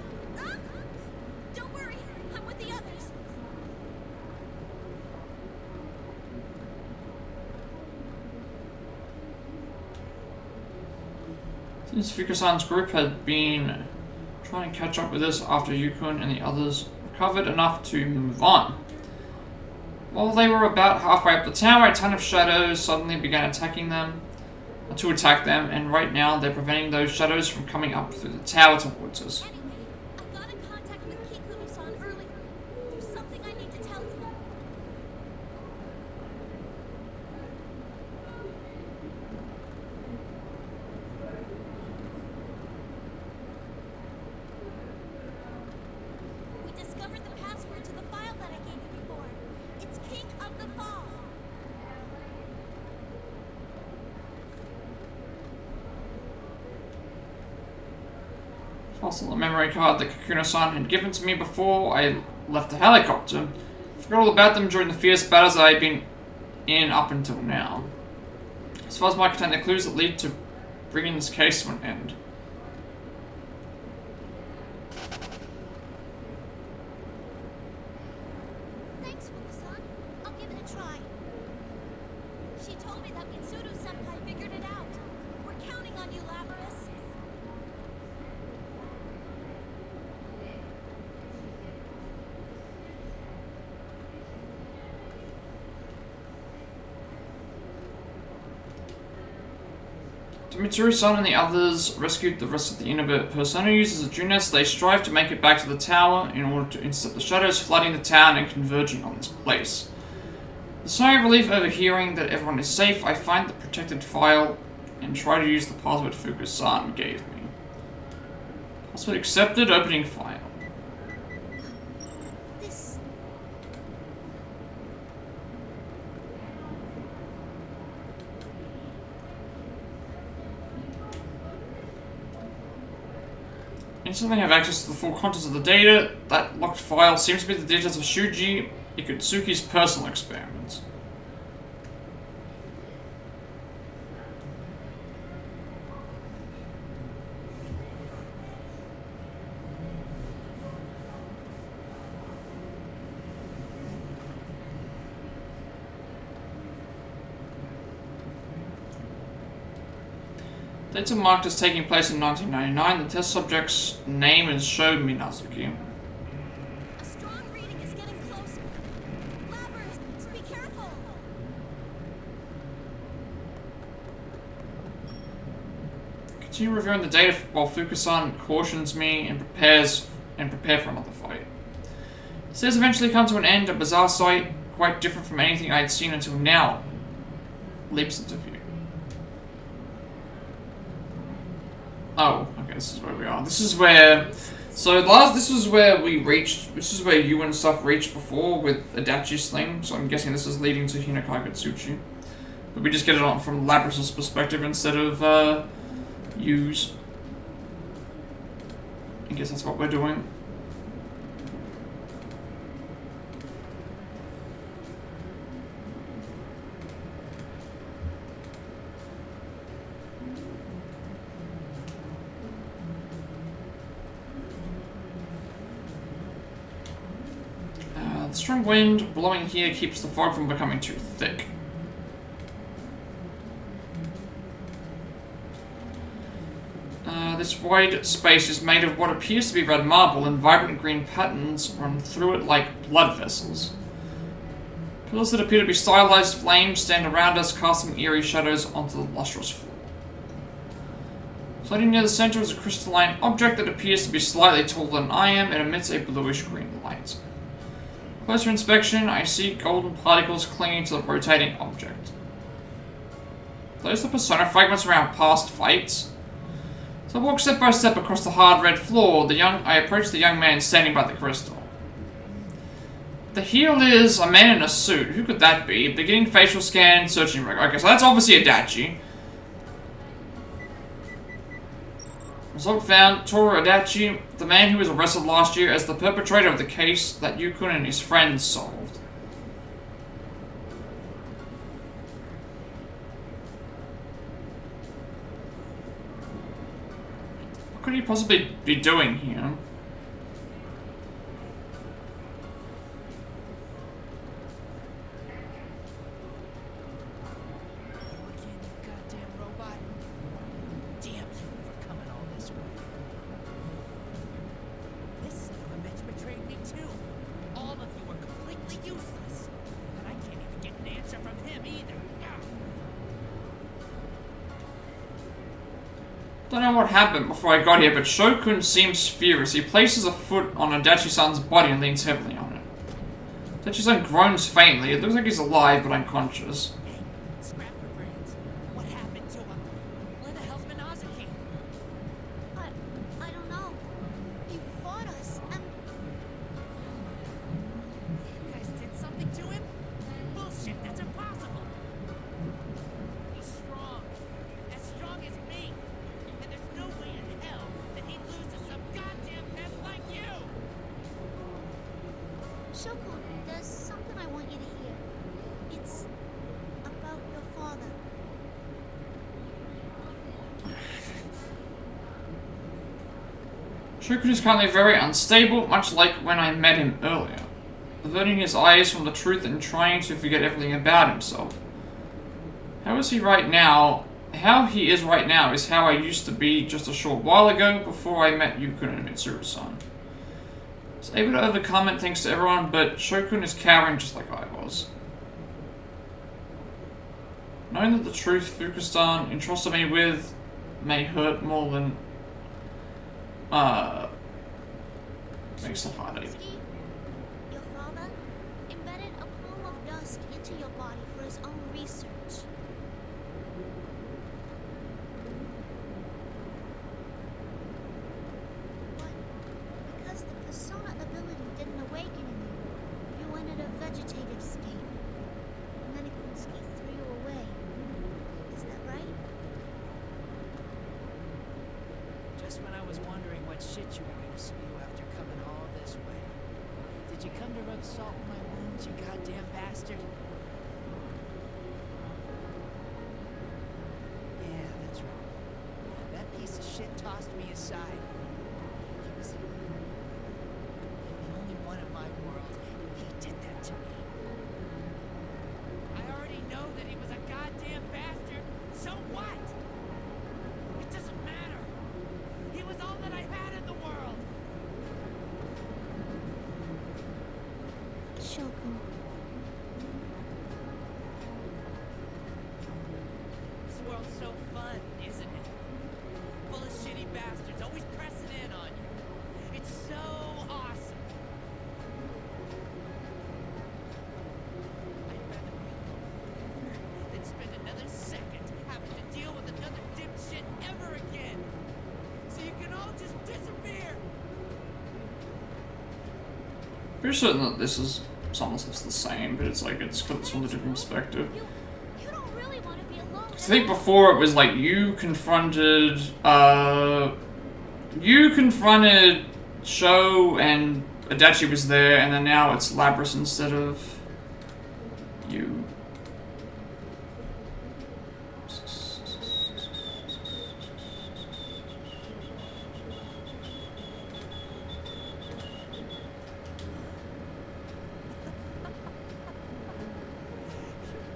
Don't worry, I'm with the others. Since Fukusan's group had been Try and catch up with this after Yukon and the others recovered enough to move on. While they were about halfway up the tower, a ton of shadows suddenly began attacking them, to attack them, and right now they're preventing those shadows from coming up through the tower towards us. Anyway, I got in contact with Kikuno-san earlier. There's something I need to tell you. We discovered the password to the file that I gave you before. It's King of the Fall. Also, the memory card that Kikuno-san had given to me before I left the helicopter. I forgot all about them during the fierce battles I had been in up until now. As far as I contain the clues that lead to bringing this case to an end. Thanks, Fuku-san. I'll give it a try. She told me that Mitsuru-senpai figured it out. We're counting on you, Labrys. Mitsuru-san and the others rescued the rest of the Inabit personas as a Junes. They strive to make it back to the tower in order to intercept the shadows flooding the town and converging on this place. The sigh of relief over hearing that everyone is safe, I find the protected file and try to use the password Fuku-san gave me. Password accepted, opening file. This... Instantly have access to the full contents of the data. That locked file seems to be the details of Shuji Ikutsuki's personal experiments. Data marked as taking place in 1999. The test subject's name is Sho Minazuki. A strong reading is getting closer. Labrys, be careful. Continue reviewing the data while Fuku-san cautions me and prepare for another fight. Stairs eventually come to an end, a bizarre sight, quite different from anything I had seen until now. Leaps into view. Oh, okay, this is where we are. This is where... So this is where we reached... This is where you and stuff reached before with Adachi's thing, so I'm guessing this is leading to Hinokage Tsuchi. But we just get it on from Labrys' perspective instead of, Yu's. I guess that's what we're doing. The strong wind blowing here keeps the fog from becoming too thick. This wide space is made of what appears to be red marble, and vibrant green patterns run through it like blood vessels. Pillars that appear to be stylized flames stand around us, casting eerie shadows onto the lustrous floor. Floating near the center is a crystalline object that appears to be slightly taller than I am and emits a bluish-green light. Closer inspection, I see golden particles clinging to the rotating object. Those are the persona fragments around past fights. So I walk step by step across the hard red floor. I approach the young man standing by the crystal. The heel is a man in a suit. Who could that be? Beginning facial scan, searching record. Okay, so that's obviously Adachi. Result found, Toru Adachi, the man who was arrested last year as the perpetrator of the case that Yukon and his friends solved. What could he possibly be doing here? Don't know what happened before I got here, but Shokun seems furious. He places a foot on Adachi-san's body and leans heavily on it. Adachi-san groans faintly. It looks like he's alive but unconscious. Hey, scrap for brains. What happened to him? Where the hell's Minazaki? I don't know. He fought us, and You guys did something to him? Bullshit, that's impossible. He's strong. As strong as me. And there's no way in hell that he'd lose to some goddamn pest like you! Shoko, there's something I want you to hear. It's about your father. Shokun is currently very unstable, much like when I met him earlier. Averting his eyes from the truth and trying to forget everything about himself. How is he right now? How he is right now is how I used to be just a short while ago before I met Yukun and Mitsuru-san. I was able to overcome it thanks to everyone, but Shokun is cowering just like I was. Knowing that the truth Fukustan entrusted me with may hurt more than makes the heart ache. Mitsuki, your father embedded a plume of dust into your body for his own research. But because the persona ability didn't awaken in you, you entered a vegetative state. And then Ikutsuki threw you away. Is that right? Just when I was wondering what shit you were gonna spew after coming all this way. Did you come to rub salt in my wounds, you goddamn bastard? Yeah, that's right. That piece of shit tossed me aside. He was the only one in my world. He did that to me. I already know that he was a goddamn bastard. So what? It doesn't matter. He was all that I had in the world. Shoko. This world's so fun, isn't it? Full of shitty bastards, always pressing in on you. It's so awesome. I'd rather be alone than spend another second having to deal with another dipshit ever again. So you can all just disappear. Pretty certain that this is almost the same, but it's like it's from a different perspective. You don't really want to be alone. I think before it was like you confronted Sho and Adachi was there, and then now it's Labras instead of you.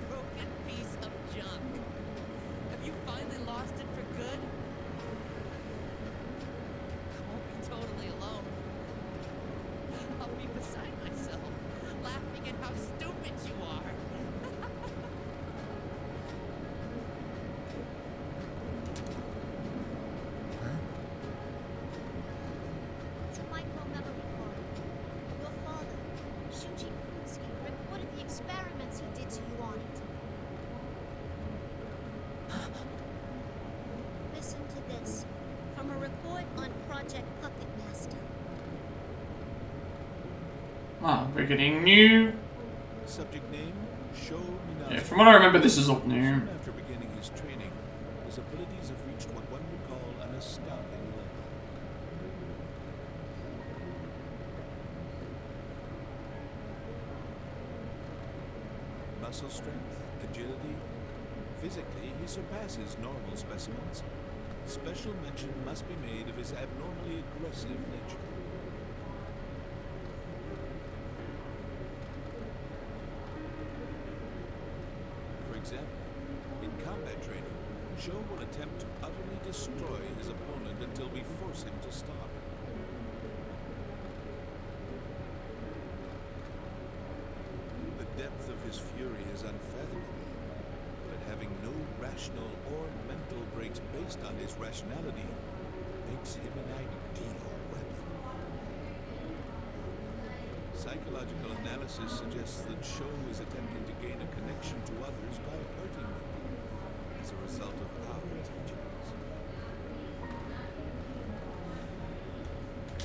Broken piece of junk. Have you finally lost it for good? I won't be totally alone. I'll be beside myself, laughing at how stupid you are. It's a micro-memory card. Your father, Shuji Ikutsuki, recorded the experiments he did to you on it. Listen to this, from a report on Project Puppet Master. Ah, we're getting new. Subject name, Sho Minazu. Yeah, from what I remember, this is all new. Soon after beginning his training, his abilities have reached what one would call an astounding level. Muscle strength, agility. Physically, he surpasses normal specimens. Special mention must be made of his abnormally aggressive nature. For example, in combat training, Sho will attempt to utterly destroy his opponent until we force him to stop. The depth of his fury is unfathomable, but having no rational or mental breaks based on his rationality makes him an ideal weapon. Psychological analysis suggests that Sho is attempting to gain a connection to others by hurting them as a result of our teachings.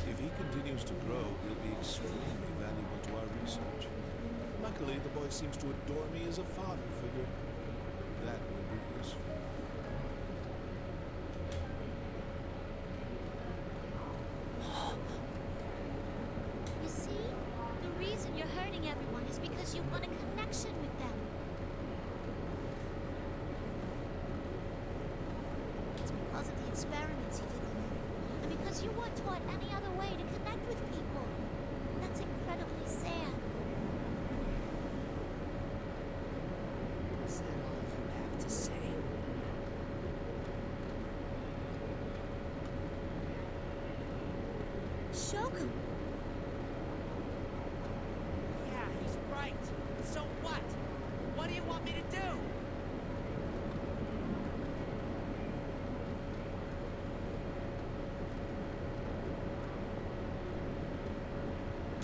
If he continues to grow, he'll be extremely valuable to our research. Luckily, the boy seems to adore me as a father figure. That will be useful. You see? The reason you're hurting everyone is because you want a connection with them. It's because of the experiments you did on you. And because you weren't taught any other way to connect with people. That's incredibly sad. Is that all you have to say? Shogun! Yeah, he's right. So what? What do you want me to do?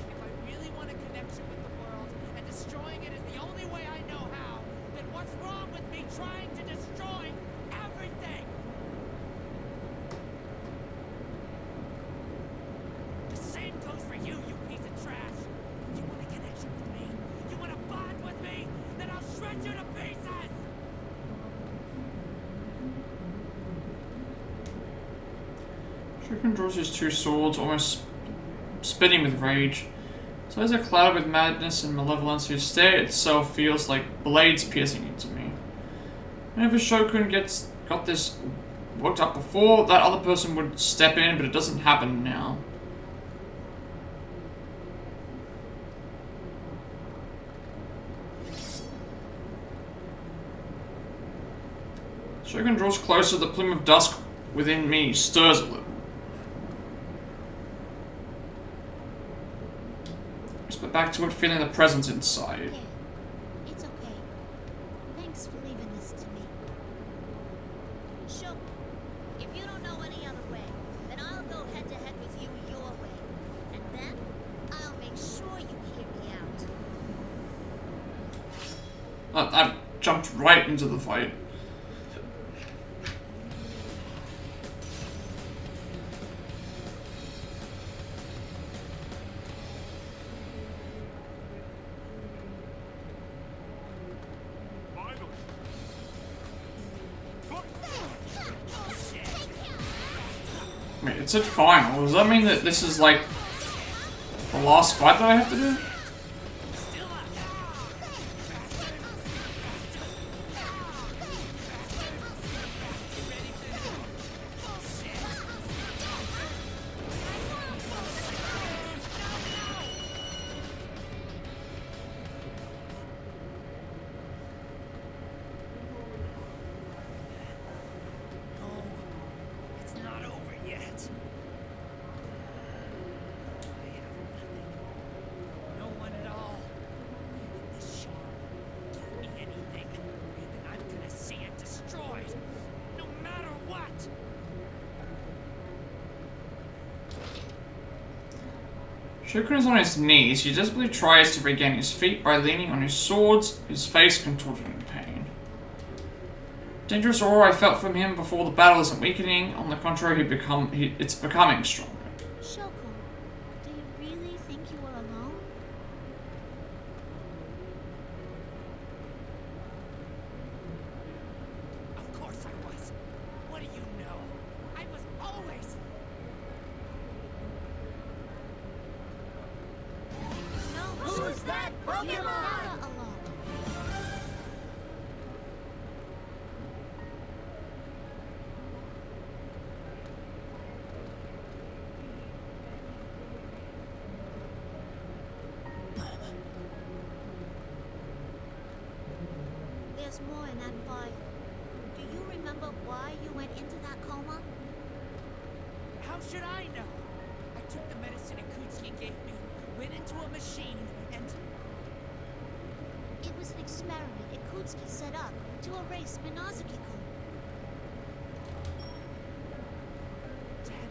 If I really want a connection with the world, and destroying it is the only way I know how, then what's wrong with me trying to destroy everything? The same goes for you, you piece of trash. You want a connection with me? You want to bond with me? Then I'll shred you to pieces! Shogun draws his two swords, almost spitting with rage. His eyes are clouded with madness and malevolence. His stare itself feels like blades piercing into me. Whenever Shogun got this worked up before, that other person would step in, but it doesn't happen now. Shogun draws closer, the plume of dusk within me stirs a little. But back to it, feeling the presence inside. Okay. It's okay. Thanks for leaving this to me. Shogun, if you don't know any other way, then I'll go head to head with you your way. And then, I'll make sure you hear me out. I jumped right into the fight. Wait, it said final. Does that mean that this is like the last fight that I have to do? It's not over yet. I have nothing. No one at all. If this shit won't give me anything, then I'm gonna see it destroyed. No matter what! Shogun is on his knees. He desperately tries to regain his feet by leaning on his swords, his face contorted in pain. Dangerous aura I felt from him before the battle isn't weakening. On the contrary, it's becoming stronger. Shogun, do you really think you were alone? Of course I was. What do you know? I was always... No, who's that Pokemon? You were never alone. There's more in that fire. Do you remember why you went into that coma? How should I know? I took the medicine Ikutsuki gave me, went into a machine, and... It was an experiment Ikutsuki set up to erase Minazuki-kun. Dad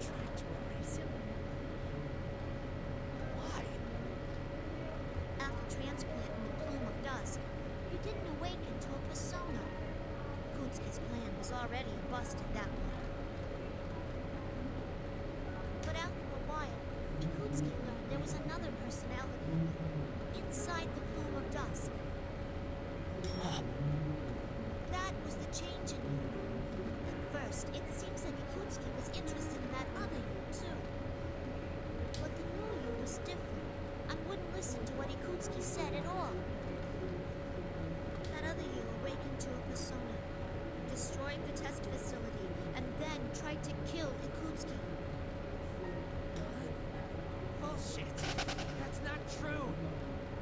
tried to erase him? Why? After transplanting the Plume of Dusk, he didn't awaken to a persona. Ikutsuki's plan was already a bust at that point. But after a while, Ikutsuki learned there was another personality inside the Plume of Dusk. That was the change in you. At first, it seems like Ikutsuki was interested in that other you, too. But the new you was different and wouldn't listen to what Ikutsuki said at all. That other you awakened to a persona, destroyed the test facility, and then tried to kill Ikutsuki. Bullshit. That's not true.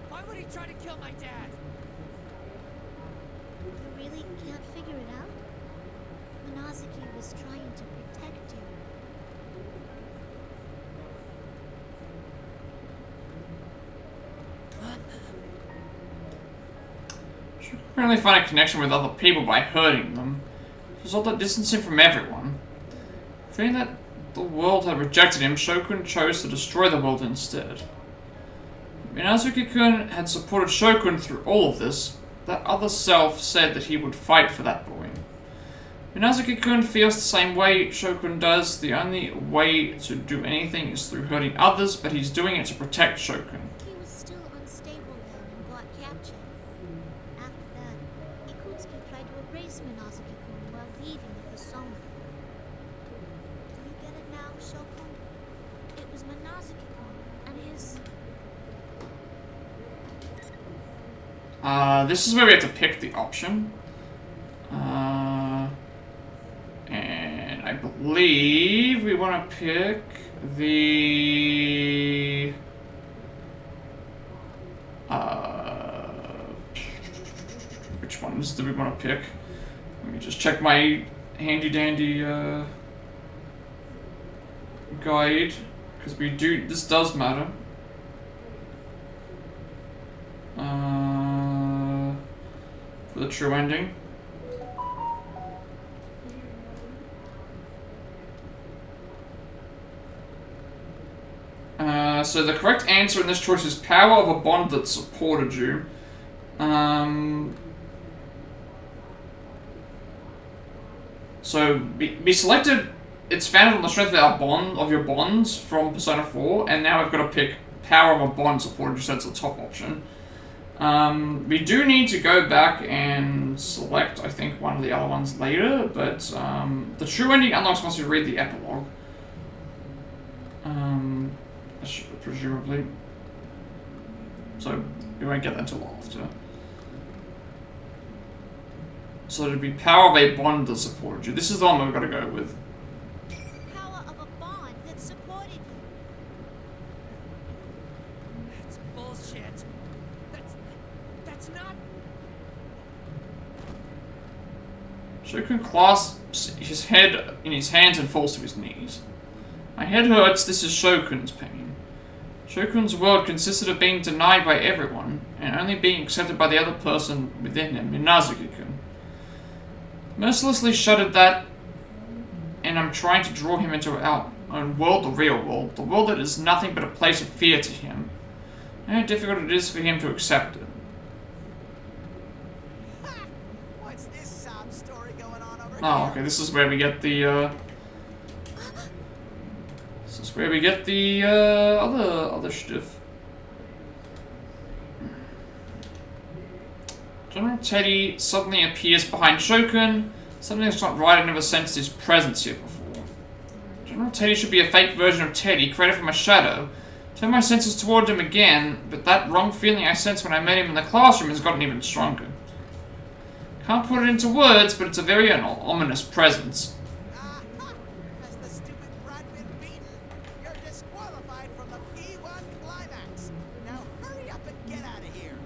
Why would he try to kill my dad? You really can't figure it out? Minazuki was trying to protect you. She apparently find a connection with other people by hurting them. She sought to distance him from everyone. Feeling that the world had rejected him, Shokun chose to destroy the world instead. Minazuki-kun had supported Shokun through all of this. That other self said that he would fight for that boy. Minazuki-kun feels the same way Shokun does. The only way to do anything is through hurting others, but he's doing it to protect Shokun. He was still unstable then and got captured. After that, Ikutsuki tried to erase Minazuki-kun while leaving the persona. Do you get it now, Shokun? It was Minazuki-kun and his... This is where we have to pick the option. And I believe we want to pick the... which ones do we want to pick? Let me just check my handy-dandy, guide, because this does matter. For the true ending. So the correct answer in this choice is power of a bond that supported you. So be selected. It's founded on the strength of our bond, of your bonds from Persona 4, and now we've got to pick power of a bond supported you, so that's the top option. We do need to go back and select, I think, one of the other ones later, but the true ending unlocks once you read the epilogue. Presumably. So we won't get that until after. So it'd be power of a bond that supported you. This is the one we've got to go with. Power of a bond that supported you. That's bullshit. That's not... Shokun clasps his head in his hands and falls to his knees. My head hurts, this is Shokun's pain. Shokun's world consisted of being denied by everyone, and only being accepted by the other person within him, Minazuki-kun. Mercilessly shuttered that, and I'm trying to draw him into our own world, the real world, the world that is nothing but a place of fear to him. And how difficult it is for him to accept it. What's this sob story going on over here? Oh, okay, this is where we get the, This is where we get the, other stuff. General Teddy suddenly appears behind Shokun. Something that's not right. I've never sensed his presence here before. General Teddy should be a fake version of Teddy, created from a shadow. Turn my senses toward him again, but that wrong feeling I sensed when I met him in the classroom has gotten even stronger. Can't put it into words, but it's a very ominous presence. Has the stupid brat been beaten? You're disqualified from the P1 climax. Now hurry up and get out of here.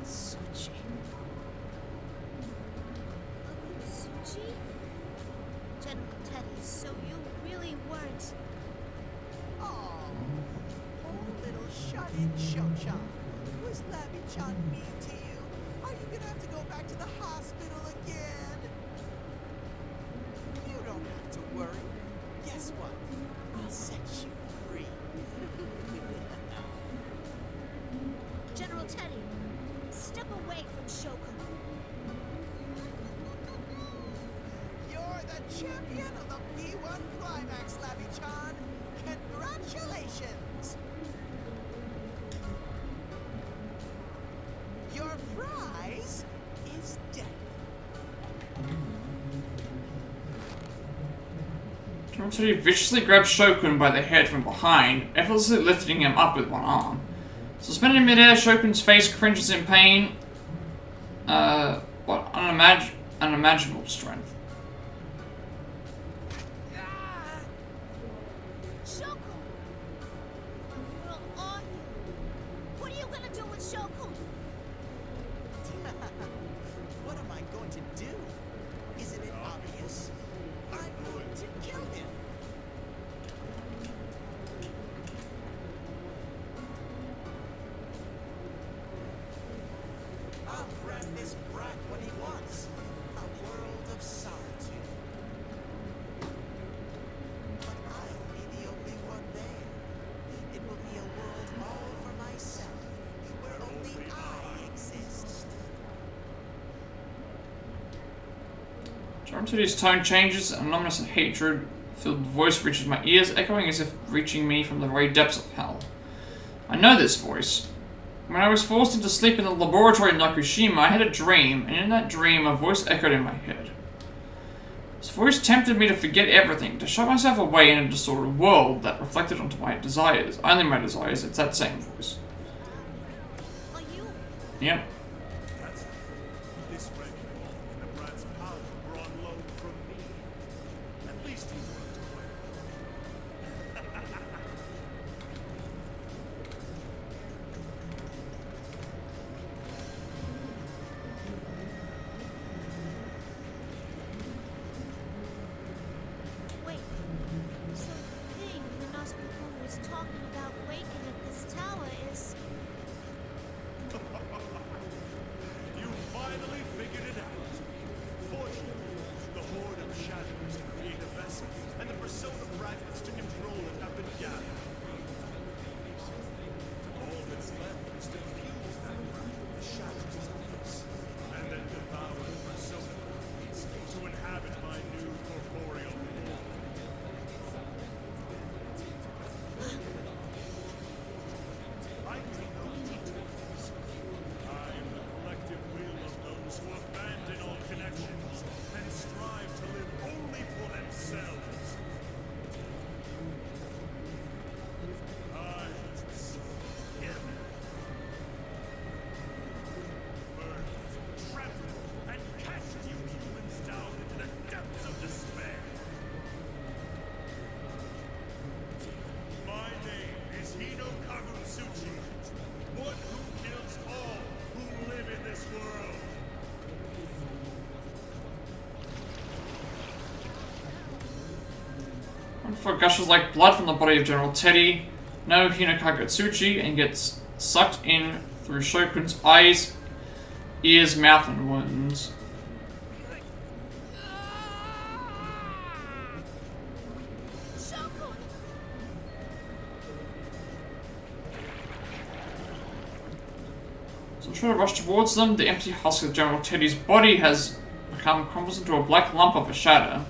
Suchi. Suchi? General Teddy, so you really weren't... Oh, poor little shut morning, Shosha. Was Labby-chan mean to you? Are you gonna have to go back to the hospital again? You don't have to worry. Guess what? I'll set you free. General Teddy, step away from Shokun. You're the champion of the P1 Climax, Labby-chan. Congratulations! Your prize is death. General Teddy viciously grabs Shokun by the head from behind, effortlessly lifting him up with one arm. Suspended in midair, Shokun's face cringes in pain. What unimaginable strength. Shokun! Where are you? What are you gonna do with Shokun? What am I going to do? Isn't it obvious? I'm going to kill him. I'll grant this brat what he wants. A world of solitude. But I'll be the only one there. It will be a world all for myself, where only I exist. General Teddy's tone changes, and an ominous hatred-filled voice reaches my ears, echoing as if reaching me from the very depths of hell. I know this voice. When I was forced into sleep in the laboratory in Nakushima, I had a dream, and in that dream, a voice echoed in my head. This voice tempted me to forget everything, to shut myself away in a distorted world that reflected onto my desires. Only my desires, it's that same voice. Are you? Yep. That's right. This red ball and the brat's power were on loan from me. At least he worked away. Wait. So the thing Minasco was talking about waking at this tower is... You finally figured it out. Fortunately, the Horde of Shadows to create a vessel, and the Persona fragments to control it have been gathered. All that's left is to fuse that fragment with the Shadows' space, and then devour the Persona fragments to inhabit my new corporeal form. I may know details. I am the collective will of those who abandon all connections and strive to live only for themselves. I am burn, trample, and cast you humans down into the depths of despair. My name is Hino Kagutsuchi, one who kills all who live in this world. Before gushes like blood from the body of General Teddy, no Hinokagutsuchi, and gets sucked in through Shokun's eyes, ears, mouth, and wounds. Shokun! So I try to rush towards them. The empty husk of General Teddy's body has crumbles into a black lump of a shadow.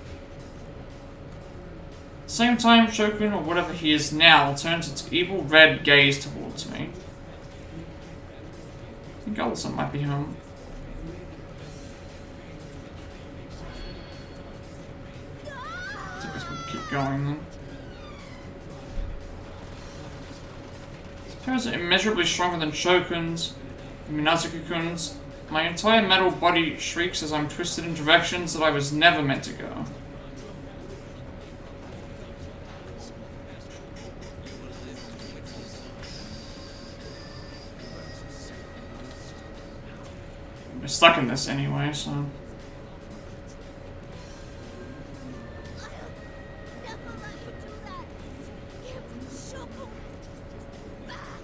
At the same time, Shokun, or whatever he is now, turns its evil red gaze towards me. I think Allison might be home. I think we keep going then. His powers are immeasurably stronger than Shokun's, Minazuki-kun's. My entire metal body shrieks as I'm twisted in directions that I was never meant to go. We're stuck in this anyway, so... I'll never let you do that! Give Shokun back!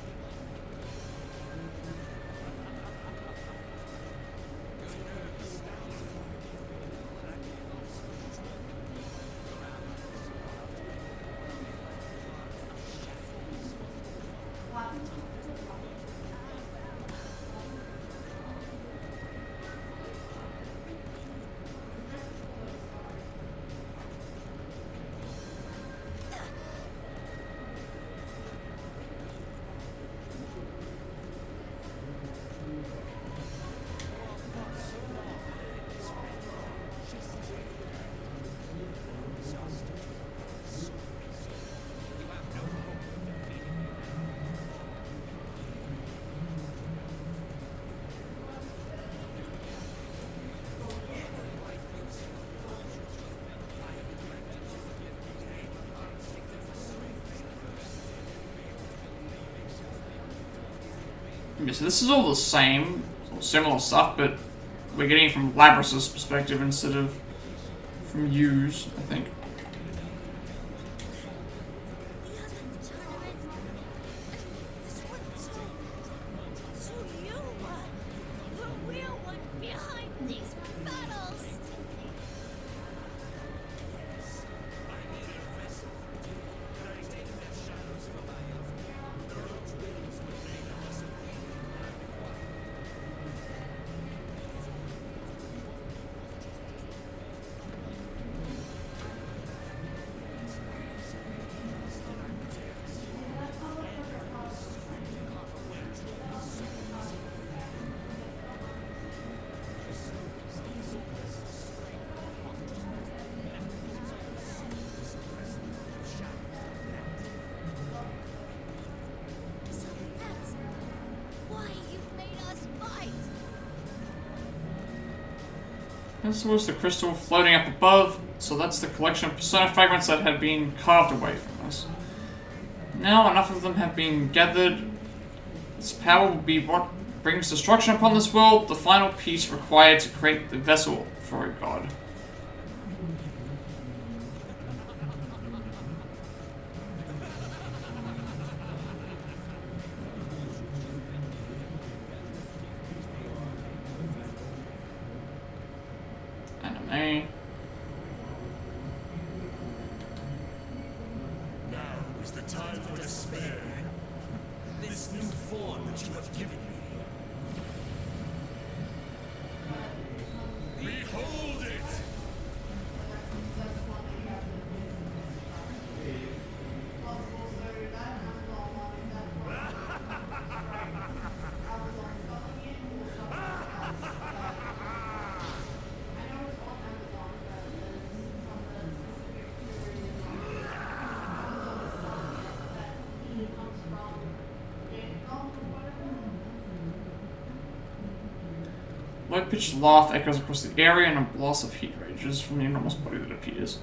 Yeah, so this is all the same, or similar stuff, but we're getting it from Labrys's perspective instead of from Yu's, I think. The other tournament. This one's so you the real one behind these battles. So that's why you made us fight. This was the crystal floating up above, so that's the collection of persona fragments that had been carved away from us. Now enough of them have been gathered. This power will be what brings destruction upon this world, the final piece required to create the vessel for a god. Anime. Now is the time for despair. This new form that you have given me. Behold it! Low-pitched laugh echoes across the area and a blast of heat rages from the enormous body that appears.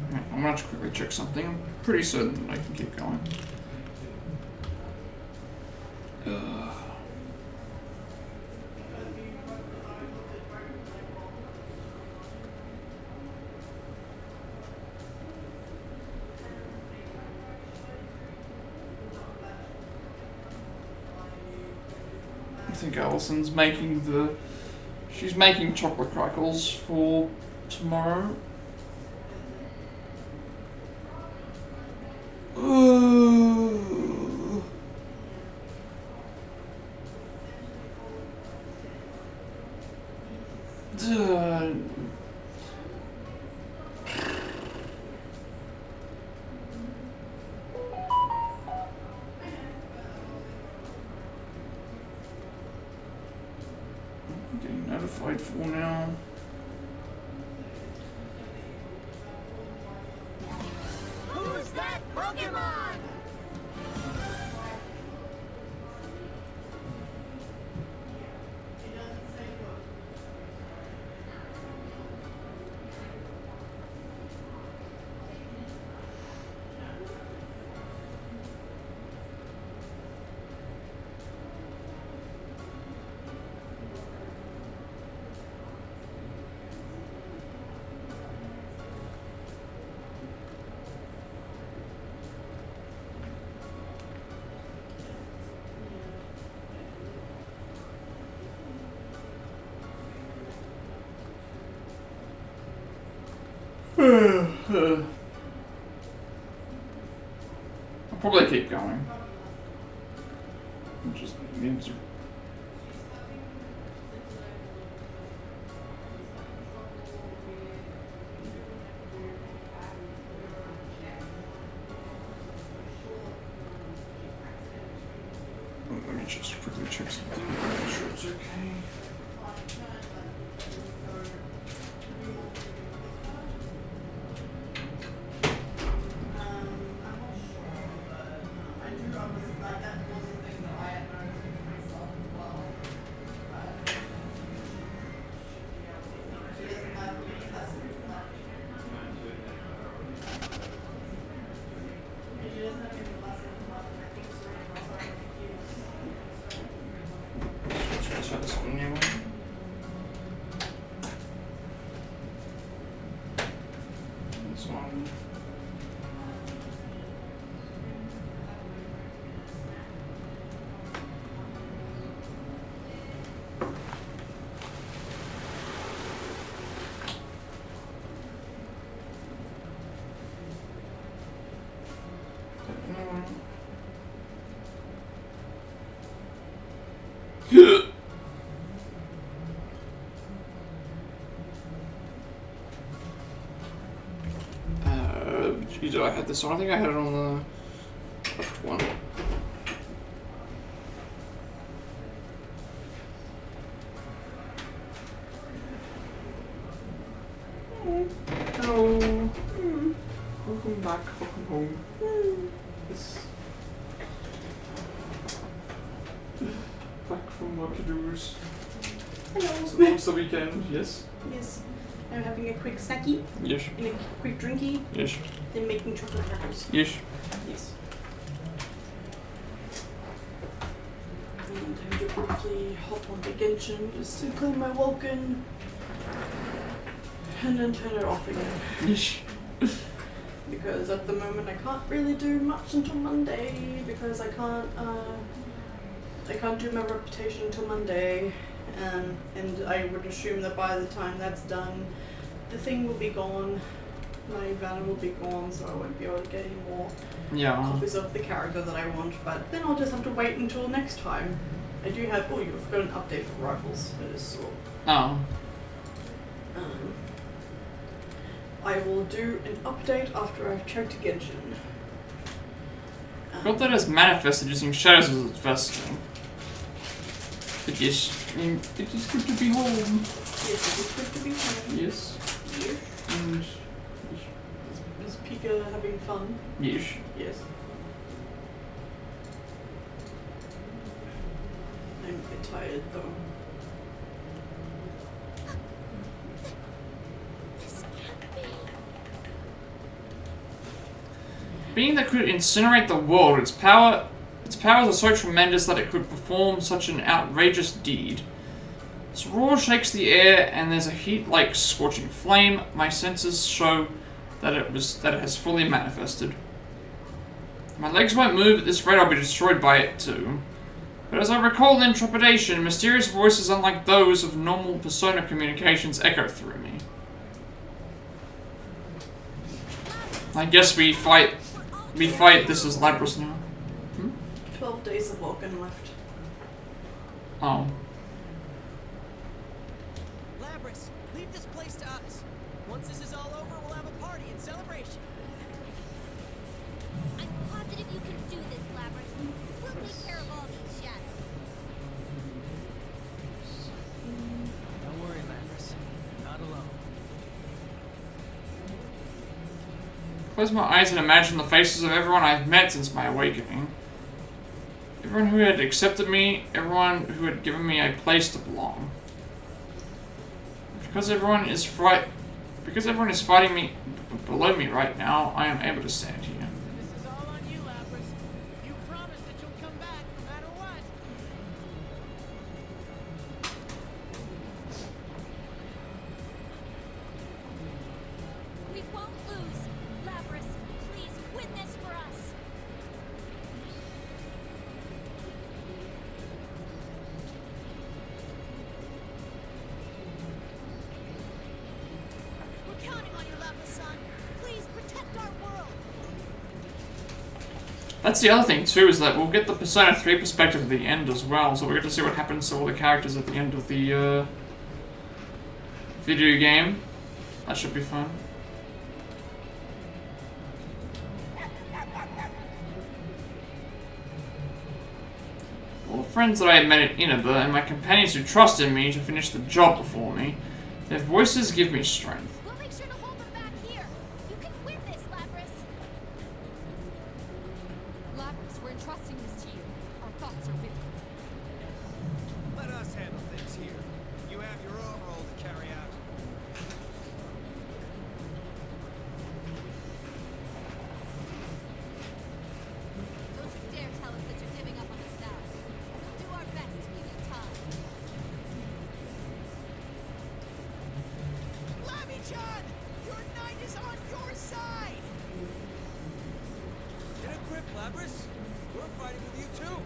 Right, I'm gonna have to quickly check something. I'm pretty certain that I can keep going. I think Allison's making she's making chocolate crackles for tomorrow. Getting notified for now. Who's that Pokemon? I'll probably keep going. Just need to. Let me just quickly check something. Make sure it's okay. Geez, I had this on. I think I had it on the left one. Hello. Welcome back. Welcome home. Yes. Back from what to do's. Hello. So it's the weekend. Yes. Yes. I'm having a quick snacky. Yes. And a quick drinky. Yes. Then making chocolate crackers. Yes. Yes. And I will briefly hop on the Genshin just to clean my Vulcan. And then turn it off again. Yes. Because at the moment I can't really do much until Monday because I can't do my reputation until Monday. And I would assume that by the time that's done, the thing will be gone, my banner will be gone, so I won't be able to get any more copies of the character that I want, but then I'll just have to wait until next time. I do have, you've got an update for rifles, I just saw. Oh. I will do an update after I've checked Genshin. Got that as manifested using shadows as its vesting. But yes, it is good to be home. Yes, it is good to be home. Yes. Yes. And is Pika having fun? yes. Yes. I'm a bit tired though. This can't be. Being that could incinerate the world, its powers are so tremendous that it could perform such an outrageous deed. Its roar shakes the air, and there's a heat like scorching flame. My senses show that it has fully manifested. My legs won't move at this rate. I'll be destroyed by it too. But as I recall in trepidation, mysterious voices unlike those of normal persona communications echo through me. I guess we fight this as Labras now. 12 days of Vulcan left. Oh. Labras, leave this place to us. Once this is all over, we'll have a party and celebration. I'm positive you can do this, Labras. We'll take care of all these shadows. Don't worry, Labras. Not alone. Close my eyes and imagine the faces of everyone I've met since my awakening. Everyone who had accepted me, everyone who had given me a place to belong. Because everyone is fighting me below me right now, I am able to stand here. This is all on you, Labras. You promised that you'll come back no matter what. We won't lose. Labras, please win this for us. We're counting on you, Labras-san. Please protect our world. That's the other thing too, is that we'll get the Persona 3 perspective at the end as well, so we get to see what happens to all the characters at the end of the video game. That should be fun. All the friends that I had met at Inaba and my companions who trusted me to finish the job before me, their voices give me strength. We'll make sure to hold them back here. You can win this, Labras. Labras, we're entrusting this to you. Our thoughts are with you. Let us handle things here. You have your own role to carry out. Don't you dare tell us that you're giving up on us now. We'll do our best to give you time. Lammy-chan! Your knight is on your side! Get a grip, Labras. We're fighting with you too.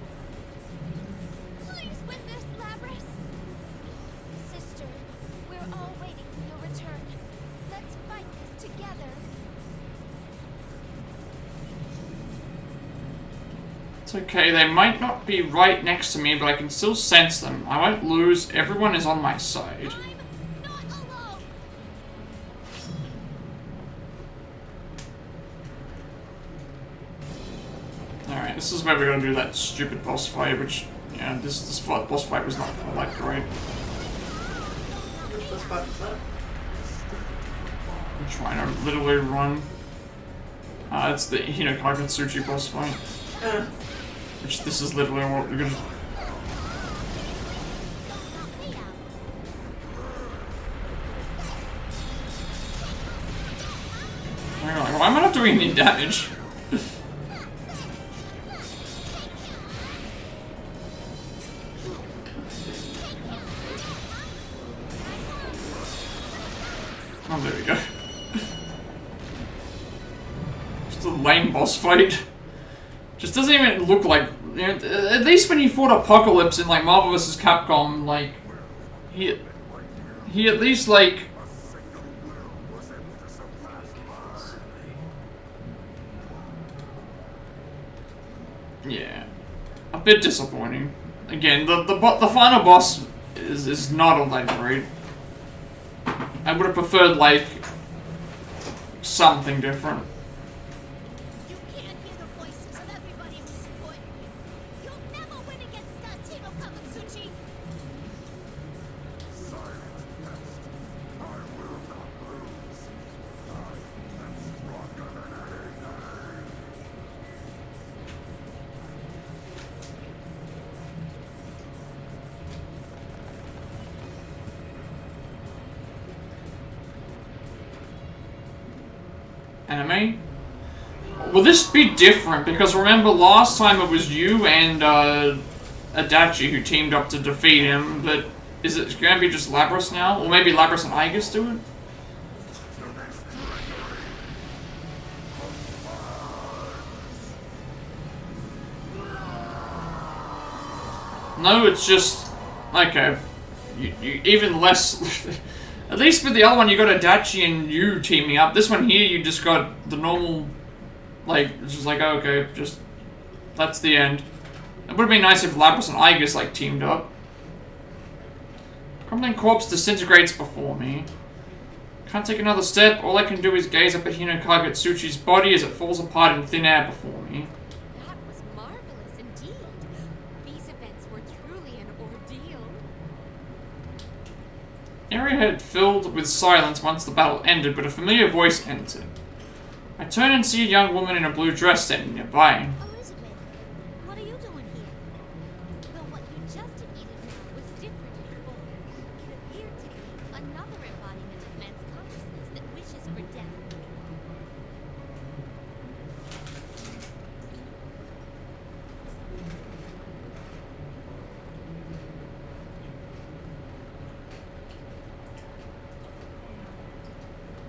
Please win this, Labras. Sister, we're all waiting for your return. Let's fight this together. It's okay, they might not be right next to me, but I can still sense them. I won't lose. Everyone is on my side. I'm not alone. Alright, this is where we're gonna do that stupid boss fight, which, yeah, this boss fight was not that great. Which boss fight was that? I'm trying to literally run. It's the Hinokage boss fight. Which this is literally what we're gonna. Why am I not doing any damage? Oh, there we go. Just a lame boss fight. Just doesn't even look like, you know, at least when you fought Apocalypse in like Marvel vs. Capcom, like he at least like yeah, a bit disappointing. Again, the final boss is not all that great. I would have preferred like something different. You can't hear the voices of everybody who support you. You'll never win against us, Hino Kamatsuchi. Anime? Will this be different? Because remember last time it was you and Adachi who teamed up to defeat him, but is it going to be just Lapras now? Or maybe Lapras and Aigis do it? No, it's just... okay. You even less... At least with the other one, you got Adachi and you teaming up. This one here, you just got the normal, like, it's just like, oh, okay, just, that's the end. It would have been nice if Lapras and Aigis, like, teamed up. Crumbling corpse disintegrates before me. Can't take another step. All I can do is gaze up at Hinokage Tsuchi's body as it falls apart in thin air before me. That was marvelous indeed. These events were truly an ordeal. Area had filled with silence once the battle ended, but a familiar voice entered. I turn and see a young woman in a blue dress standing nearby. Elizabeth, what are you doing here? Though what you just defeated now was different before. It appeared to be another embodiment of man's consciousness that wishes for death.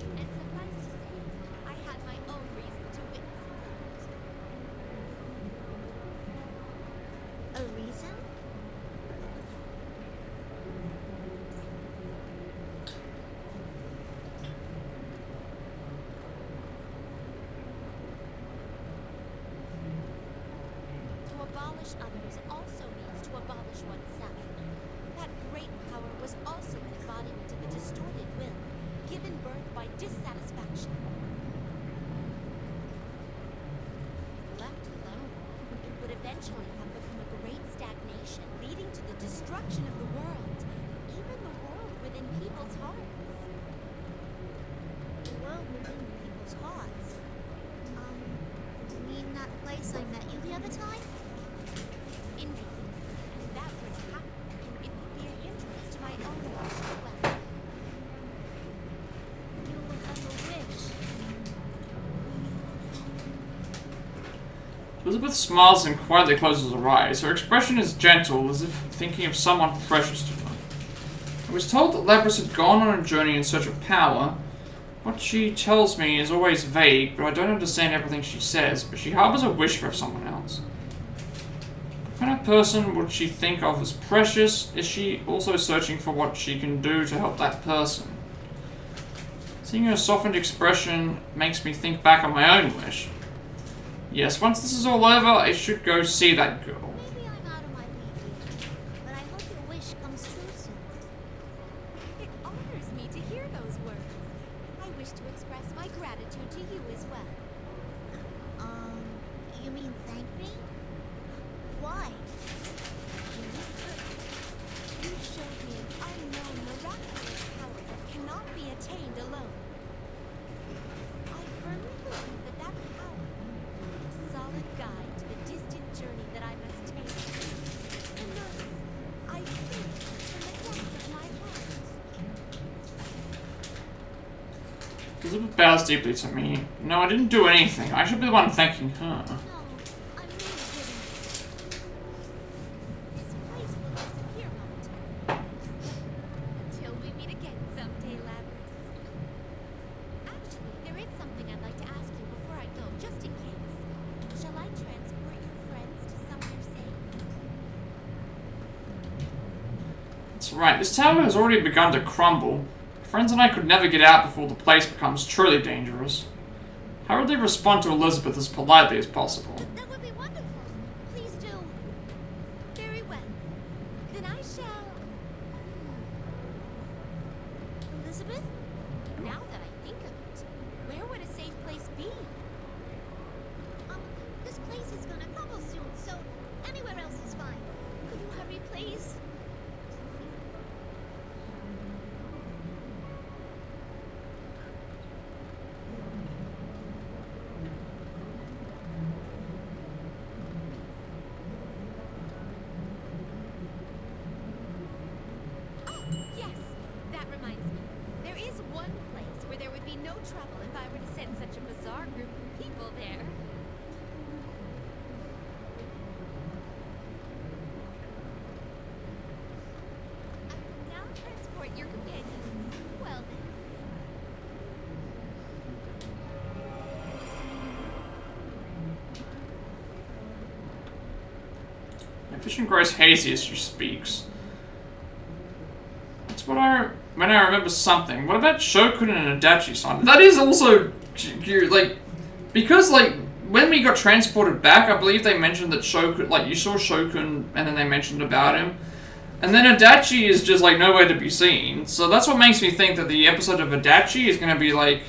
And suffice to say, I had my own reason to witness it. A reason? To abolish others also means to abolish oneself. That great power was also an embodiment of a distorted will, given birth by dissatisfaction. Left alone, it would eventually have become a great stagnation, leading to the destruction of the world, even the world within people's hearts. The world within people's hearts? You mean that place I met you the other time? Indeed. If that were to happen, it would be a hindrance to my own life as well. You would have a wish. Elizabeth smiles and quietly closes her eyes. Her expression is gentle, as if thinking of someone precious to her. I was told that Lapras had gone on a journey in search of power. What she tells me is always vague, but I don't understand everything she says, but she harbors a wish for someone else. What kind of person would she think of as precious? Is she also searching for what she can do to help that person? Seeing her softened expression makes me think back on my own wish. Yes, once this is all over, I should go see that girl. Maybe I'm out of my league here, but I hope your wish comes true soon. It honors me to hear those words. I wish to express my gratitude to you as well. You mean thank me? Why? You showed me an unknown, miraculous power that cannot be attained alone. I firmly believe that that power is a solid guide to the distant journey that I must take. And thus, I think from the depths of my heart. Elizabeth bows deeply to me. No, I didn't do anything. I should be the one thanking her. No, I'm really kidding. This place will disappear momentarily. Until we meet again someday, Labyrinth. Actually, there is something I'd like to ask you before I go, just in case. Shall I transport your friends to somewhere safe? That's right, this tower has already begun to crumble. Friends and I could never get out before the place becomes truly dangerous. How would they respond to Elizabeth as politely as possible? That would be wonderful. Please do. Very well. Then I shall... Elizabeth? Now that I think of it, where would a safe place be? This place is gonna crumble soon, so anywhere else is fine. Could you hurry, please? Yes, that reminds me. There is one place where there would be no trouble if I were to send such a bizarre group of people there. I will now transport your companions. Well then. My vision grows hazy as she speaks. That's when I remember something. What about Shokun and Adachi-san? That is also like, because like when we got transported back, I believe they mentioned that Shokun, like you saw Shokun, and then they mentioned about him, and then Adachi is just like nowhere to be seen. So that's what makes me think that the episode of Adachi is going to be like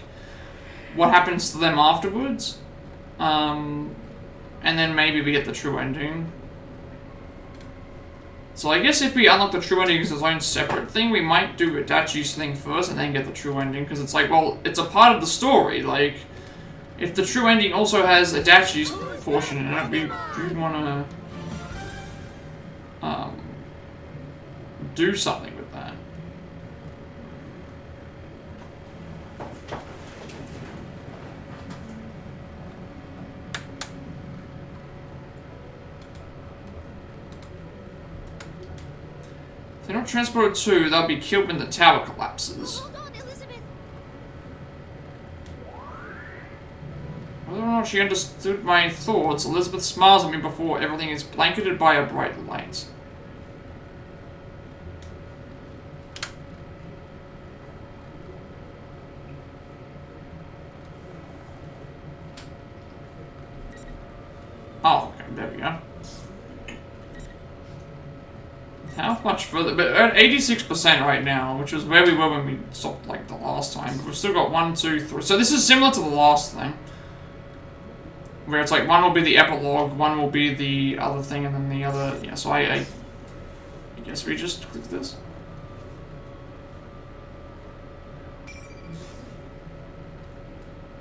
what happens to them afterwards, and then maybe we get the true ending. So I guess if we unlock the true ending as its own separate thing, we might do Adachi's thing first and then get the true ending, because it's like, well, it's a part of the story. Like, if the true ending also has Adachi's portion in it, we want to do something with that. If they're not transported too, they'll be killed when the tower collapses. Hold on, Elizabeth. Whether or not she understood my thoughts, Elizabeth smiles at me before everything is blanketed by a bright light. Oh, okay, there we go. How much further? But at 86% right now, which is where we were when we stopped like the last time. But we've still got 1, 2, 3. So this is similar to the last thing, where it's like one will be the epilogue, one will be the other thing, and then the other. Yeah. So I guess we just click this.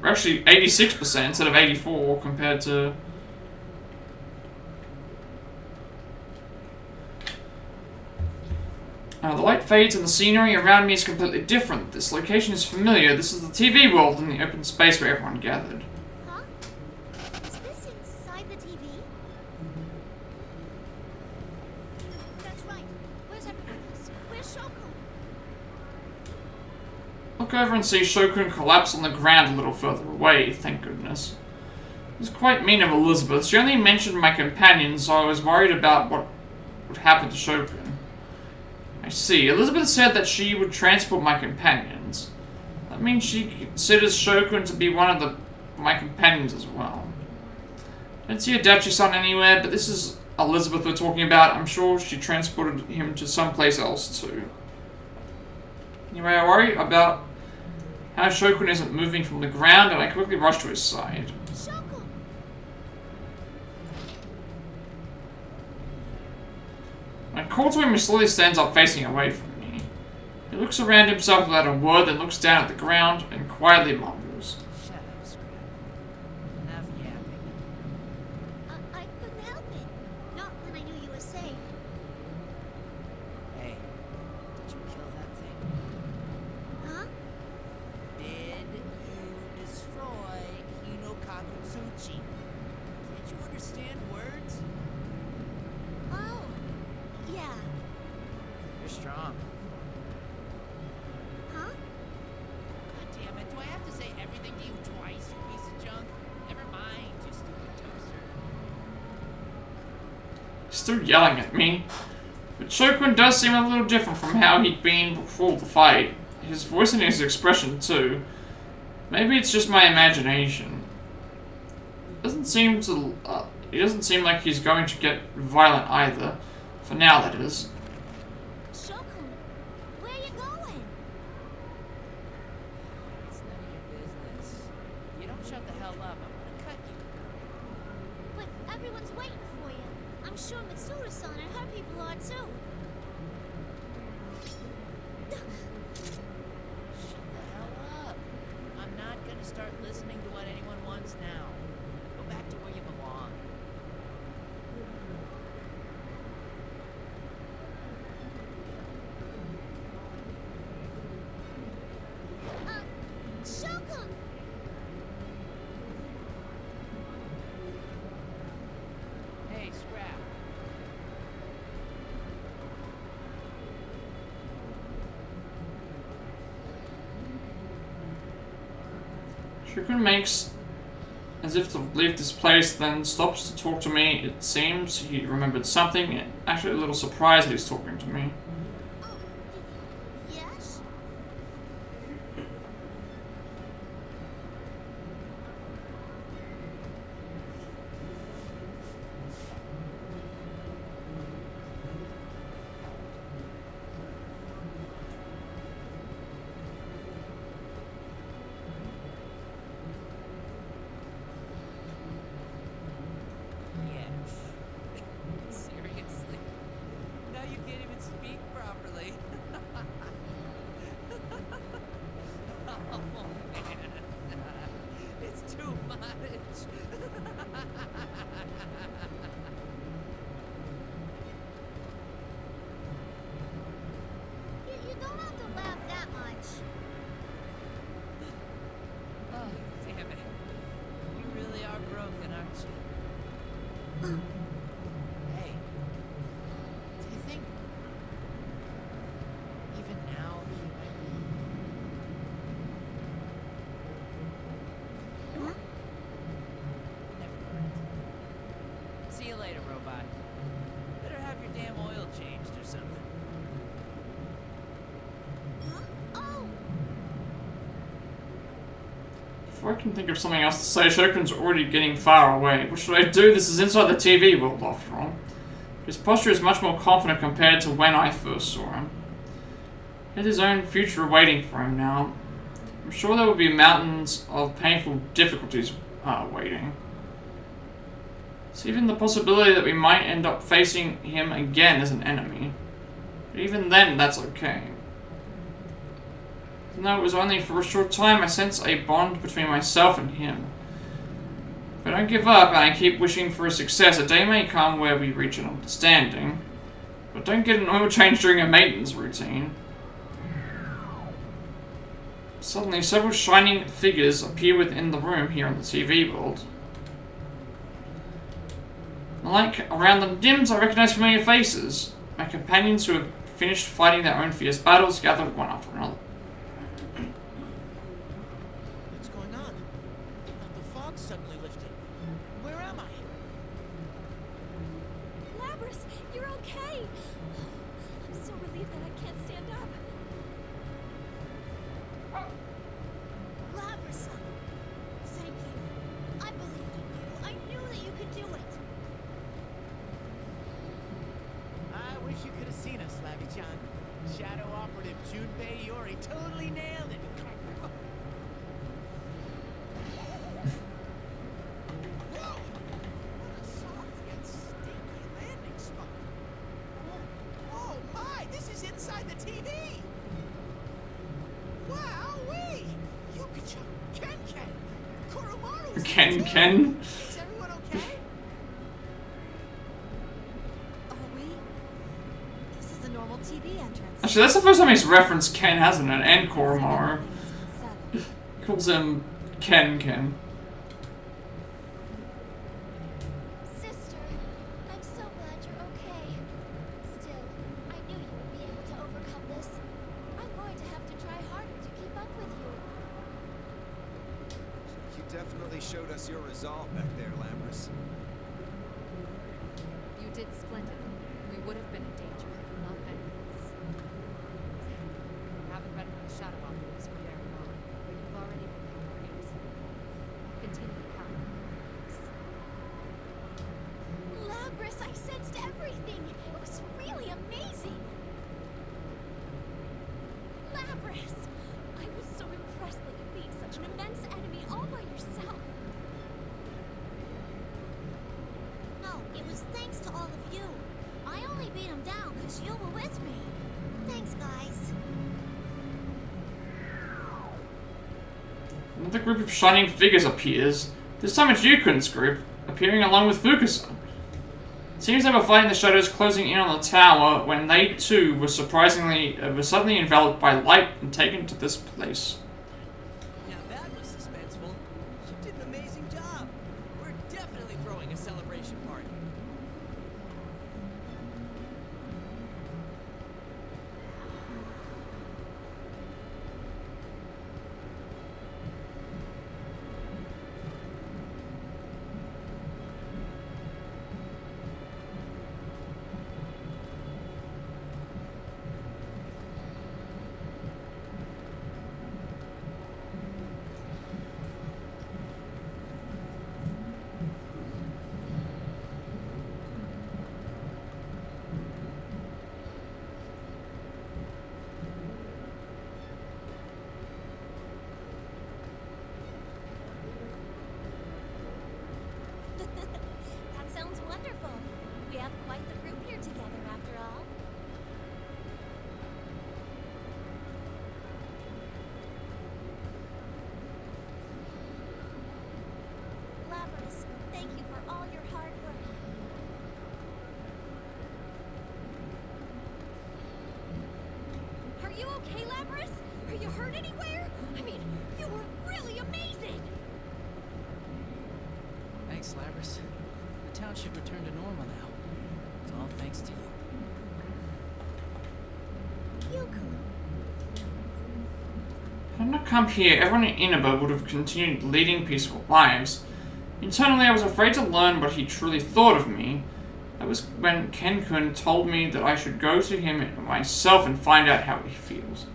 We're actually 86% instead of 84 compared to. The light fades and the scenery around me is completely different. This location is familiar. This is the TV world in the open space where everyone gathered. Huh? Is this inside the TV? That's right. Where's everyone else? Where's Shoko? Look over and see Shokun collapse on the ground a little further away, thank goodness. It was quite mean of Elizabeth. She only mentioned my companions, so I was worried about what would happen to Shokun. I see. Elizabeth said that she would transport my companions. That means she considers Shokun to be one of my companions as well. I don't see Adachi-san anywhere, but this is Elizabeth we're talking about. I'm sure she transported him to someplace else too. Anyway, I worry about how Shokun isn't moving from the ground, and I quickly rush to his side. Shokun! When I call to him, he slowly stands up, facing away from me. He looks around himself without a word, then looks down at the ground and quietly mumbles. Shut up, Scrap. Enough yapping. I couldn't help it. Not when I knew you were safe. Hey, did you kill that thing? Huh? Did you destroy Hinokagutsuchi? Can't you understand words? Oh, yeah. You're strong. Huh? God damn it, do I have to say everything to you twice, you piece of junk? Never mind, you stupid toaster. He's still yelling at me. But Shokun does seem a little different from how he'd been before the fight. His voice and his expression too. Maybe it's just my imagination. He doesn't seem like he's going to get violent either. For now, that is. Shokun, where are you going? It's none of your business. If you don't shut the hell up, I'm gonna cut you. But everyone's waiting for you. I'm sure Mitsuda-san and her people are too. Shut the hell up. I'm not gonna start listening to what anyone wants now. Go back to where you belong. Shokun! Hey, Scrap. Shokun makes as if to leave this place, then stops to talk to me. It seems he remembered something. Actually, a little surprised that he's talking to me. Oh, yes? Yes. Seriously? Now you can't even speak properly. Oh, man. It's too much. You don't have to laugh that much. Oh, damn it. You really are broken, aren't you? Hey, do you think even now he might be... Huh? Never mind. See you later, robot. Better have your damn oil changed or something. Huh? Oh! Before I can think of something else to say, Shokun's already getting far away. What should I do? This is inside the TV world, after all. His posture is much more confident compared to when I first saw him. He has his own future waiting for him now. I'm sure there will be mountains of painful difficulties waiting. It's even the possibility that we might end up facing him again as an enemy. But even then, that's okay. Even though it was only for a short time, I sense a bond between myself and him. If I don't give up and I keep wishing for a success, a day may come where we reach an understanding. But don't get an oil change during a maintenance routine. Suddenly, several shining figures appear within the room here on the TV world. The light around them dims, I recognize familiar faces. My companions who have finished fighting their own fierce battles gather one after another. What's going on? The fog suddenly lifted. Where am I? Labrys, you're okay! I'm so relieved that I can't stand up. Labrys, thank you. I believed in you. I knew that you could do Wish you could have seen us, Labby-chan. Shadow Operative Junpei Iori totally nailed it. Whoa! What a soft yet stinky landing spot. Oh my, this is inside the TV! Wowee! Yuka-chan, Ken-Ken, Koromaru's Ken? Is everyone okay? Are we? This is a normal TV entrance. Actually, that's the first time he's referenced Ken, hasn't it? And Koromaru. He calls him Ken. Sister, I'm so glad you're okay. Still, I knew you would be able to overcome this. I'm going to have to try harder to keep up with you. You definitely showed us your resolve back there, Lapras. You did splendidly. We would have been in danger had you not been with us. You haven't been with the Shadow Operatives for very long, but you've already become our ace. Continue counting on us. Lapras, I sensed everything. It was really amazing. Lapras, I was so impressed that you beat such an immense enemy all by yourself. No, it was thanks to all of you. I only beat him down because you were with me. Thanks, guys. Another group of shining figures appears. This time it's Yukun's group, appearing along with Fukusa. It seems they were fighting the shadows closing in on the tower when they too were suddenly enveloped by light and taken to this place. Now that was suspenseful. You did an amazing job. We're definitely throwing a celebration party. That sounds wonderful. We have quite the group here together after all. Lapras, thank you for all your hard work. Are you okay, Lapras? Are you hurt anywhere? I mean, you were really amazing! Thanks, Lapras. The town should return to normal now. It's all thanks to you. Yuku. Had I not come here, everyone in Inaba would have continued leading peaceful lives. Internally, I was afraid to learn what he truly thought of me. That was when Ken-kun told me that I should go to him myself and find out how he feels.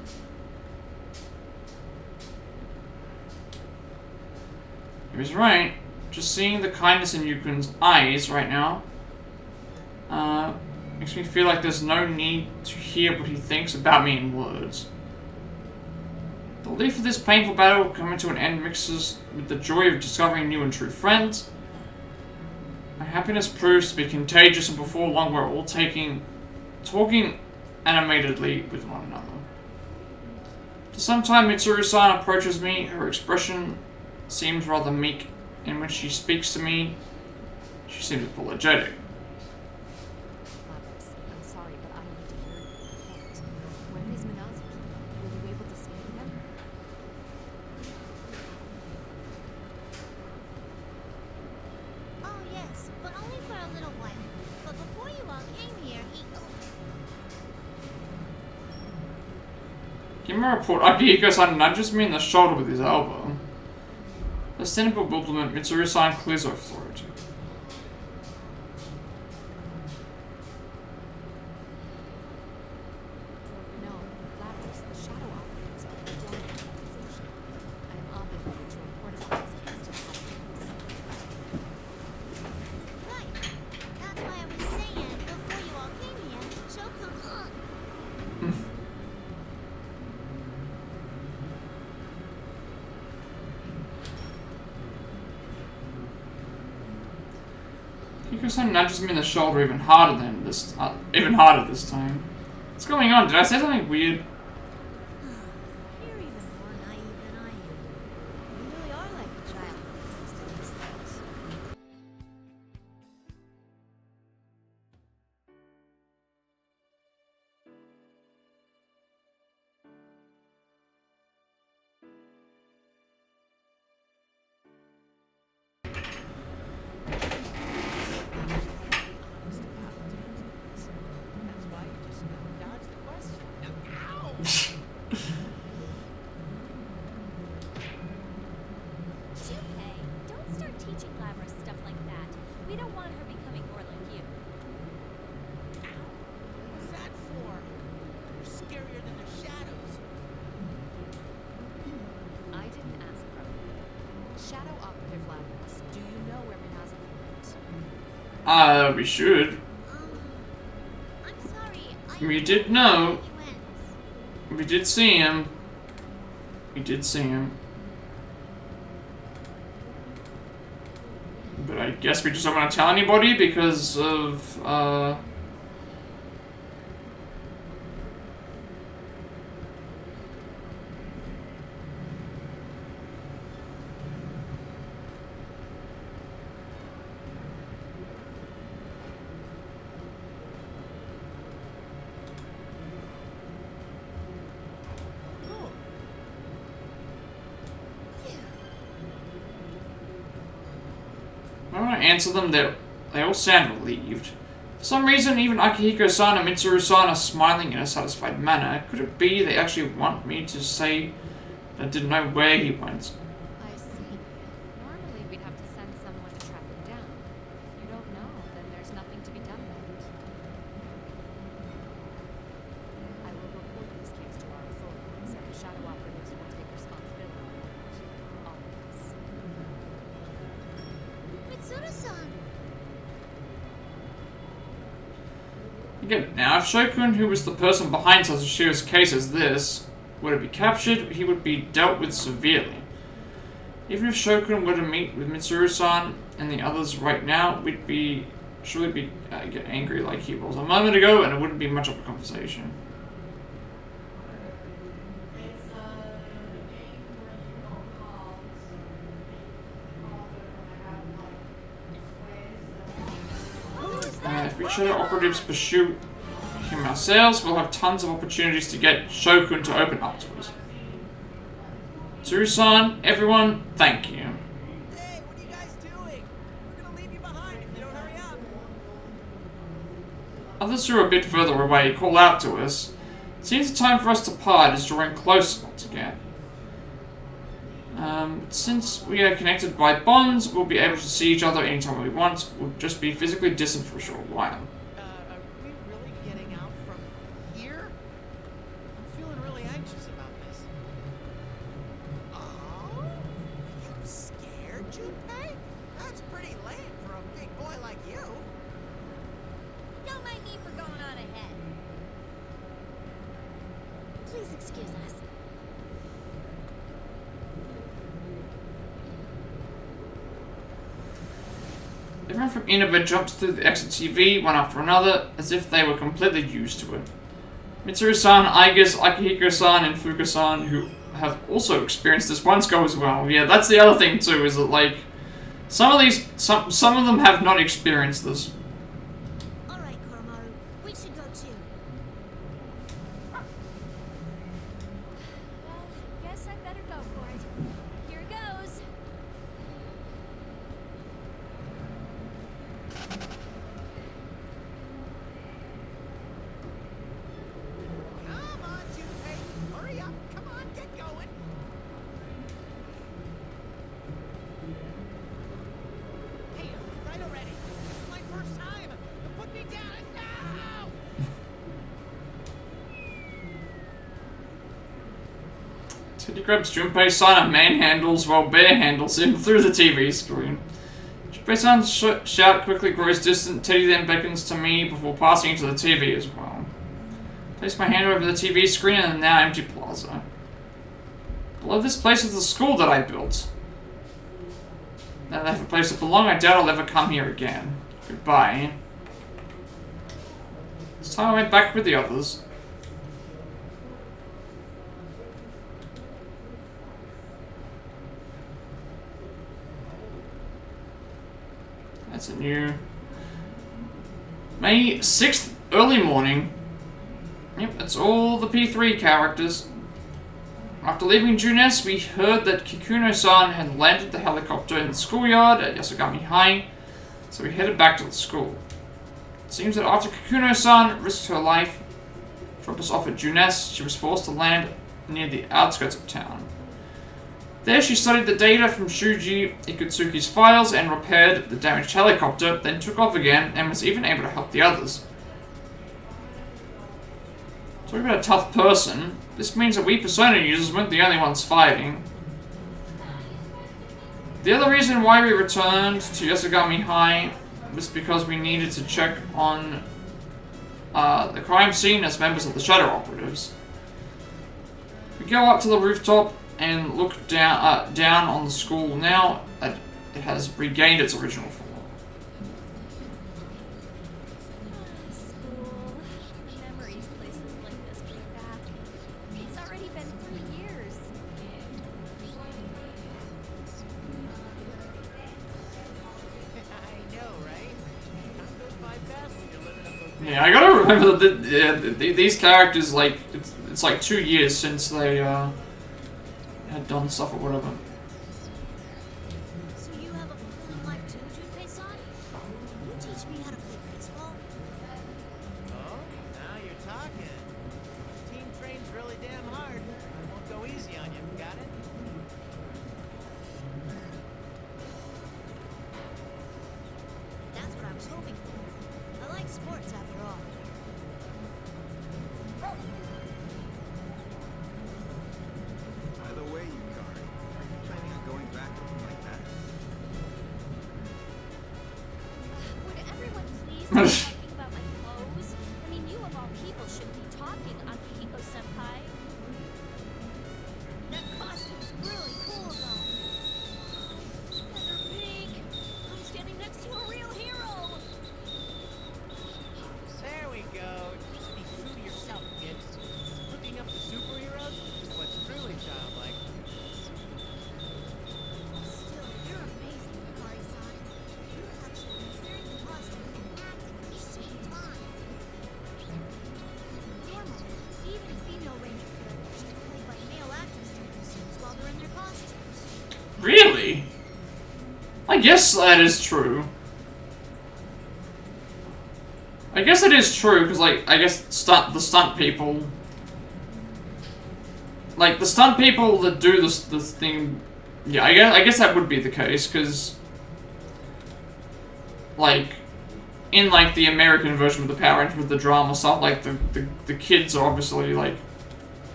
He was right. Just seeing the kindness in Yukun's eyes right now makes me feel like there's no need to hear what he thinks about me in words. The relief of this painful battle coming to an end mixes with the joy of discovering new and true friends. My happiness proves to be contagious, and before long we're all talking animatedly with one another. For some time Mitsuru-san approaches me. Her expression seems rather meek, and when she speaks to me, she seems apologetic. Lapras, I'm sorry, but I need to hear your report. Where is Minazuki? Were you able to speak with him? Oh yes, but only for a little while. But before you all came here, he... Give me a report. Akihiko-san nudges me in the shoulder with his elbow. The cynic bewilderment, Mitsuru-san clears her throat. No, Lapras, the Shadow Operatives are withdrawing from the organization. I am obligated to report about this case to the headquarters. Right. That's why I was saying, before you all came here, Shoku Akihiko-san nudges me in the shoulder even harder this time. What's going on? Did I say something weird? You're even more naive than I am. You really are like a child when it comes to these things. That's why you just dodge the question. Ow! Junpei, don't start teaching glamorous stuff like that. We don't want her becoming more like you. What was that for? You're scarier than the shadows. I didn't ask properly. Shadow Operative Labs, do you know where Minazuki went? We should. I'm sorry. We did know. He went. We did see him. We did see him. But I guess we just don't want to tell anybody because of, when I answer them, they all sound relieved. For some reason, even Akihiko-san and Mitsuru-san are smiling in a satisfied manner. Could it be they actually want me to say that I didn't know where he went? I see. Normally we'd have to send someone to track him down. If you don't know, then there's nothing to be done about it. I will report this case to our authorities, and the Shadow Operatives will take responsibility for it. Always. Mitsuru-san! Again, now if Shokun, who was the person behind such a serious case as this, were to be captured, he would be dealt with severely. Even if Shokun were to meet with Mitsuru-san and the others right now, we'd surely get angry like he was a moment ago, and it wouldn't be much of a conversation. It's a game where you roll cards and have If we Shadow Operatives pursue him ourselves, we'll have tons of opportunities to get Shokun to open up to us. Tsuru-san, everyone, thank you. Hey, what are you guys doing? We're gonna leave you behind if you don't hurry up. Others who are a bit further away call out to us. It seems the time for us to part is drawing closer once again. Since we are connected by bonds, we'll be able to see each other anytime we want. We'll just be physically distant for a short while. Are we really getting out from here? I'm feeling really anxious about this. Oh? Are you scared, Junpei? That's pretty lame for a big boy like you. Don't mind me for going on ahead. Please excuse us. Everyone from Inaba jumps through the exit TV one after another, as if they were completely used to it. Mitsuru-san, Aigus, Akihiko-san, and Fuka-san, who have also experienced this once, go as well. Yeah, that's the other thing too, is that like some of them have not experienced this. Alright, Koromaru, we should go too. Well, guess I better go for it. Here goes. Come on, Junpei. Hurry up. Come on, get going. Hey, right already. This is my first time. Put me down. No! Teddy grabs Junpei-san and manhandles while Bear handles him through the TV screen. Junpei-san's shout quickly grows distant. Teddy then beckons to me before passing into the TV as well. Place my hand over the TV screen and the now empty plaza. Below this place is the school that I built. Now that I have a place to belong, I doubt I'll ever come here again. Goodbye. This time I went back with the others. That's a new May 6th, early morning. Yep, that's all the P3 characters. After leaving Junes, we heard that Kikuno-san had landed the helicopter in the schoolyard at Yasogami High, so we headed back to the school. It seems that after Kikuno-san risked her life to drop us off at Junes, she was forced to land near the outskirts of town. There she studied the data from Shuji Ikutsuki's files and repaired the damaged helicopter, then took off again and was even able to help the others. Talking about a tough person, this means that we Persona users weren't the only ones fighting. The other reason why we returned to Yasogami High was because we needed to check on the crime scene as members of the Shadow Operatives. We go up to the rooftop and look down on the school now that it has regained its original form. School. Memories places like this bring back. It's already been 3 years. I know, right? Time goes by fast when you're living up those Yeah, I gotta remember that these characters, like, it's like 2 years since they had done stuff or whatever. So you have a full life too, Junpei-san? Can you teach me how to play baseball? Oh, now you're talking. Team trains really damn hard. I won't go easy on you. Got it? That's what I was hoping for. I like sports after all. By the way, Yukari, are you planning on going back looking like that? Would everyone please stop talking about my clothes? I mean, you of all people should be talking, Akihiko-senpai. That costume's really cool, though. Feather pink. I'm standing next to a real hero. There we go. Just be true to yourself, kid. Looking up to superheroes is what's truly childlike. Still, you're amazing, Yukari-san. You actually wearing the costume and acting at the same time. Normally, even female ranger characters are played by male actors during the scenes while they're in their costumes. Really? I guess that is true. I guess it is true, because, like, I guess the stunt people... Like, the stunt people that do this thing... Yeah, I guess that would be the case, because... Like, in, like, the American version of the Power Rangers with the drama stuff, like, the kids are obviously, like,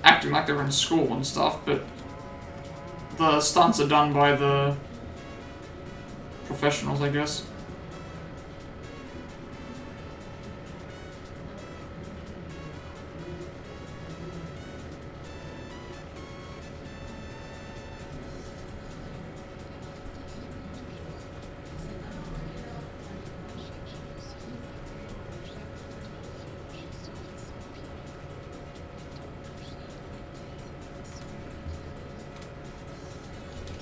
acting like they're in school and stuff, but... The stunts are done by the... professionals, I guess.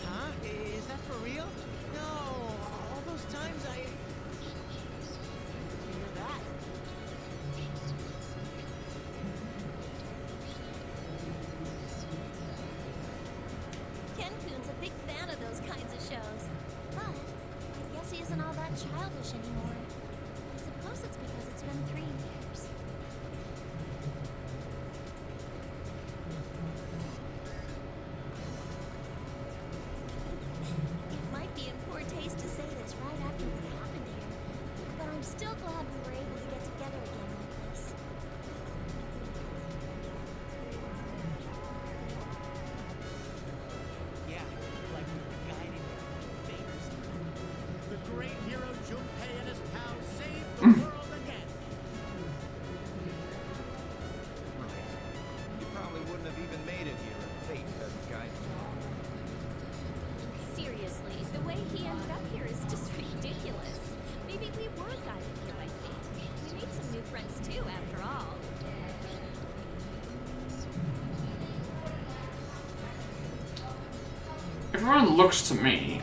Huh? Is that for real? No. All those times I... Hear that? Ken-kun's a big fan of those kinds of shows. But I guess he isn't all that childish anymore. I suppose it's because it's been 3 years. It might be in poor taste to say this right after what happened here, but I'm still glad we were able to get together again like this. Yeah, like the guy named Favors. The great hero Junpei and his everyone looks to me.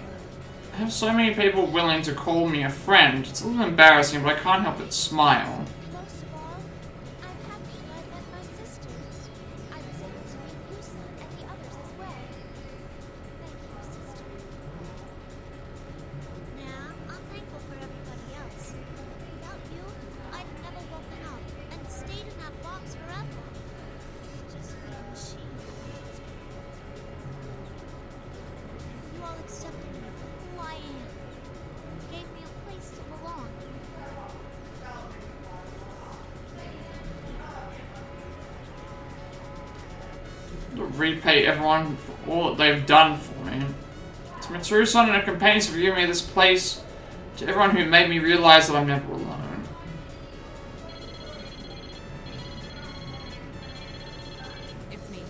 I have so many people willing to call me a friend. It's a little embarrassing, but I can't help but smile. Most of all, I'm happy I met my sisters. I was able to meet you, son, and the others as well. Thank you, sister. Yeah, I'm thankful for everybody else. Without you, I'd have never woken up and stayed in that box forever. Just like a machine. You all accepted me for who I am. Gave me a place to belong. To repay everyone for all that they've done for me. To Mitsuru-san and her companions for giving me this place. To everyone who made me realize that I'm never alone. It's me.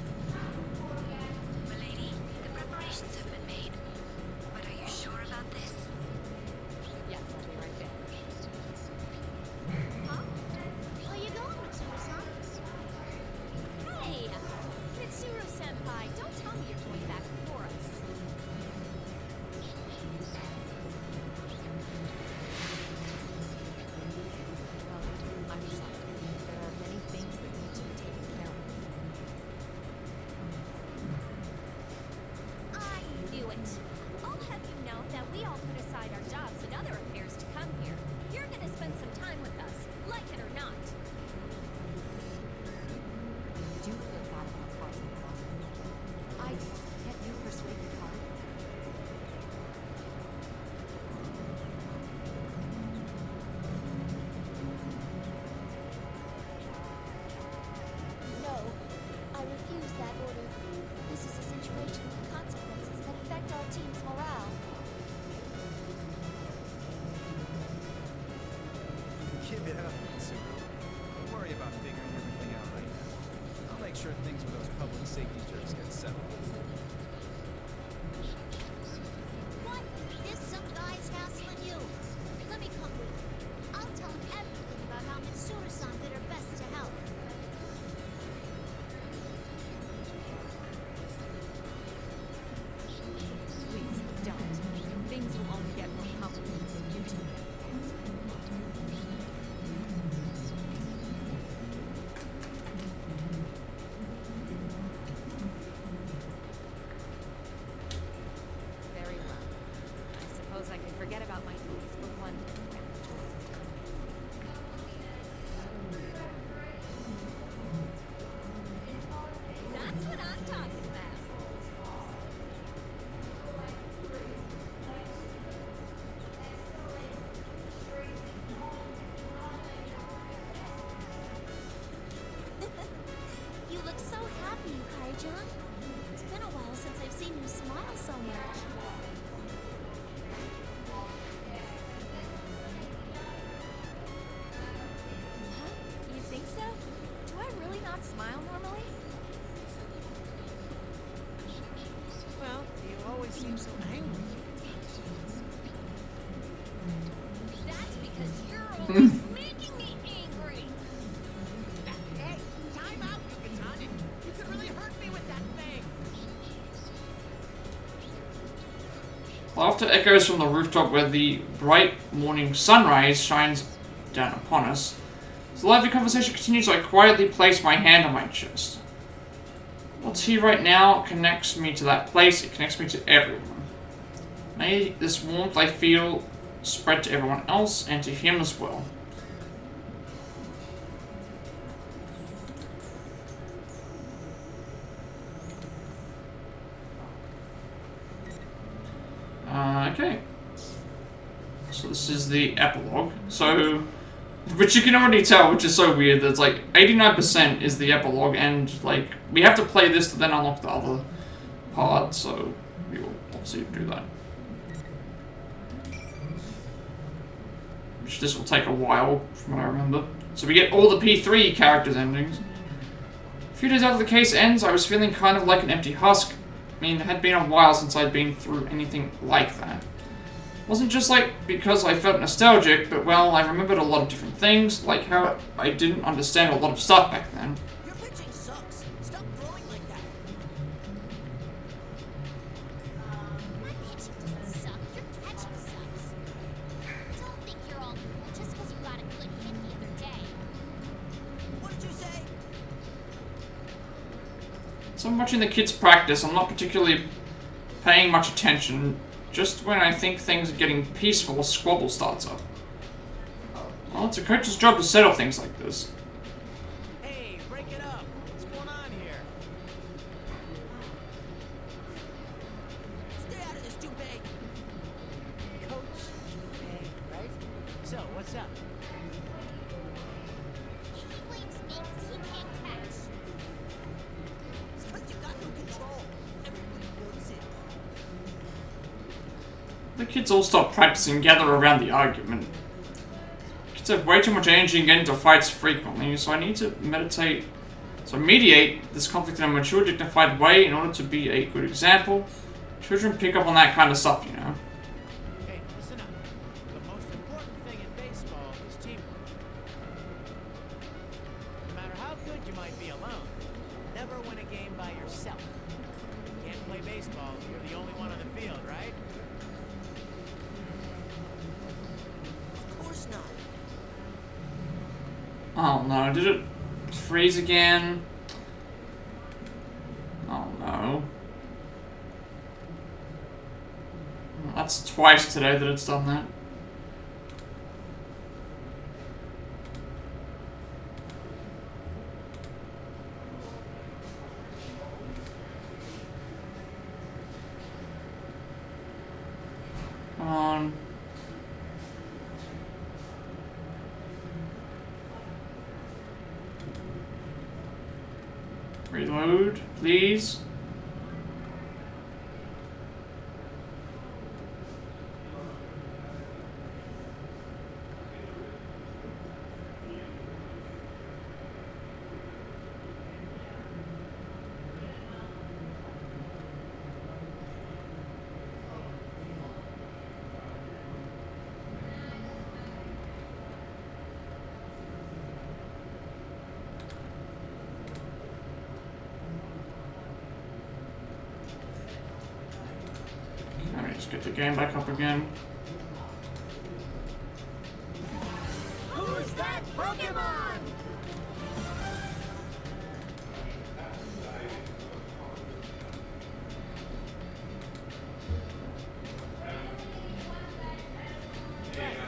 Milady, the preparations have been made. But are you sure about this? Yes, I'll be right there. Huh? Where you going, Mitsuru-san? Hey! Mitsuru-senpai, don't tell me you're going back for us. Well, I'm sorry. There are many things that need to be taken care of. I knew it. I'll have you know that we all put aside our jobs and other affairs to come here. You're gonna spend some time with us, like it or not. Do you feel bad about causing a problem? I just can't you persuade the car? No, I refuse that order. This is a situation with consequences that affect our team's morale. Give it up, Mitsuru. Don't worry about figuring everything out right now. I'll make sure things with those public safety jerks get settled. What? There's some guys hassling you. Let me come with you. I'll tell him everything about how Mitsuru-san did her best to help. Please, don't. Things will only get more complicated if you do. Very well. I suppose I can forget about my duties for one day and rejoice in time. That's what I'm talking about. You look so happy, Kai-John. It's been a while since I've seen you smile so much. Huh? You think so? Do I really not smile normally? Well, you always seem so angry. That's because you're always making me angry. Hey, time out, Yucatan. You could really hurt me with that thing. Laughter echoes from the rooftop where the bright morning sunrise shines down upon us. As the lively conversation continues, I quietly place my hand on my chest. What's here right now connects me to that place, it connects me to everyone. May this warmth I feel spread to everyone else and to him as well. Okay. So this is the epilogue. So, which you can already tell, which is so weird, that's like 89% is the epilogue, and like we have to play this to then unlock the other part, so we will obviously do that. Which this will take a while, from what I remember. So we get all the P3 characters' endings. A few days after the case ends, I was feeling kind of like an empty husk. I mean, it had been a while since I'd been through anything like that. It wasn't just like because I felt nostalgic, but well, I remembered a lot of different things, like how I didn't understand a lot of stuff back then. Your pitching sucks. Stop throwing like that. So I'm watching the kids practice. I'm not particularly paying much attention. Just when I think things are getting peaceful, a squabble starts up. Well, it's a coach's job to settle things like this. Hey, break it up. What's going on here? Stay out of this, Junpei. Coach Junpei, right? So, what's up? He blames me because he can't catch. It's 'cause you got no control. Everybody knows it. The kids all stop practicing and gather around the argument. Kids have way too much energy and get into fights frequently, so I need to mediate this conflict in a mature, dignified way in order to be a good example. Children pick up on that kind of stuff, you know. Hey, listen up. The most important thing in baseball is teamwork. No matter how good you might be alone, never win a game by yourself. You can't play baseball if you're the only one on the field, right? Of course not. Oh no, did it freeze again? Oh no. Well, that's twice today that it's done that. Come on. Reload, please. Let me just get the game back up again. Who's that Pokemon?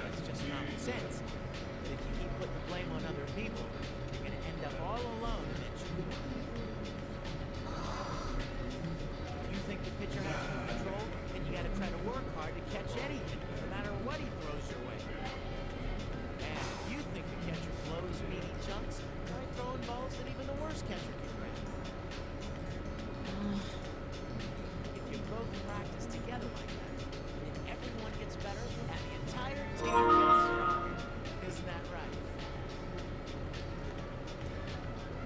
It's just common sense. But if you keep putting the blame on other people, you're gonna end up all alone eventually. If you think the pitcher has no control, then you gotta try to work hard to catch anything, no matter what he throws your way. And if you think the catcher blows meaty chunks, try throwing balls that even the worst catcher can grab. If you both practice together like that, then everyone gets better and the entire team gets stronger. Isn't that right?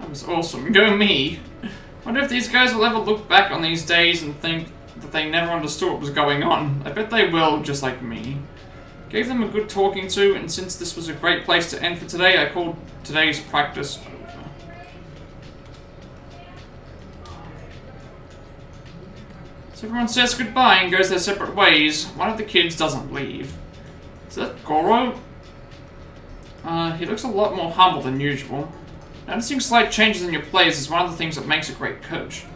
That was awesome. Go me. Wonder if these guys will ever look back on these days and think that they never understood what was going on. I bet they will, just like me. Gave them a good talking to, and since this was a great place to end for today, I called today's practice over. So everyone says goodbye and goes their separate ways. One of the kids doesn't leave. Is that Goro? He looks a lot more humble than usual. Noticing slight changes in your plays is one of the things that makes a great coach.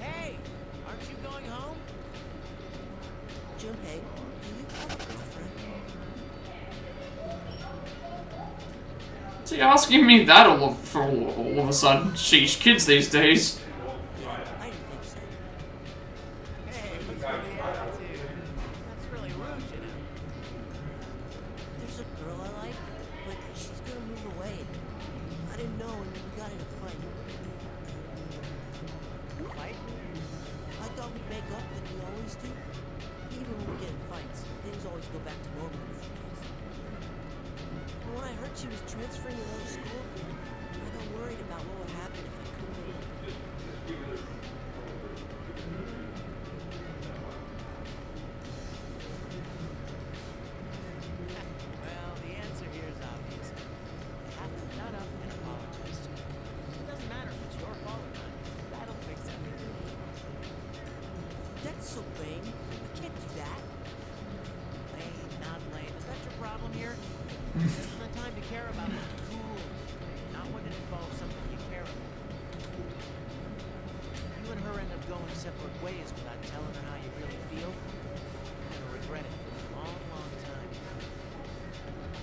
Hey, aren't you going home? Junpei, do you have a girlfriend? What's he asking me that all of a sudden? Sheesh, kids these days. I didn't think so. Hey, what's with the attitude? That's really rude, you know. There's a girl I like, but she's gonna move away. I didn't know and we got in a fight. Fight? I thought we'd make up like we always do. Even when we get in fights, things always go back to normal with you guys. But when I heard she was transferring to another school, I got worried about what would happen if I couldn't make it. Well, the answer here is obvious. You have to nut up and apologize to her. It doesn't matter if it's your fault or not. That'll fix everything. That's so lame. I can't do that. Lame, not lame. Is that your problem here? This isn't the time to care about looking cool. Not Not when it involves something you care about. If you and her end up going separate ways without telling her how you really feel, you're gonna regret it for a long, long time.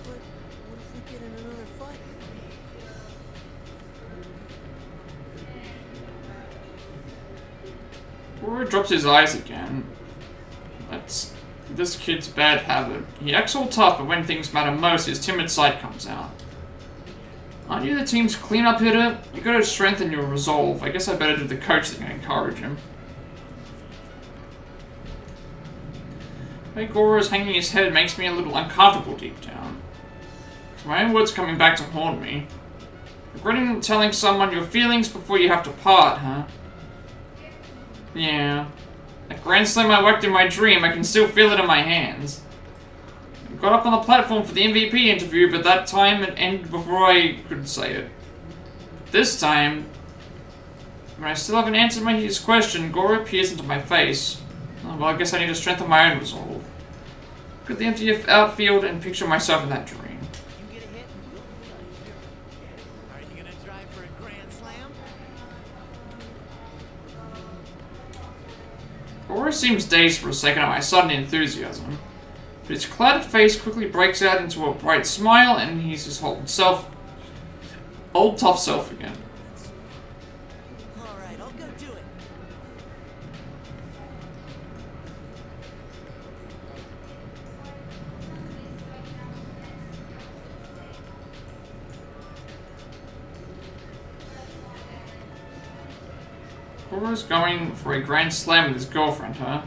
But what if we get in another fight? Rory drops his eyes again. That's this kid's bad habit. He acts all tough, but when things matter most, his timid side comes out. Aren't you the team's cleanup hitter? You gotta strengthen your resolve. I guess I better do the coach thing and encourage him. The way Goro is hanging his head makes me a little uncomfortable deep down. So my own words coming back to haunt me. Regretting telling someone your feelings before you have to part, huh? Yeah. That Grand Slam I worked in my dream, I can still feel it in my hands. I got up on the platform for the MVP interview, but that time it ended before I could say it. This time, when I still haven't answered his question, Goro peers into my face. Oh, well, I guess I need to strengthen my own resolve. Look at the empty outfield and picture myself in that dream. You get a hit, we'll play. Are you gonna try for a grand slam? Goro seems dazed for a second at my sudden enthusiasm, but his clouded face quickly breaks out into a bright smile and he's his old tough self again. Alright, I'll go do it. Goro's going for a grand slam with his girlfriend, huh?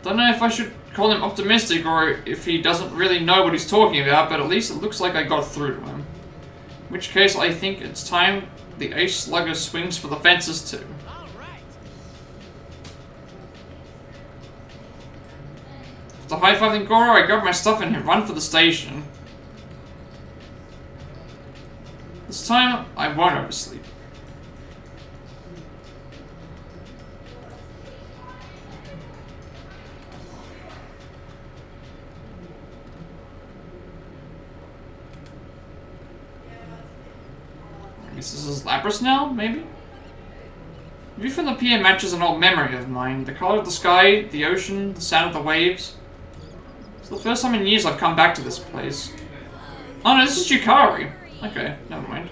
Don't know if I should call him optimistic or if he doesn't really know what he's talking about, but at least it looks like I got through to him. In which case, I think it's time the ace slugger swings for the fences too. After high-fiving Goro, I grab my stuff and run for the station. This time, I won't oversleep. This is Lapras now, maybe? The view from the pier matches an old memory of mine. The color of the sky, the ocean, the sound of the waves. It's the first time in years I've come back to this place. Oh no, this is Yukari. Okay, never mind.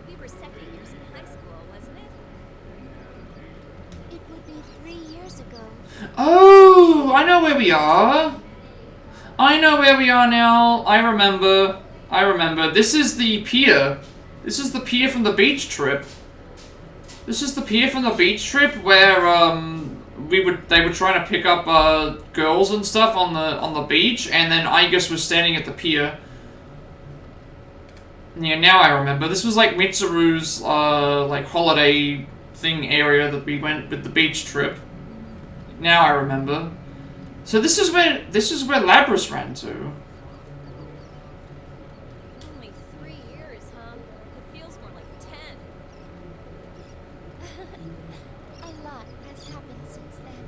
We were second years in high school, wasn't it? It would be 3 years ago. Oh, I know where we are. I know where we are now. I remember. This is the pier. This is the pier from the beach trip. This is the pier from the beach trip where they were trying to pick up girls and stuff on the beach, and then Aigis was standing at the pier. Yeah, now I remember. This was like Mitsuru's like holiday thing area that we went with the beach trip. Now I remember. So this is where Lapras ran to. Only 3 years, huh? It feels more like 10. A lot has happened since then.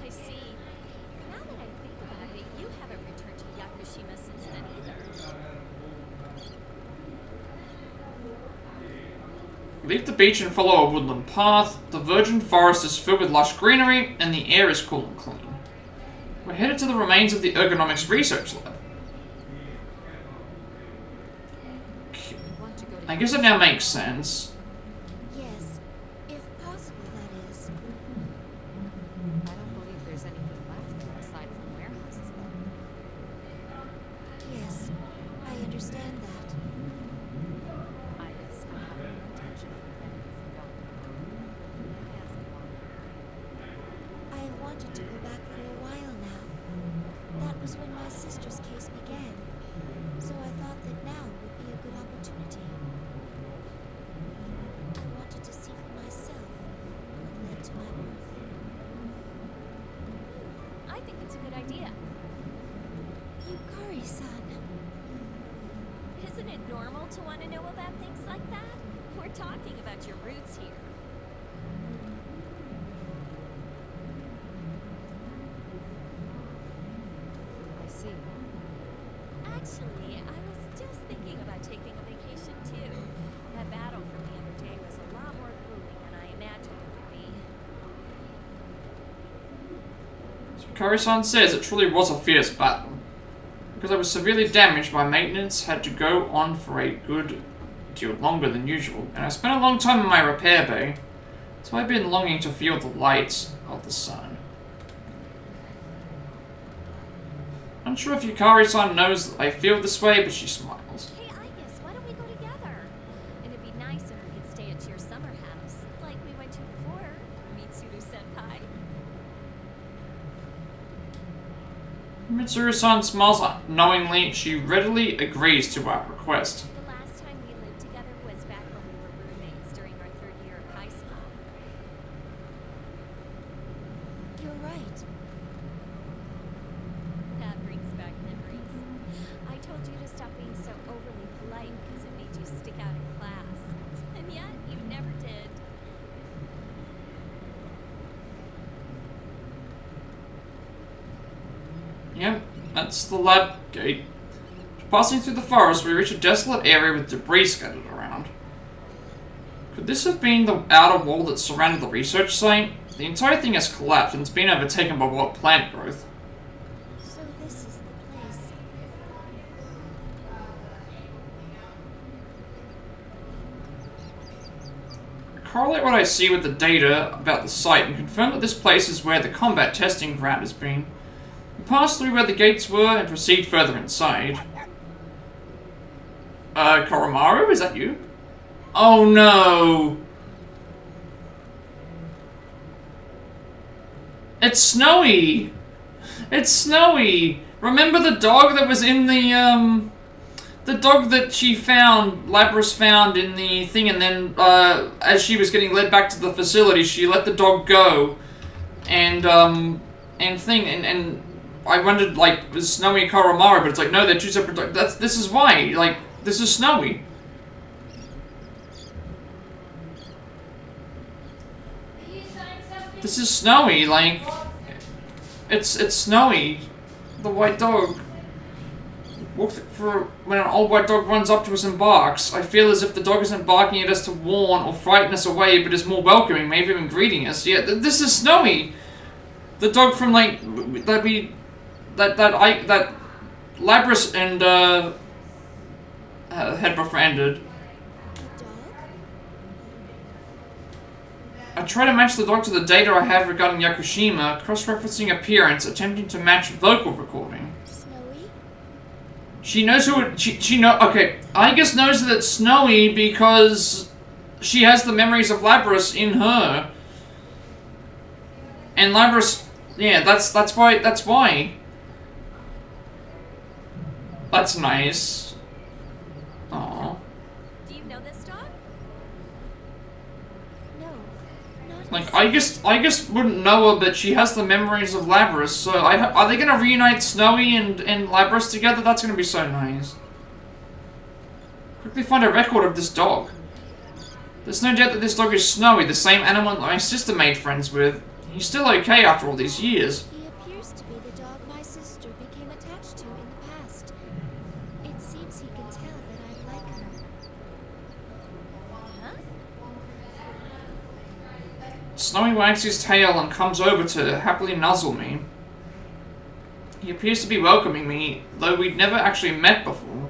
I see. Now that I think about it, you haven't returned to Yakushima since then either. Leave the beach and follow a woodland path. The virgin forest is filled with lush greenery, and the air is cool and clean. We're headed to the remains of the ergonomics research lab. I guess it now makes sense. Yes, if possible, that is. I don't believe there's anything left aside from warehouses, though. Yes, I understand that. I guess I have no intention of preventing you from going. May I ask why? I have wanted to go back for a while now. That was when my sister's case began, so I thought that now would be a good opportunity. I wanted to see for myself what led to my birth. I think it's a good idea. Yukari-san. Isn't it normal to want to know about things like that? We're talking about your roots here. I see. Actually, I was just thinking about taking a vacation too. That battle from the other day was a lot more grueling than I imagined it would be. Kari-san says it truly was a fierce battle. Because I was severely damaged, my maintenance had to go on for a good deal longer than usual, and I spent a long time in my repair bay, so I've been longing to feel the light of the sun. Unsure if Yukari-san knows that I feel this way, but she smiles. Hey, Igus, why don't we go together? It'd be nice if we could stay at your summer house, like we went to before. Mitsuru-senpai. Mitsuru-san smiles knowingly. She readily agrees to our request. The last time we lived together was back when we were roommates during our 3rd year of high school. You're right. That brings back memories. I told you to stop being so overly polite because it made you stick out in class. And yet, you never did. Yep, that's the lab gate. Passing through the forest, we reach a desolate area with debris scattered around. Could this have been the outer wall that surrounded the research site? The entire thing has collapsed and it's been overtaken by what plant growth. So this is the place. Correlate what I see with the data about the site and confirm that this place is where the combat testing ground has been. We pass through where the gates were and proceed further inside. Koromaru, is that you? Oh no! It's Snowy! It's Snowy! Remember the dog that was in the dog that she found, Labras found in the thing, and then, as she was getting led back to the facility, she let the dog go. And I wondered, like, was Snowy Koromaru, but it's like, no, they're two separate dogs. This is why, like, this is Snowy. This is Snowy, like, it's Snowy, the white dog. When an old white dog runs up to us and barks, I feel as if the dog isn't barking at us to warn or frighten us away, but is more welcoming, maybe even greeting us. Yeah, this is Snowy, the dog from like that Labras and had befriended. I try to match the dog to the data I have regarding Yakushima, cross-referencing appearance, attempting to match vocal recording. Snowy? She knows who it, she know, okay, I guess knows that it's Snowy because she has the memories of Labras in her. And Labras, yeah, that's why. That's nice. Aww. Do you know this dog? No, not Like, I guess wouldn't know her, but she has the memories of Labras, so are they gonna reunite Snowy and Labras together? That's gonna be so nice. Quickly find a record of this dog. There's no doubt that this dog is Snowy, the same animal that my sister made friends with. He's still okay after all these years. He appears to be the dog my sister became attached to in the past. It seems he can tell that I like her. Huh? Snowy wags his tail and comes over to happily nuzzle me. He appears to be welcoming me, though we'd never actually met before.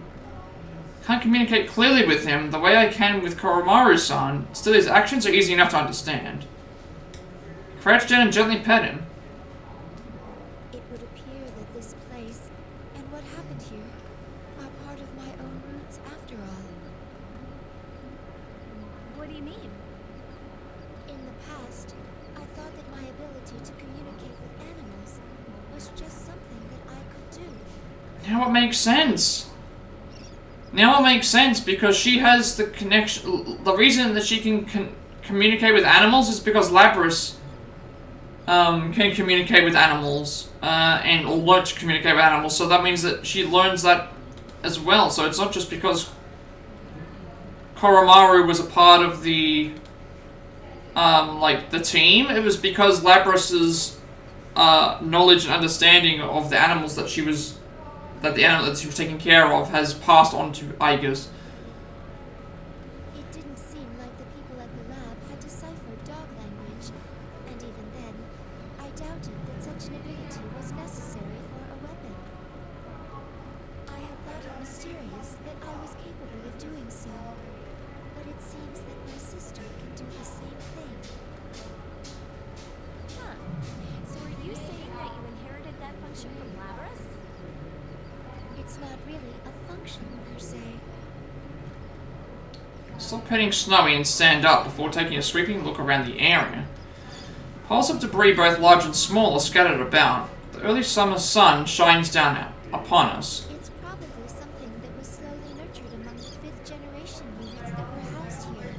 Can't communicate clearly with him the way I can with Koromaru-san, still his actions are easy enough to understand. Crouch down and gently pet him. It would appear that this place and what happened here are part of my own roots after all. What do you mean? In the past, I thought that my ability to communicate with animals was just something that I could do. Now it makes sense. Now it makes sense because she has the connection. The reason that she can communicate with animals is because Labras can communicate with animals and or learn to communicate with animals. So that means that she learns that as well. So it's not just because Koromaru was a part of the like the team. It was because Labras's knowledge and understanding of the animals that she was that the animal that she was taking care of has passed on to Igus. It didn't seem like the people at the lab had deciphered dog language, and even then, I doubted that such an ability was necessary for a weapon. I had thought it mysterious that I was capable of doing so, but it seems that my sister can do the same thing. Huh. So are you saying that you inherited that function from Labrys? It's not really a function per se. Stop petting Snowy and stand up before taking a sweeping look around the area. Piles of debris, both large and small, are scattered about. The early summer sun shines down upon us. It's probably something that was slowly nurtured among the 5th generation units that were housed here.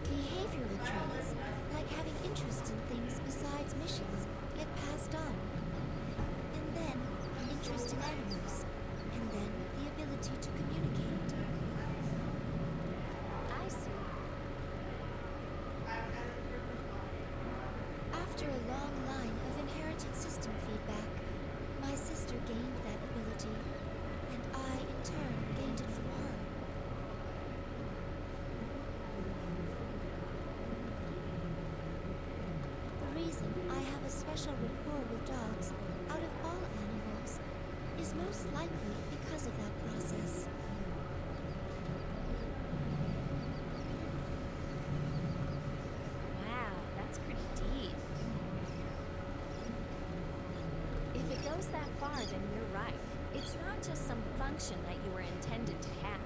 Behavioral traits, like having interest in things besides missions, get passed on. And then, interest in animals. And then, the ability to communicate. I see. After a long line of inherited system feedback, my sister gained that ability, and I, in turn, gained it from her. The reason I have a special rapport with dogs, out of all animals, is most likely because of that process. Wow, that's pretty deep. If it goes that far, then you're right. It's not just some function that you were intended to have.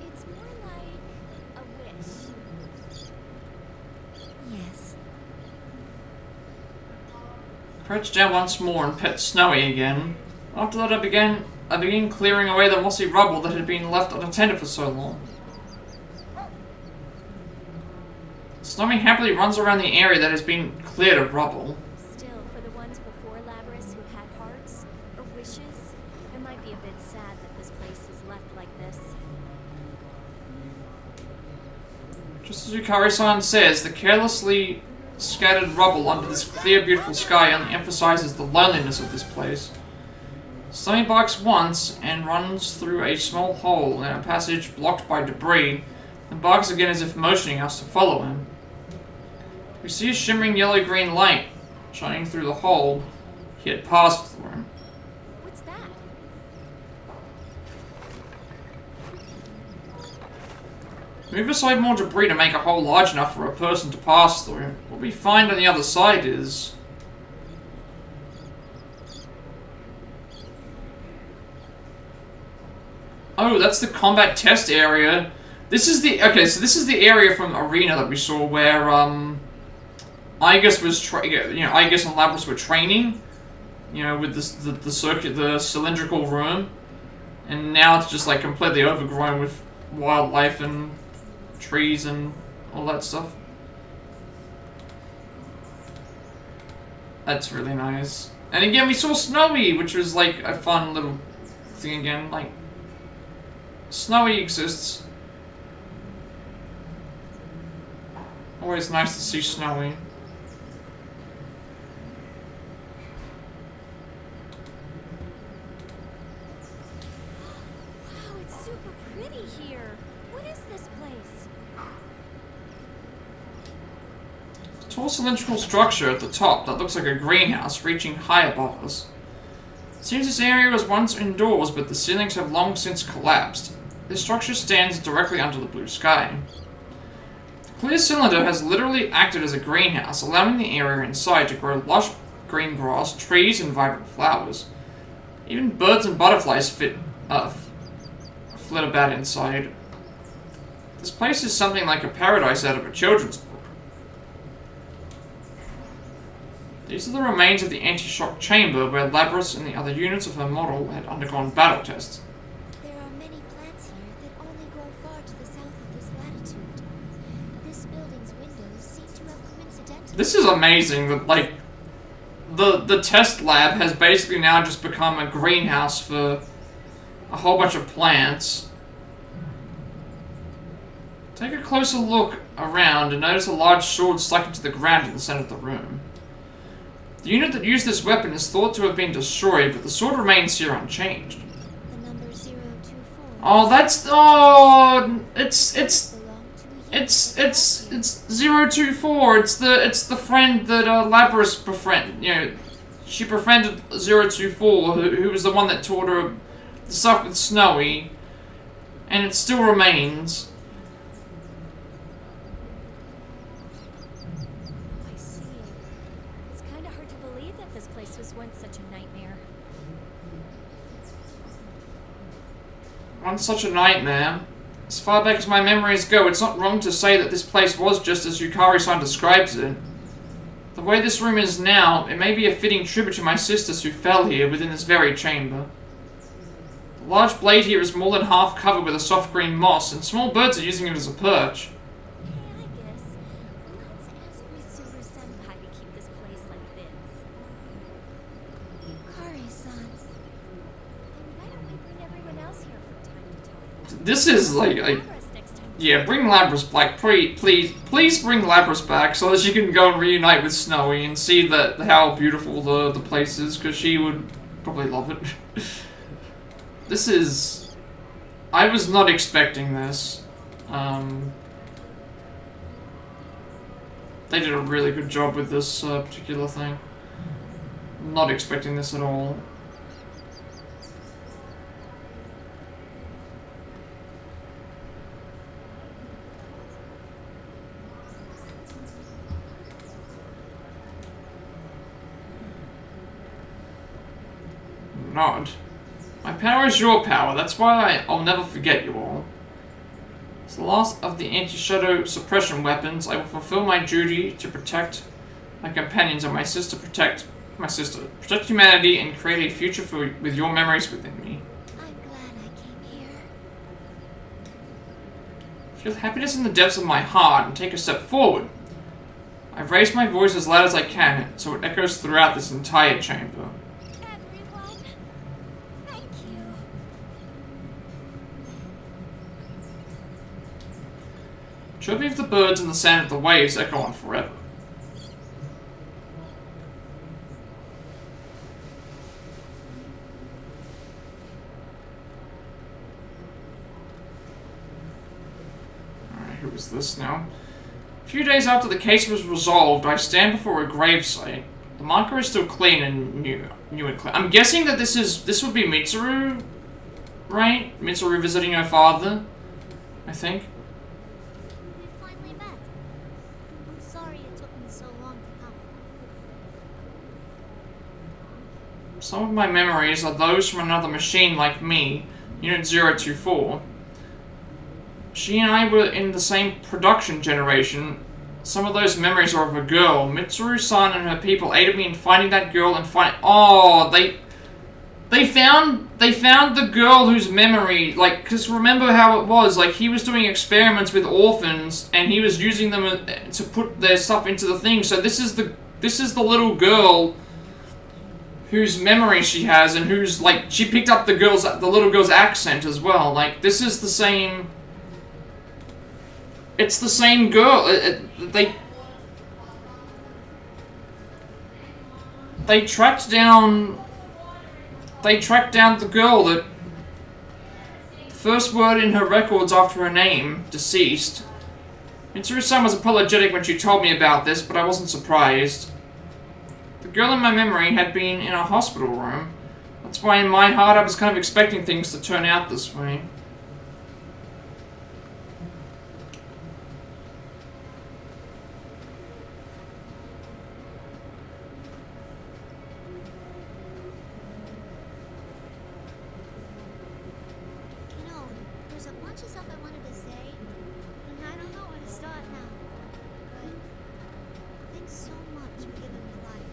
It's more like a wish. Yes. Crouched down once more and pet Snowy again. After that, I began clearing away the mossy rubble that had been left unattended for so long. Snowy happily runs around the area that has been cleared of rubble. Still, for the ones before Labrys who had hearts or wishes, it might be a bit sad that this place is left like this. Just as Yukari-san says, the carelessly scattered rubble under this clear, beautiful sky only emphasizes the loneliness of this place. Snowy barks once and runs through a small hole in a passage blocked by debris, and barks again as if motioning us to follow him. We see a shimmering yellow-green light shining through the hole he had passed through. What's that? Move aside more debris to make a hole large enough for a person to pass through. What we find on the other side is... oh, that's the combat test area. This is the... okay, so this is the area from Arena that we saw where, Igus was Igus and Labrys were training, with the cylindrical room, and now it's just like completely overgrown with wildlife and trees and all that stuff. That's really nice. And again, we saw Snowy, which was like a fun little thing again. Like, Snowy exists. Always nice to see Snowy. Wow, it's super pretty here. What is this place? Tall cylindrical structure at the top that looks like a greenhouse reaching high above us. It seems this area was once indoors, but the ceilings have long since collapsed. This structure stands directly under the blue sky. The clear cylinder has literally acted as a greenhouse, allowing the area inside to grow lush green grass, trees, and vibrant flowers. Even birds and butterflies flit about inside. This place is something like a paradise out of a children's book. These are the remains of the anti-shock chamber where Labrys and the other units of her model had undergone battle tests. There are many plants here that only grow far to the south of this latitude. This building's windows seem to have coincidentally... This is amazing that, like, the test lab has basically now just become a greenhouse for a whole bunch of plants. Take a closer look around and notice a large sword stuck into the ground in the center of the room. The unit that used this weapon is thought to have been destroyed, but the sword remains here unchanged. The number 024. Oh, it's 024. It's the friend that Labras befriend. You know, she befriended 024, who was the one that taught her the stuff with Snowy, and it still remains. I see. It's kind of hard to believe that this place was once such a nightmare. Once such a nightmare. As far back as my memories go, it's not wrong to say that this place was just as Yukari-san describes it. The way this room is now, it may be a fitting tribute to my sisters who fell here within this very chamber. The large blade here is more than half covered with a soft green moss, and small birds are using it as a perch. Hey, I guess. Let's ask Mitsuru-senpai to keep this place like this. Yukari-san. Then why don't we bring everyone else here from time to time? This is like yeah, bring Labras back, please bring Labras back so that she can go and reunite with Snowy and see that how beautiful the place is, because she would probably love it. This is, I was not expecting this. They did a really good job with this particular thing. Not expecting this at all. Not. My power is your power, that's why I'll never forget you all. As the last of the anti-shadow suppression weapons, I will fulfill my duty to protect my companions and my sister, protect humanity and create a future with your memories within me. I'm glad I came here. Feel happiness in the depths of my heart and take a step forward. I've raised my voice as loud as I can, so it echoes throughout this entire chamber. Everyone, thank you. Chirping of the birds and the sound of the waves echo on forever. Alright, who is this now? A few days after the case was resolved, I stand before a gravesite. The marker is still clean and new and clean. I'm guessing that this would be Mitsuru, right? Mitsuru visiting her father, I think. We finally met. I'm sorry it took me so long to come. Some of my memories are those from another machine like me, Unit 024. She and I were in the same production generation. Some of those memories are of a girl. Mitsuru-san and her people aided me in finding that girl and oh, they found the girl whose memory, like, because remember how it was, like, he was doing experiments with orphans and he was using them to put their stuff into the thing. So this is the little girl whose memory she has, and who's, like, she picked up the little girl's accent as well. Like, this is the same. It's the same girl. They tracked down the girl that the first word in her records after her name, deceased. Mitsuru-san was apologetic when she told me about this, but I wasn't surprised. The girl in my memory had been in a hospital room. That's why in my heart I was kind of expecting things to turn out this way. There's a bunch of stuff I wanted to say, and I don't know where to start now. But thanks so much for giving me life.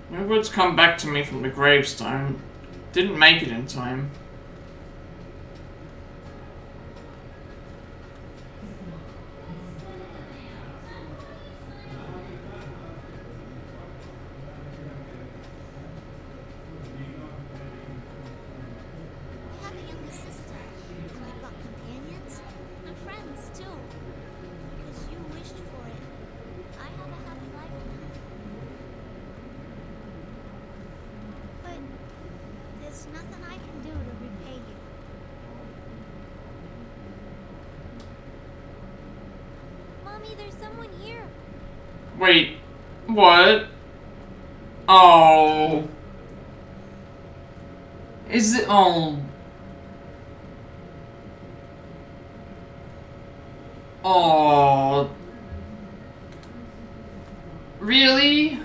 No words come back to me from the gravestone. Didn't make it in time. There's nothing I can do to repay you. Mommy, there's someone here. Wait, what? Oh. Is it? Oh. Oh. Really?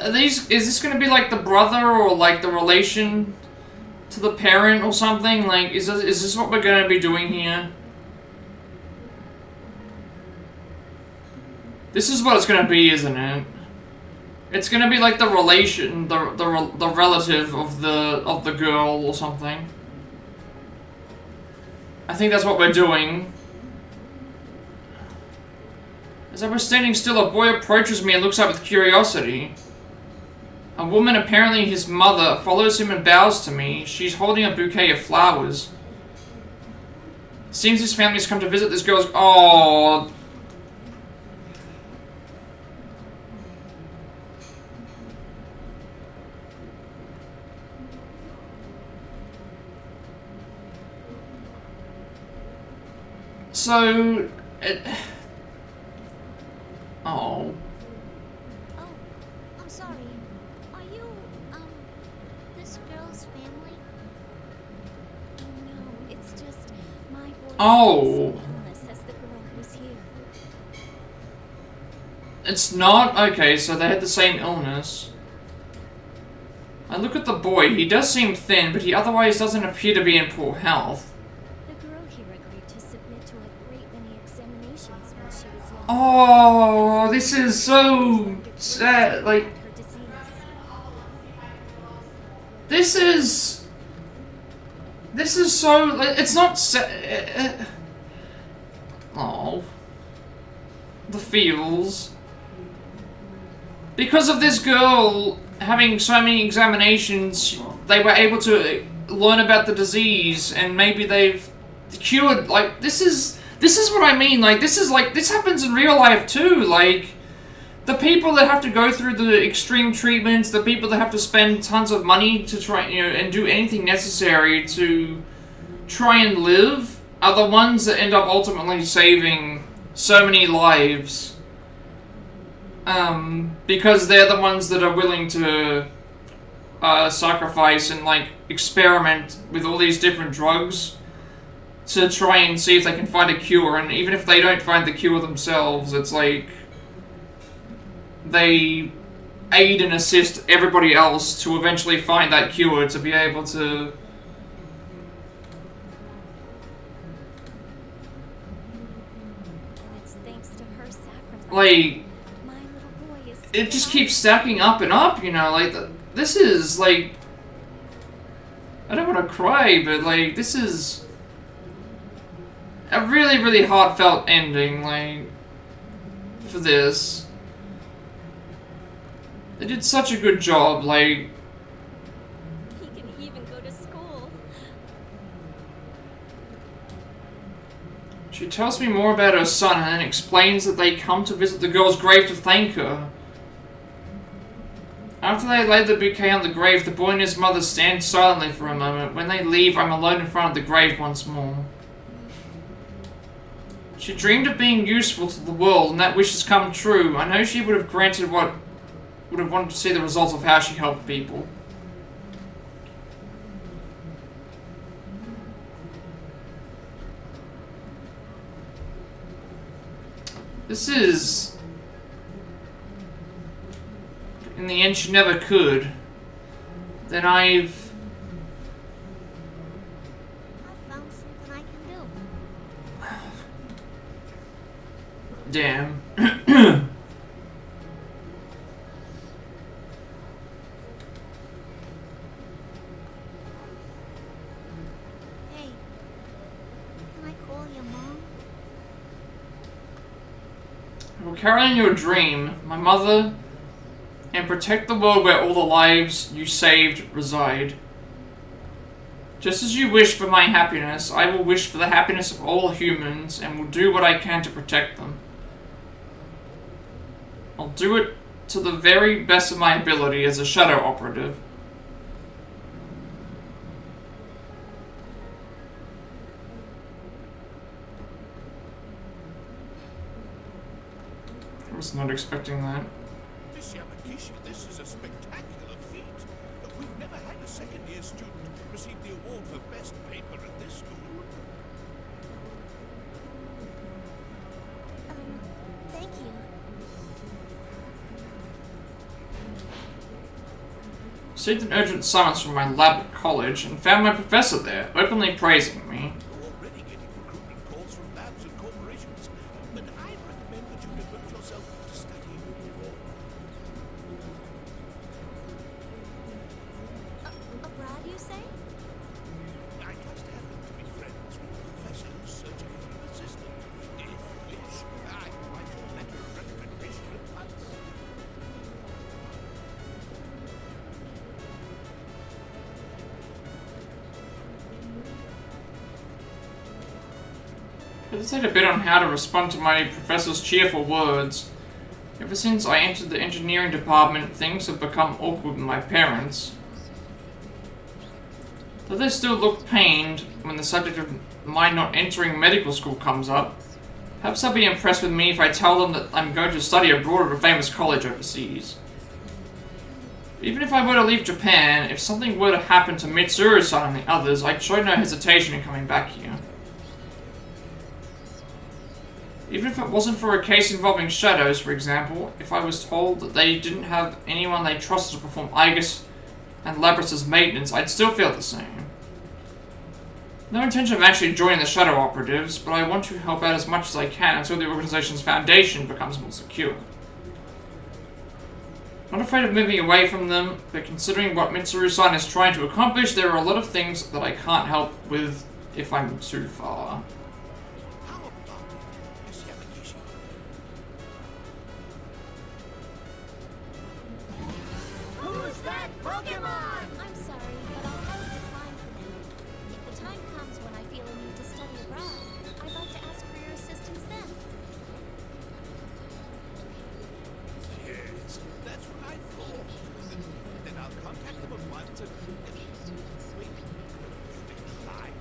Is this gonna be like the brother or like the relation to the parent or something? Like, is this what we're gonna be doing here? This is what it's gonna be, isn't it? It's gonna be like the relation, the relative of the girl or something. I think that's what we're doing. As I was standing still, a boy approaches me and looks up with curiosity. A woman, apparently his mother, follows him and bows to me. She's holding a bouquet of flowers. It seems his family's come to visit this girl's... Oh. So... Oh. Oh, I'm sorry. Are you, this girl's family? Oh no, it's just my boy. Oh. Illness as the girl who's here. It's not? Okay, so they had the same illness. I look at the boy. He does seem thin, but he otherwise doesn't appear to be in poor health. The girl here agreed to submit to a great many examinations when she was young. Oh, this is so sad. Like, Her disease. this is so. It's not sad. Oh, the feels. Because of this girl having so many examinations, they were able to learn about the disease, and maybe they've cured. Like, this is what I mean. Like, this happens in real life too. Like, the people that have to go through the extreme treatments, the people that have to spend tons of money to try, and do anything necessary to try and live, are the ones that end up ultimately saving so many lives. Because they're the ones that are willing to sacrifice and, like, experiment with all these different drugs to try and see if they can find a cure. And even if they don't find the cure themselves, it's like they aid and assist everybody else to eventually find that cure, to be able to... And it's thanks to her sacrifice. Like, My little boy is it just keeps stacking up and up, you know, like, this is, like, I don't want to cry, but, like, this is a really, really heartfelt ending, like, for this. They did such a good job, like... He can even go to school. She tells me more about her son and then explains that they come to visit the girl's grave to thank her. After they lay the bouquet on the grave, the boy and his mother stand silently for a moment. When they leave, I'm alone in front of the grave once more. She dreamed of being useful to the world, and that wish has come true. I know she would have granted what would have wanted to see the results of how she helped people. This is... In the end, she never could. Then I found something I can do. Damn. Hey, can I call you Mom? I will carry on your dream, my mother, and protect the world where all the lives you saved reside. Just as you wish for my happiness, I will wish for the happiness of all humans and will do what I can to protect them. I'll do it to the very best of my ability as a shadow operative. I was not expecting that. Miss Yamagishi, this is a spectacular feat. We've never had a second-year student receive the award for best paper at this school. Thank you. Received an urgent summons from my lab at college and found my professor there, openly praising me. You're already getting recruitment calls from labs and corporations, but I recommend that you devote yourself to studying. Abroad, you say? I just happen to be friends with the professor who's searching for an assistant. If you wish, I can write you a letter of recommendation at once. I hesitate a bit on how to respond to my professor's cheerful words. Ever since I entered the engineering department, things have become awkward with my parents. Though they still look pained when the subject of my not entering medical school comes up, perhaps they'll be impressed with me if I tell them that I'm going to study abroad at a famous college overseas. Even if I were to leave Japan, if something were to happen to Mitsuru-san and the others, I'd show no hesitation in coming back here. Even if it wasn't for a case involving shadows, for example, if I was told that they didn't have anyone they trusted to perform Igus and Labrys's maintenance, I'd still feel the same. No intention of actually joining the shadow operatives, but I want to help out as much as I can until the organization's foundation becomes more secure. Not afraid of moving away from them, but considering what Mitsuru-san is trying to accomplish, there are a lot of things that I can't help with if I'm too far. How about Miss Yamagishi? Who's that Pokemon? I'm sorry, but I'll have to decline for now. If the time comes when I feel a need to study abroad, I'd like to ask for your assistance then. Yes, that's what I thought. Then I'll contact them at once and... Wait, decline.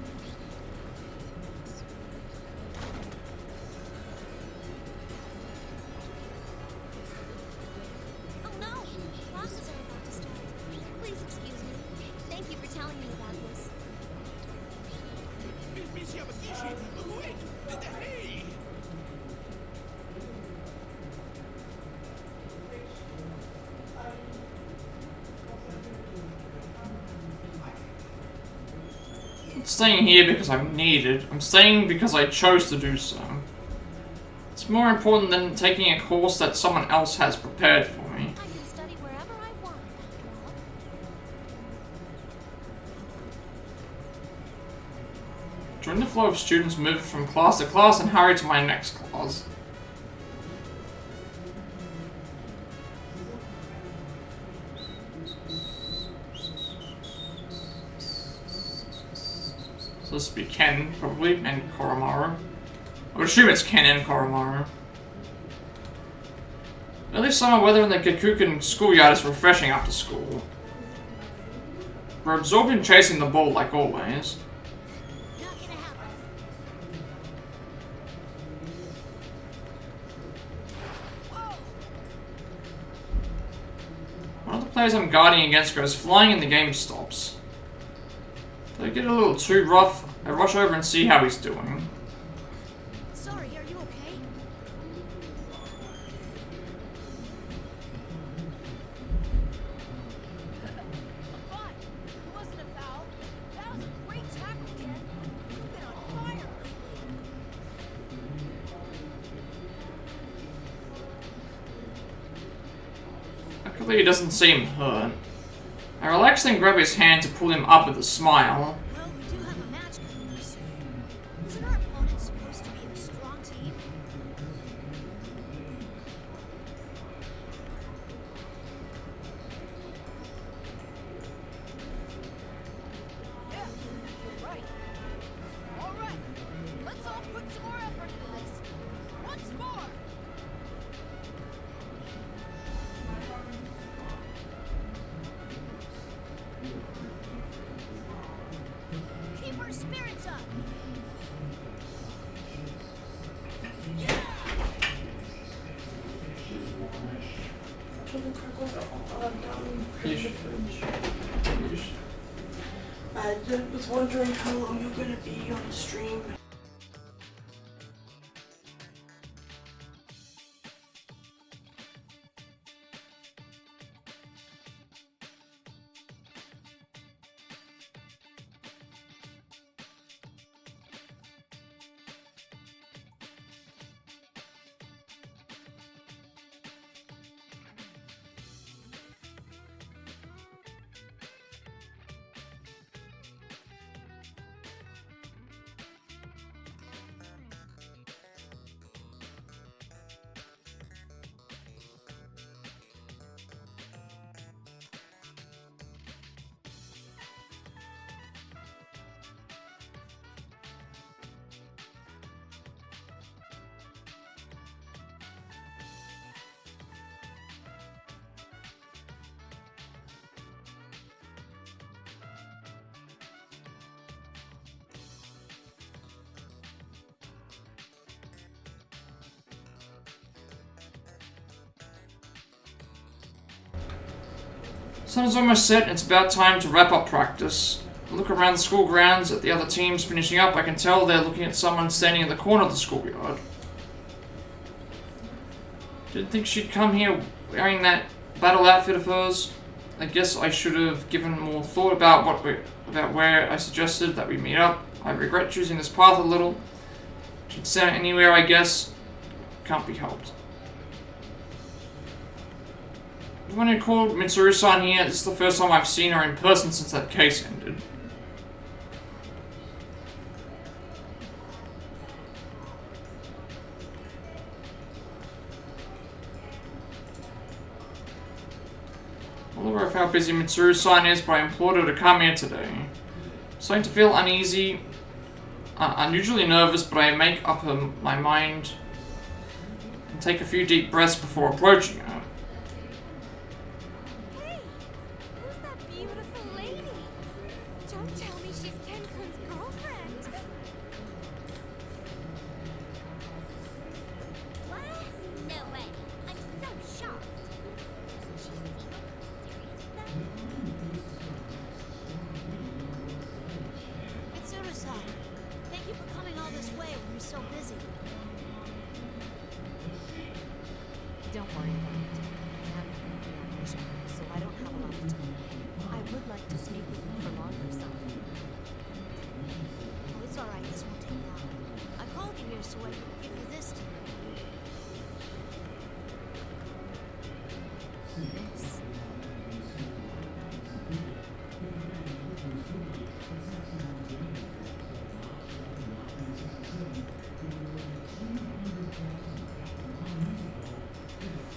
Oh no! Classes are about to start. Please excuse me. Thank you for telling me about this. Miss Yamagishi, wait! Hey! I'm staying here because I'm needed. I'm staying because I chose to do so. It's more important than taking a course that someone else has prepared for me. I can study wherever I want, after all. Join the flow of students, move from class to class, and hurry to my next class. So this would be Ken, probably, and Koromaru. I would assume it's Ken and Koromaru. Early summer weather in the Gakukan schoolyard is refreshing after school. We're absorbed in chasing the ball like always. Not gonna happen. One of the players I'm guarding against goes flying and the game stops. They get a little too rough. I rush over and see how he's doing. Sorry, are you okay? I'm fine. It wasn't a foul. That was a great tackle, Ken. You've been on fire lately. Luckily, he doesn't seem hurt. I relax and grab his hand to pull him up with a smile. Well, we do have a match coming up soon. Isn't our opponent supposed to be a strong team? Yeah, you're right. All right, let's all put some more effort into this. Once more. in the fridge. I was wondering how long you're going to be on the stream. Sun is almost set, it's about time to wrap up practice. I look around the school grounds at the other teams finishing up. I can tell they're looking at someone standing in the corner of the schoolyard. Didn't think she'd come here wearing that battle outfit of hers. I guess I should have given more thought about where I suggested that we meet up. I regret choosing this path a little. She'd send it anywhere, I guess. Can't be helped. When I called Mitsuru-san here, this is the first time I've seen her in person since that case ended. I'm aware of how busy Mitsuru-san is, but I implored her to come here today. I'm starting to feel uneasy, unusually nervous, but I make up my mind and take a few deep breaths before approaching her.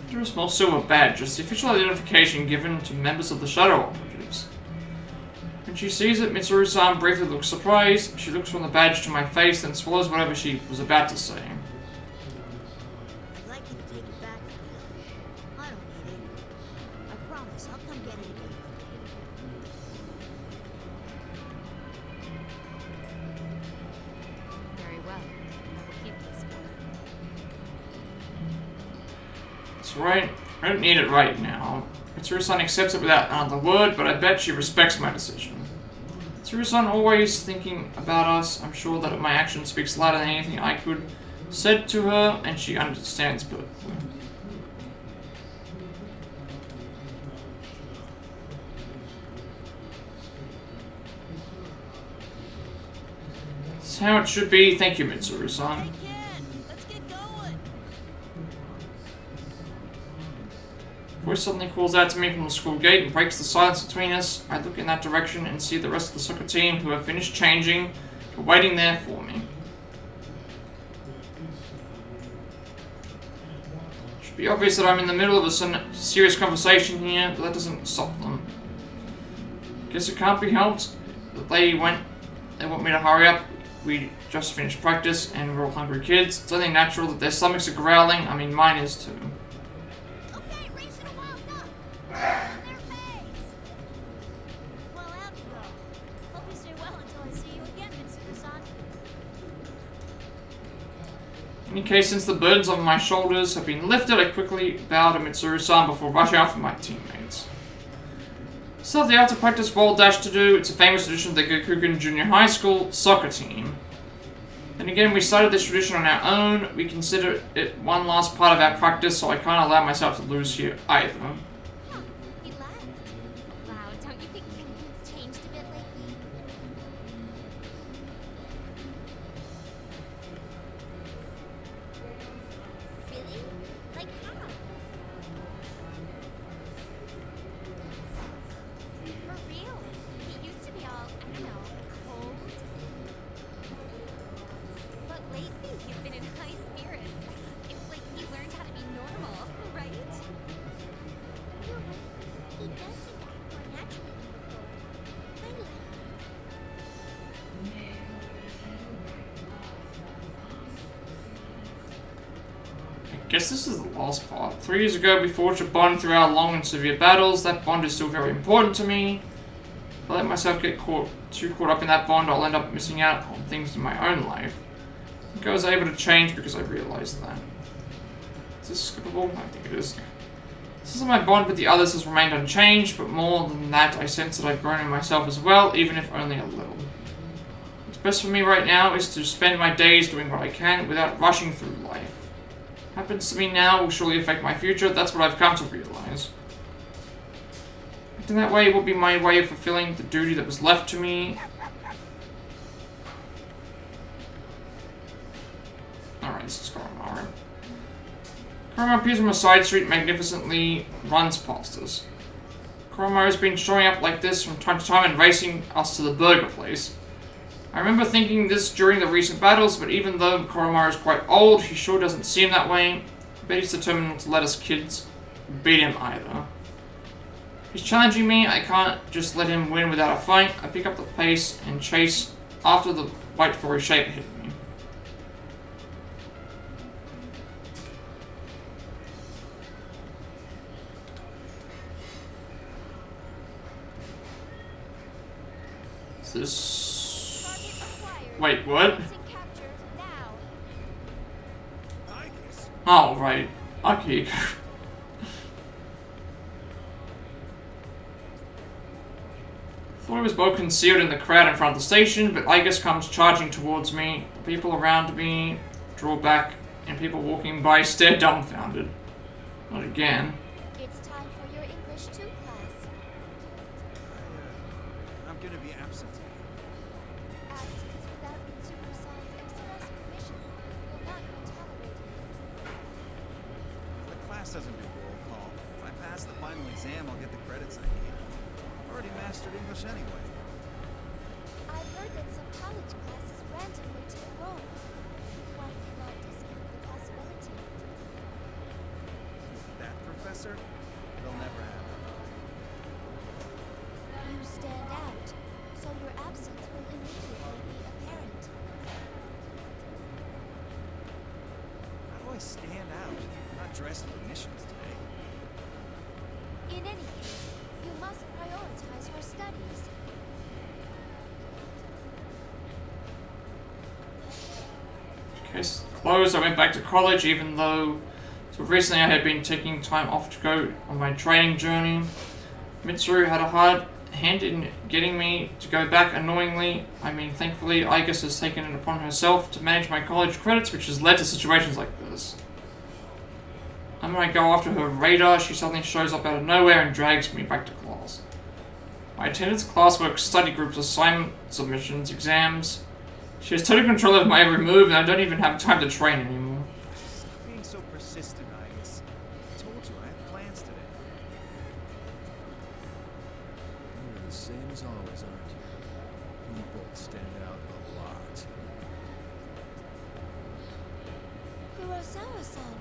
There are small silver badges, the official identification given to members of the Shadow Operatives. When she sees it, Mitsuru-san briefly looks surprised. She looks from the badge to my face, then swallows whatever she was about to say. I'd like you to take it back for now. I don't need it. I promise I'll come get it again one day. Very well. I will keep this for That's right. I don't need it right now. Mitsuru-san accepts it without another word, but I bet she respects my decision. Mitsuru-san always thinking about us. I'm sure that my action speaks louder than anything I could said to her, and she understands perfectly. That's how it should be. Thank you, Mitsuru-san. Voice suddenly calls out to me from the school gate and breaks the silence between us. I look in that direction and see the rest of the soccer team, who have finished changing, are waiting there for me. It should be obvious that I'm in the middle of a serious conversation here, but that doesn't stop them. Guess it can't be helped. They want me to hurry up. We just finished practice and we're all hungry kids. It's only natural that their stomachs are growling. I mean, mine is too. In any case, since the burdens on my shoulders have been lifted, I quickly bow to Mitsuru-san before rushing out for my teammates. Still have the art to practice World Dash to do. It's a famous tradition of the Gakugan Junior High School soccer team. Then again, we started this tradition on our own. We consider it one last part of our practice, so I can't allow myself to lose here either. Huh, he laughed. Wow, don't you think Kenken's changed a bit lately? Really? Like how? For real? He used to be all, I don't know, cold. But lately he's been in high spirits. It's like he learned how to be normal, right? You're right. He does seem to act more naturally than before. I like it. I guess this is the last part. 3 years ago, we forged a bond through our long and severe battles. That bond is still very important to me. If I let myself get too caught up in that bond, I'll end up missing out on things in my own life. I think I was able to change because I realized that. Is this skippable? I think it is. Since my bond with the others has remained unchanged, but more than that, I sense that I've grown in myself as well, even if only a little. What's best for me right now is to spend my days doing what I can without rushing through life. What happens to me now will surely affect my future. That's what I've come to realize. Acting that way will be my way of fulfilling the duty that was left to me. Alright, this is Koromaru. Koromaru appears from a side street, magnificently runs past us. Koromaru has been showing up like this from time to time and racing us to the burger place. I remember thinking this during the recent battles, but even though Koromaru is quite old, he sure doesn't seem that way. I bet he's determined not to let us kids beat him either. He's challenging me. I can't just let him win without a fight. I pick up the pace and chase after the white furry shape hit me. Is this... Wait, what? Oh, right. Okay. Thought it was both concealed in the crowd in front of the station, but Igus comes charging towards me. People around me draw back, and people walking by stare dumbfounded. Not again. It's time for your English 2 class. I'm gonna be absent. Absence without Mitsuko-san's express permission will not be tolerated. The class doesn't do roll call. If I pass the final exam, I'll get the credits I need. I've already mastered English anyway. I've heard that some college classes randomly take roll. One cannot discount the possibility. That professor? It'll never happen. You stand out, so your absence will immediately be apparent. How do I stand out? I'm not dressed for missions today. In any case, you must prioritize your studies. Case closed. I went back to college, even though so recently I had been taking time off to go on my training journey. Mitsuru had a hard hand in getting me to go back annoyingly. I mean, thankfully, Igus has taken it upon herself to manage my college credits, which has led to situations like this. And when I go after her radar, she suddenly shows up out of nowhere and drags me back to class. My attendance, classwork, study groups, assignment submissions, exams. She has total control of my every move, and I don't even have time to train anymore. Stop being so persistent, Igus. I told you I have plans today. You're the same as always, aren't you? You both stand out a lot. Kurosawa-san.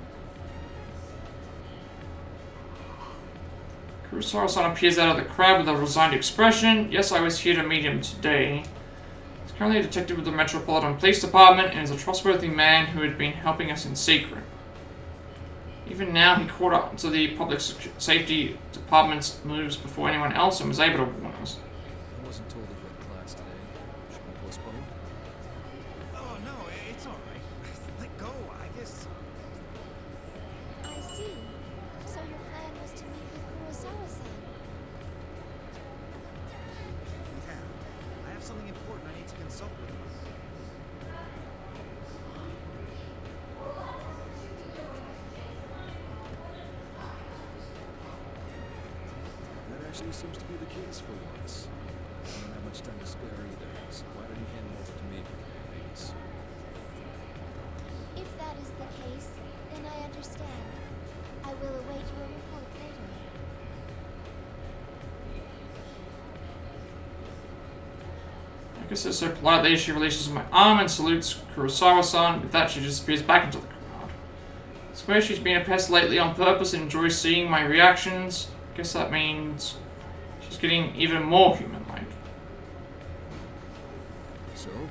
Kurosawa-san appears out of the crowd with a resigned expression. Yes, I was here to meet him today. He's currently a detective with the Metropolitan Police Department and is a trustworthy man who had been helping us in secret. Even now, he caught up to the Public Safety Department's moves before anyone else and was able to warn us. I wasn't told to go to class today. Should we postpone? Oh, no, it's alright. Let go, Igus. I see. So your plan was to meet with Kurosawa-san. something important I need to consult with you. That actually seems to be the case for once. I don't have much time to spare either, so why don't you hand him over to me for today, ladies? If that is the case, then I understand. I will await your report later. I guess it's so politely she releases my arm and salutes Kurosawa-san. With that, she disappears back into the crowd. I suppose she's been a pest lately on purpose and enjoys seeing my reactions. I guess that means she's getting even more human-like. So, you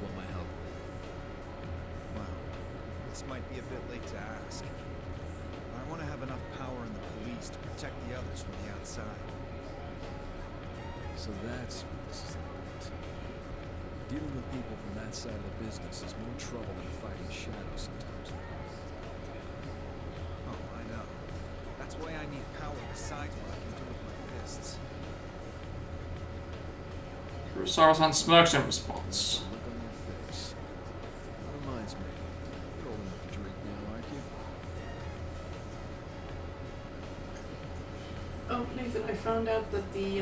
want my help? Well, this might be a bit late to ask. I want to have enough power in the police to protect the others from the outside. So that's what this is about. Dealing with people from that side of the business is more trouble than fighting shadows sometimes. Oh, I know. That's why I need power besides what I can do with my fists. Kurosawa-san smirks in response. Look on your face. That reminds me. You're old enough to drink now, aren't you? Oh, Nathan, I found out that the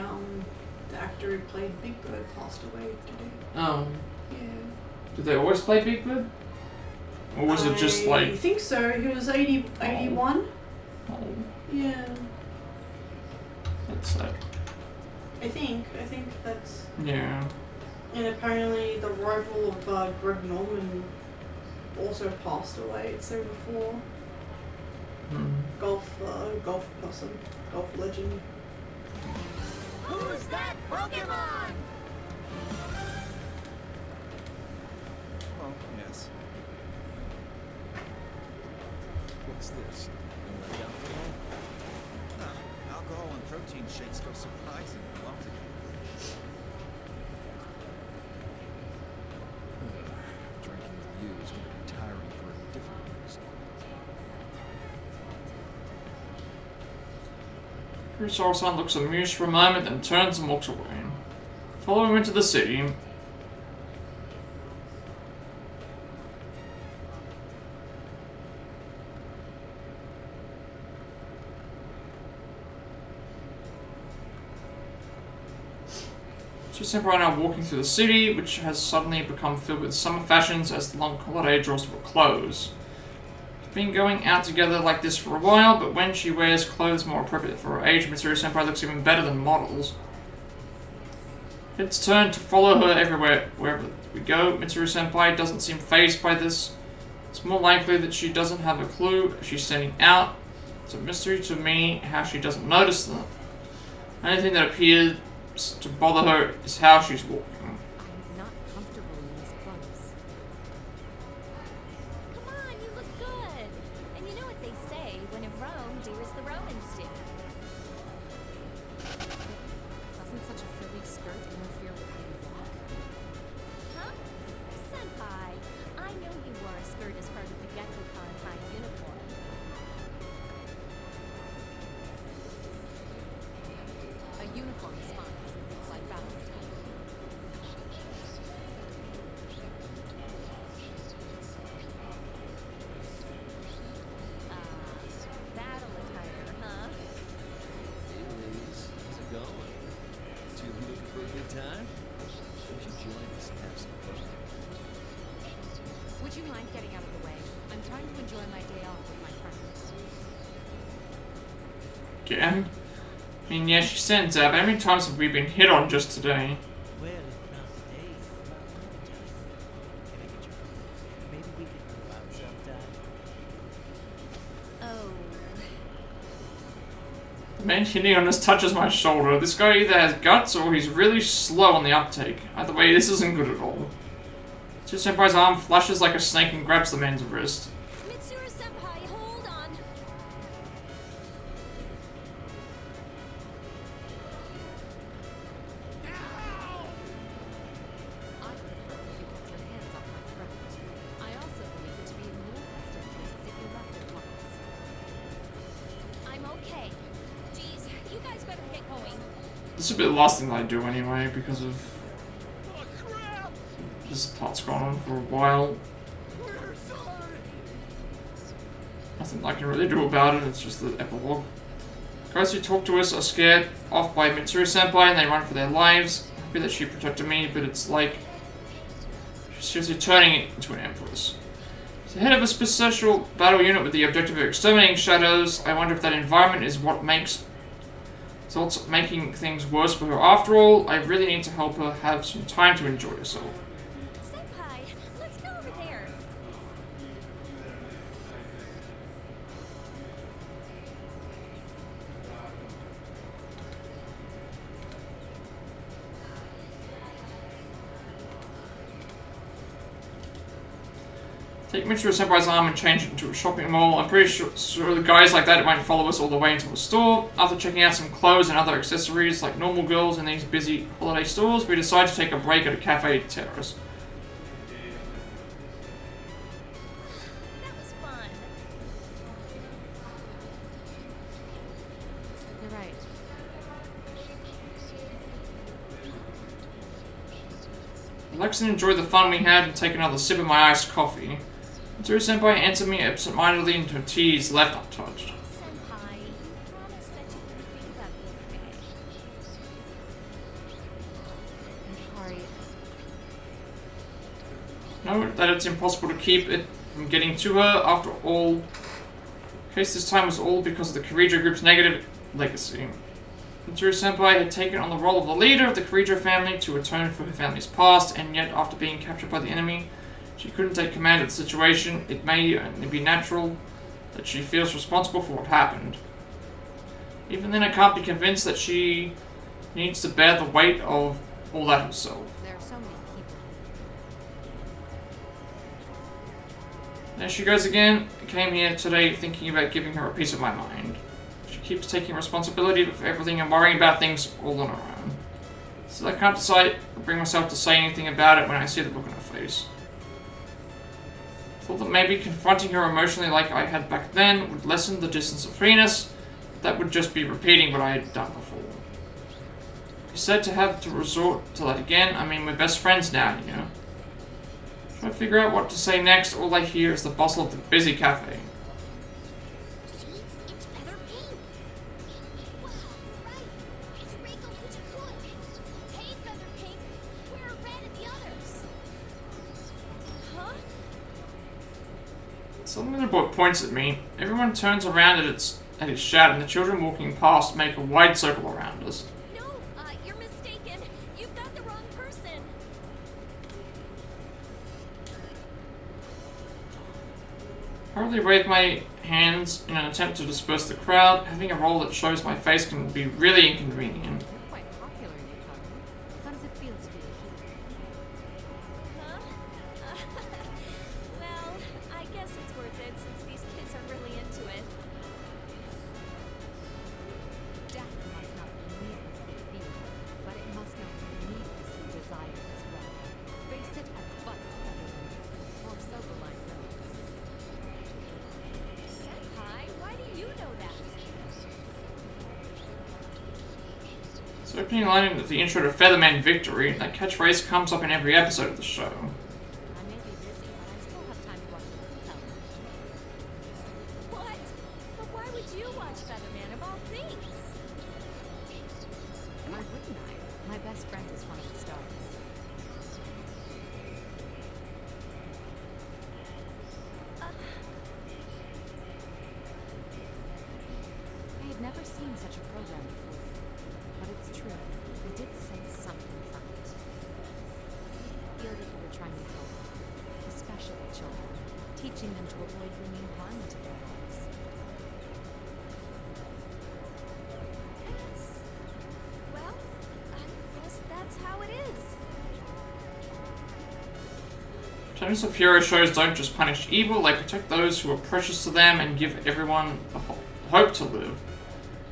actor who played Big Bird passed away today. Oh. Yeah. Did they always play Big Bird? Or was it just like... I think so. He was 81. Oh, Yeah. that's sad. I think that's... Yeah. And apparently the rival of Greg Norman also passed away. It's there before. Golf person. Golf legend. Who's that Pokemon? Oh, yes. What's this? You like alcohol? No, alcohol and protein shakes go surprisingly well together. Drinking with you is going to be tiring for a different reason. Kurosawa-san looks amused for a moment, then turns and walks away. Follow him into the city. Senpai are now walking through the city, which has suddenly become filled with summer fashions as the long holiday draws to a close. They've been going out together like this for a while, but when she wears clothes more appropriate for her age, Mitsuru Senpai looks even better than models. It's turned to follow her everywhere, wherever we go. Mitsuru Senpai doesn't seem fazed by this. It's more likely that she doesn't have a clue as she's standing out. It's a mystery to me how she doesn't notice them. The only thing that appears to bother her is how she's walking. I'm not comfortable in these clothes. Come on, you look good. And you know what they say, when in Rome, do as the Romans do. Doesn't such a frilly skirt interfere with how you walk? Huh? Senpai, I know you wore a skirt as part of the Gekkoukan High uniform. A uniform is fine, since it's like battle attire. Battle attire, huh? Hey, ladies. How's it going? Two of you looking for a good time? You should join us and have some fun. Would you mind getting out of the way? I'm trying to enjoy my day off with my friends. Again? I mean, yeah, she sends out. How many times have we been hit on just today? Well, if not today, about another time. Can I get your phone? Maybe we could go out sometime. Oh. The man hitting on us touches my shoulder. This guy either has guts or he's really slow on the uptake. Either way, this isn't good at all. Senpai's arm flashes like a snake and grabs the man's wrist. Mitsuru Senpai, hold on. I prefer if you kept your hands off my friend. I also believe it to be more best interest if you left at once. I'm okay. Geez, you guys better get going. This would be the last thing that I do anyway, because of This plot's gone on for a while. Nothing I can really do about it, it's just the epilogue. Guys who talk to us are scared off by Mitsuru-senpai and they run for their lives. Happy that she protected me, but it's like she's seriously turning it into an empress. As the head of a special battle unit with the objective of exterminating shadows, I wonder if that environment is what makes results making things worse for her. After all, I really need to help her have some time to enjoy herself. Senpai, let's go over there. Take Mitsuru-senpai's arm and change it into a shopping mall. I'm pretty sure the guys like that won't follow us all the way into a store. After checking out some clothes and other accessories like normal girls in these busy holiday stores, we decide to take a break at a cafe terrace. That was fun. You're right. Relax and enjoy the fun we had and take another sip of my iced coffee. Mitsuru-senpai answered me absent-mindedly and her tea is left untouched. Senpai, you promised that you would think about me, okay? I'm sorry. Know that it's impossible to keep it from getting to her. After all, the case this time was all because of the Kirijo group's negative legacy. Mitsuru-senpai had taken on the role of the leader of the Kirijo family to atone for her family's past, and yet after being captured by the enemy, she couldn't take command of the situation. It may only be natural that she feels responsible for what happened. Even then, I can't be convinced that she needs to bear the weight of all that herself. There are so many people. There she goes again. I came here today thinking about giving her a piece of my mind. She keeps taking responsibility for everything and worrying about things all on her own. So I can't decide or bring myself to say anything about it when I see the look on her face. Thought that maybe confronting her emotionally like I had back then would lessen the distance between us. That would just be repeating what I had done before. He said to have to resort to that again. I mean, we're best friends now, you know. Trying to figure out what to say next, all I hear is the bustle of the busy cafe. See? It's feather pink. Wow, right. It's Reiko Kuchikoi. Hey, feather pink. Where are Red and the others? Huh? Suddenly the boy points at me. Everyone turns around at his shout, and the children walking past make a wide circle around us. No, you're mistaken. You've got the wrong person. Hurriedly wave my hands in an attempt to disperse the crowd. Having a role that shows my face can be really inconvenient. You're quite popular in Chicago. How does it feel to be a hero? Huh? Well, I guess it's worth it since these kids are really into it. Death must not be needlessly feared, but it must not be needlessly desired as well. Face it and fight, everyone. Or so the line goes. Senpai, why do you know that? So opening line at the intro to Featherman Victory, that catchphrase comes up in every episode of the show. I may be busy, but I still have time to watch the television. What? But why would you watch Featherman of all things? Why wouldn't I? My best friend is one of the stars. I had never seen such a program before, but it's true. I did sense something from it. I feel that you were trying to help, especially children, teaching them to avoid bringing harm into their lives. Well, I guess that's how it is. Tenets of hero shows don't just punish evil, they protect those who are precious to them and give everyone a hope to live.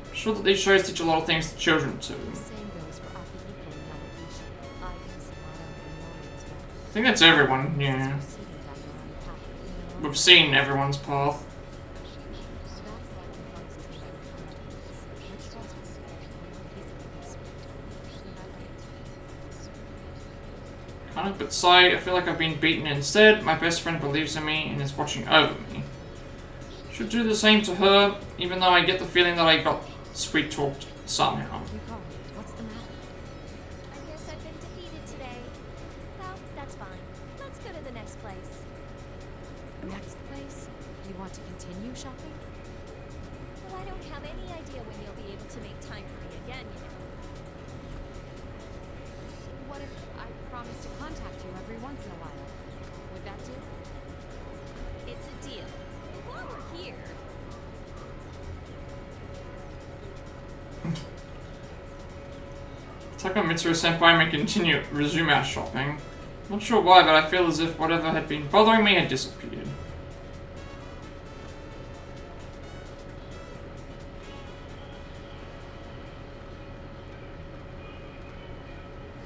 I'm sure that these shows teach a lot of things to children too. The same goes for Akihiko and Yamagishi, Ida, Samara, and Mori as well. I think that's everyone, yeah. Proceeding down their own path, you know? We've seen everyone's path. That's why we concentrate on confidence, which trust us to get one piece of this. Isn't that right? kind of, but sigh, I feel like I've been beaten instead. My best friend believes in me and is watching over me. Should do the same to her, even though I get the feeling that I got sweet-talked somehow. What's the matter? I guess I've been defeated today. Well, that's fine. Let's go to the next place. Next place? You want to continue shopping? Well, I don't have any idea when you'll be able to make time for me again, you know. What if I promise to contact you every once in a while? Would that do? It's a deal. While we're here, Mitsuru-senpai may resume our shopping. Not sure why, but I feel as if whatever had been bothering me had disappeared.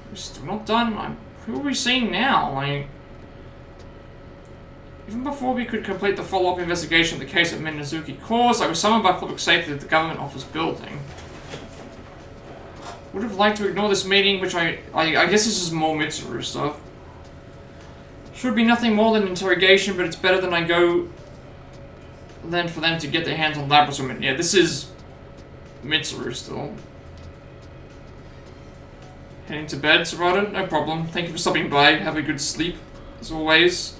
We're still not done. Who are we seeing now? Like, even before we could complete the follow-up investigation of the case at Minazuki Course, I was summoned by public safety to the government office building. Would have liked to ignore this meeting, which I guess this is more Mitsuru stuff. Should be nothing more than interrogation, but it's better than I go than for them to get their hands on laboratory. Yeah, this is Mitsuru still. Heading to bed, Serrata? No problem. Thank you for stopping by. Have a good sleep, as always.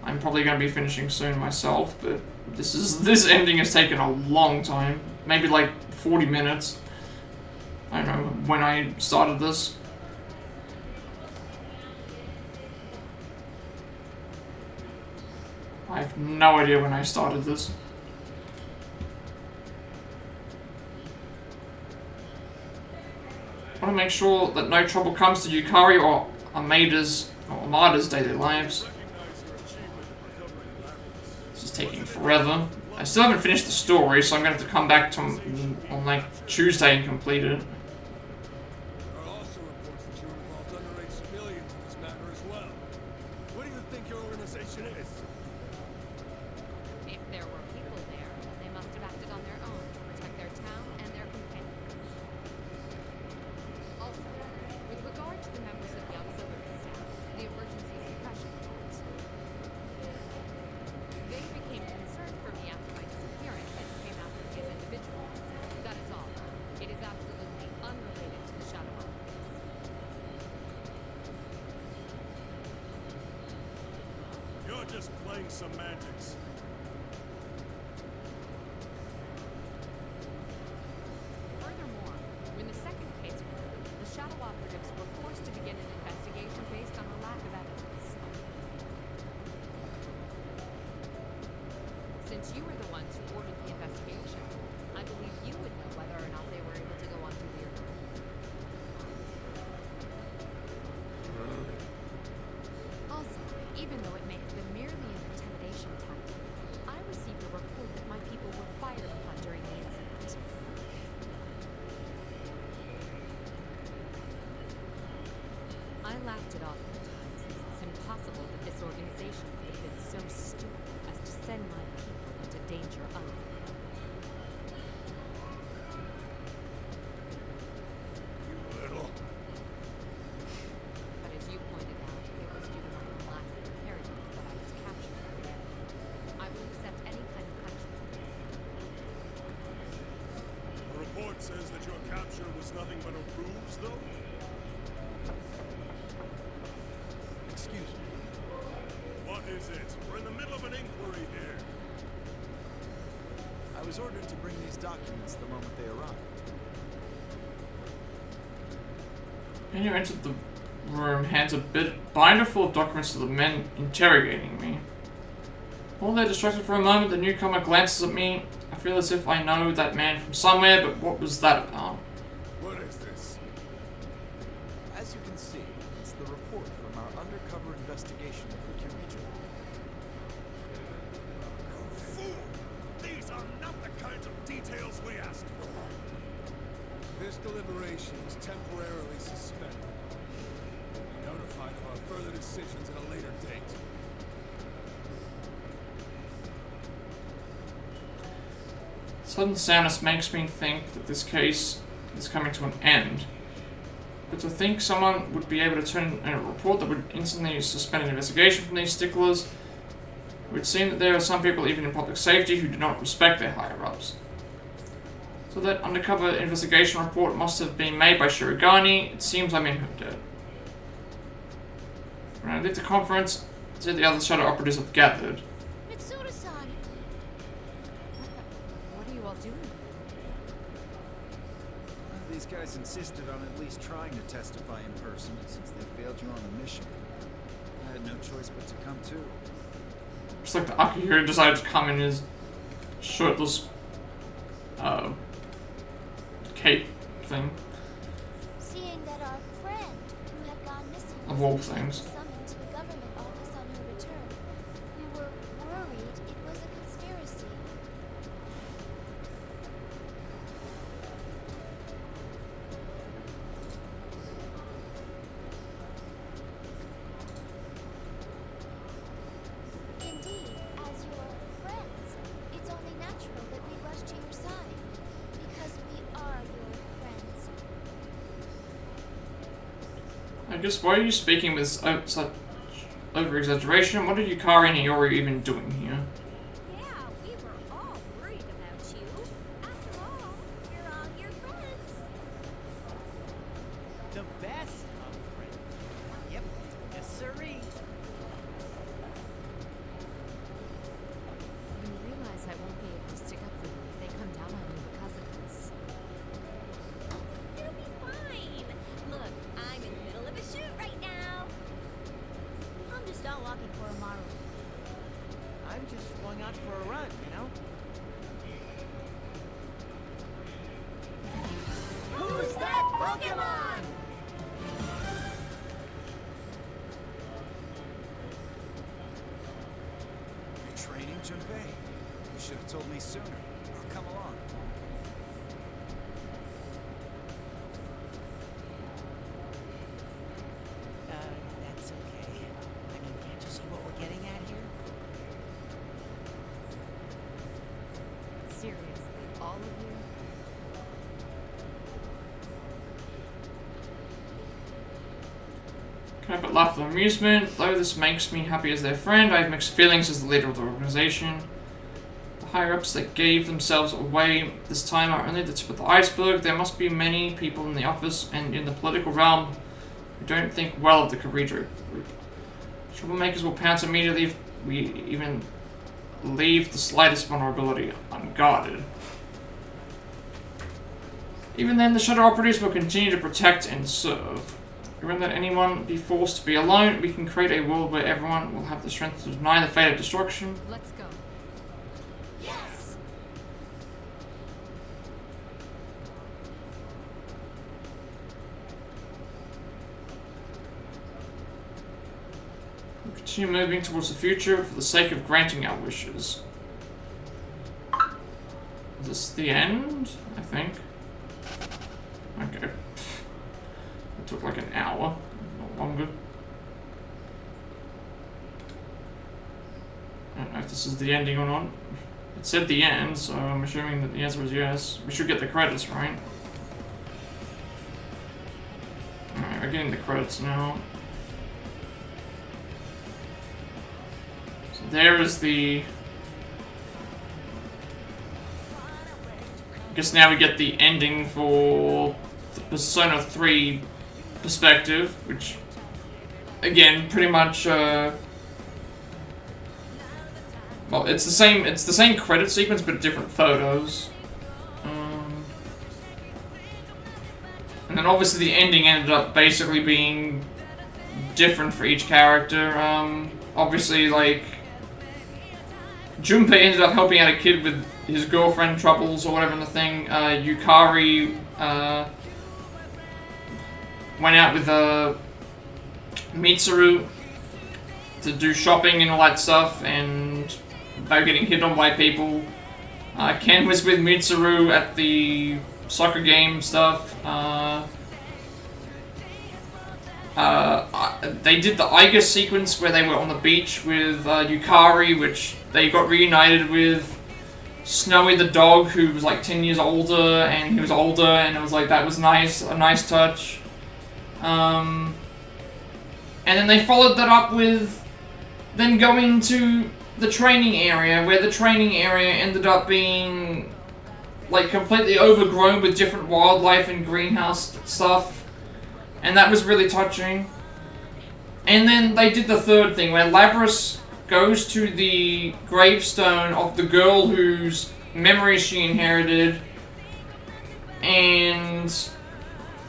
I'm probably going to be finishing soon myself, but this ending has taken a long time. Maybe like 40 minutes. I don't know when I started this. I have no idea when I started this. I want to make sure that no trouble comes to Yukari or Amada's daily lives. This is taking forever. I still haven't finished the story, so I'm going to have to come back to on like Tuesday and complete it. There are also reports that you were involved underage civilians in this matter as well. What do you think your organization is? If there were people there, then they must have acted on their own to protect their town and their companions. Also, with regard to the members of the auxiliary staff, the emergency suppression unit, they became concerned for me after my disappearance and came after me as individuals. That is all. It is absolutely unrelated to the Shadow Office. You're just playing semantics. Furthermore, when the second case occurred, the Shadow Operatives were forced to begin an investigation based on a lack of evidence. Since you were the ones who ordered the investigation, I believe you would know whether or not they were able to go on through the agreement. Also, even though it may have been merely an intimidation tactic, I received a report that my people were fired upon during the incident. I laughed it off at the time, since it's impossible that this organization could have been so stupid as to send my people into danger utterly. You little. But as you pointed out, it was due to my lack of preparedness that I was captured. I will accept any kind of punishment. The report says that your capture was nothing but a ruse, though? Excuse me. What is it? We're in the middle of an inquiry here. I was ordered to bring these documents the moment they arrived. And you entered the room, hands a binder full of documents to the men interrogating me. While they're distracted for a moment, the newcomer glances at me. I feel as if I know that man from somewhere, but what was that about? What is this? As you can see, it's the report from our undercover investigation of the Kiriju. You fool! These are not the kinds of details we asked for. This deliberation is temporarily suspended. We'll be notified of our further decisions at a later date. Sudden sadness makes me think that this case is coming to an end. But to think someone would be able to turn in a report that would instantly suspend an investigation from these sticklers. It would seem that there are some people, even in public safety, who do not respect their higher-ups. So that undercover investigation report must have been made by Shirogane. It seems I'm in her debt. When I leave the conference, I said the other shadow operatives have gathered. Mitsuru-san! What are you all doing? These guys insisted on at least trying to testify in person since they failed you on the mission. I had no choice but to come too. Just like the Akihiro decided to come in his shirtless cape thing. Seeing that our friend, who had gone missing, Of all was things. summoned to the government office on her return, we were worried it was a conspiracy. Indeed, as your friends, it's only natural that we rush to your side, because we are your friends. I guess, why are you speaking with such over-exaggeration? What are Yukari and Iori even doing here? Yeah, we were all worried about you. After all, we're all your friends. The best of friends. Yep, yes sirree. You realize I won't be able to stick up for them if they come down on me because of this. It'll be fine. Look, I'm in the middle of a shoot right now. I'm just out walking for a marrow. I'm just going out for a run, you know? Who's that Pokemon? You're training, Junpei? You should have told me sooner. I'll come along. That's okay. I mean, can't you see what we're getting at here? Seriously, all of you? Can I but laugh with amusement? Though this makes me happy as their friend, I have mixed feelings as the leader of the organization. The higher-ups that gave themselves away this time are only the tip of the iceberg. There must be many people in the office and in the political realm who don't think well of the Karidra group. Troublemakers will pounce immediately if we even leave the slightest vulnerability unguarded. Even then, the shadow operatives will continue to protect and serve. Given that anyone be forced to be alone, we can create a world where everyone will have the strength to deny the fate of destruction. Let's go. Yes! We'll continue moving towards the future for the sake of granting our wishes. Is this the end? I think. Okay. It took like an hour, not longer. I don't know if this is the ending or not. It said the end, so I'm assuming that the answer is yes. We should get the credits, right? Alright, we're getting the credits now. So there is the... I guess now we get the ending for the Persona 3 perspective, which, again, pretty much, well, it's the same credit sequence, but different photos. And then obviously the ending ended up basically being different for each character. Obviously, like, Junpei ended up helping out a kid with his girlfriend troubles or whatever in the thing. Yukari went out with Mitsuru to do shopping and all that stuff, and they were getting hit on by people. Ken was with Mitsuru at the soccer game stuff. They did the Iga sequence where they were on the beach with Yukari, which they got reunited with Snowy the dog, who was like 10 years older, and he was older, and it was like, that was nice, a nice touch. And then they followed that up with then going to the training area, where the training area ended up being like completely overgrown with different wildlife and greenhouse stuff, and that was really touching. And then they did the third thing where Labras goes to the gravestone of the girl whose memories she inherited, and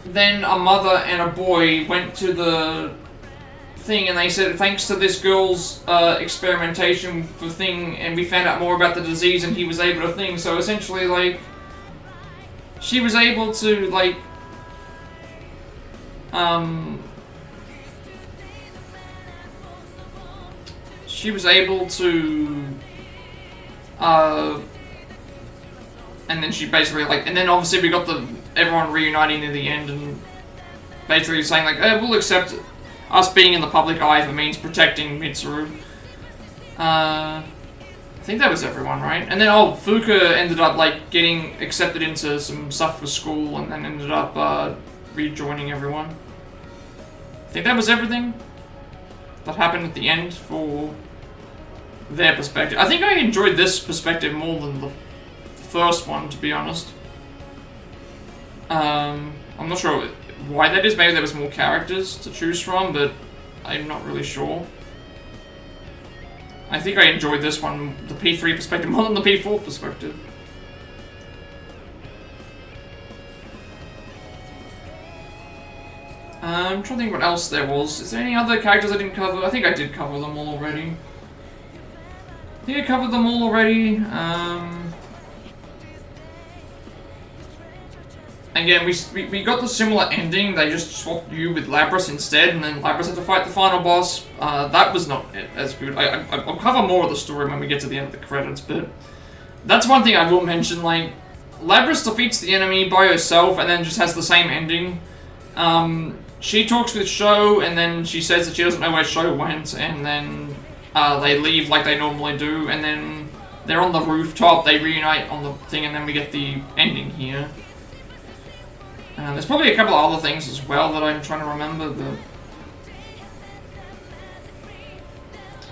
then a mother and a boy went to the thing and they said thanks to this girl's experimentation for thing, and we found out more about the disease and he was able to thing. So essentially, like, she was able to, like, she was able to, and then she basically, like, and then obviously we got everyone reuniting near the end and basically saying, like, we'll accept us being in the public eye if it means protecting Mitsuru. I think that was everyone, right? And then, Fuka ended up, like, getting accepted into some stuff for school and then ended up, rejoining everyone. I think that was everything that happened at the end for their perspective. I think I enjoyed this perspective more than the first one, to be honest. I'm not sure why that is. Maybe there was more characters to choose from, but I'm not really sure. I think I enjoyed this one, the P3 perspective, more than the P4 perspective. I'm trying to think what else there was. Is there any other characters I didn't cover? I think I did cover them all already. I think I covered them all already. Again, we got the similar ending. They just swapped you with Labras instead, and then Labras had to fight the final boss. That was not as good. I'll cover more of the story when we get to the end of the credits, but that's one thing I will mention. Like, Labras defeats the enemy by herself and then just has the same ending. She talks with Sho, and then she says that she doesn't know where Sho went, and then they leave like they normally do, and then they're on the rooftop, they reunite on the thing, and then we get the ending here. There's probably a couple of other things as well that I'm trying to remember, but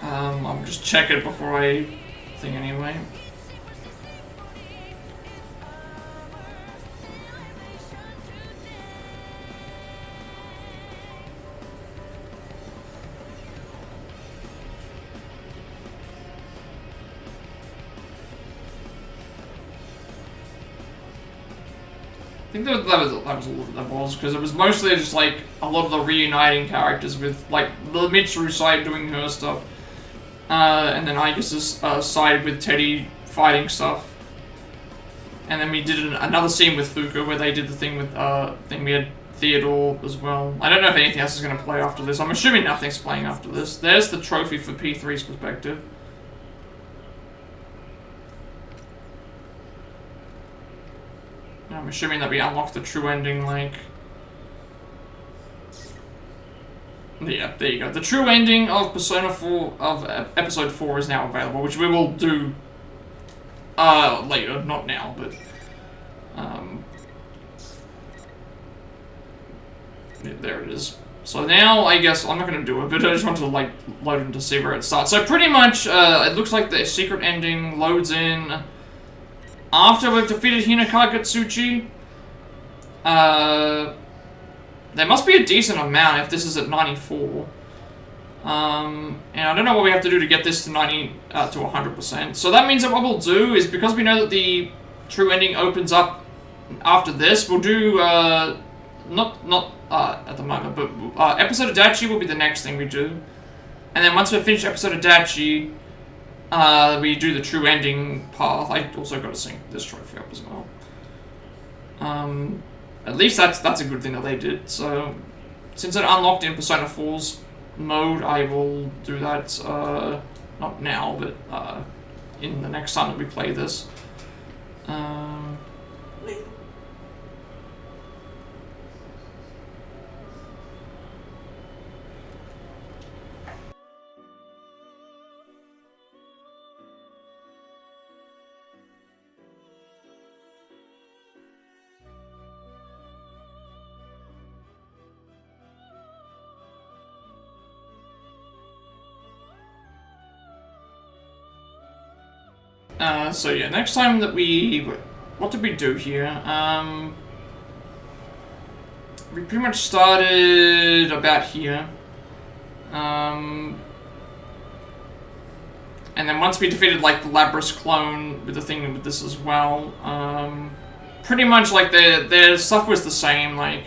I'll just check it before I think anyway. I think that was all that was, because it was mostly just like a lot of the reuniting characters with like the Mitsuru side doing her stuff, and then Aigis' side with Teddy fighting stuff, and then we did another scene with Fuka where they did the thing with we had Theodore as well. I don't know if anything else is going to play after this. I'm assuming nothing's playing after this. There's the trophy for P3's perspective. I'm assuming that we unlocked the true ending, like... Yeah, there you go. The true ending of Persona 4, of Episode 4 is now available, which we will do later, not now, but... yeah, there it is. So now, I guess, I'm not going to do it, but I just wanted to, like, load in to see where it starts. So pretty much, it looks like the secret ending loads in... After we've defeated Hinata Gatsuchi, there must be a decent amount if this is at 94. And I don't know what we have to do to get this to 100%. So that means that what we'll do is, because we know that the true ending opens up after this, we'll do, not at the moment, but episode Adachi will be the next thing we do. And then once we finish episode Adachi, we do the true ending path. I also got to sync this trophy up as well. At least that's a good thing that they did. So, since it unlocked in Persona 4's mode, I will do that, not now, but in the next time that we play this. So yeah, next time that what did we do here? We pretty much started about here. And then once we defeated like the Labrys clone with the thing with this as well, pretty much like their stuff was the same, like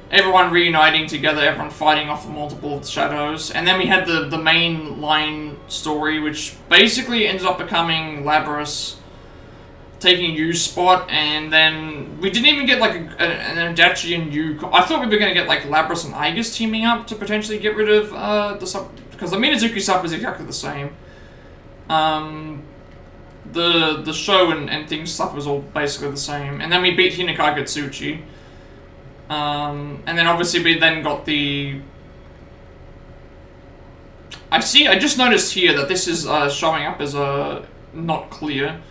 everyone reuniting together, everyone fighting off multiple shadows, and then we had the main line story, which basically ended up becoming Labrys taking Yu's spot, and then we didn't even get like an Adachi and Yu. I thought we were going to get like Labrys and Aigis teaming up to potentially get rid of the stuff, because the Minazuki stuff was exactly the same. The show and things stuff was all basically the same, and then we beat Hinokage Tsuchi. And then obviously we then got the... I just noticed here that this is showing up as not clear.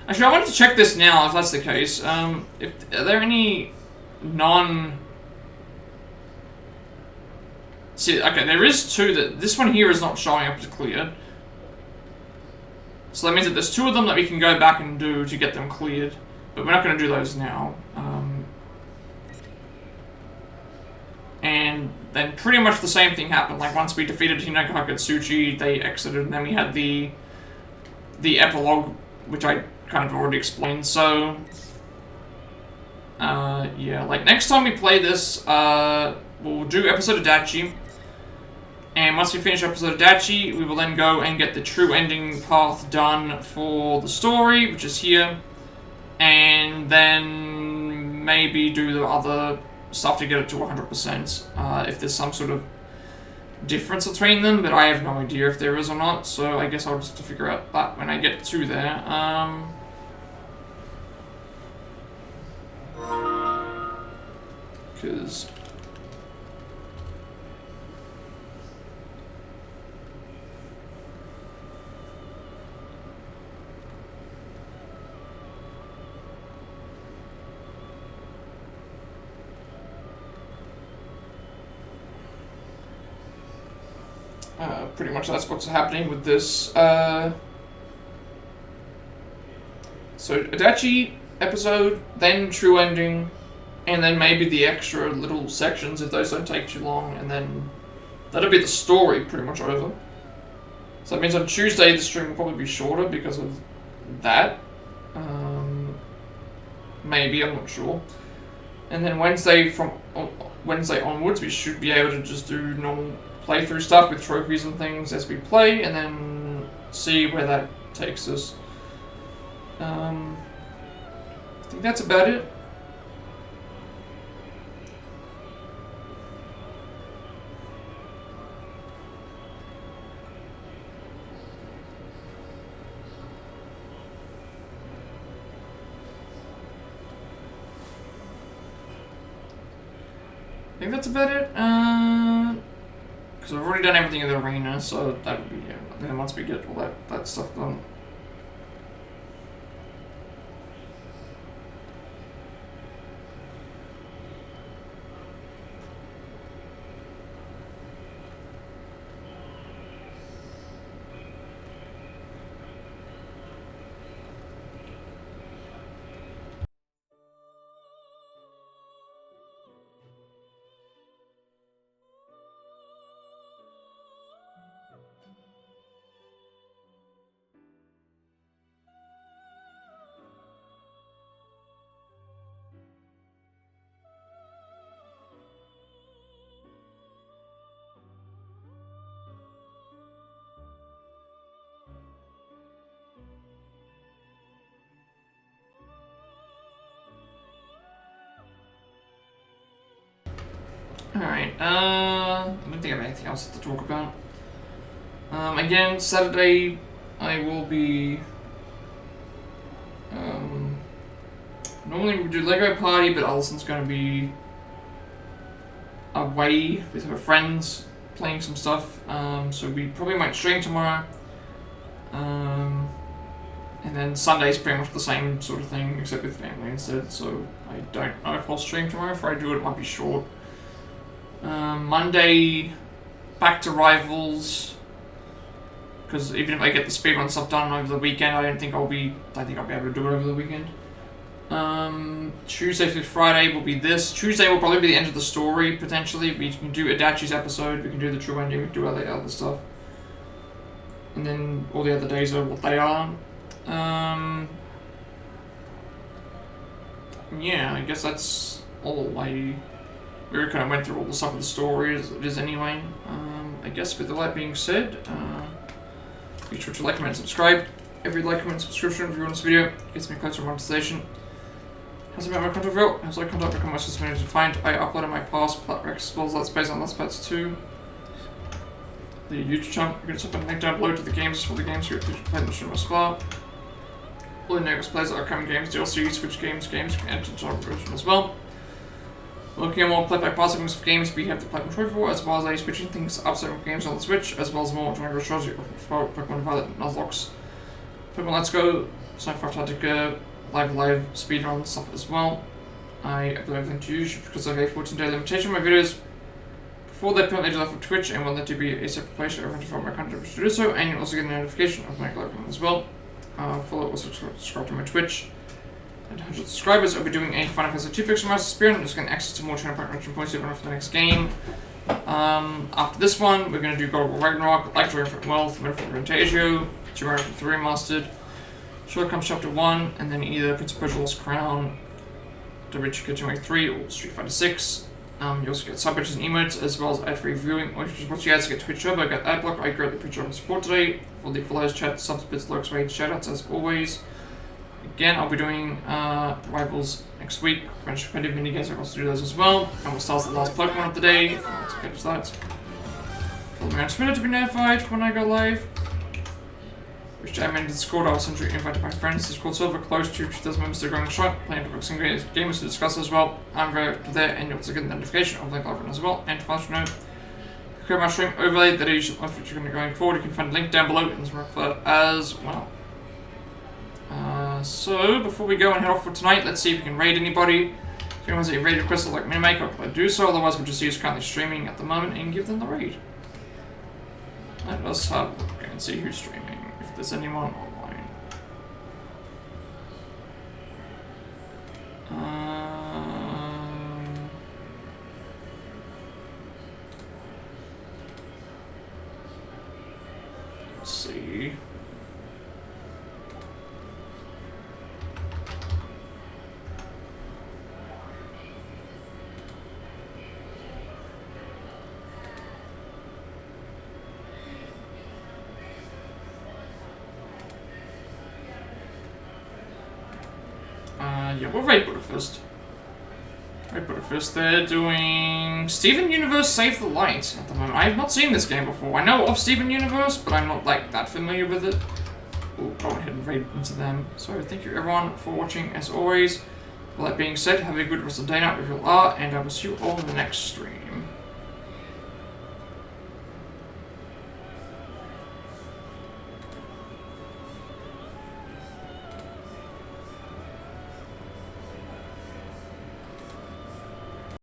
Actually, I wanted to check this now, if that's the case. Are there any See, okay, there is two that... This one here is not showing up as cleared. So that means that there's two of them that we can go back and do to get them cleared. But we're not going to do those now. And then pretty much the same thing happened. Like, once we defeated Hinokage Tsuchi, they exited, and then we had the epilogue, which I kind of already explained. So, yeah, like, next time we play this, we'll do episode Adachi. And once we finish episode Adachi, we will then go and get the true ending path done for the story, which is here. And then maybe do the other stuff to get it to 100%, if there's some sort of difference between them, but I have no idea if there is or not, so I guess I'll just have to figure out that when I get to there. Because... pretty much that's what's happening with this. So Adachi episode, then true ending, and then maybe the extra little sections if those don't take too long, and then that'll be the story pretty much over. So that means on Tuesday the stream will probably be shorter because of that. Maybe, I'm not sure. And then Wednesday onwards we should be able to just do normal playthrough stuff with trophies and things as we play, and then see where that takes us. I think that's about it. I think that's about it. Because I've already done everything in the arena, so that would be it. And then once we get all that stuff done. Alright, I don't think I have anything else to talk about. Again, Saturday, I will be, normally we do Lego Party, but Alison's going to be away with her friends, playing some stuff, so we probably might stream tomorrow. And then Sunday's pretty much the same sort of thing, except with family instead, so I don't know if I'll stream tomorrow. If I do, it might be short. Monday, back to Rivals. because even if I get the speedrun stuff done over the weekend, I think I'll be able to do it over the weekend. Tuesday through Friday will be this. Tuesday will probably be the end of the story, potentially. We can do Adachi's episode, we can do the true ending, we can do all the other stuff. And then all the other days are what they are. Yeah, I guess that's all. We kind of went through all the stuff of the story as it is anyway. I guess with all that being said, be sure to like, comment, and subscribe. Every like, comment, and subscription review on this video gets me closer to monetization. How's about my content real? How's my content become much less managed to find? I uploaded my past Plat as well as Let's Plays on Let's Plats 2. The YouTube channel, you're going to put a link down below to the games for the games you're playing the stream as far. All the Negos plays are upcoming games, DLC, Switch games, you can enter the version as well. Looking at more Plat by Pass segments of games, we have the Plat Trophy for, as well as switching things up segment games on the Switch, as well as more Jungle shows you for Pokemon Violet, Nuzlocke, Pokemon Let's Go, Sci-Fi Tactica, live speedrun stuff as well. I upload everything to YouTube because I have a 14-day limitation on my videos before they permanently delete from Twitch and want them to be a separate place to everyone to follow my content to do so, and you'll also get a notification of my live as well. Follow, also subscribe to my Twitch. At 100 subscribers, I'll be doing a Final Fantasy 2 Pixel Master Spear, and I'm just getting access to more channel points even for the next game. After this one, we're going to do God of War Ragnarok, Like to Infinite Wealth, Metaphor Fantasio, Tomorrow 3 Remastered, Shortcomes Chapter 1, and then either Prince of Persia Lost Crown, The Witcher Kitchen 3, or Street Fighter 6. You also get sub badges and emotes, as well as ad-free viewing, or if you watch the ads to get Twitch Turbo, I got Adblock, I greatly appreciate your support today. For the follows, chat, subs, bits, lurks, raids, shoutouts as always. Again, I'll be doing Rivals next week. Plenty of mini games, I can also do those as well. And we'll start the last Pokemon of the day. Let's catch that. Follow me on Twitter to be notified when I go live. Which I made Discord, I will send you an invite to my friends. Discord server close to 2,000 members, they're growing strong. Plenty of books and gamers to discuss as well. I'm very active there, and you'll also get the notification of the link live as well. And to let you know, if you my stream overlay that is which you're going forward, you can find a link down below in this workflow as well. So before we go and head off for tonight, let's see if we can raid anybody. If anyone has any raid requests I'd like me to make, I'll do so. Otherwise, we'll just see who's currently streaming at the moment and give them the raid. Let us have a look and see who's streaming, if there's anyone online. Let's see. Yeah, we'll raid Buddha first. Raid Buddha first. They're doing Steven Universe Save the Light at the moment. I have not seen this game before. I know of Steven Universe, but I'm not like that familiar with it. We'll go ahead and raid into them. So thank you everyone for watching as always. With that being said, have a good rest of the day now if you are, and I will see you all in the next stream.